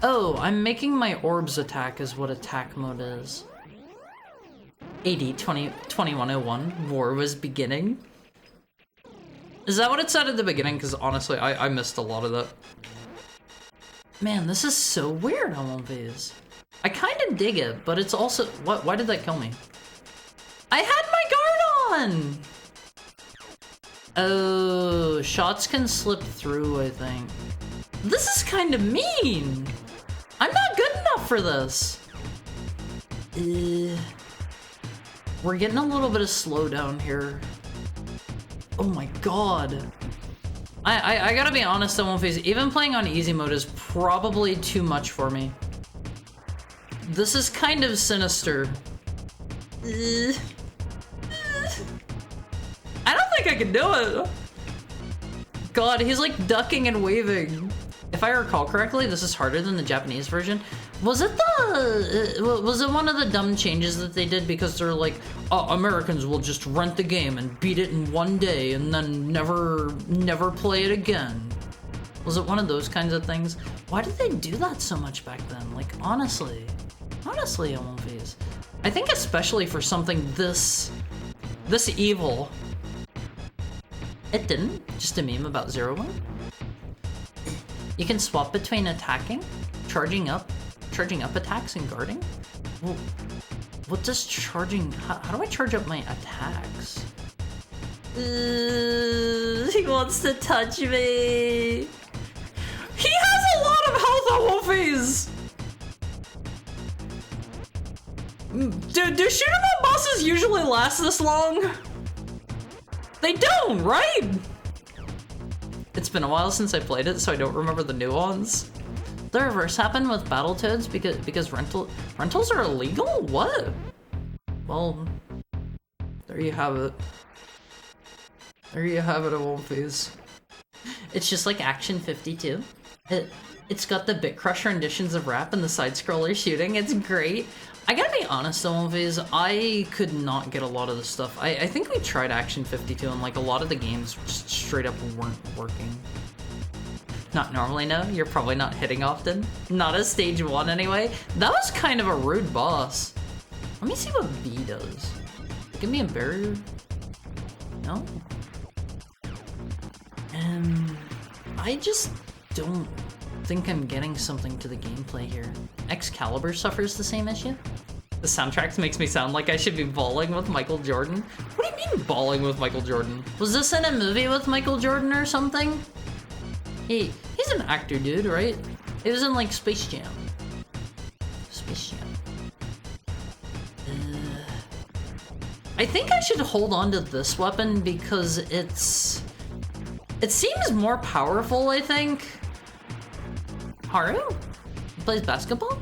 Oh, I'm making my orbs attack is what attack mode is. AD 2101, war was beginning. Is that what it said at the beginning? Because honestly, I missed a lot of that. Man, this is so weird on one phase. I kind of dig it, but it's also... What? Why did that kill me? I had my guard on! Oh, shots can slip through, I think. This is kind of mean! I'm not good enough for this! We're getting a little bit of slowdown here. Oh my god. I gotta be honest on one phase, even playing on easy mode is probably too much for me. This is kind of sinister. I don't think I can do it. God, he's like ducking and waving. If I recall correctly, this is harder than the Japanese version. Was it one of the dumb changes that they did because they're like, oh, Americans will just rent the game and beat it in one day and then never play it again? Was it one of those kinds of things? Why did they do that so much back then? Like, honestly, I won't phase. I think especially for something this evil. It didn't, just a meme about 0-1. You can swap between attacking, charging up attacks and guarding? Well, what does charging... How do I charge up my attacks? He wants to touch me. He has a lot of health on Wolfies! Do shoot 'em up bosses usually last this long? They don't, right? It's been a while since I played it, so I don't remember the nuance. The reverse happened with Battletoads because rentals are illegal? What? Well, there you have it. There you have it, Wolfies. It's just like Action 52. It's got the Bit Crush renditions of rap and the side-scroller shooting. It's great. I gotta be honest though, Wolfies, I could not get a lot of the stuff. I think we tried Action 52 and like a lot of the games just straight up weren't working. Not normally, no. You're probably not hitting often. Not as stage 1 anyway. That was kind of a rude boss. Let me see what B does. Give me a barrier. No? I just don't think I'm getting something to the gameplay here. Excalibur suffers the same issue. The soundtrack makes me sound like I should be bawling with Michael Jordan. What do you mean bawling with Michael Jordan? Was this in a movie with Michael Jordan or something? He's an actor, dude, right? It was in like Space Jam. Space Jam. I think I should hold on to this weapon because it seems more powerful, I think. Haru? He plays basketball?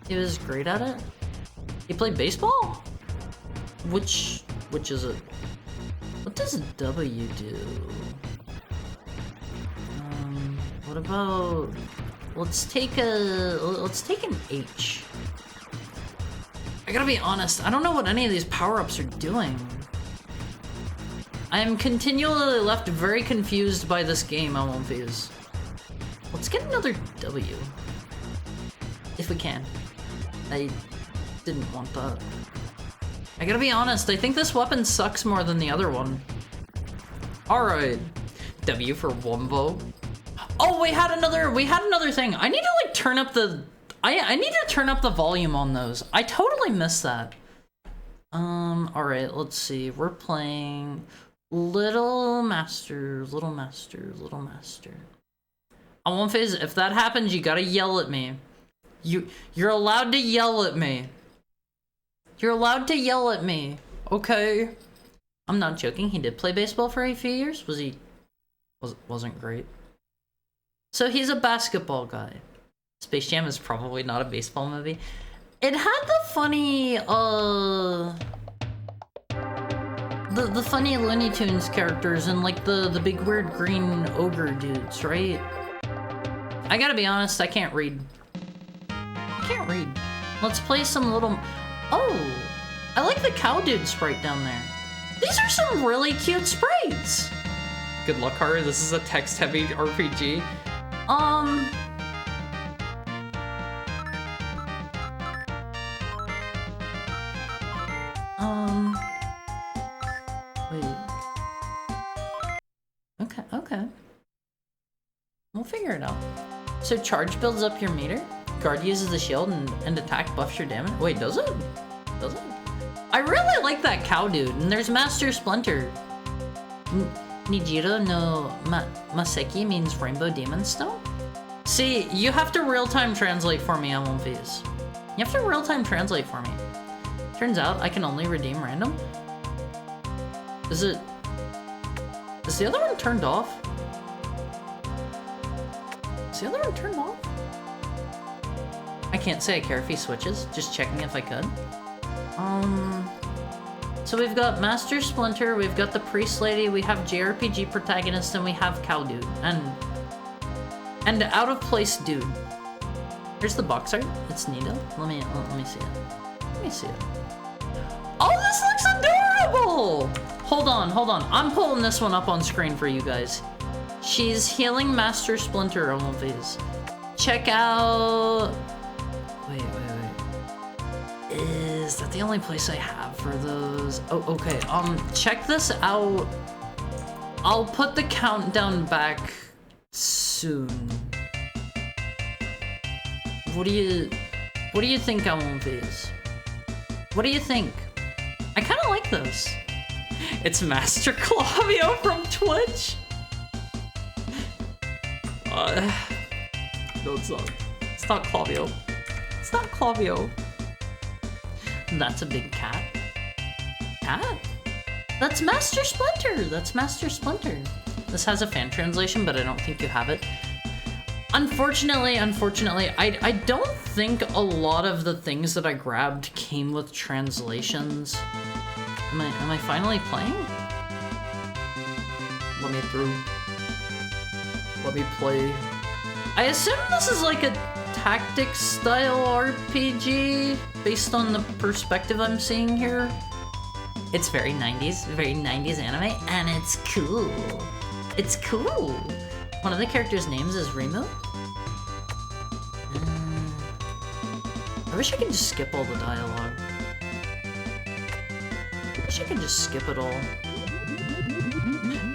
He was great at it? He played baseball? Which is it? What does W do? What about... Let's take an H. I gotta be honest, I don't know what any of these power-ups are doing. I am continually left very confused by this game on One Piece. Let's get another W. If we can. I didn't want that. I gotta be honest, I think this weapon sucks more than the other one. Alright. W for one vote. Oh, we had another thing. I need to like turn up the I need to turn up the volume on those. I totally missed that. Alright, let's see. We're playing Little Master. On one phase, if that happens, you gotta yell at me. You're allowed to yell at me. You're allowed to yell at me. Okay. I'm not joking. He did play baseball for a few years. Wasn't great. So he's a basketball guy. Space Jam is probably not a baseball movie. It had the funny, the funny Looney Tunes characters and like the big weird green ogre dudes, right? I gotta be honest, I can't read. Let's play some little... Oh! I like the cow dude sprite down there. These are some really cute sprites! Good luck, Haru. This is a text-heavy RPG. Wait. Okay. We'll figure it out. So charge builds up your meter? Guard uses the shield and attack buffs your damage? Wait, does it? Does it? I really like that cow dude. And there's Master Splinter. Nijiro no Maseki means Rainbow Demon Stone? See, you have to real-time translate for me on One Piece. You have to real-time translate for me. Turns out I can only redeem random. Is the other one turned off? Is the other one turned off? I can't say I care if he switches, just checking if I could. So we've got Master Splinter, we've got the Priest Lady, we have JRPG protagonist, and we have Cow Dude, and out of place dude. Here's the box art. It's neato. Let me see it. Let me see it. Oh, this looks adorable! Hold on. I'm pulling this one up on screen for you guys. She's healing Master Splinter on one of these. Check out... Wait. Is that the only place I have for those? Oh, okay. Check this out. I'll put the countdown back soon. What do you think on one of these? What do you think? I kind of like this. It's Master Clavio from Twitch. No, it's not. It's not Clavio. It's not Clavio. That's a big cat. Cat? That's Master Splinter. That's Master Splinter. This has a fan translation, but I don't think you have it. Unfortunately, I don't think a lot of the things that I grabbed came with translations. Am I finally playing? Let me through. Let me play. I assume this is like a tactics style RPG based on the perspective I'm seeing here. It's very 90s anime, and it's cool. It's cool. One of the characters' names is Rimu. I wish I could just skip all the dialogue. I wish I could just skip it all.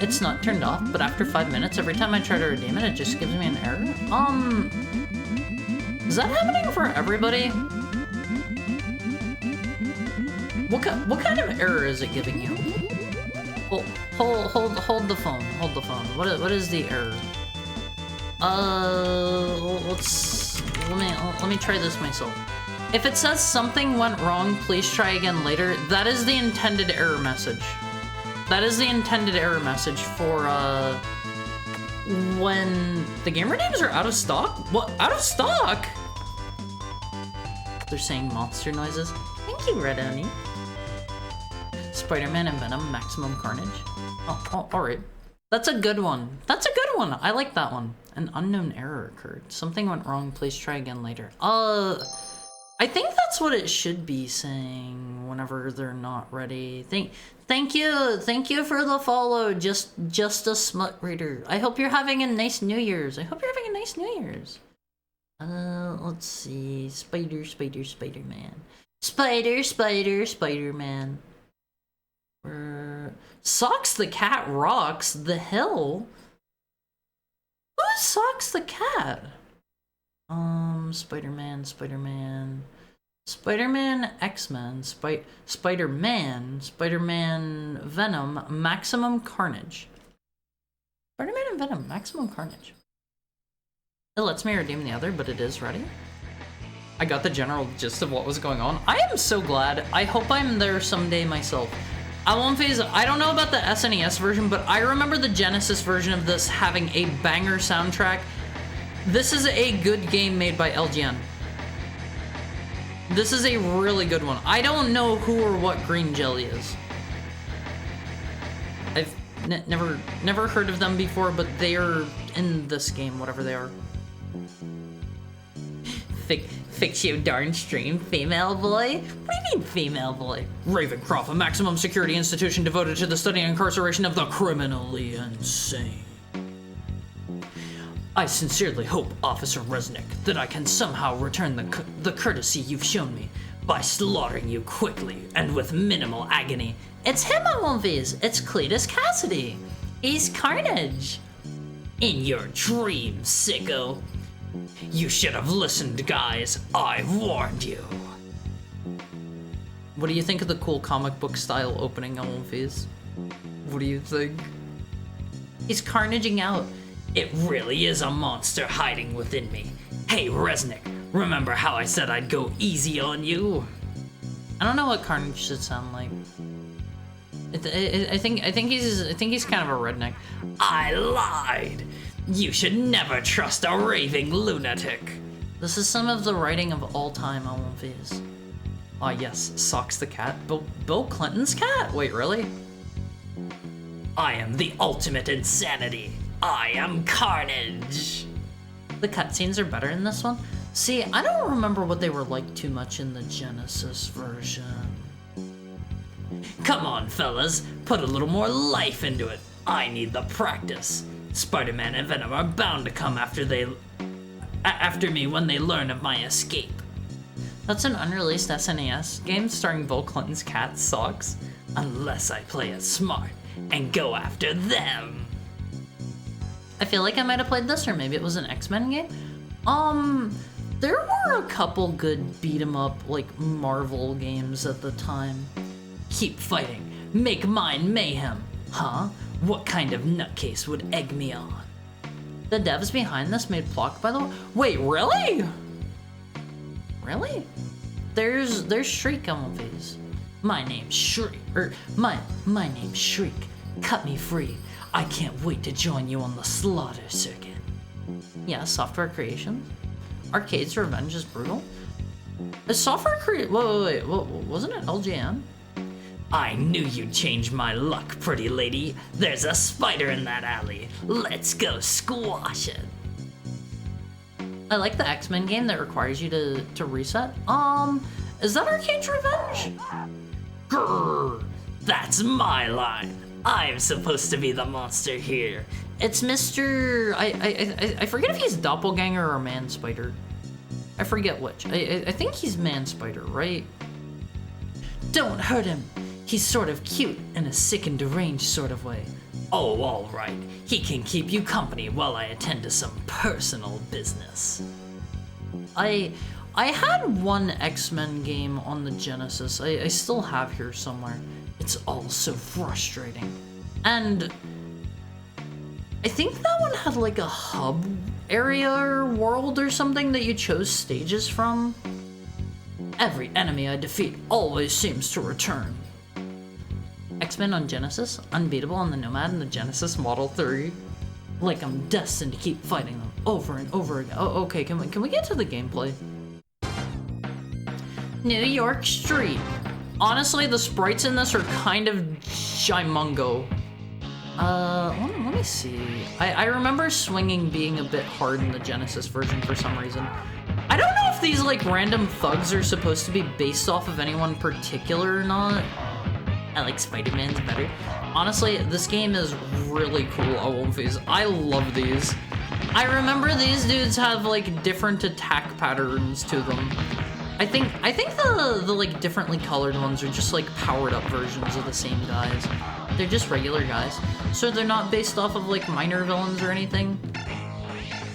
It's not turned off, but after 5 minutes, every time I try to redeem it, it just gives me an error. Is that happening for everybody? What kind of error is it giving you? Hold the phone. Hold the phone. What is the error? Let me try this myself. If it says something went wrong, please try again later, that is the intended error message. That is the intended error message for, when the gamer names are out of stock? What? Out of stock? They're saying monster noises. Thank you, Red Oni. Spider-Man and Venom, Maximum Carnage. Oh, alright. That's a good one. That's a good one. I like that one. An unknown error occurred. Something went wrong. Please try again later. I think that's what it should be saying whenever they're not ready. Thank you for the follow. Just a smut reader. I hope you're having a nice New Year's. Let's see. Spider-Man. Spider-Man. Socks the Cat rocks. The hell? Who's Socks the Cat? Spider-Man, X-Men, Spider-Man, Venom, Maximum Carnage. Spider-Man and Venom, Maximum Carnage. It lets me redeem the other, but it is ready. I got the general gist of what was going on. I am so glad. I hope I'm there someday myself. Phase, I don't know about the SNES version, but I remember the Genesis version of this having a banger soundtrack. This is a good game made by LGN. This is a really good one. I don't know who or what Green Jelly is. I've never heard of them before, but they are in this game, whatever they are. Fix you darn stream, female boy? What do you mean, female boy? Ravencroft, a maximum security institution devoted to the study and incarceration of the criminally insane. I sincerely hope, Officer Resnick, that I can somehow return the courtesy you've shown me by slaughtering you quickly and with minimal agony. It's him, Alonviz. It's Cletus Cassidy. He's Carnage. In your dream, sicko. You should have listened, guys. I warned you. What do you think of the cool comic book style opening, Alonviz? What do you think? He's carnaging out. It really is a monster hiding within me. Hey, Resnick, remember how I said I'd go easy on you? I don't know what Carnage should sound like. I think he's kind of a redneck. I lied. You should never trust a raving lunatic. This is some of the writing of all time, Alonviz. Ah, yes, Socks the Cat. Bill Clinton's cat? Wait, really? I am the ultimate insanity. I am Carnage. The cutscenes are better in this one. See, I don't remember what they were like too much in the Genesis version. Come on, fellas, put a little more life into it. I need the practice. Spider-Man and Venom are bound to come after me when they learn of my escape. That's an unreleased SNES game starring Bill Clinton's cat, Socks. Unless I play it smart and go after them. I feel like I might have played this, or maybe it was an X-Men game. There were a couple good beat-em-up, like, Marvel games at the time. Keep fighting. Make mine mayhem. Huh? What kind of nutcase would egg me on? The devs behind this made Plock, by the way. Wait, really? Really? There's Shriek on these. My name's Shriek. My name's Shriek. Cut me free. I can't wait to join you on the slaughter circuit. Yeah, Software Creations. Arcade's Revenge is brutal. Is Software wait, wasn't it LJN? I knew you'd change my luck, pretty lady. There's a spider in that alley. Let's go squash it. I like the X-Men game that requires you to reset. Is that Arcade's Revenge? Grrr, that's my line. I'm supposed to be the monster here. It's Mr. I forget if he's Doppelganger or Man Spider. I forget which. I think he's Man Spider, right? Don't hurt him. He's sort of cute in a sick and deranged sort of way. Oh, all right. He can keep you company while I attend to some personal business. I had one X-Men game on the Genesis. I still have here somewhere. It's all so frustrating. And I think that one had like a hub area or world or something that you chose stages from. Every enemy I defeat always seems to return. X-Men on Genesis, unbeatable on the Nomad and the Genesis Model 3. Like I'm destined to keep fighting them over and over again. Oh, okay, can we get to the gameplay? New York Street. Honestly, the sprites in this are kind of Shimungo. Let me see. I remember swinging being a bit hard in the Genesis version for some reason. I don't know if these like random thugs are supposed to be based off of anyone particular or not. I like Spider-Man's better. Honestly, this game is really cool, Alonviz. I love these. I remember these dudes have like different attack patterns to them. I think the like differently colored ones are just like powered up versions of the same guys. They're just regular guys, so they're not based off of like minor villains or anything.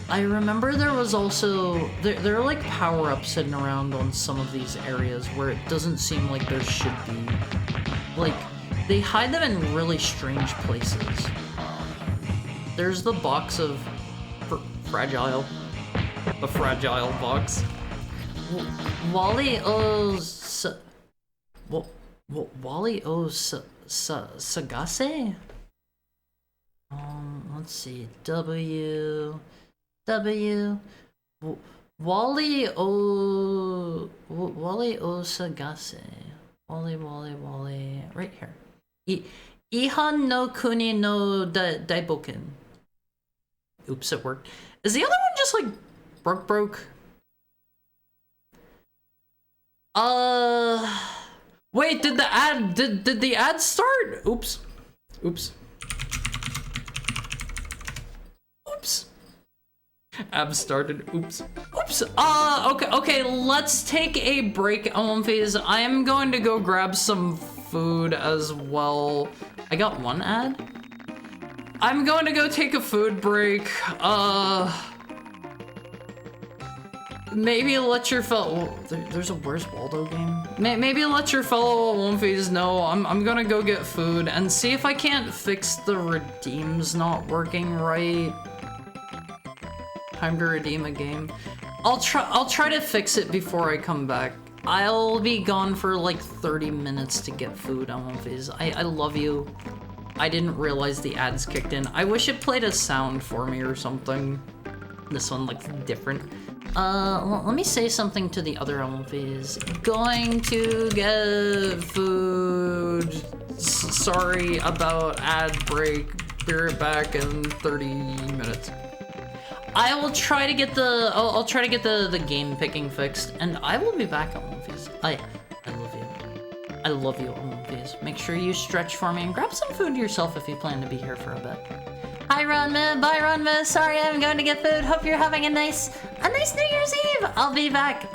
I remember there was also there are like power-ups hidden around on some of these areas where it doesn't seem like there should be. Like they hide them in really strange places. There's the box of fragile, the fragile box. Wally owes Wally owes Sagase? Let's see. Wally Sagase. Wally. Right here. Ihan no Kuni no Daiboken. Oops, it worked. Is the other one just like broke? Wait, did the ad start? Oops. Ab started. Oops. Okay, let's take a break, Phase. I am going to go grab some food as well. I got one ad? I'm going to go take a food break. Maybe let your fellow... There's a Where's Waldo game? Maybe let your fellow Womfies know I'm gonna go get food and see if I can't fix the redeems not working right. Time to redeem a game. I'll try to fix it before I come back. I'll be gone for like 30 minutes to get food, Womfies. I love you. I didn't realize the ads kicked in. I wish it played a sound for me or something. This one looks different. Let me say something to the other Womfies. Going to get food. Sorry about ad break. Be right back in 30 minutes. I will try to get the I'll try to get the game picking fixed, and I will be back on Womfies. I love you. I love you, Womfies. Make sure you stretch for me and grab some food yourself if you plan to be here for a bit. Hi Ronma, bye Ronma. Sorry I'm going to get food. Hope you're having a nice New Year's Eve. I'll be back.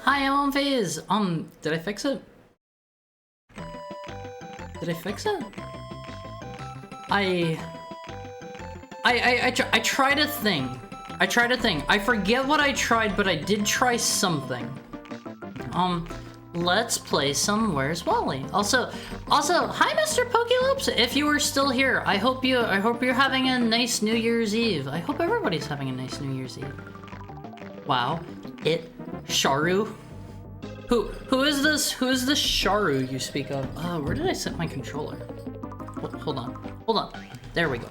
Hi, I'm on phase. Did I fix it? Did I fix it? I tried a thing. I forget what I tried, but I did try something. Let's play some Where's Wally. Also, hi, Mr. Pokeloops. If you are still here, I hope you're having a nice New Year's Eve. I hope everybody's having a nice New Year's Eve. Wow, Sharu. Who is this? Who is this Sharu you speak of? Where did I set my controller? Hold on. There we go.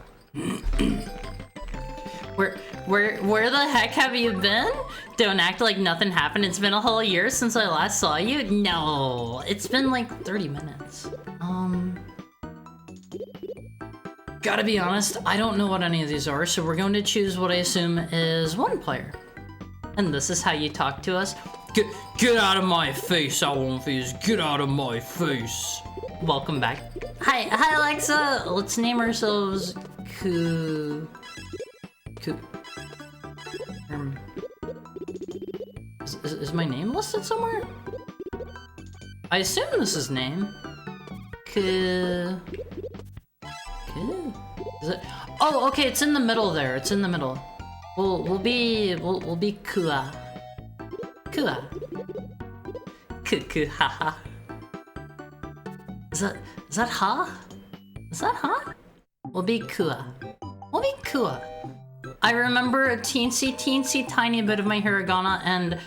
Where the heck have you been? Don't act like nothing happened. It's been a whole year since I last saw you. No, it's been like 30 minutes. Gotta be honest, I don't know what any of these are, so we're going to choose what I assume is one player. And this is how you talk to us. Get out of my face, Owlface. Get out of my face. Welcome back. Hi Alexa. Let's name ourselves Is my name listed somewhere? I assume this is name. Is it? Oh, okay. It's in the middle there. It's in the middle. We'll be Kua. Kuku, haha. Is that ha? Is that ha? We'll be Kua. I remember a teensy tiny bit of my hiragana, and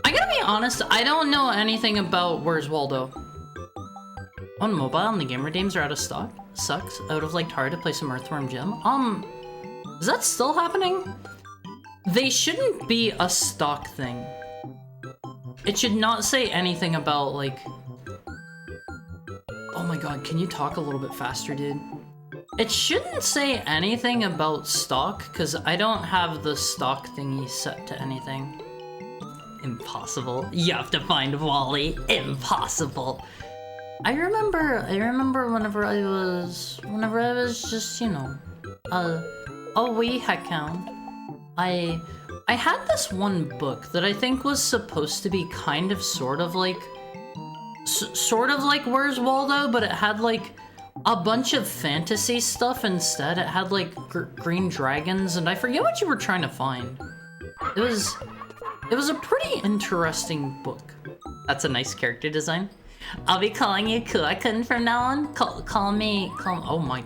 I gotta be honest, I don't know anything about Where's Waldo. On mobile, and the gamer games are out of stock. Sucks. I would have liked hard to play some Earthworm Jim. Is that still happening? They shouldn't be a stock thing. It should not say anything about, like... Oh my god, can you talk a little bit faster, dude? It shouldn't say anything about stock, because I don't have the stock thingy set to anything. Impossible. You have to find Wally. Impossible. I remember whenever I was just, you know, a wee heckhound, I had this one book that I think was supposed to be kind of sort of like Where's Waldo, but it had like a bunch of fantasy stuff instead. It had like green dragons, and I forget what you were trying to find. It was a pretty interesting book. That's a nice character design. I'll be calling you Kua-kun from now on. Call me. Oh my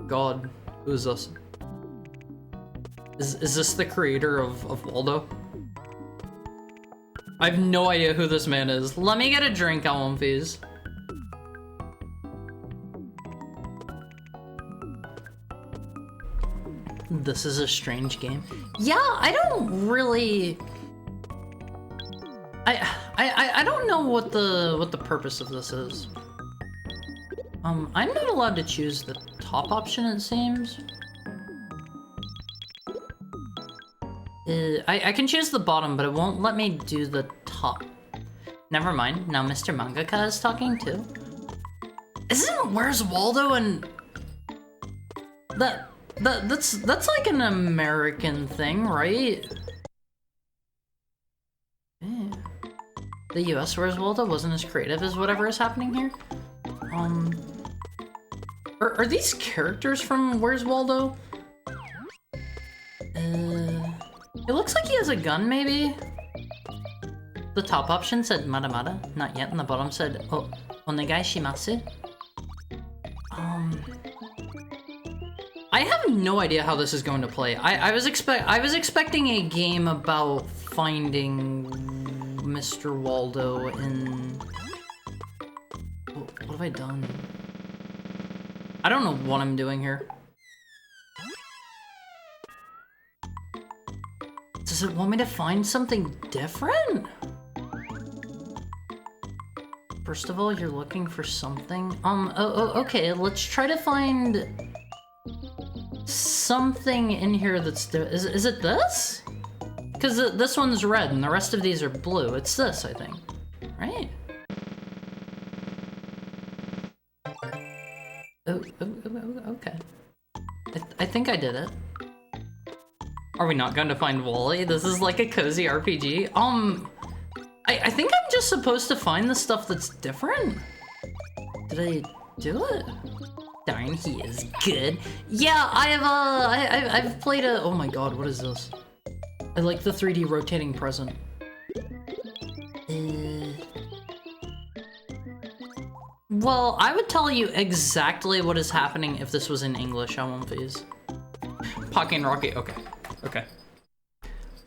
god, who is this? Is this the creator of Waldo? I have no idea who this man is. Let me get a drink, Owlface. This is a strange game. Yeah, I don't really... I don't know what the purpose of this is. I'm not allowed to choose the top option, it seems. I can choose the bottom, but it won't let me do the top. Never mind. Now Mr. Mangaka is talking too. Isn't Where's Waldo and that's like an American thing, right? Yeah. The US Where's Waldo wasn't as creative as whatever is happening here. Are these characters from Where's Waldo? It looks like he has a gun, maybe? The top option said Mada, not yet, and the bottom said, oh, Onegai shimasu. I have no idea how this is going to play. I was expecting a game about finding Mr. Waldo in... What have I done? I don't know what I'm doing here. Does it want me to find something different? First of all, you're looking for something. Okay, let's try to find something in here that's is it this? Because this one's red and the rest of these are blue. It's this, I think. Right? Oh, okay. I think I did it. Are we not going to find Wally? This is like a cozy RPG. I think I'm just supposed to find the stuff that's different. Did I do it? Darn, he is good. Yeah, I've played a, oh my god, what is this? I like the 3D rotating present. Well, I would tell you exactly what is happening if this was in English, I won't phase. Pocky and Rocky, okay. Okay.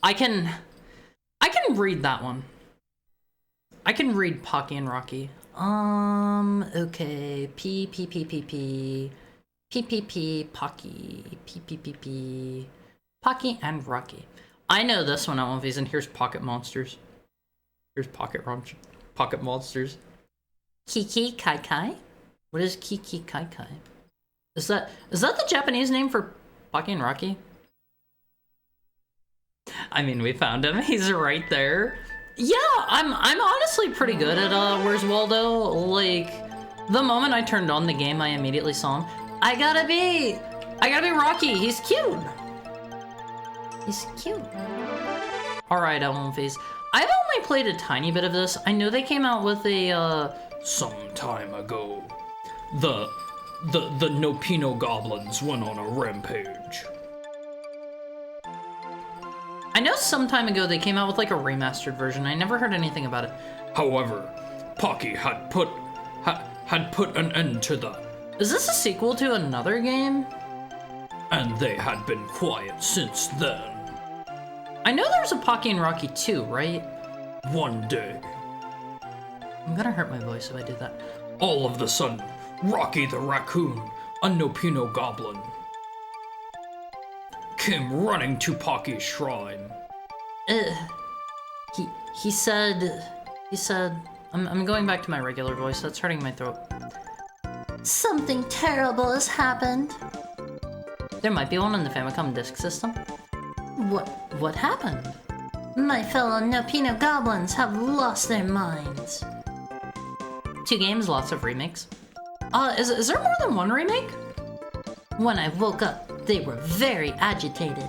I can read that one. I can read Pocky and Rocky. Okay. P, Pocky, P. Pocky and Rocky. I know this one, I won't phase, and here's Pocket Monsters. Here's Pocket Monsters. Kiki Kai Kai? What is Kiki Kai Kai? Is that the Japanese name for Pocky and Rocky? I mean, we found him. He's right there. Yeah, I'm honestly pretty good at Where's Waldo? Like, the moment I turned on the game, I immediately saw him. I gotta be Rocky. He's cute. He's cute. All right, I won't phase. I've only played a tiny bit of this. I know they came out with a some time ago. The Nopino goblins went on a rampage. I know some time ago they came out with like a remastered version. I never heard anything about it. However, Pocky had put an end to that. Is this a sequel to another game? And they had been quiet since then. I know there's a Pocky and Rocky 2, right? One day, I'm gonna hurt my voice if I do that. all of the sudden, Rocky the Raccoon, a Nopino goblin, came running to Pocky's shrine. He said, I'm going back to my regular voice, that's hurting my throat. Something terrible has happened. There might be one on the Famicom Disk System. What happened? My fellow Nopino goblins have lost their minds. 2 games, lots of remakes. Is there more than one remake? When I woke up, they were very agitated.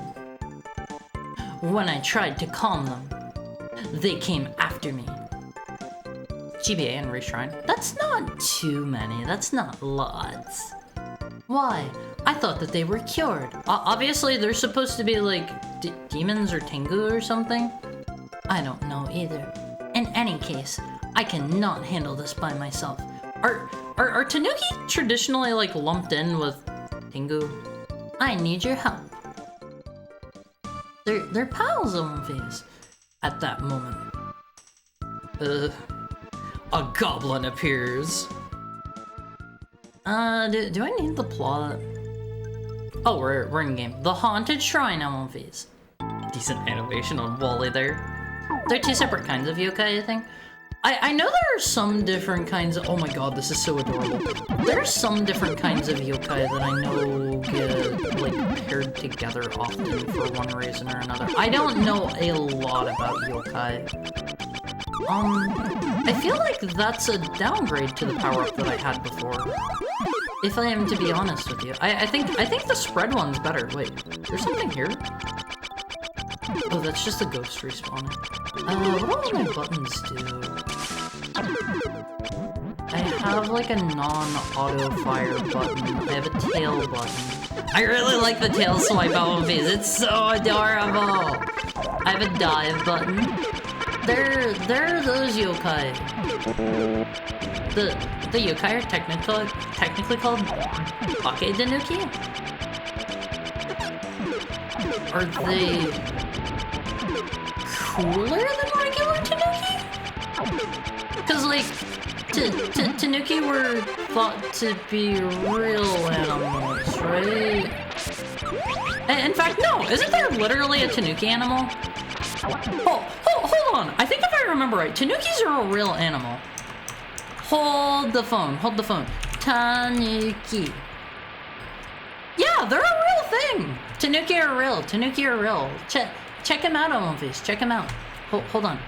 When I tried to calm them, they came after me. GBA and Reshrine. That's not too many, that's not lots. Why? I thought that they were cured. Obviously, they're supposed to be like demons or Tengu or something. I don't know either. In any case, I cannot handle this by myself. Are Tanuki traditionally like lumped in with Tengu? I need your help. They're pals on face at that moment. A goblin appears. Do I need the plot? Oh, we're in game. The Haunted Shrine on Phase. Decent animation on Wally there. They're 2 separate kinds of yokai, I think. I know there are some different kinds of— oh my god, this is so adorable. There are some different kinds of yokai that I know get, like, paired together often for one reason or another. I don't know a lot about yokai. I feel like that's a downgrade to the power-up that I had before. If I am to be honest with you. I think the spread one's better. Wait, there's something here? Oh, that's just a ghost respawner. What do all my buttons do? I have like a non-auto fire button. I have a tail button. I really like the tail swipe out phase. It's so adorable. I have a dive button. There are those yokai. The yokai are technically called Pake Danuki? Are they cooler than regular Tanuki? Cause like, Tanuki were thought to be real animals, right? In fact, no, isn't there literally a Tanuki animal? Hold on, I think if I remember right, Tanukis are a real animal. Hold the phone. Tanuki. Yeah, they're a real thing. Tanuki are real. Check him out on face. Check him out. Hold on.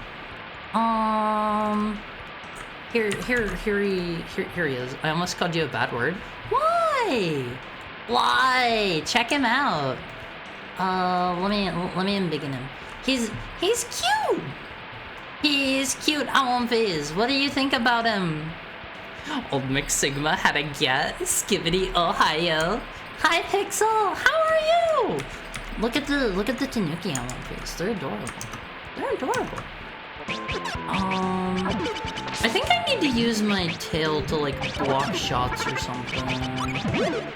Here he is. I almost called you a bad word. Why? Check him out. Let me embiggen him. He's cute. He's cute, Fizz. What do you think about him? Old McSigma had a get. Skibbity Ohio. Hi Pixel, how are you? Look at the Tanuki Fizz. They're adorable. They're adorable. I think I need to use my tail to like block shots or something.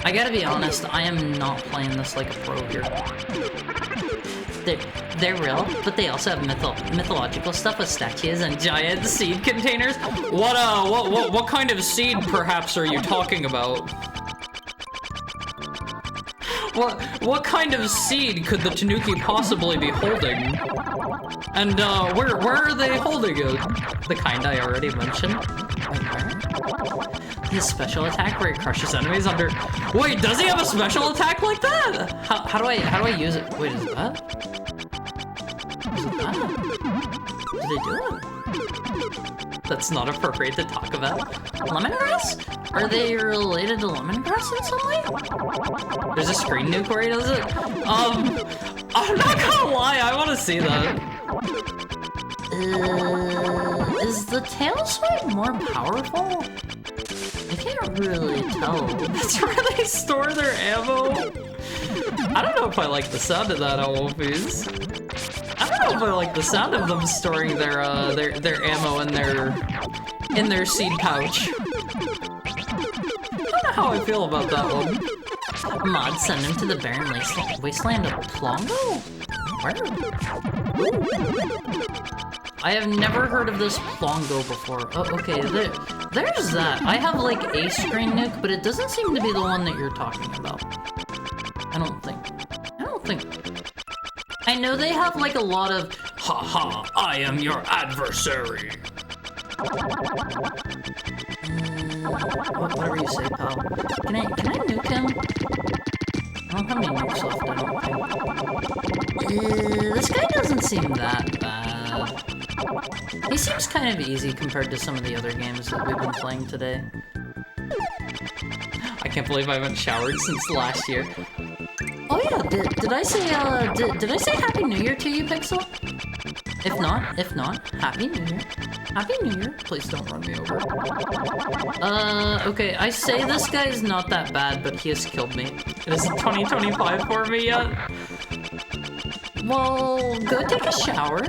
I gotta be honest, I am not playing this like a pro here. They're real, but they also have mythological stuff with statues and giant seed containers. What kind of seed perhaps are you talking about? What kind of seed could the Tanuki possibly be holding? And where are they holding it? The kind I already mentioned. His special attack where he crushes enemies under. Wait, does he have a special attack like that? How do I use it? Wait, is it that? Is it that? Did they do it? That's not appropriate to talk about. Lemongrass? Are they related to lemongrass in some way? There's a screen nuke where he does it? I'm not gonna lie, I wanna see that. Is the tail swipe more powerful? I can't really tell. That's where they store their ammo. I don't know if I like the sound of that, Fizz. I don't know if I like the sound of them storing their ammo in their seed pouch. I don't know how I feel about that one. Mod send him to the barren wasteland of Plongo? Where? Ooh. I have never heard of this Plongo before. Oh, okay, there's that. I have like a screen nuke, but it doesn't seem to be the one that you're talking about. I don't think. I know they have like a lot of, ha ha, I am your adversary. Whatever you say, pal. Can I nuke him? I don't have any nukes left, I don't think. This guy doesn't seem that bad. He seems kind of easy compared to some of the other games that we've been playing today. I can't believe I haven't showered since last year. Oh yeah, did I say did I say Happy New Year to you, Pixel? If not, Happy New Year. Happy New Year. Please don't run me over. Okay, I say this guy is not that bad, but he has killed me. It isn't 2025 for me yet. Well, go take a shower.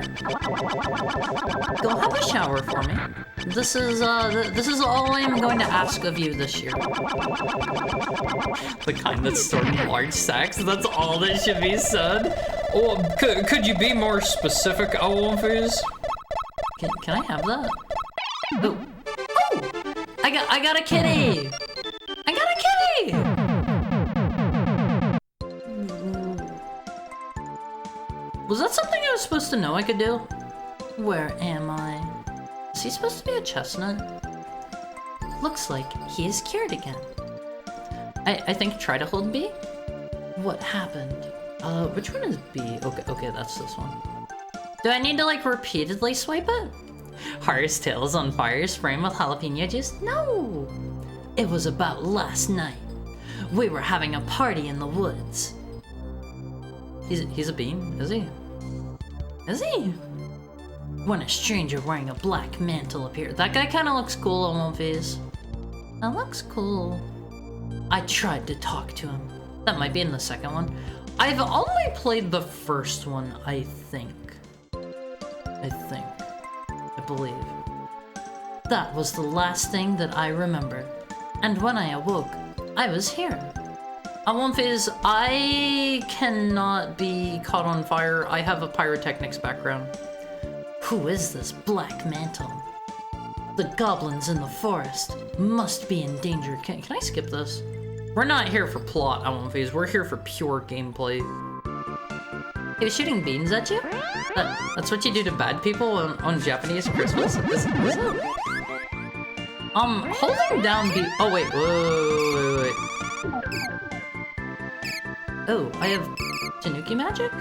Go have a shower for me. This is all I am going to ask of you this year. The kind that's stored in large sacks, that's all that should be said. Oh, could you be more specific, Fizz? Can I have that? Oh! I got a kitty! I got a kitty! Was that something I was supposed to know I could do? Where am I? Is he supposed to be a chestnut? Looks like he is cured again. I think try to hold B? What happened? Which one is B? Okay, that's this one. Do I need to like repeatedly swipe it? Har's tail is on fire, spraying with jalapeno juice? No! It was about last night. We were having a party in the woods. He's a bean, is he? Is he? When a stranger wearing a black mantle appeared. That guy kind of looks cool on Fizz. That looks cool. I tried to talk to him. That might be in the second one. I've only played the first one, I think. I believe. That was the last thing that I remembered. And when I awoke, I was here. Fizz, I cannot be caught on fire. I have a pyrotechnics background. Who is this Black Mantle? The goblins in the forest must be in danger. Can I skip this? We're not here for plot, Fizz. We're here for pure gameplay. He was shooting beans at you? That's what you do to bad people on Japanese Christmas? Is it? Holding down B. Oh, wait. Wait. Oh, I have Tanuki magic?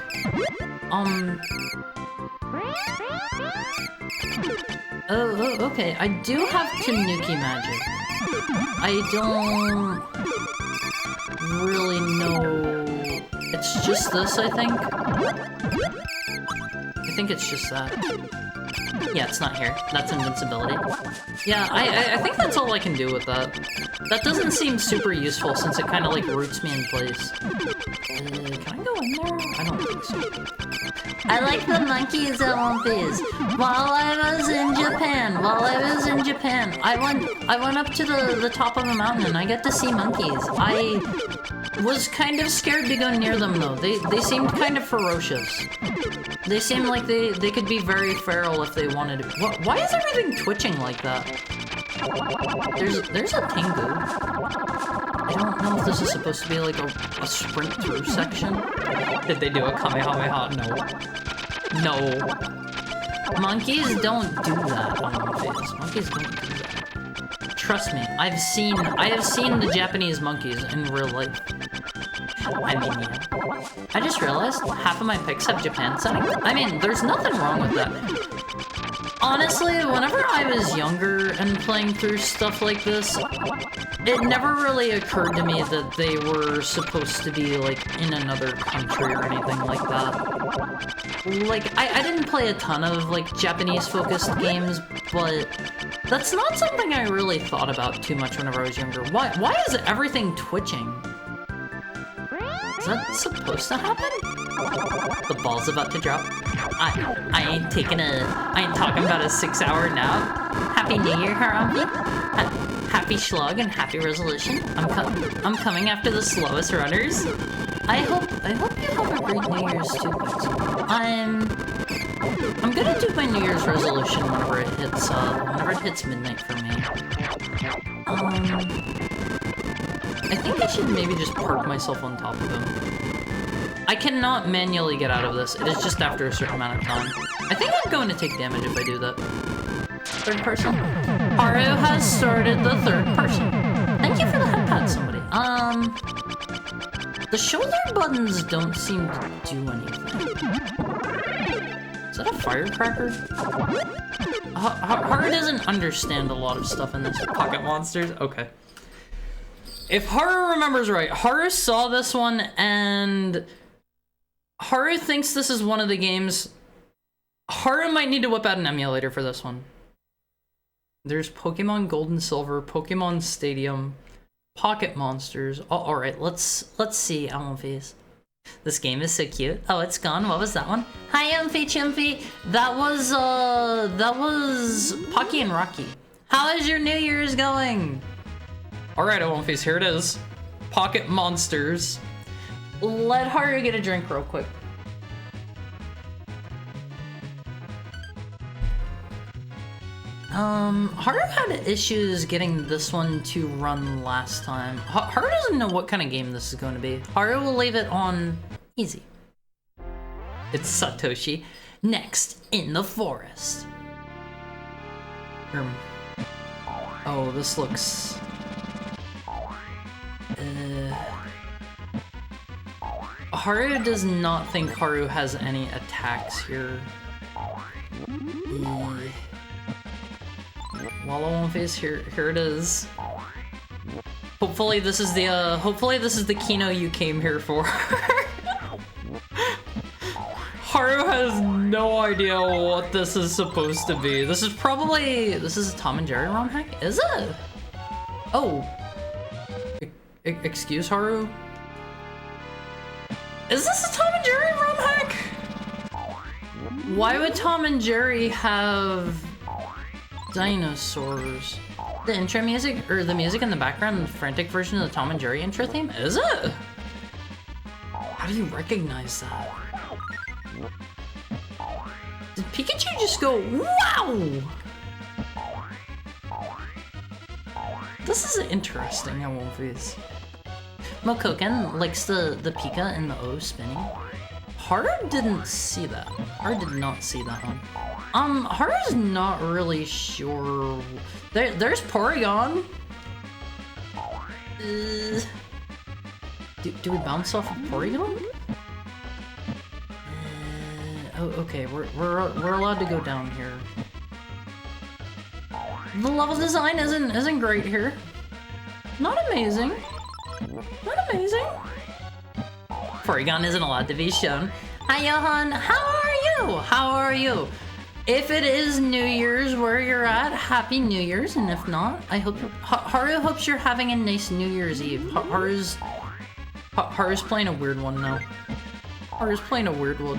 Oh, okay. I do have Tanuki magic. I don't really know. It's just this, I think. I think it's just that. Yeah, it's not here. That's invincibility. Yeah, I think that's all I can do with that. That doesn't seem super useful since it kind of like roots me in place. Can I go in there? I don't think so. I like the monkeys at One Piece. While I was in Japan, I went up to the top of a mountain and I got to see monkeys. I was kind of scared to go near them though. They seemed kind of ferocious. They seemed like they could be very feral if they wanted to. Why is everything twitching like that? There's a Tengu. I don't know if this is supposed to be like a sprint through section. Did they do a Kamehameha? No. Monkeys don't do that on One Piece. Monkeys don't do that. Trust me, I have seen the Japanese monkeys in real life. I mean, yeah. I just realized half of my pics have Japan setting. I mean, there's nothing wrong with that. Honestly, whenever I was younger and playing through stuff like this, it never really occurred to me that they were supposed to be, like, in another country or anything like that. Like, I didn't play a ton of, like, Japanese-focused games, but that's not something I really thought about too much whenever I was younger. Why is everything twitching? Is that supposed to happen? The ball's about to drop. I ain't talking about a 6-hour nap. Happy New Year, Harambe. Happy Schlog and happy resolution. I'm coming after the slowest runners. I hope you have a great New Year's too, guys. I'm gonna do my New Year's resolution whenever it hits midnight for me. I think I should maybe just park myself on top of him. I cannot manually get out of this. It is just after a certain amount of time. I think I'm going to take damage if I do that. Third person? Haru has started the third person. Thank you for the head pat, somebody. The shoulder buttons don't seem to do anything. Is that a firecracker? Haru doesn't understand a lot of stuff in this. Pocket monsters? Okay. If Haru remembers right, Haru saw this one and Haru thinks this is one of the games. Haru might need to whip out an emulator for this one. There's Pokemon Gold and Silver, Pokemon Stadium, Pocket Monsters. Oh, all right, let's see Elmface. This game is so cute. Oh, it's gone. What was that one? Hi, Umphy Chimpy. That was Pocky and Rocky. How is your New Year's going? All right, Elmface, here it is. Pocket Monsters. Let Haru get a drink real quick. Haru had issues getting this one to run last time. Haru doesn't know what kind of game this is going to be. Haru will leave it on easy. It's Satoshi. Next in the forest. Oh, this looks... Haru does not think Haru has any attacks here. Wallow face, here it is. Hopefully this is the Kino you came here for. Haru has no idea what this is supposed to be. This is a Tom and Jerry ROM hack? Is it? Oh. Excuse Haru? Is this a Tom and Jerry ROM hack? Why would Tom and Jerry have dinosaurs? The intro music, or the music in the background, the frantic version of the Tom and Jerry intro theme? Is it? How do you recognize that? Did Pikachu just go, wow? This is interesting, I won't freeze. Mokoken likes the Pika and the O spinning. Haru didn't see that. Haru did not see that one. Haru's not really sure. There's Porygon. Do we bounce off of Porygon? Oh, okay. We're allowed to go down here. The level design isn't great here. Not amazing. Not amazing. Porygon isn't allowed to be shown. Hi, Johan. How are you? How are you? If it is New Year's where you're at, Happy New Year's, and if not, I hope Haru hopes you're having a nice New Year's Eve. Haru's playing a weird one now. Haru's playing a weird one.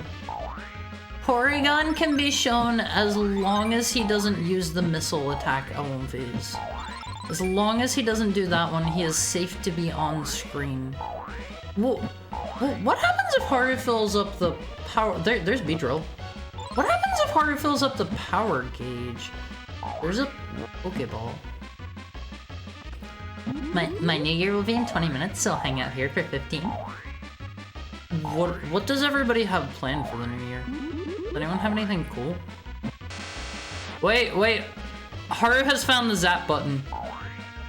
Porygon can be shown as long as he doesn't use the missile attack L1 phase. As long as he doesn't do that one, he is safe to be on screen. Whoa. What happens if Haru fills up the power? There's Beedrill. What happens if Haru fills up the power gauge? There's a Pokeball. My new year will be in 20 minutes, so I'll hang out here for 15. What does everybody have planned for the new year? Does anyone have anything cool? Wait. Haru has found the zap button.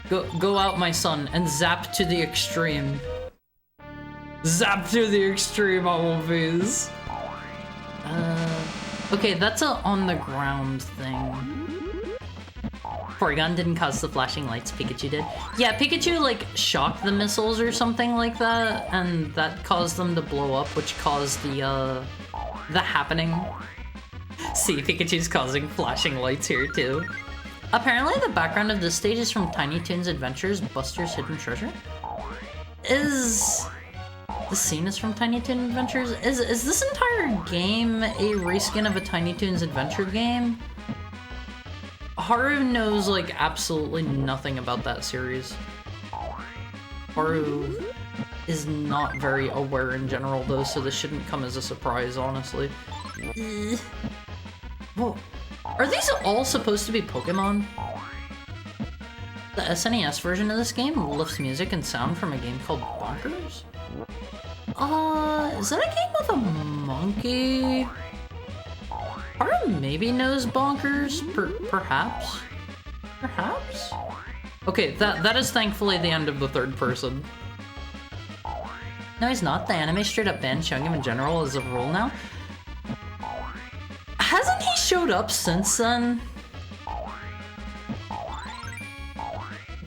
Go out, my son, and zap to the extreme. Zap to the extreme, always. Okay, that's a on the ground thing. Porygon didn't cause the flashing lights, Pikachu did. Yeah, Pikachu, like, shocked the missiles or something like that, and that caused them to blow up, which caused the happening. See, Pikachu's causing flashing lights here, too. Apparently, the background of this stage is from Tiny Toons Adventures, Buster's Hidden Treasure. The scene is from Tiny Toon Adventures? Is this entire game a reskin of a Tiny Toons Adventure game? Haru knows, like, absolutely nothing about that series. Haru is not very aware in general, though, so this shouldn't come as a surprise, honestly. Whoa. Are these all supposed to be Pokemon? The SNES version of this game lifts music and sound from a game called Bonkers? Is that a game with a monkey? Haru maybe knows Bonkers? Perhaps? Perhaps? Okay, that is thankfully the end of the third person. No, he's not. The anime straight up banned showing him in general as a rule now. Hasn't he showed up since then?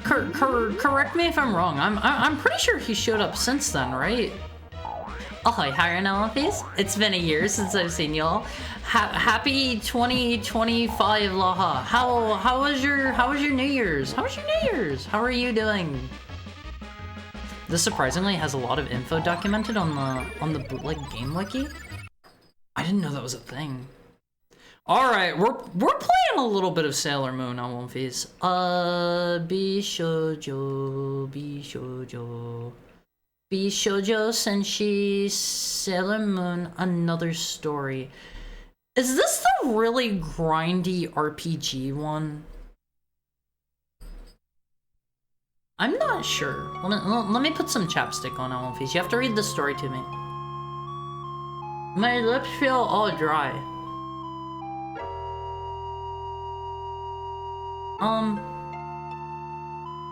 Correct me if I'm wrong. I'm pretty sure he showed up since then, right? Ahoy, Haru and Elfies. It's been a year since I've seen y'all. Happy 2025, Laha. How was your New Year's? How was your New Year's? How are you doing? This surprisingly has a lot of info documented on the bootleg game wiki. I didn't know that was a thing. All right, we're playing a little bit of Sailor Moon on One Piece. Bishojo. Bishojo Senshi Sailor Moon Another Story. Is this the really grindy RPG one? I'm not sure. Let me put some chapstick on One Piece. You have to read the story to me. My lips feel all dry.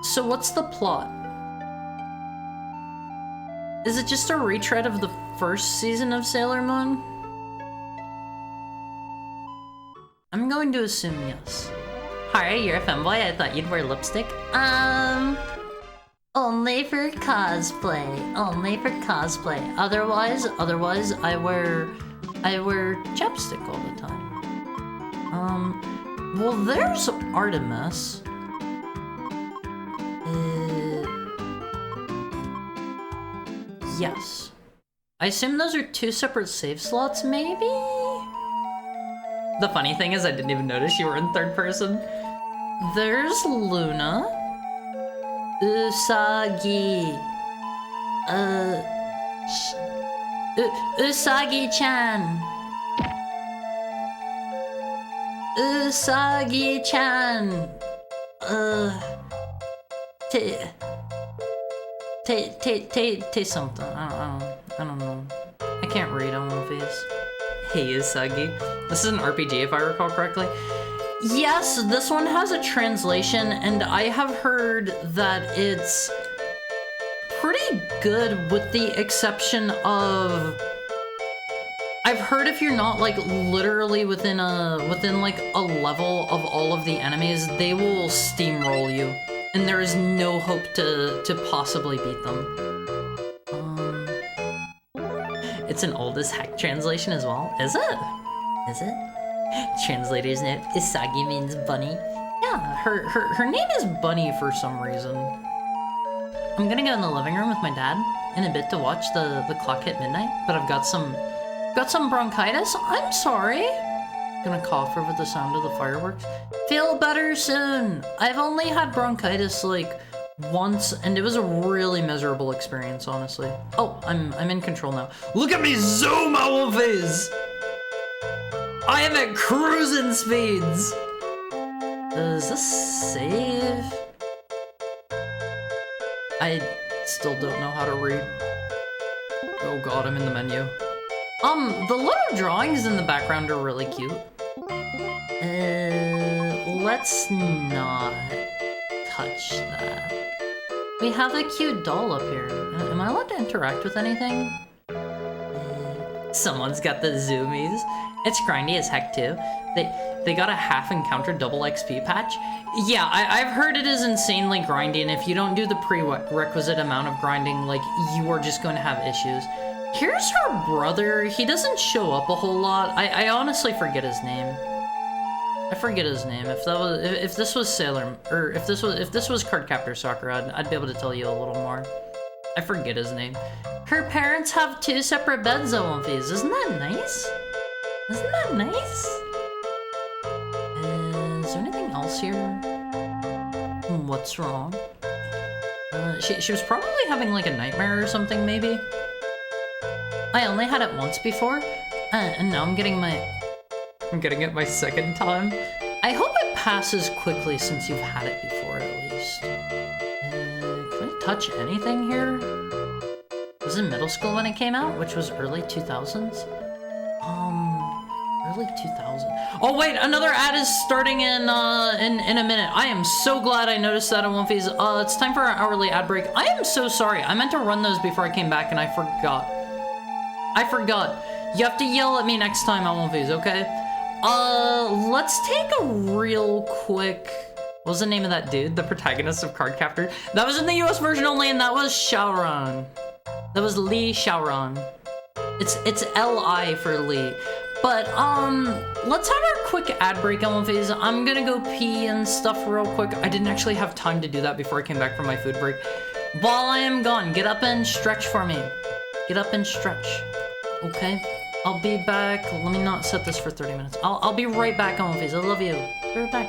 So what's the plot? Is it just a retread of the first season of Sailor Moon? I'm going to assume yes. Hi, you're a femboy. I thought you'd wear lipstick. Only for cosplay. Only for cosplay. Otherwise, I wear chapstick all the time. Well, there's Artemis. Yes. I assume those are two separate save slots, maybe? The funny thing is I didn't even notice you were in third person. There's Luna. Usagi. Usagi-chan. Usagi-chan. Tay something. I don't know. I can't read on my face. Hey, Usagi. This is an RPG if I recall correctly. Yes, this one has a translation, and I have heard that it's pretty good with the exception of... I've heard if you're not like literally within like a level of all of the enemies, they will steamroll you. And there is no hope to possibly beat them. It's an old as heck translation as well. Is it? Is it? Translator's note, Isagi means bunny. Yeah, her name is Bunny for some reason. I'm gonna go in the living room with my dad in a bit to watch the clock hit midnight, but I've got some bronchitis. I'm sorry. Gonna cough over the sound of the fireworks. Feel better soon. I've only had bronchitis like once, and it was a really miserable experience, honestly. Oh, I'm in control now. Look at me zoom, Owlface! I am at cruising speeds. Does this save? I still don't know how to read. Oh god, I'm in the menu. The little drawings in the background are really cute. Let's not touch that. We have a cute doll up here. Am I allowed to interact with anything? Someone's got the zoomies. It's grindy as heck too. They got a half encounter double XP patch. Yeah, I've heard it is insanely grindy, and if you don't do the prerequisite amount of grinding, like, you are just going to have issues. Here's her brother. He doesn't show up a whole lot. I honestly forget his name. I forget his name. If this was Sailor, or if this was Cardcaptor Sakura, I'd be able to tell you a little more. I forget his name. Her parents have 2 separate beds though on these. Isn't that nice? Isn't that nice? Is there anything else here? What's wrong? She was probably having like a nightmare or something, maybe. I only had it once before, and now I'm getting it my second time. I hope it passes quickly since you've had it before, at least. Can I touch anything here? I was in middle school when it came out, which was early 2000s. Early 2000s. Oh wait, another ad is starting in a minute. I am so glad I noticed that on One Piece. It's time for our hourly ad break. I am so sorry. I meant to run those before I came back and I forgot. You have to yell at me next time on One Piece, okay? Let's take a real quick... What was the name of that dude? The protagonist of Cardcaptor? That was in the US version only, and that was Shaoran. That was Lee Shaoran. It's L-I for Lee. But, let's have our quick ad break on One Piece. I'm gonna go pee and stuff real quick. I didn't actually have time to do that before I came back from my food break. While I am gone, get up and stretch for me. Get up and stretch. Okay? I'll be back. Let me not set this for 30 minutes. I'll be right back on One Piece. I love you. Be right back.